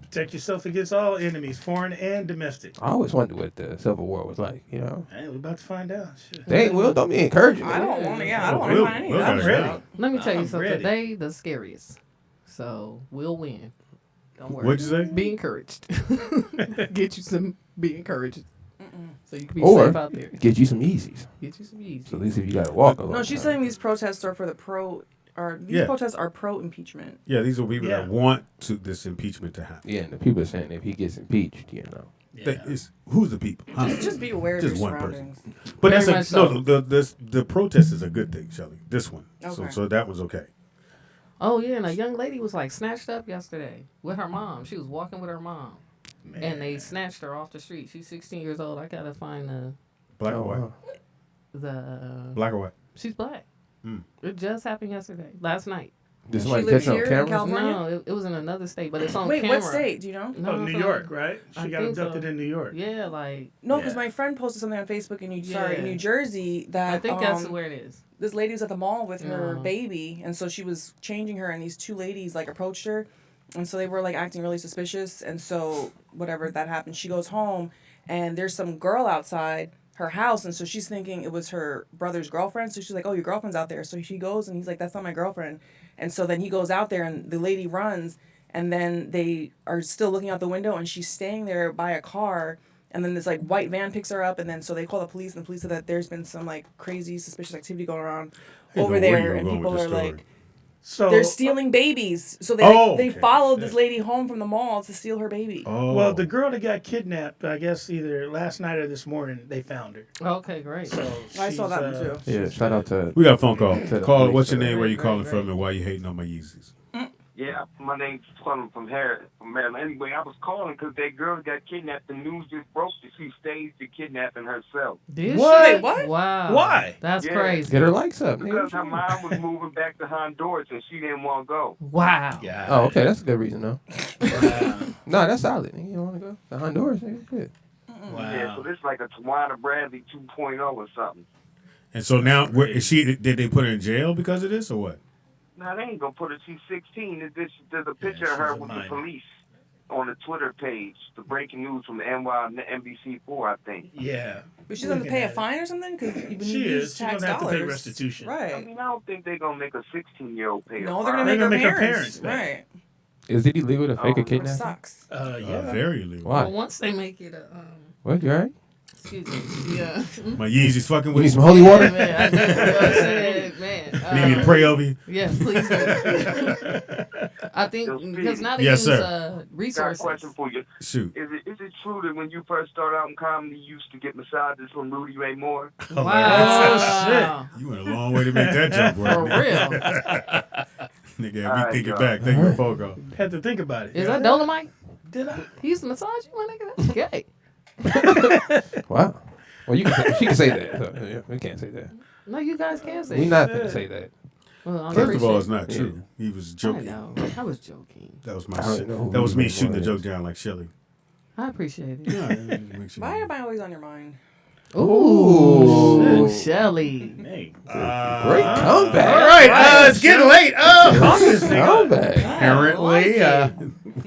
Protect yourself against all enemies, foreign and domestic. I always wondered what the Civil War was like. You know, Hey, we're about to find out. Shit. they ain't will don't be encouraging. I don't want to. Yeah, I don't want We'll- to find any. we'll I'm got it ready. out. Let me tell you I'm something. ready. They the scariest. So we'll win. Don't worry. What'd you say? Be encouraged. Get you some. Be encouraged. So you can be Or safe out there. get you some Yeezys. Get you some Yeezys. So at least if you got to walk a No, long she's time. saying these protests are for the these Yeah. protests are pro impeachment. Yeah, these are people Yeah. that want this impeachment to happen. Yeah, and the people are saying if he gets impeached, you know. Who's the people? Huh? Just be aware of Just your one person. surroundings. But Very that's much the protest is a good thing, Shelley. This one, Okay. so that was okay. Oh yeah, and a young lady was like snatched up yesterday with her mom. She was walking with her mom, and they snatched her off the street. She's 16 years old. I gotta find Black or white? Black or white? She's black. Mm. It just happened last night. Did She somebody lives catch it on here in camera? California? No, it was in another state, but it's on Wait, camera. what state? Do you know? No, Oh, New it's York, on- right? I She got think abducted so. in New York. Yeah, like No, because Yeah. my friend posted something on Facebook in Yeah. New Jersey that I think that's where it is. this lady was at the mall with her No. baby, and so she was changing her, and these two ladies like approached her, and so they were like acting really suspicious, and so whatever that happened, she goes home, and there's some girl outside her house, and so she's thinking it was her brother's girlfriend. So she's like, "Oh, your girlfriend's out there." So she goes, and he's like, "That's not my girlfriend." And so then he goes out there, and the lady runs, and then they are still looking out the window, and she's staying there by a car. And then this like white van picks her up, and then so they call the police, and the police said that there's been some like crazy suspicious activity going on over there, and people are like, so they're stealing babies. So they followed this lady home from the mall to steal her baby. Well, the girl that got kidnapped, I guess either last night or this morning, they found her. Okay, great. So I saw that one too. Yeah, shout out to. We got a phone call. Call. What's your name? Where you calling from, and why you hating on my Yeezys? Yeah, my name's Clement from Maryland. Anyway, I was calling because that girl got kidnapped. The news just broke that she staged the kidnapping herself. Did What? she? Wait, what? Wow. Why? That's Yeah. crazy. Get her likes up, nigga. Because her mom was moving back to Honduras and she didn't want to go. Wow. Yeah. Oh, okay, that's a good reason though. No, that's solid. Nigga. You don't want to go to Honduras? Nigga. Good. Wow. Yeah, so this is like a Tawana Bradley 2.0 or something. And so now, is she? Did they put her in jail because of this, or what? Now, they ain't going to put her. She's 16. There's a picture of her with the police on the Twitter page. The breaking news from the NBC4, I think. Yeah. But she's going to pay a fine or something? Because She is. She's going to have to pay restitution. Right. I mean, I don't think they're going to make a 16-year-old pay a No, fine. they're going to make her parents parents. Right. Is it illegal to fake a kidnapping? Sucks. Yeah. Very illegal. Why? Well, once they make it a What? You alright? excuse me. Yeah. My Yeezys fucking You with need you. some holy water? Man, I do. I said, man. Need me to pray over you? Yes, please do. I think because now they Yes, use sir. resources. Got a question for you. Shoot. Is it true that when you first started out in comedy, you used to get massages from Rudy Ray Moore? Wow. You went a long way to make that joke work. For real. Nigga, had me thinking back. Thank you for phone call. Had to think about it. Is that Dolomite? Did I? He used to massage you, my nigga? That's gay. Wow. Well, she can say that. So, yeah, we can't say that. No, you guys can't say We're that. not going to say that. Well, I First of all, it's appreciate not true. He was joking. I know. I was joking. That was I my don't shit. know who That was me Rudy Ray shooting the Moore joke is. down like Shelly. I appreciate it. Yeah, make sure Why am I always on your mind? Ooh, Shelly. Hey. Great comeback. All right, it's getting late. Comeback. Apparently,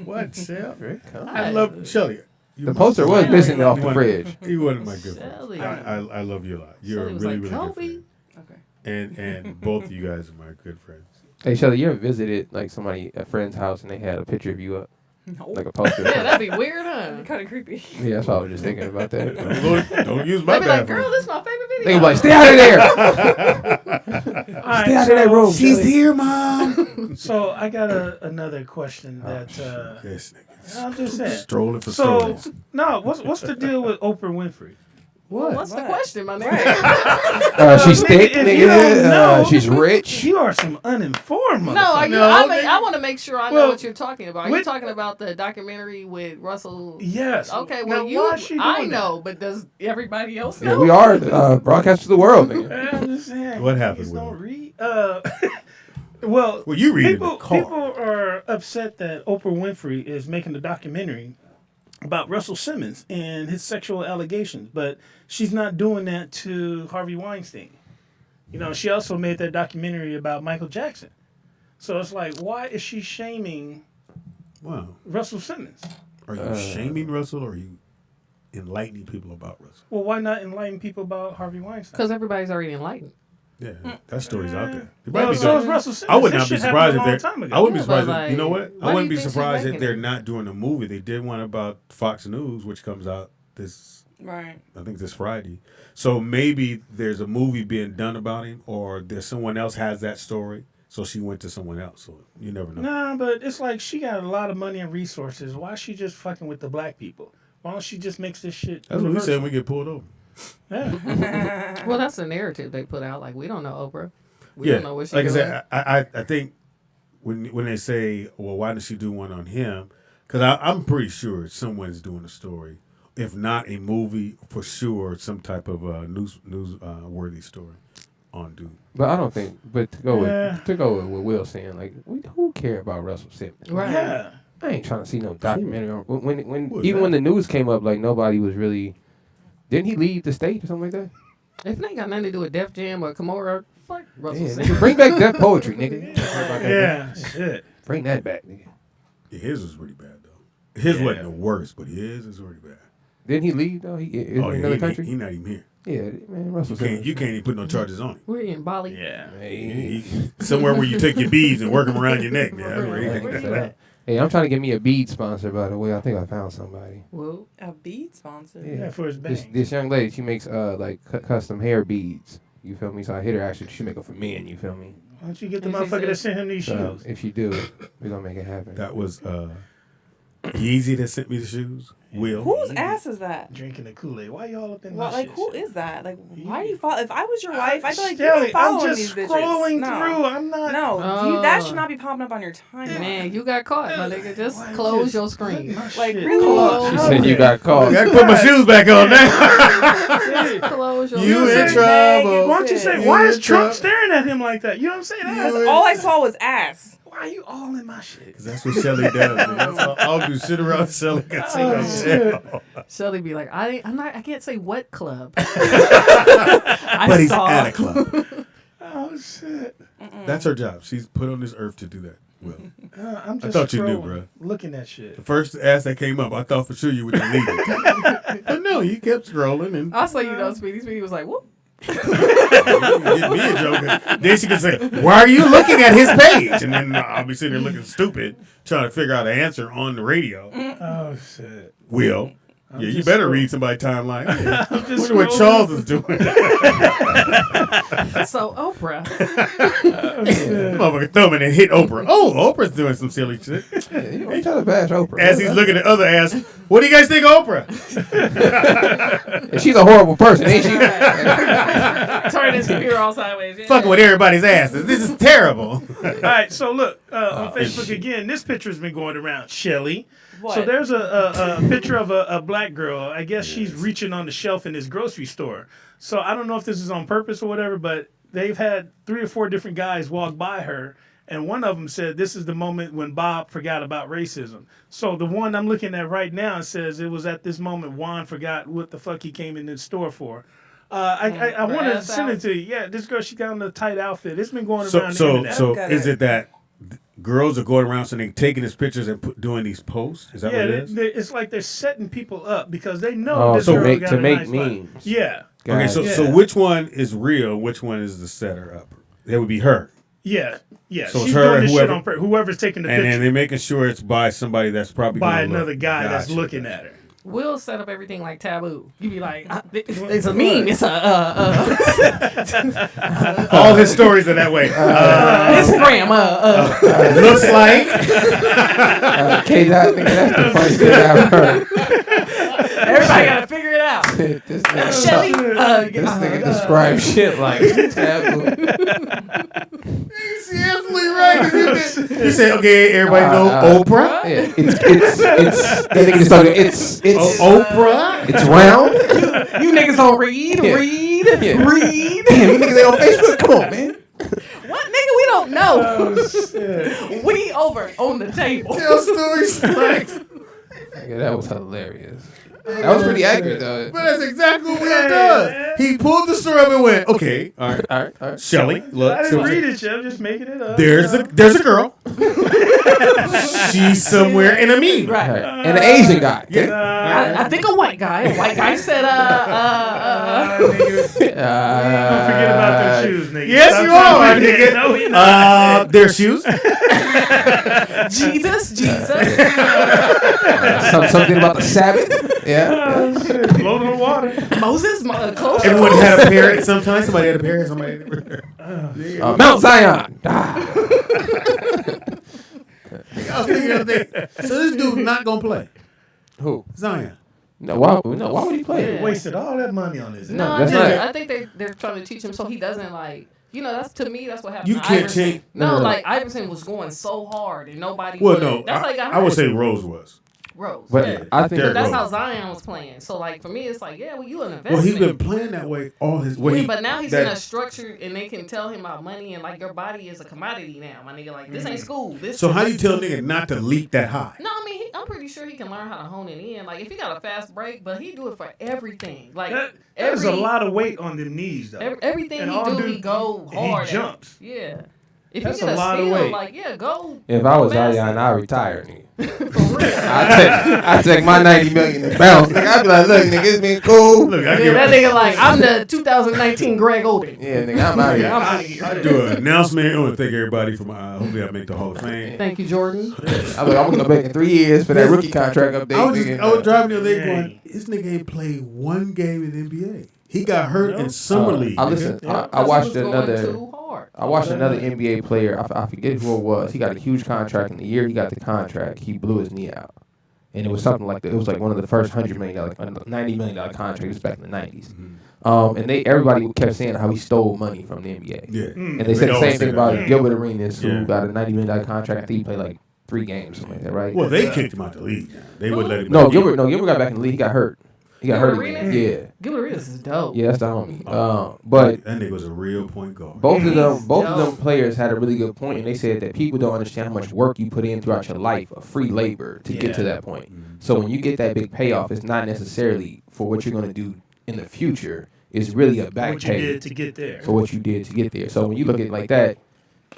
what, Shell? Great comeback. I love Shelly. The poster was missing off the fridge. He wasn't my good Shelly. friend. I love you a lot. You're Shelly a was really, like, really Kobe. good friend. And both of you guys are my good friends. Hey, Shelly, you ever visited like a friend's house and they had a picture of you up? No. Like a poster? Yeah, that'd be weird, huh? Kind of creepy. Yeah, that's why I was just thinking about that. Don't use my They'd be like, bathroom. girl, this is my favorite video. They be like, stay out of there! Right, Stay out of that room. She's Shelly. here, Mom. So I got another question that This nigga. I'm just saying. Strolling for So stories. no, what's the deal with Oprah Winfrey? Well, what's the question, my nigga? She's thick, If you don't nigga. know, She's rich. You are some uninformed motherfucker. No, are you, I want to make sure I know Well, what you're talking about. Are you talking about the documentary with Russell? Yes. Okay, Now, well, why is she I doing know, but does everybody else Yeah, know? we are broadcast to the world, nigga. I'm just saying. What happened niggas with don't it? read. Well, Well, you read it in people, the car. people are upset that Oprah Winfrey is making a documentary about Russell Simmons and his sexual allegations, but she's not doing that to Harvey Weinstein. You know, she also made that documentary about Michael Jackson. So it's like, why is she shaming Russell Simmons? Are you shaming Russell or are you enlightening people about Russell? Well, why not enlighten people about Harvey Weinstein? Because everybody's already enlightened. Yeah, that story's out there. It Well, might be so good. is Russell Simmons. I would This not be shit happened surprised a if long they're. time ago. I wouldn't be Yeah, surprised. but, If, you know like, what? why I do wouldn't you be think she's surprised if making they're it? not doing a movie. They did one about Fox News, which comes out this. Right. I think this Friday. So maybe there's a movie being done about him, or there's someone else has that story. So she went to someone else. So you never know. Nah, but it's like she got a lot of money and resources. Why is she just fucking with the black people? Why don't she just makes this shit? That's what we universal? said when we get pulled over. Yeah. Well, that's the narrative they put out. Like, we don't know Oprah. We Yeah, don't know what she's like I doing. said, I think when they say, well, why didn't she do one on him? Because I'm pretty sure someone's doing a story. If not a movie, for sure, some type of news worthy story on dude. But I don't think. But to go with what Will's saying, like, who care about Russell Simmons? Right. Yeah. I ain't trying to see no documentary. When the news came up, like nobody was really. Didn't he leave the state or something like that? If it ain't got nothing to do with Def Jam or Kimura, fuck Russell Yeah, Simmons. nigga, bring back that poetry, nigga. Yeah, shit. Bring that back, nigga. Yeah, his was pretty bad though. His wasn't the worst, but his is pretty bad. Didn't he leave though? He in another country. He not even here. Yeah, man. Russell You can't even put no charges on him. We're in Bali. Yeah. Somewhere where you take your beads and work them around your neck. Man. That's where he Right. Hey, I'm trying to get me a bead sponsor, by the way. I think I found somebody. Whoa. A bead sponsor? Yeah, for his bangs. This young lady, she makes custom hair beads. You feel me? So I hit her. Actually, she make them for men. You feel me? Why don't you get the motherfucker that sent him these shoes? If you do, we're gonna make it happen. That was Yeezy that sent me the shoes. Will. Whose ass is that? Drinking the Kool-Aid. Why y'all up in Well, my like, shit? who is that? Like, why do you follow? If I was your wife, I'd be like, Shelly, you're following I'm just these bitches. scrolling No. through. I'm not. No, that should not be popping up on your timeline. Man, you got caught, my nigga. Just close your screen. Like, shit. really? She said you got caught. I put my shoes back on now. Close your You in screen. trouble. Why don't you say, You why in is Trump trouble. staring at him like that? You know what I'm saying? Because all I saw was ass. Why are you all in my shit? Because that's what Shelly does. Man. That's all I'll do. Sit around Shelly. Got Shelly be like, I can't say what club. But he's at a club. Oh shit! That's her job. She's put on this earth to do that. Will. I'm just I thought you knew, scrolling, bro. Looking at shit. The first ass that came up, I thought for sure you would delete it. But no, you kept scrolling and I saw Speedy was like, whoop. get me a joke. Then she could say, "Why are you looking at his page?" And then I'll be sitting there looking stupid, trying to figure out an answer on the radio. Oh shit! Will. Yeah, you better read somebody's timeline. Yeah. I'm just Wonder what scrolling. Charles is doing. So Oprah. Motherfucker thumbing and hit Oprah. Oh, Oprah's doing some silly shit. Yeah, you don't try to bash Oprah. As he's looking at other ass, what do you guys think of Oprah? And she's a horrible person, ain't she? Turn his computer all sideways. Yeah. Fucking with everybody's asses. This is terrible. All right, so look on Facebook again. This picture's been going around, Shelly. What? So there's a picture of a black girl. I guess she's reaching on the shelf in this grocery store. So I don't know if this is on purpose or whatever, but they've had 3 or 4 different guys walk by her, and one of them said this is the moment when Bob forgot about racism. So the one I'm looking at right now says it was at this moment Juan forgot what the fuck he came in the store for. I want to send it to you. Yeah, this girl, she got on a tight outfit. It's been going around the internet. So is it that girls are going around so they taking his pictures and doing these posts? Is that what it is? It's like they're setting people up because they know this so girl got to a make nice memes. body. Yeah. Okay, so which one is real? Which one is the setter up? That would be her. Yeah. So she's it's her doing and this whoever, shit on purpose. Whoever's taking the and picture. then they're making sure it's by somebody that's probably by gonna another look. guy that's Gotcha. looking at her. Will set up everything like taboo. You be like, it's a meme. It's a all his stories are that way. Instagram. Looks like. Okay, I think that's the funniest thing I've heard. Everybody gotta figure it out. This nigga, Shelly, this nigga describes shit like taboo. He's absolutely right. He said, "Okay, everybody know Oprah." Yeah, it's Oprah. It's round. You niggas don't read. Yeah. Read. Yeah. Read. Damn, you niggas ain't on Facebook. Come on, man. What nigga? We don't know. Oh, shit. We over on the table. Tell stories like. Nigga, that was hilarious. That was pretty accurate though. But that's exactly what Will does. He pulled the story up and went, "Okay, all right. Shelly, look. I didn't read it, Chef. Just making it up. There's a girl. She's somewhere in a meme. Right. And an Asian guy. Yeah. I think a white guy. A white guy said, Don't forget about their shoes, nigga. Yes, Stop you trying are. to forget. Nigga. No, you're not. Their shoes. Jesus. Something about the Sabbath. Yeah. Oh, shit. Float on the water. Moses. Close. Everyone had a parrot. Sometimes somebody had a parrot. Somebody had a parrot. Mount Zion. I was thinking the other day. So this dude not gonna play. Who? Zion. No, why would he play? They wasted all that money on this. No, I think they're trying to teach him so he doesn't like. You know, that's to me. That's what happened. You to can't Iverson. change. No, like Iverson was going so hard and nobody. Well, would. no. That's like I would say Rose was. Rose. But Yeah. I think But that's Rose. how Zion was playing. So like for me, it's like well, you an investment. Well, he's been playing that way all his. But now he's in a structure, and they can tell him about money, and like your body is a commodity now, my nigga. Like this ain't school. This. So how you tell a nigga not to leap that high? No, I mean I'm pretty sure he can learn how to hone it in. Like if he got a fast break, but he do it for everything. Like there's a lot of weight on the knees though. Everything And he all do, dude- he go hard. He jumps. Yeah. If That's you get a lot of steal, weight. like, yeah, go. If I was Zion, I'd retire, nigga. I take my $90 million and bounce. Nigga, I'd be like, look, nigga, it's been cool. Look, Yeah, that nigga like, I'm the 2019 Greg Oden. Yeah, nigga, I'm out here. I'm out of here. I do an announcement. I want to thank everybody for hopefully I make the Hall of Fame. Thank you, Jordan. I'm gonna go back in 3 years for that rookie contract update. I was driving the other day going, this nigga ain't played one game in the NBA. He got hurt in summer league. I watched another. I watched another NBA player. I forget who it was. He got a huge contract, and the year he got the contract, he blew his knee out, and it was something like that. It was like one of the first $100 million, $90 million contracts back in the '90s. And everybody kept saying how he stole money from the NBA. Yeah, and they said the same thing about Gilbert Arenas, who got a $90 million contract. I think he played like 3 games, something like that, right? Well, they kicked him out the league. They wouldn't let him. No, Gilbert got back in the league. He got hurt. He got hurt again. Yeah. Gilbert Arenas is dope. Yeah, that's the homie. But that nigga was a real point guard. Both of them players had a really good point, and they said that people don't understand how much work you put in throughout your life of free labor to get to that point. So when you get that big payoff, it's not necessarily for what you're going to do in the future. It's really a back what pay you did to get there. for what you did to get there. So when you look at it like that,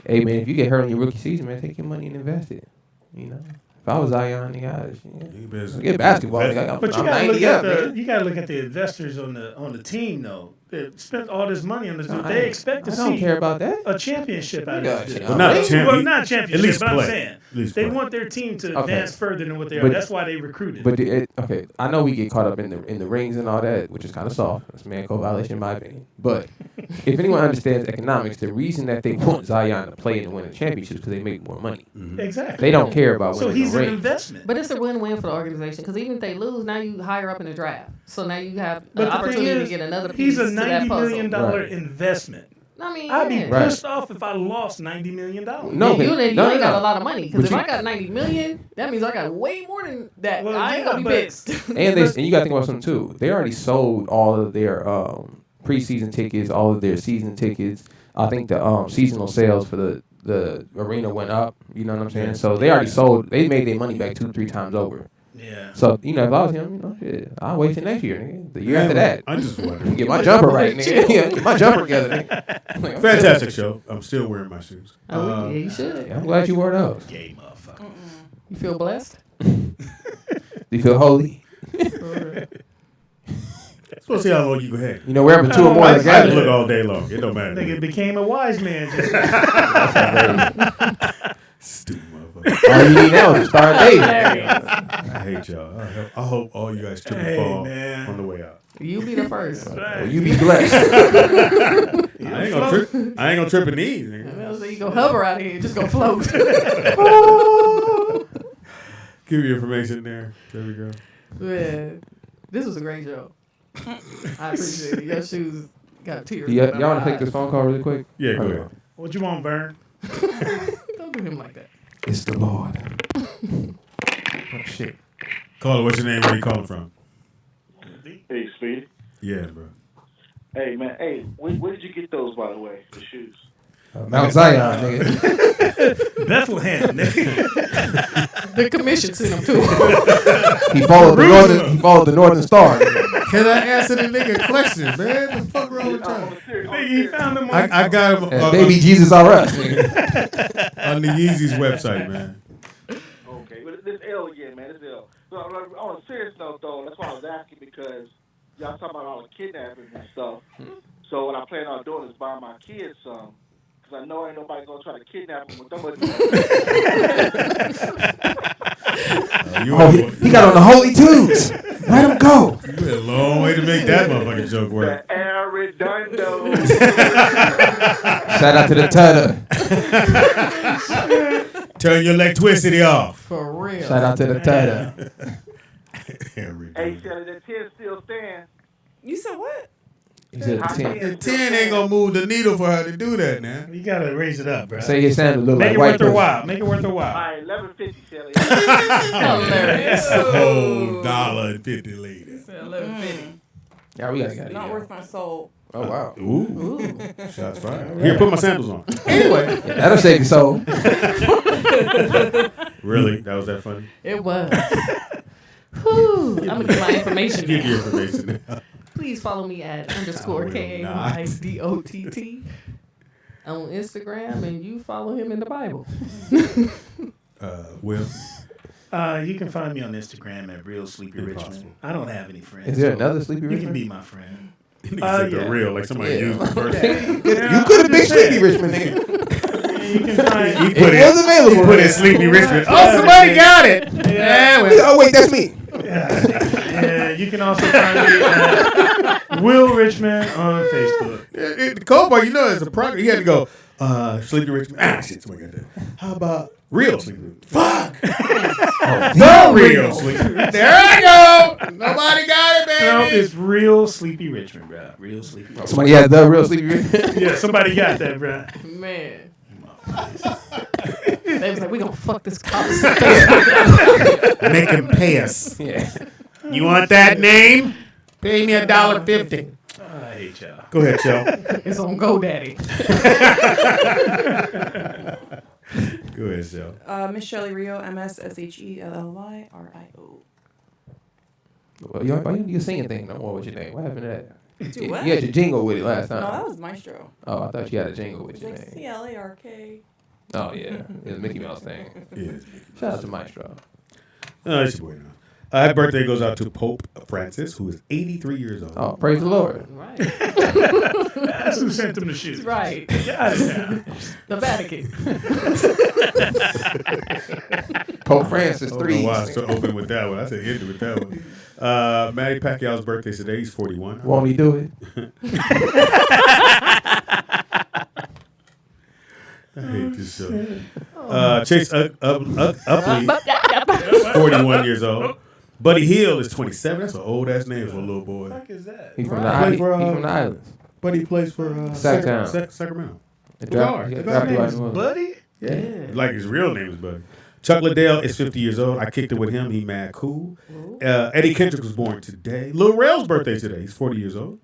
hey man, if you get hurt in your rookie season, man, take your money and invest it. You know. If I was Zion, nigga, get basketball. Nigga, But you gotta look at the investors on the team though. They spent all this money on this. They expect to see. I don't care about that. A championship out of this. Well, not a championship. At least but I'm saying they want their team to advance further than what they are. That's why they recruited. But okay, I know we get caught up in the rings and all that, which is kind of soft. That's a man code violation in my opinion. But if anyone understands economics, the reason that they want Zion to play and win a championship is because they make more money. Exactly. They don't care about winning so he's the an ring. investment. But it's a win-win for the organization because even if they lose, now you higher up in the draft. So now you have But an the thing opportunity is, to get another piece he's a to that $90 puzzle. million investment. I mean, I'd be yeah. pissed off if I lost $90 million. No, you ain't got a lot of money because if I got $90 million, that means I got way more than that. Well, I ain't gonna be pissed. And you got to think about something too. They already sold all of their preseason tickets, all of their season tickets. I think the seasonal sales for the arena went up. You know what I'm saying? So they already sold. They made their money back 2-3 times over. Yeah. So if I was him, shit, I'll wait till next year, nigga. The year after that. I just wonder. Get my jumper right, nigga. Get my jumper together, nigga. Fantastic show. I'm still wearing my shoes. Yeah, you should. I'm glad you wore those. Gay motherfucker. You feel blessed? Do you feel holy? Supposed to see how long you can hang. You know, wherever 2 or more I together. look all day long. It don't matter. Nigga became a wise man. Stupid motherfucker. All you need now is to start dating. I hate y'all. I hope all you guys trip and fall on the way out. You be the first. Well, you be blessed. I ain't gonna trip in these. So you go hover out here, just go float. Give your information there. There we go. Yeah, this was a great show. I appreciate it. Your shoes got tears. Y'all want to take this phone call really quick? Yeah, go ahead. What you want, Vern? Don't do him like that. It's the Lord. Oh, shit. Caller, what's your name? Where you calling from? Hey, Speedy. Yeah, bro. Hey, man. Hey, where did you get those, by the way, the shoes? Mount Zion, nigga. Bethlehem, nigga. The commission sent him to He followed the Northern Star. Can I answer the nigga question, man? What the fuck wrong with y'all? Nigga, he found them on. I got him Baby Jesus R Us. on the Yeezy's website, man. Okay, but this L again, man. This L. So on a serious note, though, that's why I was asking because y'all talking about all the kidnapping and stuff. So what I plan on doing is buying my kids some. Because I know ain't nobody going to try to kidnap them with somebody. He got on the Holy Twos. Let him go. You went a long way to make that motherfucking joke work. The Arredondo. Shout out to the Tutter. Turn your electricity off. For real. Shout out to the Tutter. Hey, Shelly, the 10 still stands. You said what? He said 10. The 10 ain't gonna move the needle for her to do that now. You gotta raise it up, bro. Say his sound a little Make like it white worth her person. while. Make it worth her All while. right, $11.50, Shelly. Hilarious. That's a whole $1.50 later. $11.50. Yeah, we gotta Not worth my soul. Oh wow. Ooh. Shots fired. Here, put my sandals on. Anyway, that'll save your soul. Really? That was that funny? It was. Whew. I'm gonna get my information. Give now. your information now. Please follow me at _ will not. KAYDOTT. on Instagram, and you follow him in the Bible. Will? You can find me on Instagram at Real Sleepy Richmond. I don't have any friends. Is there another Sleepy You Richmond? can be my friend. Said the real, like somebody used the first. You could have been Sleepy Richmond, nigga. You can find He put was available. He put in Sleepy Richmond. Yeah. Oh, somebody got it. Yeah. Oh, wait, that's me. Yeah, you can also find me at Will Richmond on Facebook. The cold part, it's a progress. He had to go, Sleepy Richmond. Shit, somebody got that. How about real Sleepy Richmond? Fuck. The real Sleepy Richmond. There I go. Nobody got it, baby. No, it's Real Sleepy Richmond, bro. Real Sleepy Richmond. Somebody had the real Sleepy Richmond. Yeah, somebody got that, bro. Man. They was like, we gonna fuck this cop. Make him pay us. Yeah. You want that name? Pay me $1.50. I hate y'all. Go ahead, Joe. It's on GoDaddy. Go ahead, Joe. Miss Shelley Rio, MSSHELLYRIO. Well, you don't do singing thing no more with your name. What happened to that? Do what? You had your jingle with it last time. No, that was Maestro. Oh, I thought you had a jingle with It's your like name. CLARK. Oh, yeah. It's a Mickey Mouse thing. Yeah. Shout out to Maestro. It's your boy now. Happy birthday goes out to Pope Francis, who is 83 years old. Oh, praise the Lord. Right. That's who sent them the shoes. Right. Yeah, The Vatican. Pope Francis, I don't know 3. why I started open with that one. I said end with that one. Manny Pacquiao's birthday today. He's 41. Won't he do it? I hate this show. Chase Upley, 41 years old. Buddy Hill is 27. That's an old ass name for a little boy. What the fuck is that? He's from, Right. he from the islands. Buddy plays for Sacktown. Sacramento. The guard. draft- The draft guard. right in the- Buddy? Yeah. Like his real name is Buddy. Chuck Liddell is 50 years old. I kicked it with him. He mad cool. Eddie Kendrick was born today. Lil Rel's birthday today. He's 40 years old.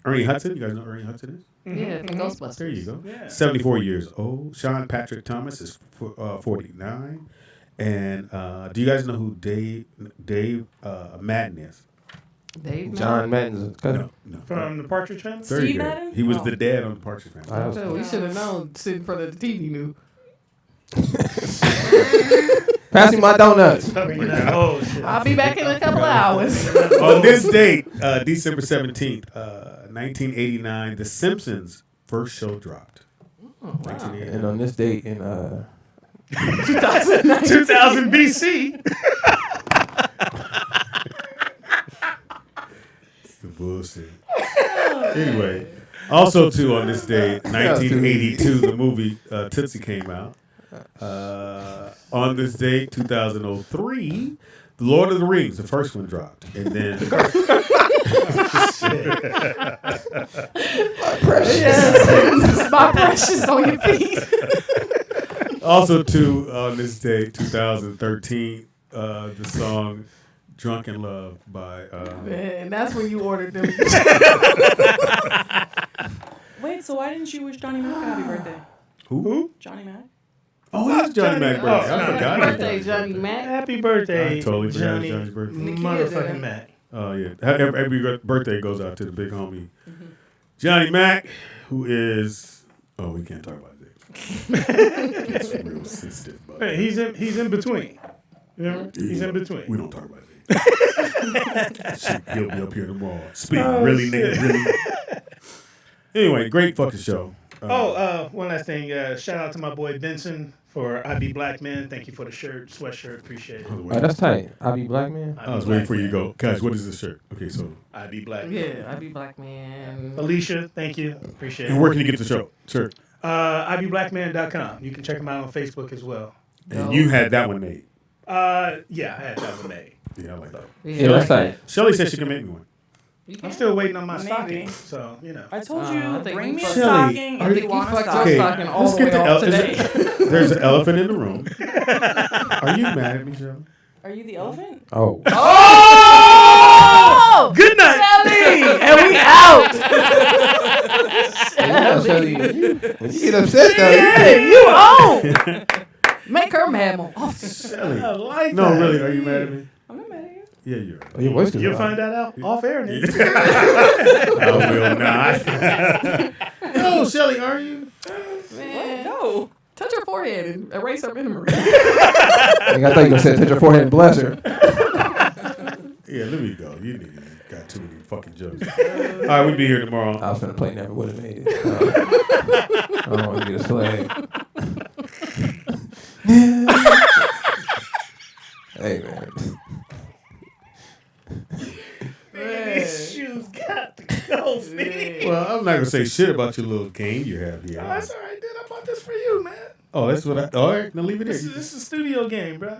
Ernie Hudson. You guys know who Ernie Hudson is? Yeah, from Ghostbusters. There you go. Yeah. 74 years old. Sean Patrick Thomas is 49. And do you guys know who Dave Madden is? Dave John Madden's cousin. No. From the Partridge Family? Very Steve good. Madden? He was Oh. the dad on the Partridge Family. So we should have known sitting in front of the TV knew. Pass me my donuts. Oh, shit. I'll be back in a couple of hours. On this date, December 17th, 1989, The Simpsons' first show dropped. Oh, wow. And on this date in 2000 BC. It's the bullshit. Anyway, also too on this day, 1982, the movie Tootsie came out. On this date, 2003, The Lord of the Rings, the first one dropped, and then Yes, my precious on your feet. also too on this day, 2013, the song "Drunk in Love" by. Man, that's when you ordered them. Wait, so why didn't you wish Johnny Mac a happy birthday? Who? Johnny Mac? Oh, it's Johnny Mac's birthday. I forgot. Happy birthday, Johnny Mac. Happy birthday, I totally forgot Johnny Johnny's birthday. motherfucking Mac. Oh yeah, every birthday goes out to the big homie Johnny Mac, who is. Oh, we can't talk about that. It's real sensitive. But Hey, he's in between. You know? He's in between. we don't talk about that. Shit, he'll be up here tomorrow. Speak really, shit. nigga, really. Anyway, great fucking show. One last thing. Shout out to my boy Benson for I Be Black Man. Thank you for the shirt, sweatshirt. Appreciate it. Oh, that's tight. I be black man. I was waiting for you to go. Guys, what is this shirt? Okay, so. I Be Black Man. Yeah, I be black man. Alicia, thank you. Appreciate And it. where can you get the show? Sure. IBeBlackman.com. You can check him out on Facebook as well. And you had that one made. Yeah, I had that one made. Yeah, I like that. Yeah, that's tight. Shelly said she can make me one. I'm still waiting on my Maybe. stocking, so you know. I told you, I think bring we me a fucked- stocking Shelly, if you want a fucked up stocking. stocking all let's the get way the off elephant. today. There's an elephant in the room. Are you mad at me, Shelly? Are you the elephant? Oh. Oh! Good night. Shelly! And we out! Shelly, when you get upset though. Hey, you own! Make her mad more often. Shelly. I like No, that. really, are you mad at me? I'm not mad at you. Yeah, you're. Oh, your voice is You'll loud. find that out off air, nigga. I will not. No, Shelly, are you? Touch her forehead and erase her memory. I thought you were going to say touch her forehead and bless her. Yeah, let me go. You niggas got too many fucking jokes. All right, we'll be here tomorrow. I was going to play Never Would Have Made It. I don't want to get a slag. Hey, man. These shoes got to go, Speedy. Well, I'm not going to say shit about your little game you have here. Oh, that's all right, dude. I bought this for you, man. Oh, that's what I... All right, now leave it there. This is a studio game, bro.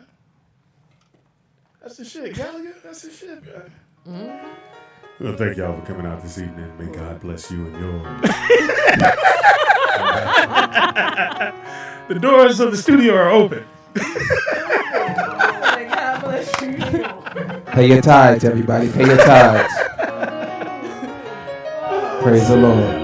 That's the shit. Gallagher, that's the shit, bro. Well, thank y'all for coming out this evening. May God bless you and yours. The doors of the studio are open. Pay your tithes, everybody. Pay your tithes. Praise the Lord.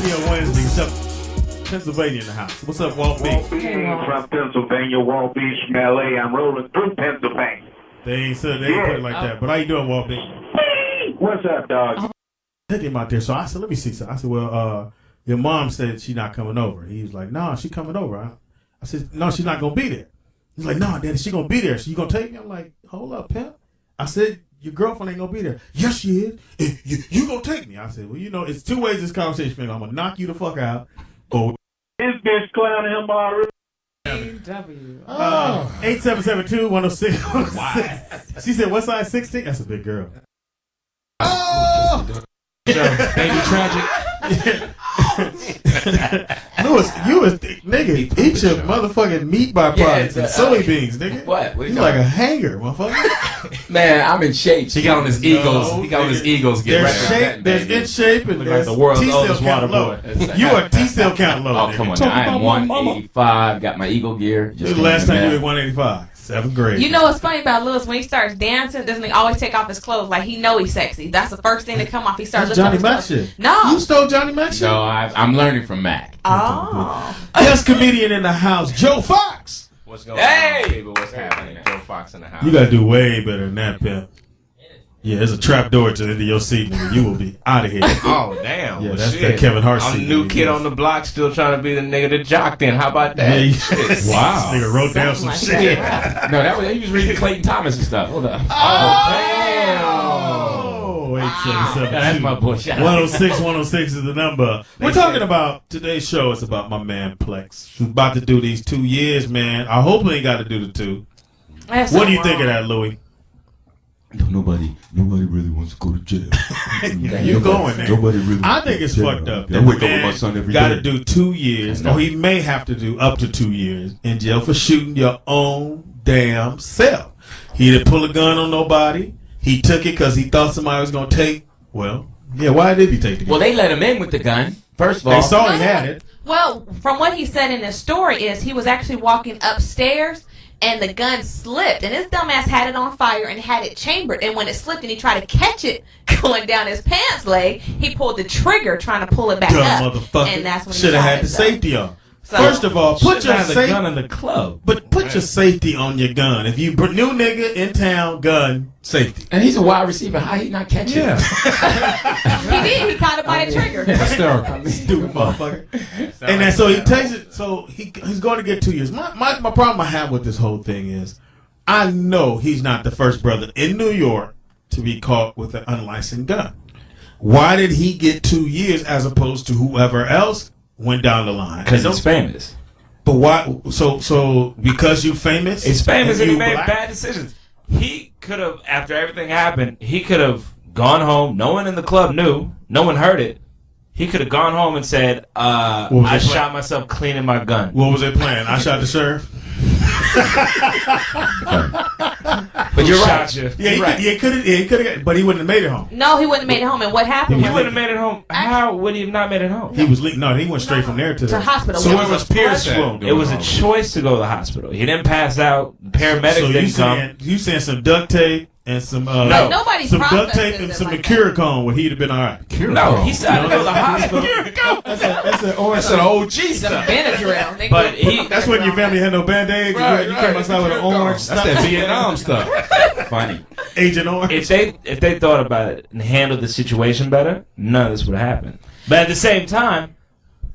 be a Wednesday. Except Pennsylvania in the house. What's up, Walt B? Walt B from Pennsylvania. Walt B from LA. I'm rolling through Pennsylvania. They ain't said they ain't put it like that. But how you doing, Walt B? What's up, dog? Take him out there. So I said, let me see. So I said, well, your mom said she's not coming over. He was like, no, she coming over. I said, no, she's not gonna be there. He's like, no, Daddy, she gonna be there. So you gonna take me? I'm like, hold up, pimp. I said, your girlfriend ain't gonna be there. Yes, she is. You gonna take me? I said, well, you know, it's two ways this conversation finna go. I'm gonna knock you the fuck out. Or This bitch clowning him already. 8772-106. She said, what size 16? That's a big girl. Baby tragic. Lewis, you was nigga. Eat your motherfucking meat byproducts and soybeans, nigga. What You like a hanger, motherfucker. Man, I'm in shape. He got on his Eagles. He got on his Eagles. Get There's ready. shape. There's in shape, and Look there's like the world's T-cell oldest water count low. boy. You are T-cell count low. Oh, come on now. I am 185. Got my Eagle gear. This is the last time you were 185. 7th grade. You know what's funny about Lewis? When he starts dancing, doesn't he always take off his clothes? Like he know he's sexy. That's the first thing to come off. He starts That's lifting Johnny up his Mac clothes. shit. No. You stole Johnny Mac shit? No, I'm learning from Mac. Oh. Yes, comedian in the house, Joe Fox. What's going on, people? What's happening? Joe Fox in the house. You gotta do way better than that, pimp. Yeah, there's a trap door to the end of your seat, nigga. You will be out of here. Oh, damn. Yeah, Well, that's shit. that Kevin Hart I'm seat. the new nigga. kid on the block, still trying to be the nigga that jocked in. How about that? Yeah, you- Shit. Wow. This nigga wrote down some shit. No, that was he was reading Clayton Thomas and stuff. Hold up. Oh, 877. That's my boy. 106 is the number. We're talking about today's show. It's about my man Plex, who's about to do these 2 years, man. I hope he ain't got to do the 2. That's What so do you wrong. think of that, Louis? Nobody really wants to go to jail. You going there? Nobody really. I think it's fucked up. I wake up with my son every day. Got to do 2 years, or he may have to do up to 2 years in jail for shooting your own damn self. He didn't pull a gun on nobody. He took it because he thought somebody was gonna take. Well, yeah. Why did he take the gun? Well, they let him in with the gun. First of all, They saw he had it. Well, from what he said in his story is he was actually walking upstairs and the gun slipped and his dumbass had it on fire and had it chambered, and when it slipped and he tried to catch it going down his pants leg, he pulled the trigger trying to pull it back Dumb up, motherfucker. and that's when Should he have shot had the himself. safety on. So- First of all, put your have the safety gun in the club. But put your safety on your gun. If you new nigga in town, gun safety. and he's a wide receiver. How he not catch it? He did. He caught it by the trigger. Stupid motherfucker. And then so he takes it. So he's going to get 2 years. My problem I have with this whole thing is, I know he's not the first brother in New York to be caught with an unlicensed gun. Why did he get 2 years as opposed to whoever else went down the line? Because he's famous. But why? So because you famous, He's famous and he you made black? bad decisions. He could have, after everything happened, he could have gone home. No one in the club knew. No one heard it. He could have gone home and said, was I his plan? shot myself cleaning my gun. What was their plan? I shot the sheriff. But you're right. Yeah, he could have, but he wouldn't have made it home. No, he wouldn't have made it home. And what happened? He was- wouldn't have made it home. How would he have not made it home? He was no, he went straight from there to the hospital. So It where was was a Pierce flush at? It was a choice to go to the hospital. He didn't pass out. Paramedics So didn't come. you saying some duct tape and some No. Nobody some duct processes tape and it some like Mercuricone where he'd have been all right. No, he said I had to go to the hospital. That's an orange. That's an OG Some stuff. Benadryl. Nigga. But he, That's when your family had no band-aids. You came outside with an orange. That's that Vietnam stuff. Funny. Agent Orange. If they thought about it and handled the situation better, none of this would have happened. But at the same time,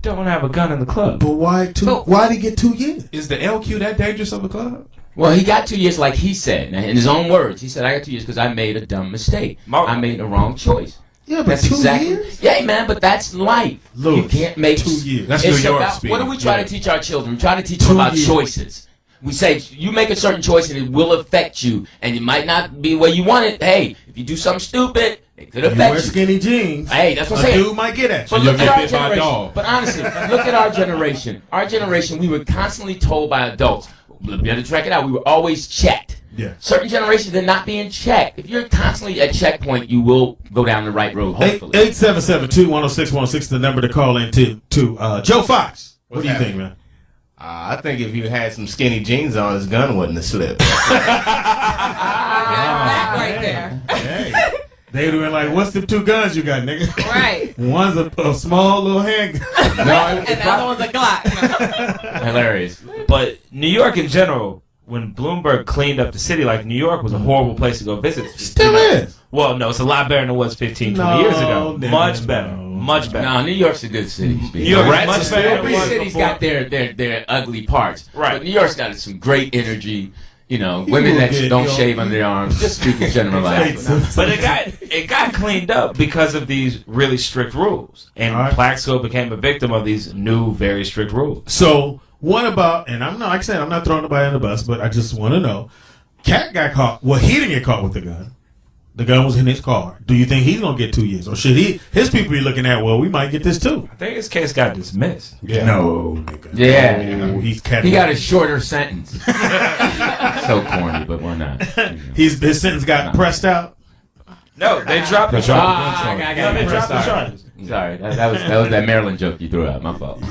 don't have a gun in the club. But why why'd he get 2 years? Is the LQ that dangerous of a club? Well, he got 2 years, like he said, in his own words. He said, "I got 2 years because I made a dumb mistake. I made the wrong choice." Yeah, but That's 2 exactly. years? Yeah, man, but that's life. Louis, you can't make 2 years. That's New York about, speed. what do we try Yeah. to teach our children? We try to teach 2 them about years. choices. We say you make a certain choice and it will affect you, and it might not be where you want it. Hey, if you do something stupid, it could You affect wear you. skinny jeans. Hey, that's what I'm a saying. dude might get at you. But look at our bit by a generation. dog. But honestly, look at our generation. Our generation, we were constantly told by adults, "You better check it out." We were always checked. Yeah. Certain generations, they're not being checked. If you're constantly at checkpoint, you will go down the right road, hopefully. 877-210-616 is the number to call in to Joe Fox. What do you think, man? I think if you had some skinny jeans on, his gun wouldn't have slipped. Right there. Hey. They'd have been like, "What's the two guns you got, nigga?" Right. One's a small little handgun. And the other one's a Glock. Hilarious. But New York in general, when Bloomberg cleaned up the city, like New York was a horrible place to go visit. Still is. Well, no, it's a lot better than it was 15, 20 years ago. Much better. Much better. No, New York's a good city. New York is much better than it Every was city's before. got their ugly parts. Right. But New York's got some great energy. You know, You women will that get, don't yo. shave under their arms. Just speaking generalized. But it got cleaned up because of these really strict rules, and Plaxico became a victim of these new, very strict rules. So what about? And I'm not like I said, I'm not throwing nobody on the bus, but I just want to know. Cat got caught. Well, he didn't get caught with the gun. The gun was in his car. Do you think he's gonna get 2 years, or should his people be looking at? Well, we might get this too. I think his case got dismissed. Yeah. No, nigga. Yeah. No, he got a shorter sentence. So corny, but we're not. His sentence got pressed out. No, they dropped the charges. They dropped the charges. Sorry, that was that Maryland joke you threw out. My fault.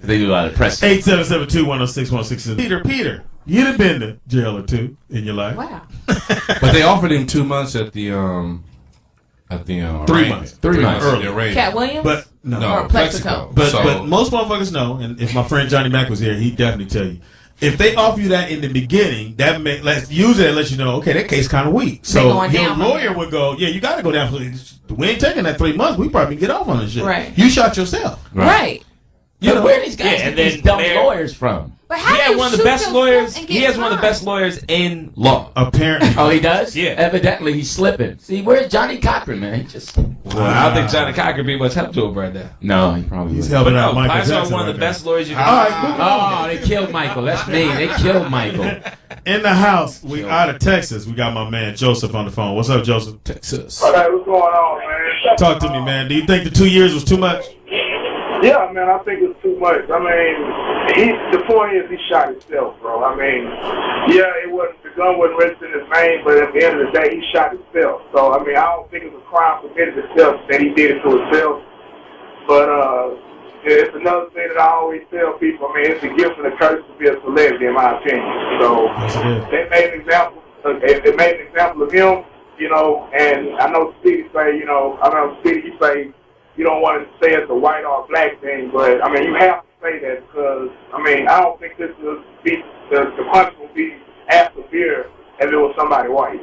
They do a lot of press. 877-210-616. Peter, you'd have been to jail or two in your life. Wow. But they offered him 2 months at the 3 months. 3 months early. early. Cat Williams? But no, Or Plexico? But most motherfuckers know, and if my friend Johnny Mack was here, he'd definitely tell you. If they offer you that in the beginning, that let's use it and let you know, okay, that case kind of weak. So going your down lawyer would go, yeah, you got to go down. We ain't taking that 3 months. We probably get off on this shit. Right. You shot yourself. Right. You know, where are these guys Yeah, get and then these dumb there- lawyers from? But how He do had you one of the shoot best yourself lawyers. and He get has one of the fined? best lawyers in law. Apparently. Oh, he does? Yeah. Evidently, he's slipping. See, where's Johnny Cochran, man? He just. Well, I don't think Johnny Cocker be much help to him right now. No, he probably He's is. helping But out no, Michael Plaxico Jackson. one of right the there. best lawyers you All can right, Oh, they killed Michael. That's me. They killed Michael. in the house, we out of Texas. We got my man Joseph on the phone. What's up, Joseph? Texas. All right, what's going on, man? Talk to me, man. Do you think the 2 years was too much? Yeah, man, I think it's too much. I mean, the point is he shot himself, bro. I mean, yeah, the gun wasn't registered in his name, but at the end of the day, he shot himself. So, I mean, I don't think it was a crime committed himself that he did it to himself. But it's another thing that I always tell people. I mean, it's a gift and a curse to be a celebrity, in my opinion. So they made an example. They made an example of him, you know. And I know Speedy say, you know, you say you don't want to say it's a white or black thing, but I mean, you have to say that because I mean, I don't think this will be the punishment will be as severe as it was somebody white.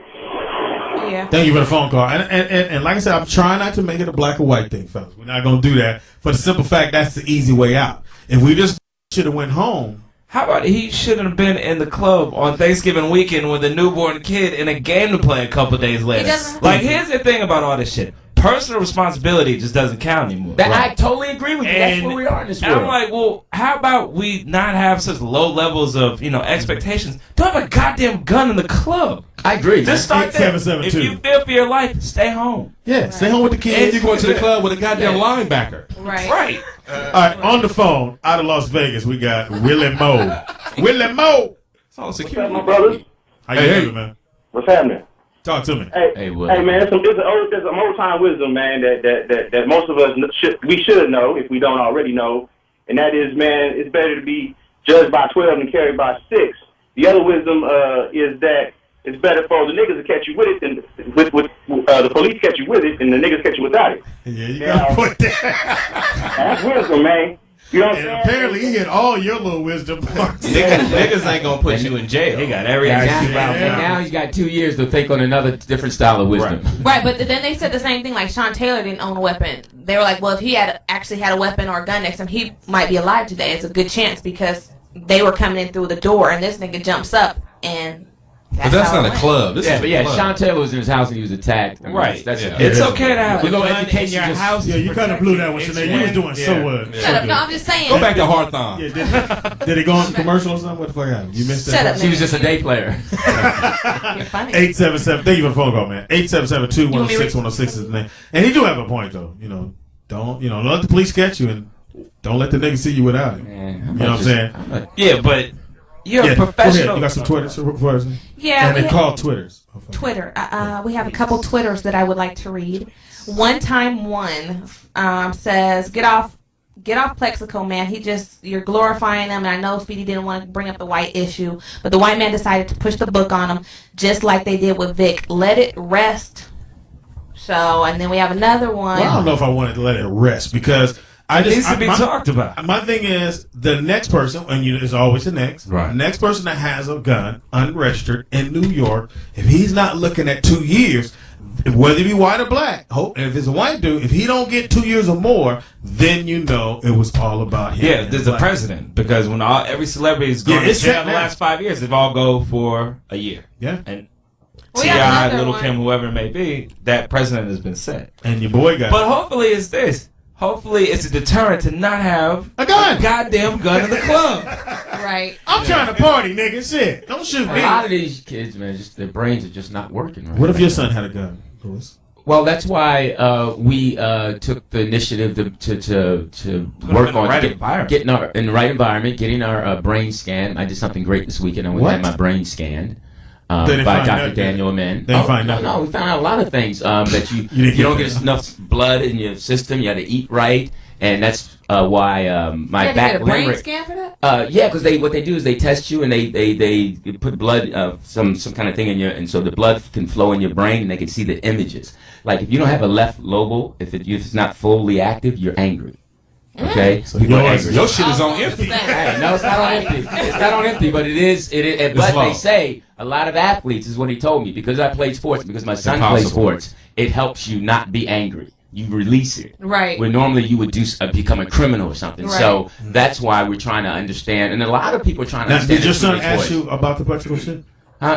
Yeah. Thank you for the phone call. And like I said, I'm trying not to make it a black or white thing, fellas. We're not going to do that for the simple fact that's the easy way out. If we just should have went home. How about he shouldn't have been in the club on Thanksgiving weekend with a newborn kid in a game to play a couple days later? Like, here's the thing about all this shit. Personal responsibility just doesn't count anymore. I totally agree with you. That's where we are in this and world. I'm like, well, how about we not have such low levels of, expectations? Don't have a goddamn gun in the club. I agree. Just start there. If 8772. you fear for your life, stay home. Yeah, stay home with the kids. And you going to the club with a goddamn linebacker. Right. Right. All right, on the phone, out of Las Vegas, we got Willie Moe. Willie Moe. It's all What's security. up, my brothers? How you doing, man? What's happening? Talk to me. Hey, man, there's some old time wisdom, man, that most of us should know if we don't already know, and that is, man, it's better to be judged by 12 than carried by 6. The other wisdom is that it's better for the niggas to catch you with it than the police catch you with it and the niggas catch you without it. Yeah, you got to put that. That's wisdom, man. You know what I'm saying? Apparently, he hit all your little wisdom parts. Niggas ain't gonna put you in jail. He got every And now he's got 2 years to think on another different style of wisdom. Right, but then they said the same thing. Like Sean Taylor didn't own a weapon. They were like, well, if he had actually had a weapon or a gun next to him, he might be alive today. It's a good chance because they were coming in through the door, and this nigga jumps up and. But that's not a club. This is but a club. Sean Taylor was in his house and he was attacked. I mean, Right. That's It's okay to have a gun in your house. Yeah, you kind of blew that one, Sinead. You was doing so well. Shut up. No, I'm just saying. Go back to Hawthorne. Yeah, did he go on commercial or something? What the fuck happened? You missed that? Shut up, She was just a day player. You're funny. 877. Thank you for the phone call, man. 877-216-106 is the name. And he do have a point though. Don't let the police catch you and don't let the nigga see you without it. You know what I'm saying? Yeah, but you're a Go professional. ahead. You got some Twitters? Yeah, And we they have- call Twitters. Twitter. We have a couple Twitters that I would like to read. One time one says, "Get off Plexico, man. You're glorifying him." And I know Speedy didn't want to bring up the white issue, but the white man decided to push the book on him, just like they did with Vic. Let it rest. So, and then we have another one. Well, I don't know if I wanted to let it rest because it needs to be talked about. My thing is the next person, and there's always the next. Right. The next person that has a gun unregistered in New York, if he's not looking at 2 years, whether he be white or black, and if it's a white dude, if he don't get 2 years or more, then you know it was all about him. Yeah, there's a precedent because when every celebrity is going to jail in the last 5 years, they've all go for a year. Yeah. And We have T.I., another Little one. Kim, whoever it may be, that precedent has been set. And your boy got But hopefully it's this. Hopefully it's a deterrent to not have a gun. Goddamn gun in the club. Right. I'm trying to party, nigga. Shit. Don't shoot A me. lot of these kids, man, just their brains are just not working right. What if your son had a gun, Louis? Well, that's why we took the initiative to work on getting our in the right environment, getting our brain scanned. I did something great this weekend. I went and had my brain scanned They by didn't find Dr. nothing. Daniel Amen. They didn't find nothing. No, we found out a lot of things that you didn't don't get get enough blood in your system. You got to eat right, and that's why my You back had to get a brain limerick. scan for that? Yeah, because what they do is they test you and they put blood some kind of thing in your, and so the blood can flow in your brain and they can see the images. Like if you don't have a left lobe, if it's not fully active, you're angry. Okay, So people are yours- angry. your shit is on empty. Hey, no, it's not on empty. It's not on empty, but it is. It's But low. they say a lot of athletes is what he told me because I played sports because my son impossible. plays sports. It helps you not be angry. You release it. Right. Where normally you would become a criminal or something. Right. So that's why we're trying to understand, and a lot of people are trying to Now, understand. did your the son teenage ask boys. you about the practical shit?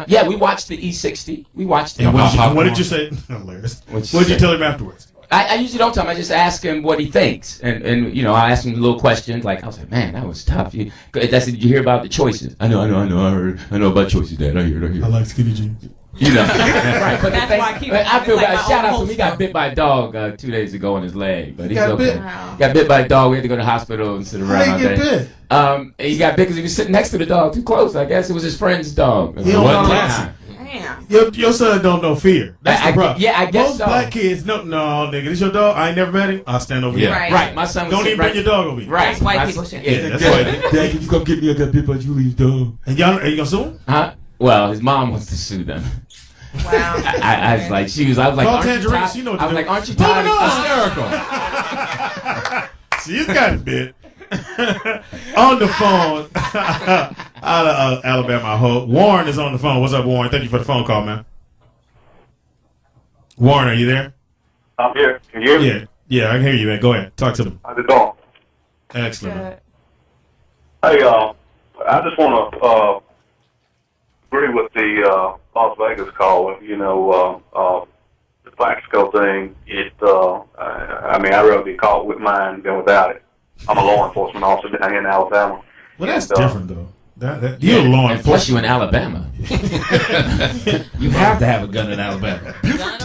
Yeah, we watched the E60. We watched it. And what did you say? Hilarious. What did you tell him afterwards? I usually don't tell him. I just ask him what he thinks, and I ask him little questions like I was like, man, that was tough. Did you hear about the choices? I know. I know about choices, Dad. I hear. I like skinny jeans. You know, right? But That's why I keep it. I feel It's like bad. my Shout own out to him. He got bit by a dog 2 days ago on his leg, but he's got okay. bit? Wow. Got bit by a dog. We had to go to the hospital and sit around How all did he get day. bit? He got bit because he was sitting next to the dog too close. I guess it was his friend's dog. He don't know that. Damn. Your son don't know fear. That's the problem. I guess Most so. black kids, no, nigga, this your dog? I ain't never met him. I'll stand over here. Right. My son was Don't sitting even bring right- your dog over here. Right. That's white My people son- shit. Yeah, that's why. Dad, can you come get me? I got bit by Julie's dog. And y'all, are you gonna sue him? Huh? Well, his mom wants to sue them. Wow. I was like, I was like, Call aren't you Tangerine, tired? she know what I to was do. like, aren't you tired? Hysterical. She's got a bit. On the phone, out of Alabama, I hope. Warren is on the phone. What's up, Warren? Thank you for the phone call, man. Warren, are you there? I'm here. Can you hear me? Yeah. Yeah, I can hear you, man. Go ahead. Talk to them. How's it going? Excellent. man. Hey, I just want to agree with the Las Vegas call. The Plaxico thing. I'd rather be caught with mine than without it. I'm a law enforcement officer down here in Alabama. Well, that's different, though. You're a law and plus you in Alabama. You have to have a gun in Alabama. Buford,